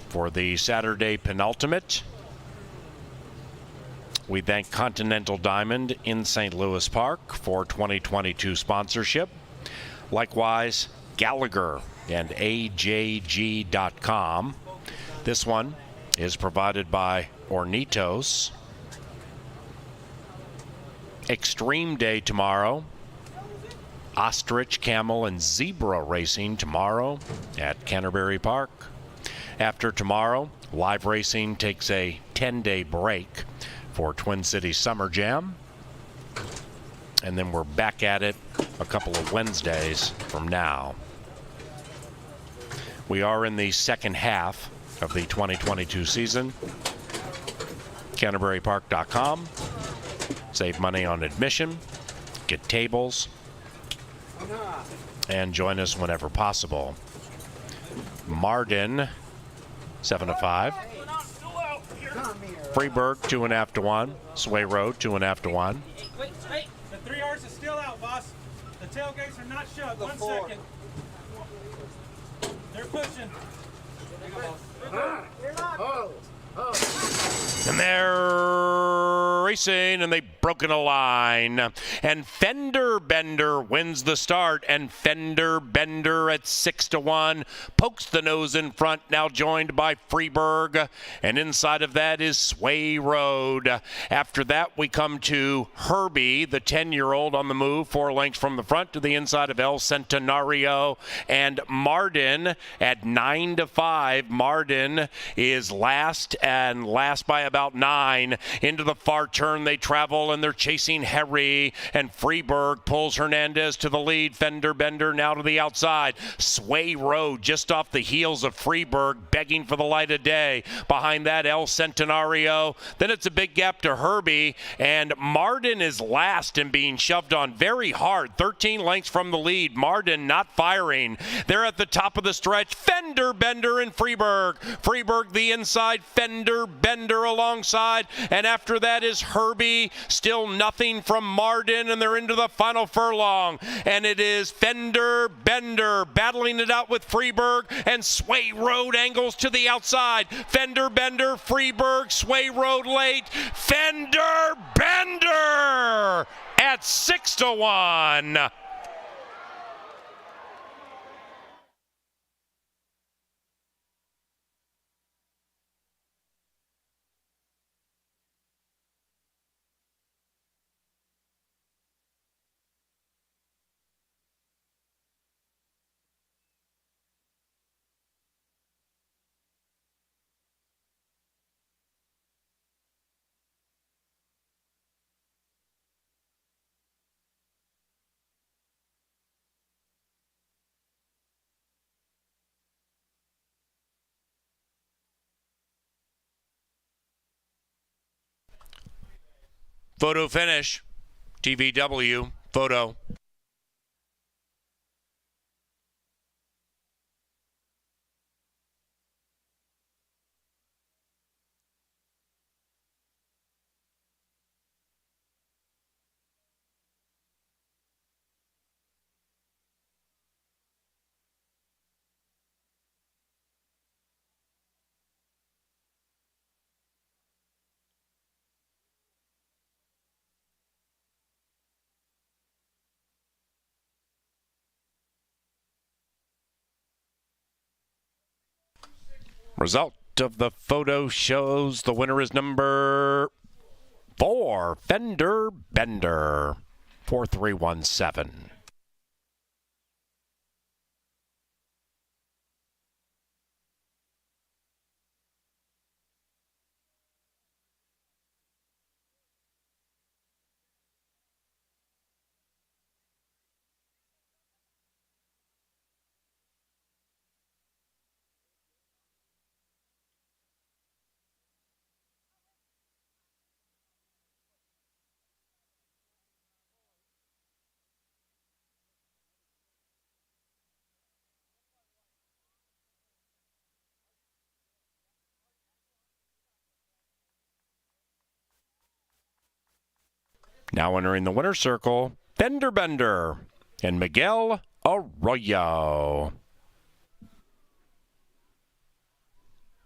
for the Saturday penultimate. We thank Continental Diamond in St. Louis Park for 2022 sponsorship. Likewise, Gallagher and AJG.com. This one is provided by Ornitos. Extreme Day tomorrow. Ostrich, camel, and zebra racing tomorrow at Canterbury Park. After tomorrow, live racing takes a 10-day break for Twin Cities Summer Jam. And then we're back at it a couple of Wednesdays from now. We are in the second half of the 2022 season. CanterburyPark.com. Save money on admission, get tables, and join us whenever possible. Marden, 7 to 5. Freeburg, 2.5 to 1. Sway Road, 2.5 to 1. Wait. The 3 R's is still out, boss. The tailgates are not shut. 1 second. They're pushing. And they're racing, and they've broken a line. And Fender Bender wins the start, and Fender Bender at 6 to 1 pokes the nose in front, now joined by Freeburg, and inside of that is Sway Road. After that, we come to Herbie, the 10-year-old on the move, 4 lengths from the front to the inside of El Centenario, and Marden at 9 to 5. Marden is last, and last by about 9. Into the far turn they travel, and they're chasing Harry, and Freeburg pulls Hernandez to the lead. Fender Bender now to the outside. Sway Road just off the heels of Freeburg, begging for the light of day. Behind that, El Centenario. Then it's a big gap to Herbie, and Marden is last and being shoved on very hard. 13 lengths from the lead. Marden not firing. They're at the top of the stretch. Fender Bender and Freeburg. Freeburg the inside, Fender Bender alongside, and after that is Herbie. Still nothing from Marden, and they're into the final furlong, and it is Fender Bender battling it out with Freeburg, and Sway Road angles to the outside. Fender Bender, Freeburg, Sway Road late. Fender Bender at 6 to 1. Photo finish. TVW photo. Result of the photo shows the winner is number 4, Fender Bender, 4317. Now entering the winner's circle, Fender Bender and Miguel Arroyo.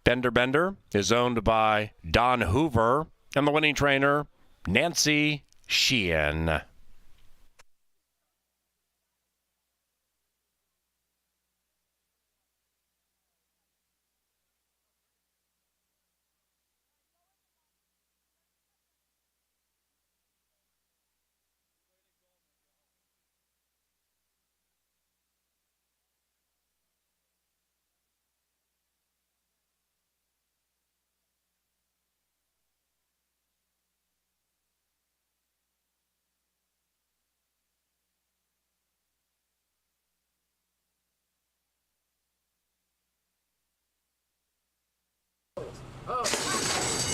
Fender Bender is owned by Don Hoover and the winning trainer, Nancy Sheehan.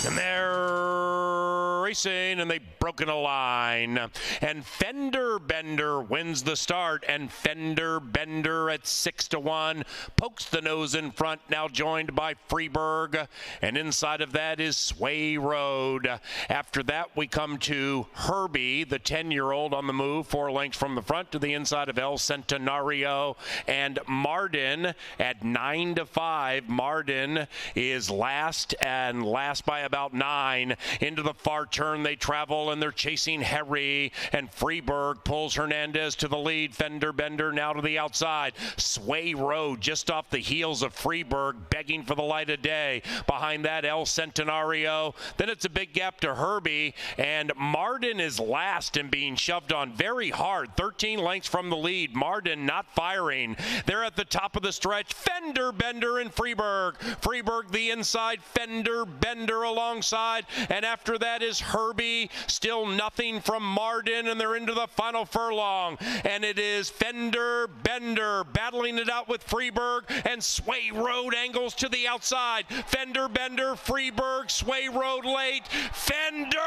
And they're racing, and they've broken a line. And Fender Bender wins the start, and Fender Bender at 6-1 pokes the nose in front, now joined by Freeburg, and inside of that is Sway Road. After that, we come to Herbie, the 10-year-old on the move, 4 lengths from the front to the inside of El Centenario, and Marden at 9-5. Marden is last, and last by about 9. Into the far turn they travel, and they're chasing Harry, and Freeburg pulls Hernandez to the lead. Fender Bender now to the outside. Sway Road just off the heels of Freeburg, begging for the light of day. Behind that, El Centenario. Then it's a big gap to Herbie, and Marden is last and being shoved on very hard. 13 lengths from the lead. Marden not firing. They're at the top of the stretch. Fender Bender and Freeburg. Freeburg the inside, Fender Bender alongside, and after that is Herbie. Still nothing from Marden, and they're into the final furlong, and it is Fender Bender battling it out with Freeburg, and Sway Road angles to the outside. Fender Bender, Freeburg, Sway Road late. Fender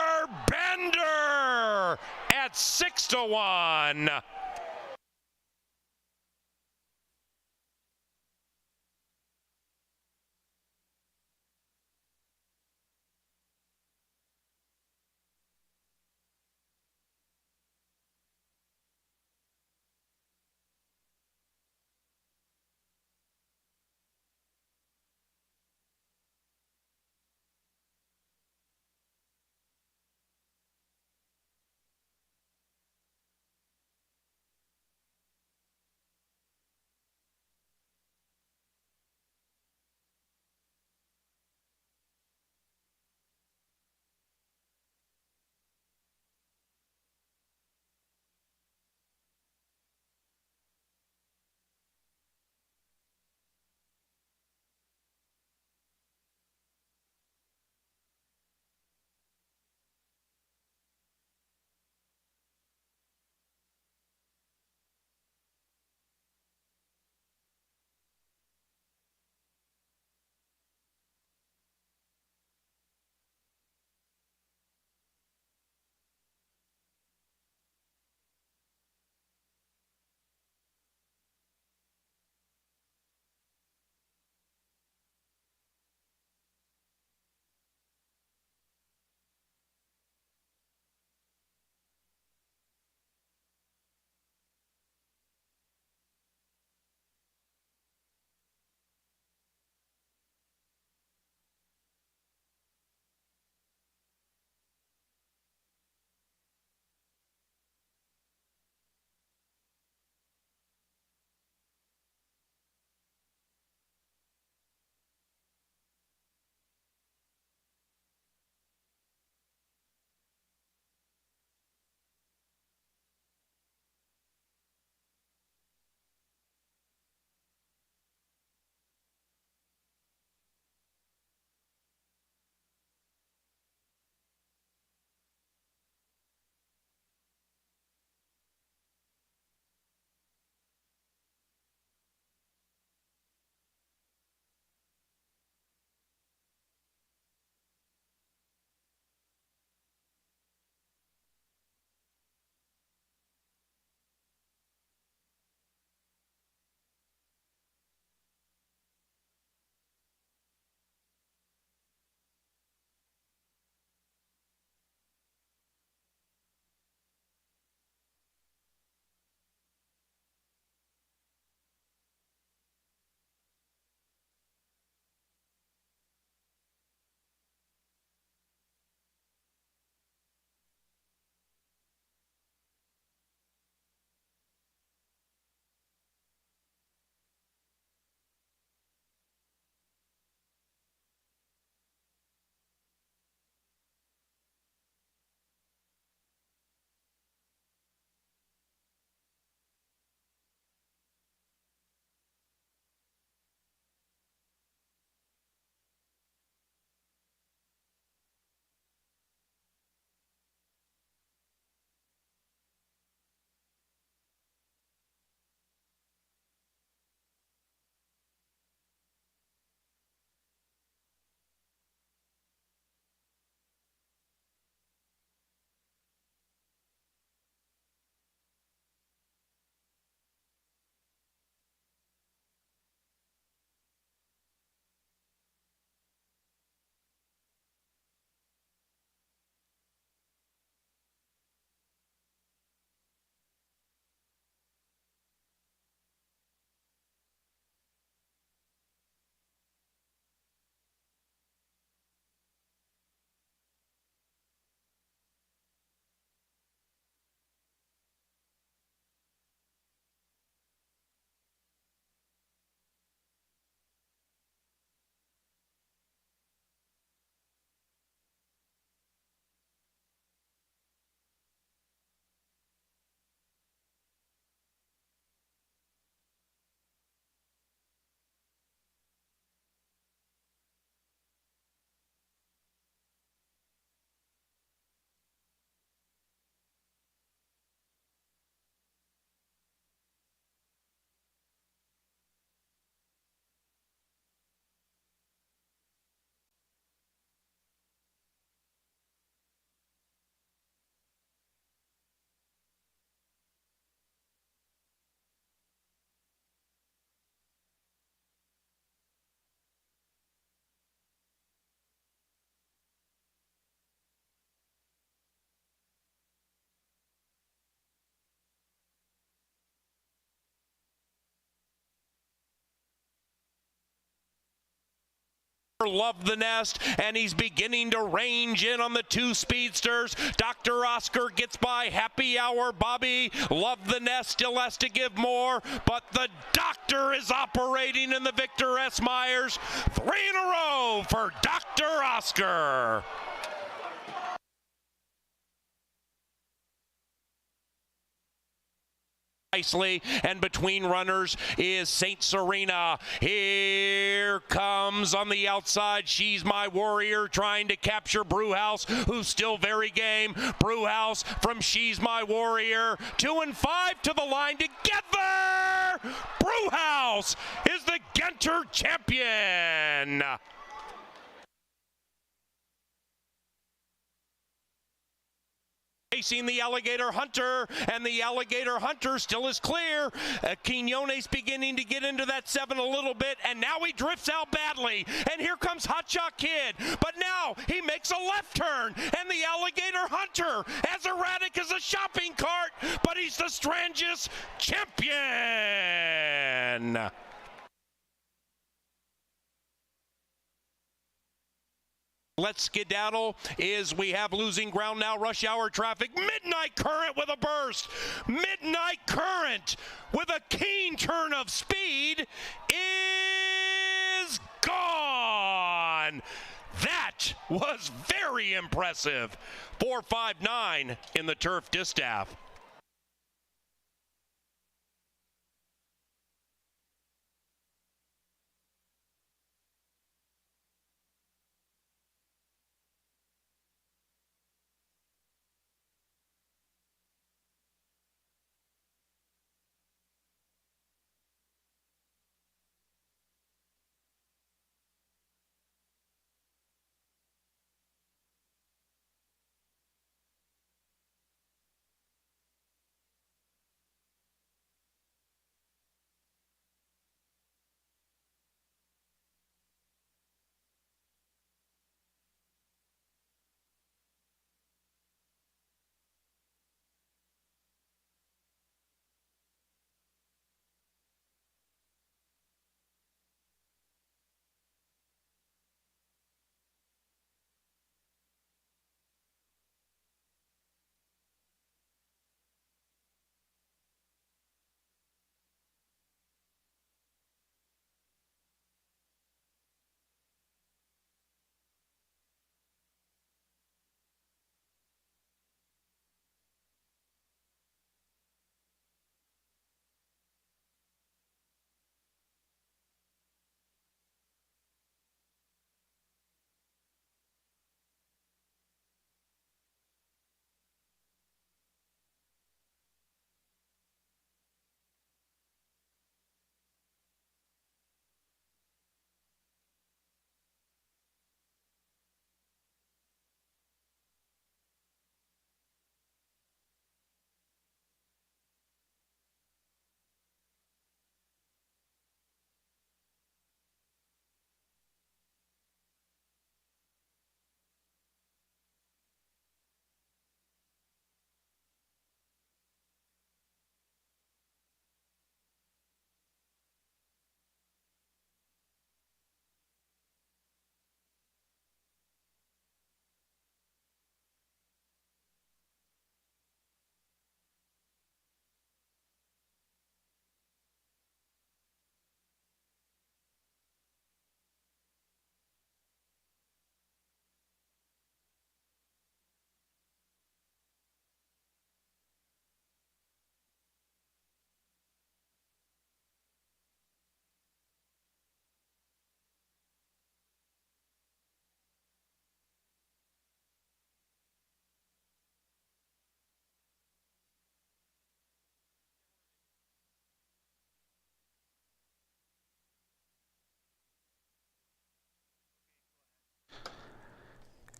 Bender at 6-1. Love the Nest, and he's beginning to range in on the two speedsters. Dr. Oscar gets by Happy Hour Bobby. Love the Nest still has to give more, but the doctor is operating in the Victor S. Myers. 3 in a row for Dr. Oscar. Nicely, and between runners is Saint Serena. Here comes on the outside She's My Warrior, trying to capture Brewhouse, who's still very game. Brewhouse from She's My Warrior. 2 and 5 to the line together. Brewhouse is the Genter champion. Facing the Alligator Hunter, and the Alligator Hunter still is clear. Quinones beginning to get into that 7 a little bit, and now he drifts out badly. And here comes Hotshot Kid, but now he makes a left turn, and the Alligator Hunter, as erratic as a shopping cart, but he's the Strangis champion. Let's skedaddle is we have losing ground now, rush hour traffic. Midnight Current with a burst. Midnight Current with a keen turn of speed is gone. That was very impressive. 4.59 in the turf Distaff.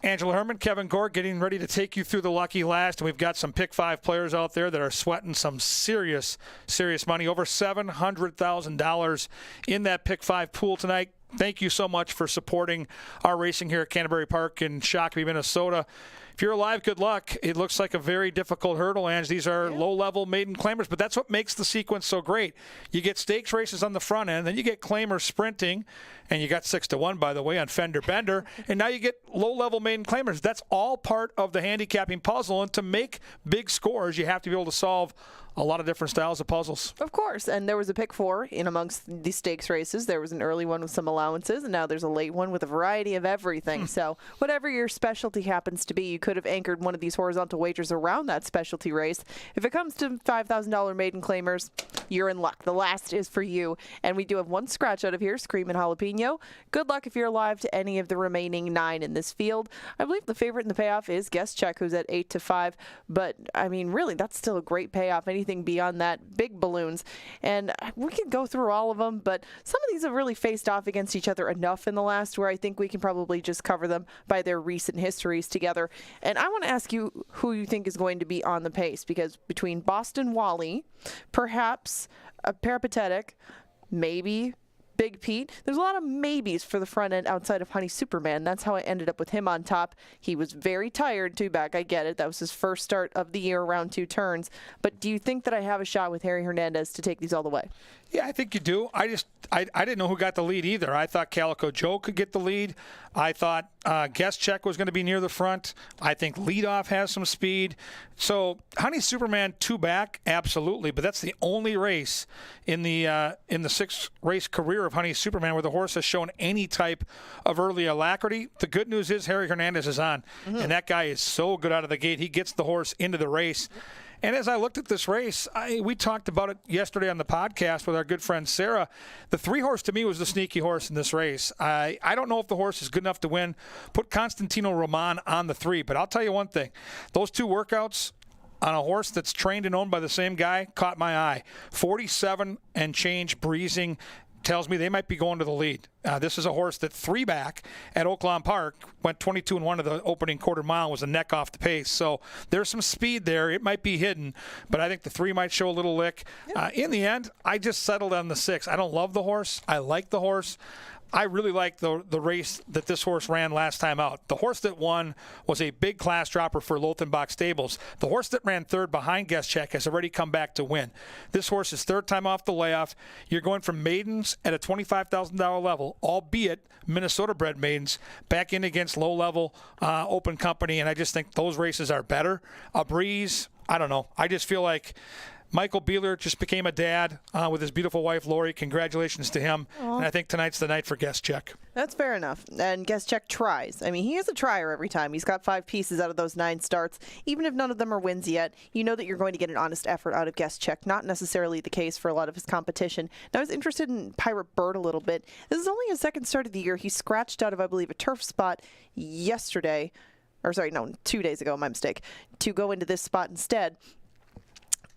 Angela Herman, Kevin Gore getting ready to take you through the lucky last. And we've got some pick 5 players out there that are sweating some serious money. Over $700,000 in that pick 5 pool tonight. thank you so much for supporting our racing here at Canterbury Park in Shakopee, Minnesota. If you're alive, good luck. It looks like a very difficult hurdle, Ange. These are low-level maiden claimers, but that's what makes the sequence so great. You get stakes races on the front end, then you get claimers sprinting, and you got 6-1, by the way, on Fender Bender, and now you get low-level maiden claimers. That's all part of the handicapping puzzle, and to make big scores, you have to be able to solve a lot of different styles of puzzles. Of course, and there was a pick 4 in amongst the stakes races. There was an early one with some allowances, and now there's a late one with a variety of everything. So whatever your specialty happens to be, you could have anchored one of these horizontal wagers around that specialty race. If it comes to $5,000 maiden claimers, you're in luck. The last is for you, and we do have one scratch out of here, Screamin' Jalapeno. Good luck if you're alive to any of the remaining 9 in this field. I believe the favorite in the payoff is Guest Check, who's at 8-5, but I mean, really, that's still a great payoff. Anything beyond that, big balloons. And we can go through all of them, but some of these have really faced off against each other enough in the last where I think we can probably just cover them by their recent histories together. And I want to ask you who you think is going to be on the pace, because between Boston Wally, perhaps a Peripatetic, maybe Big Pete. There's a lot of maybes for the front end outside of Honey Superman. That's how I ended up with him on top. He was very tired, two-back. I get it. That was his first start of the year around 2 turns. But do you think that I have a shot with Harry Hernandez to take these all the way? Yeah, I think you do. I didn't know who got the lead either. I thought Calico Joe could get the lead. I thought Guest Check was going to be near the front. I think Leadoff has some speed. So Honey Superman 2-back, absolutely. But that's the only race in the 6-race career of Honey Superman where the horse has shown any type of early alacrity. The good news is Harry Hernandez is on, and that guy is so good out of the gate. He gets the horse into the race. And as I looked at this race, we talked about it yesterday on the podcast with our good friend Sarah. The 3-horse to me was the sneaky horse in this race. I don't know if the horse is good enough to win. Put Constantino Roman on the 3, but I'll tell you one thing. Those 2 workouts on a horse that's trained and owned by the same guy caught my eye. 47 and change breezing tells me they might be going to the lead. This is a horse that 3-back at Oaklawn Park went 22-1 of the opening quarter mile, was a neck off the pace. So there's some speed there. It might be hidden, but I think the 3 might show a little lick. In the end, I just settled on the 6. I don't love the horse. I like the horse. I really like the race that this horse ran last time out. The horse that won was a big class dropper for Lothenbach Stables. The horse that ran 3rd behind Guest Check has already come back to win. This horse is 3rd time off the layoff. You're going from maidens at a $25,000 level, albeit Minnesota-bred maidens, back in against low-level open company, and I just think those races are better. A breeze, I don't know. I just feel like Michael Beeler just became a dad with his beautiful wife, Lori. Congratulations to him. Aww. And I think tonight's the night for Guest Check. That's fair enough. And Guest Check tries. I mean, he is a trier every time. He's got 5 pieces out of those 9 starts. Even if none of them are wins yet, you know that you're going to get an honest effort out of Guest Check. Not necessarily the case for a lot of his competition. Now, I was interested in Pirate Bird a little bit. This is only his 2nd start of the year. He scratched out of, I believe, a turf spot yesterday. Or sorry, no, 2 days ago, my mistake, to go into this spot instead.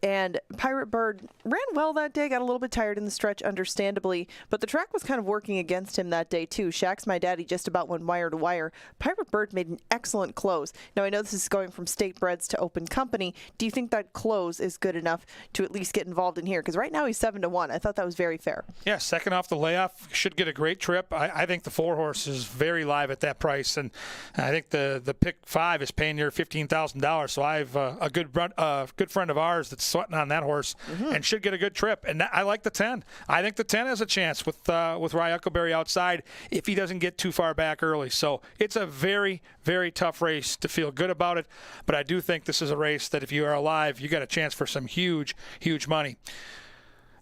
And Pirate Bird ran well that day, got a little bit tired in the stretch, understandably, but the track was kind of working against him that day, too. Shaq's My Daddy just about went wire to wire. Pirate Bird made an excellent close. Now, I know this is going from state breds to open company. Do you think that close is good enough to at least get involved in here? Because right now he's 7-1. I thought that was very fair. Yeah, 2nd off the layoff. Should get a great trip. I think the 4-horse is very live at that price, and I think the pick 5 is paying near $15,000. So I have a good friend of ours that's sweating on that horse and should get a good trip. And I like the 10. I think the 10 has a chance with Rye Huckleberry outside if he doesn't get too far back early. So it's a very, very tough race to feel good about it. But I do think this is a race that if you are alive, you got a chance for some huge, huge money.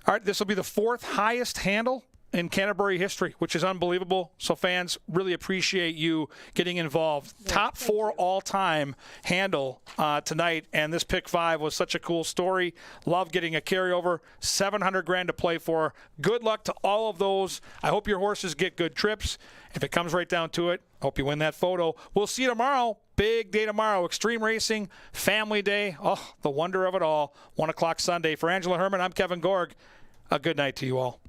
All right, this will be the 4th highest handle in Canterbury history, which is unbelievable. So fans really appreciate you getting involved. Yeah, Top 4 all-time handle tonight, and this pick 5 was such a cool story. Love getting a carryover. $700,000 to play for. Good luck to all of those. I hope your horses get good trips. If it comes right down to it, I hope you win that photo. We'll see you tomorrow. Big day tomorrow. Extreme Racing, Family Day. Oh, the wonder of it all. 1 o'clock Sunday. For Angela Herman, I'm Kevin Gorg. A good night to you all.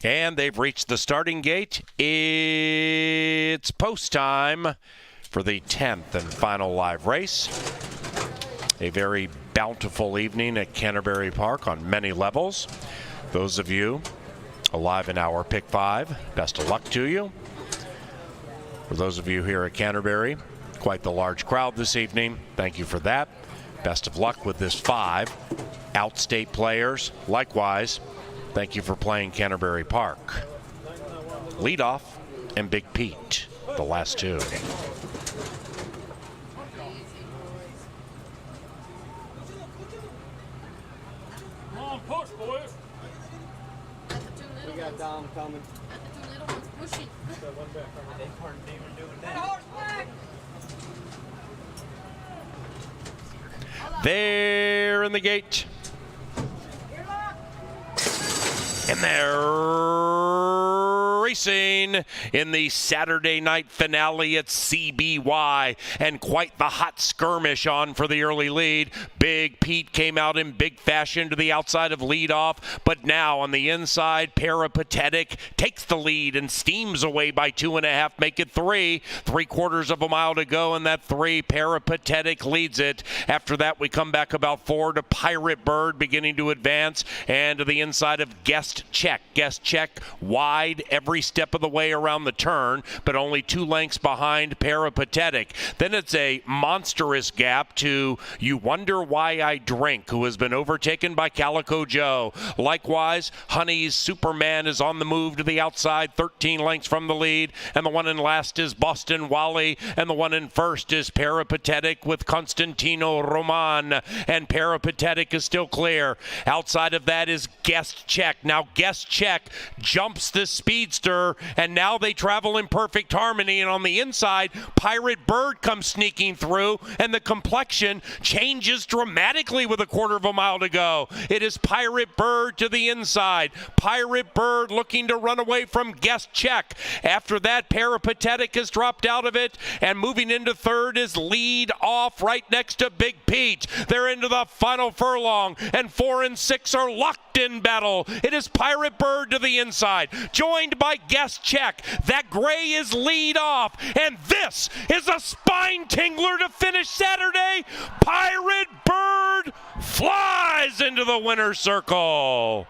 And they've reached the starting gate. It's post time for the 10th and final live race. A very bountiful evening at Canterbury Park on many levels. Those of you alive in our Pick 5, best of luck to you. For those of you here at Canterbury, quite the large crowd this evening. Thank you for that. Best of luck with this 5. Outstate players, likewise, thank you for playing Canterbury Park. Leadoff and Big Pete, the last 2. Come on, push, boys. We got Dom coming. The 2 little ones pushing. They weren't even doing that. There in the gate. And they're racing in the Saturday night finale at CBY, and quite the hot skirmish on for the early lead. Big Pete came out in big fashion to the outside of leadoff, but now on the inside, Peripatetic takes the lead and steams away by 2.5, make it 3. 3/4 of a mile to go, and that 3, Peripatetic leads it. After that, we come back about 4 to Pirate Bird beginning to advance, and to the inside of Guest Check. Guest Check wide every step of the way around the turn, but only 2 lengths behind Peripatetic. Then it's a monstrous gap to You Wonder Why I Drink, who has been overtaken by Calico Joe. Likewise, Honey's Superman is on the move to the outside, 13 lengths from the lead, and the one in last is Boston Wally, and the one in first is Peripatetic with Constantino Roman, and Peripatetic is still clear. Outside of that is Guest Check. Now Guest Check jumps the speedster, and now they travel in perfect harmony, and on the inside, Pirate Bird comes sneaking through, and the complexion changes dramatically with 1/4 of a mile to go. It is Pirate Bird to the inside. Pirate Bird looking to run away from Guest Check. After that, Peripatetic has dropped out of it, and moving into third is Lead Off right next to Big Pete. They're into the final furlong, and 4 and 6 are locked in battle. It is Pirate Bird to the inside, joined by Guest Check. That gray is Lead Off, and this is a spine tingler to finish Saturday. Pirate Bird flies into the winner's circle.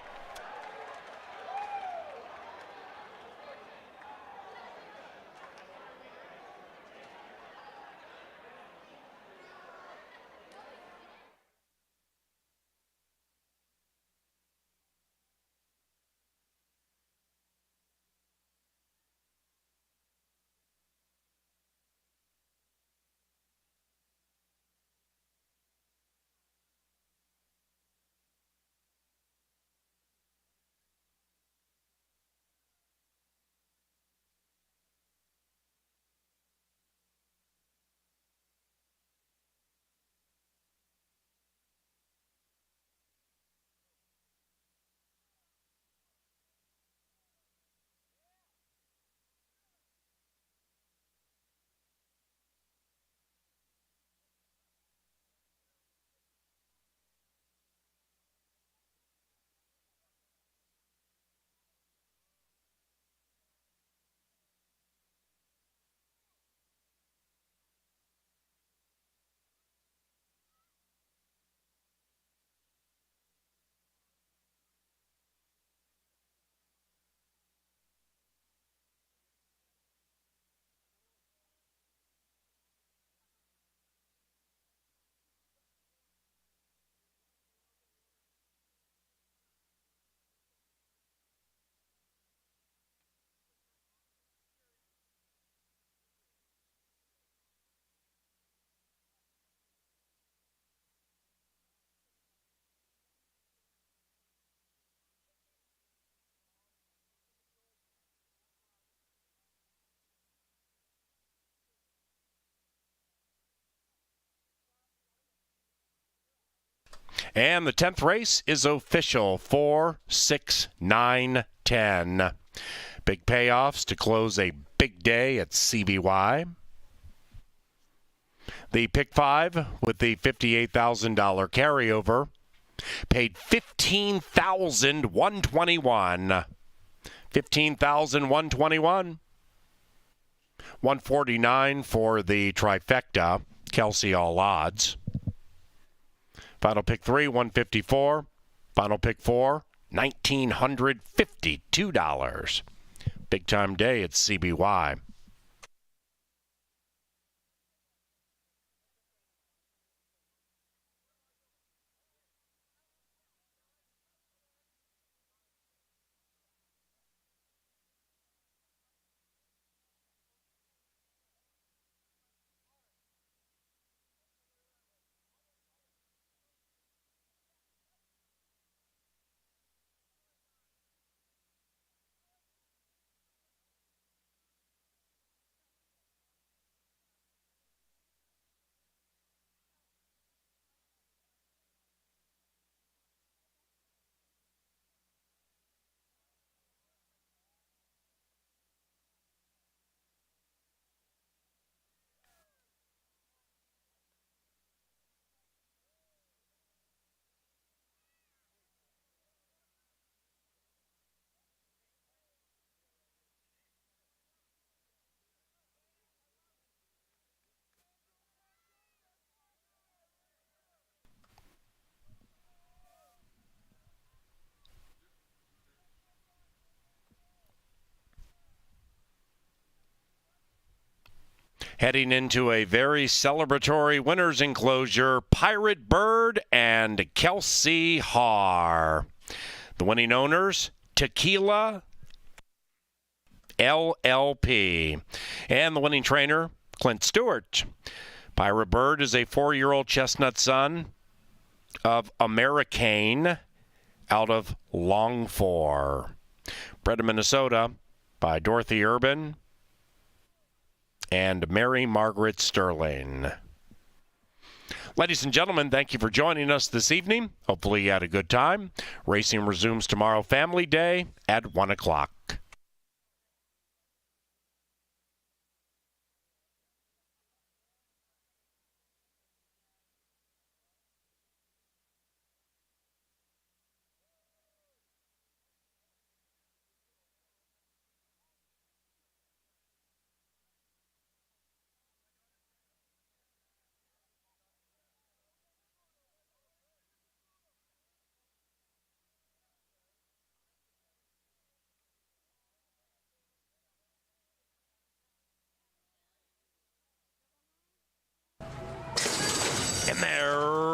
And the 10th race is official. 4, 6, 9, 10. Big payoffs to close a big day at CBY. The pick 5 with the $58,000 carryover paid $15,121. 15,121. 149 for the trifecta. Kelsey all odds. Final pick 3, 154. Final pick 4, $1,952. Big time day at CBY. Heading into a very celebratory winner's enclosure, Pirate Bird and Kelsey Har. The winning owners, Tequila LLP. And the winning trainer, Clint Stewart. Pirate Bird is a 4-year-old chestnut son of Americane out of Longfor. Bred in Minnesota by Dorothy Urban and Mary Margaret Sterling. Ladies and gentlemen, thank you for joining us this evening. Hopefully you had a good time. Racing resumes tomorrow, Family Day, at 1 o'clock. And they're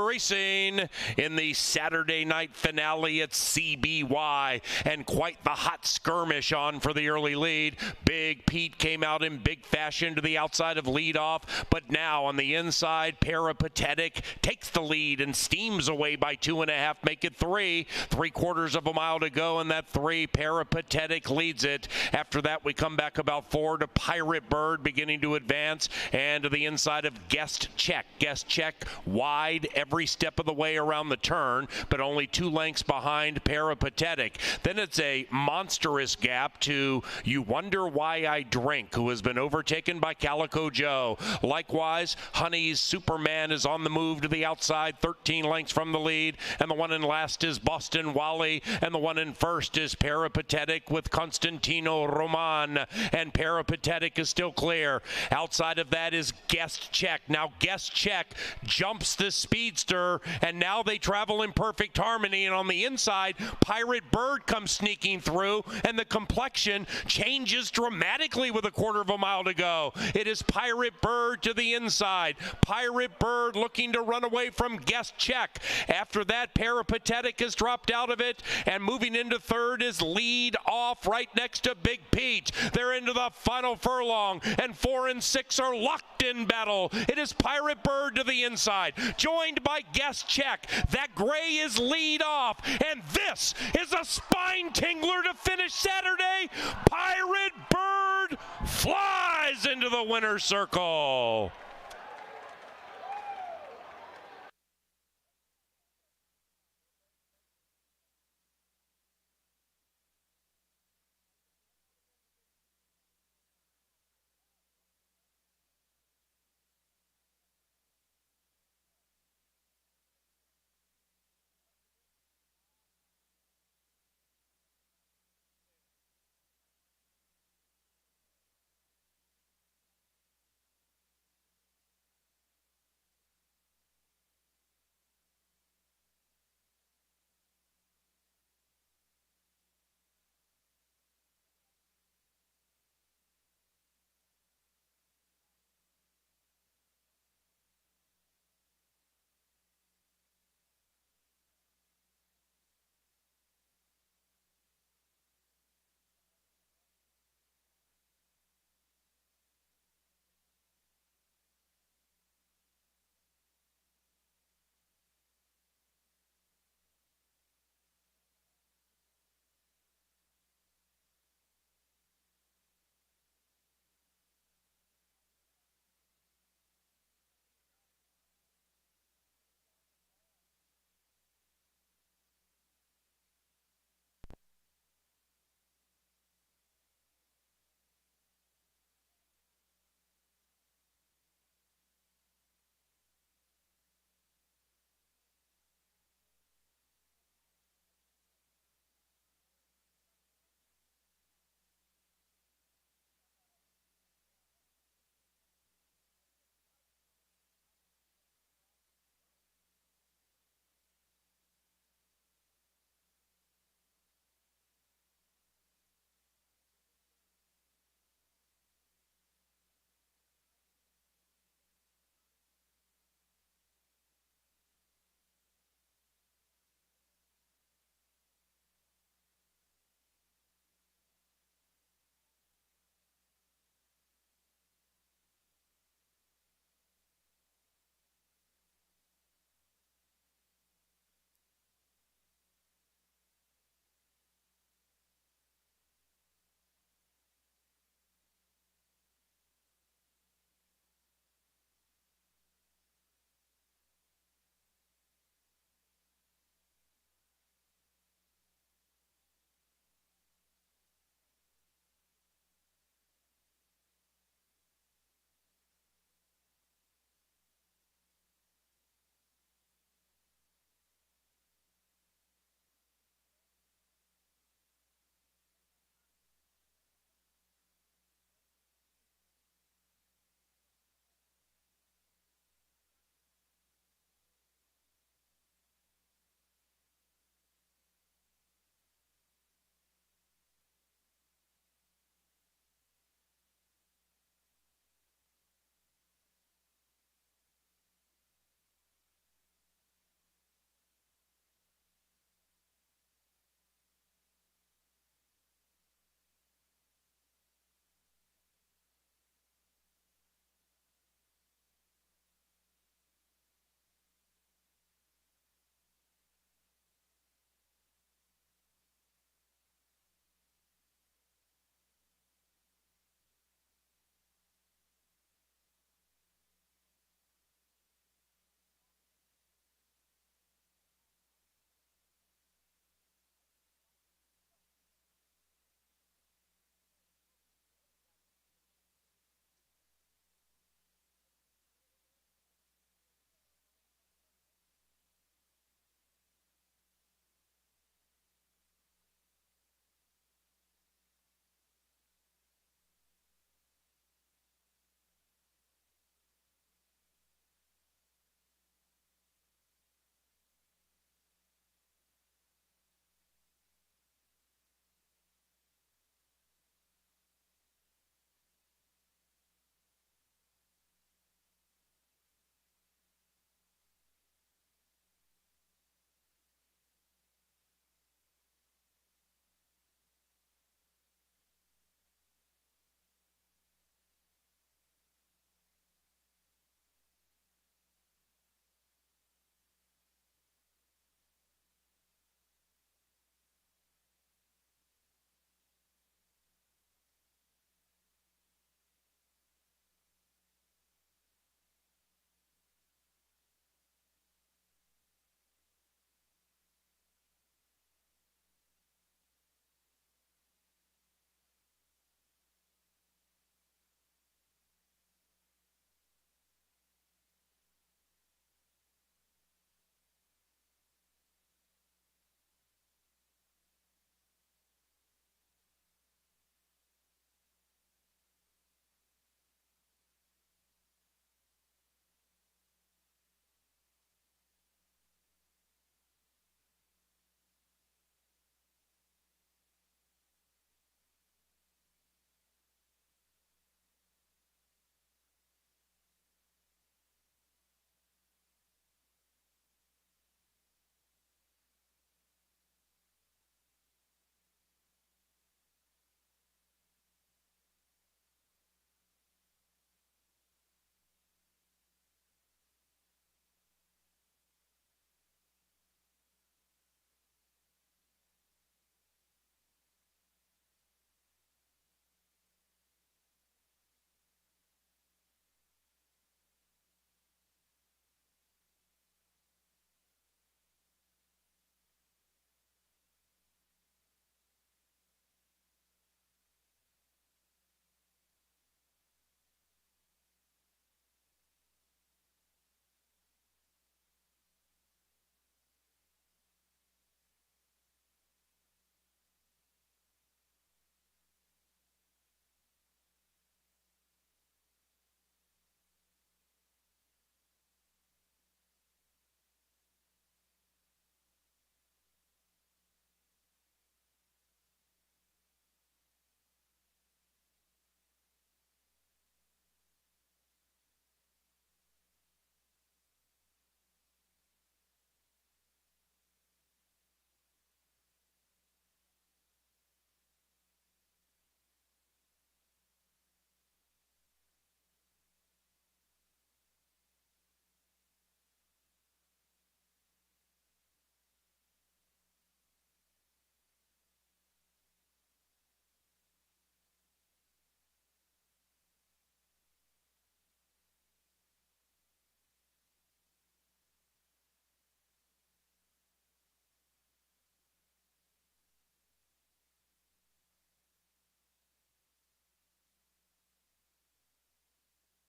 racing in the Saturday night finale at CBY, and quite the hot skirmish on for the early lead. Big Pete came out in big fashion to the outside of leadoff, but now on the inside, Peripatetic takes the lead and steams away by 2.5, make it 3. 3/4 of a mile to go, and that 3, Peripatetic leads it. After that, we come back about 4 to Pirate Bird beginning to advance, and to the inside of Guest Check. Guest Check wide every step of the way around the turn, but only 2 lengths behind Peripatetic. Then it's a monstrous gap to You Wonder Why I Drink, who has been overtaken by Calico Joe. Likewise, Honey's Superman is on the move to the outside, 13 lengths from the lead, and the one in last is Boston Wally, and the one in first is Peripatetic with Constantino Roman, and Peripatetic is still clear. Outside of that is Guest Check. Now Guest Check jumps the speedster, and now they travel in perfect harmony, and on the inside, Pirate Bird comes sneaking through, and the complexion changes dramatically with 1/4 of a mile to go. It is Pirate Bird to the inside. Pirate Bird looking to run away from Guest Check. After that, Peripatetic has dropped out of it, and moving into third is Lead Off right next to Big Pete. They're into the final furlong, and 4 and 6 are locked in battle. It is Pirate Bird to the inside, joined by Guest Check. That gray is Lead Off, and this is a spine tingler to finish Saturday. Pirate Bird flies into the winner's circle.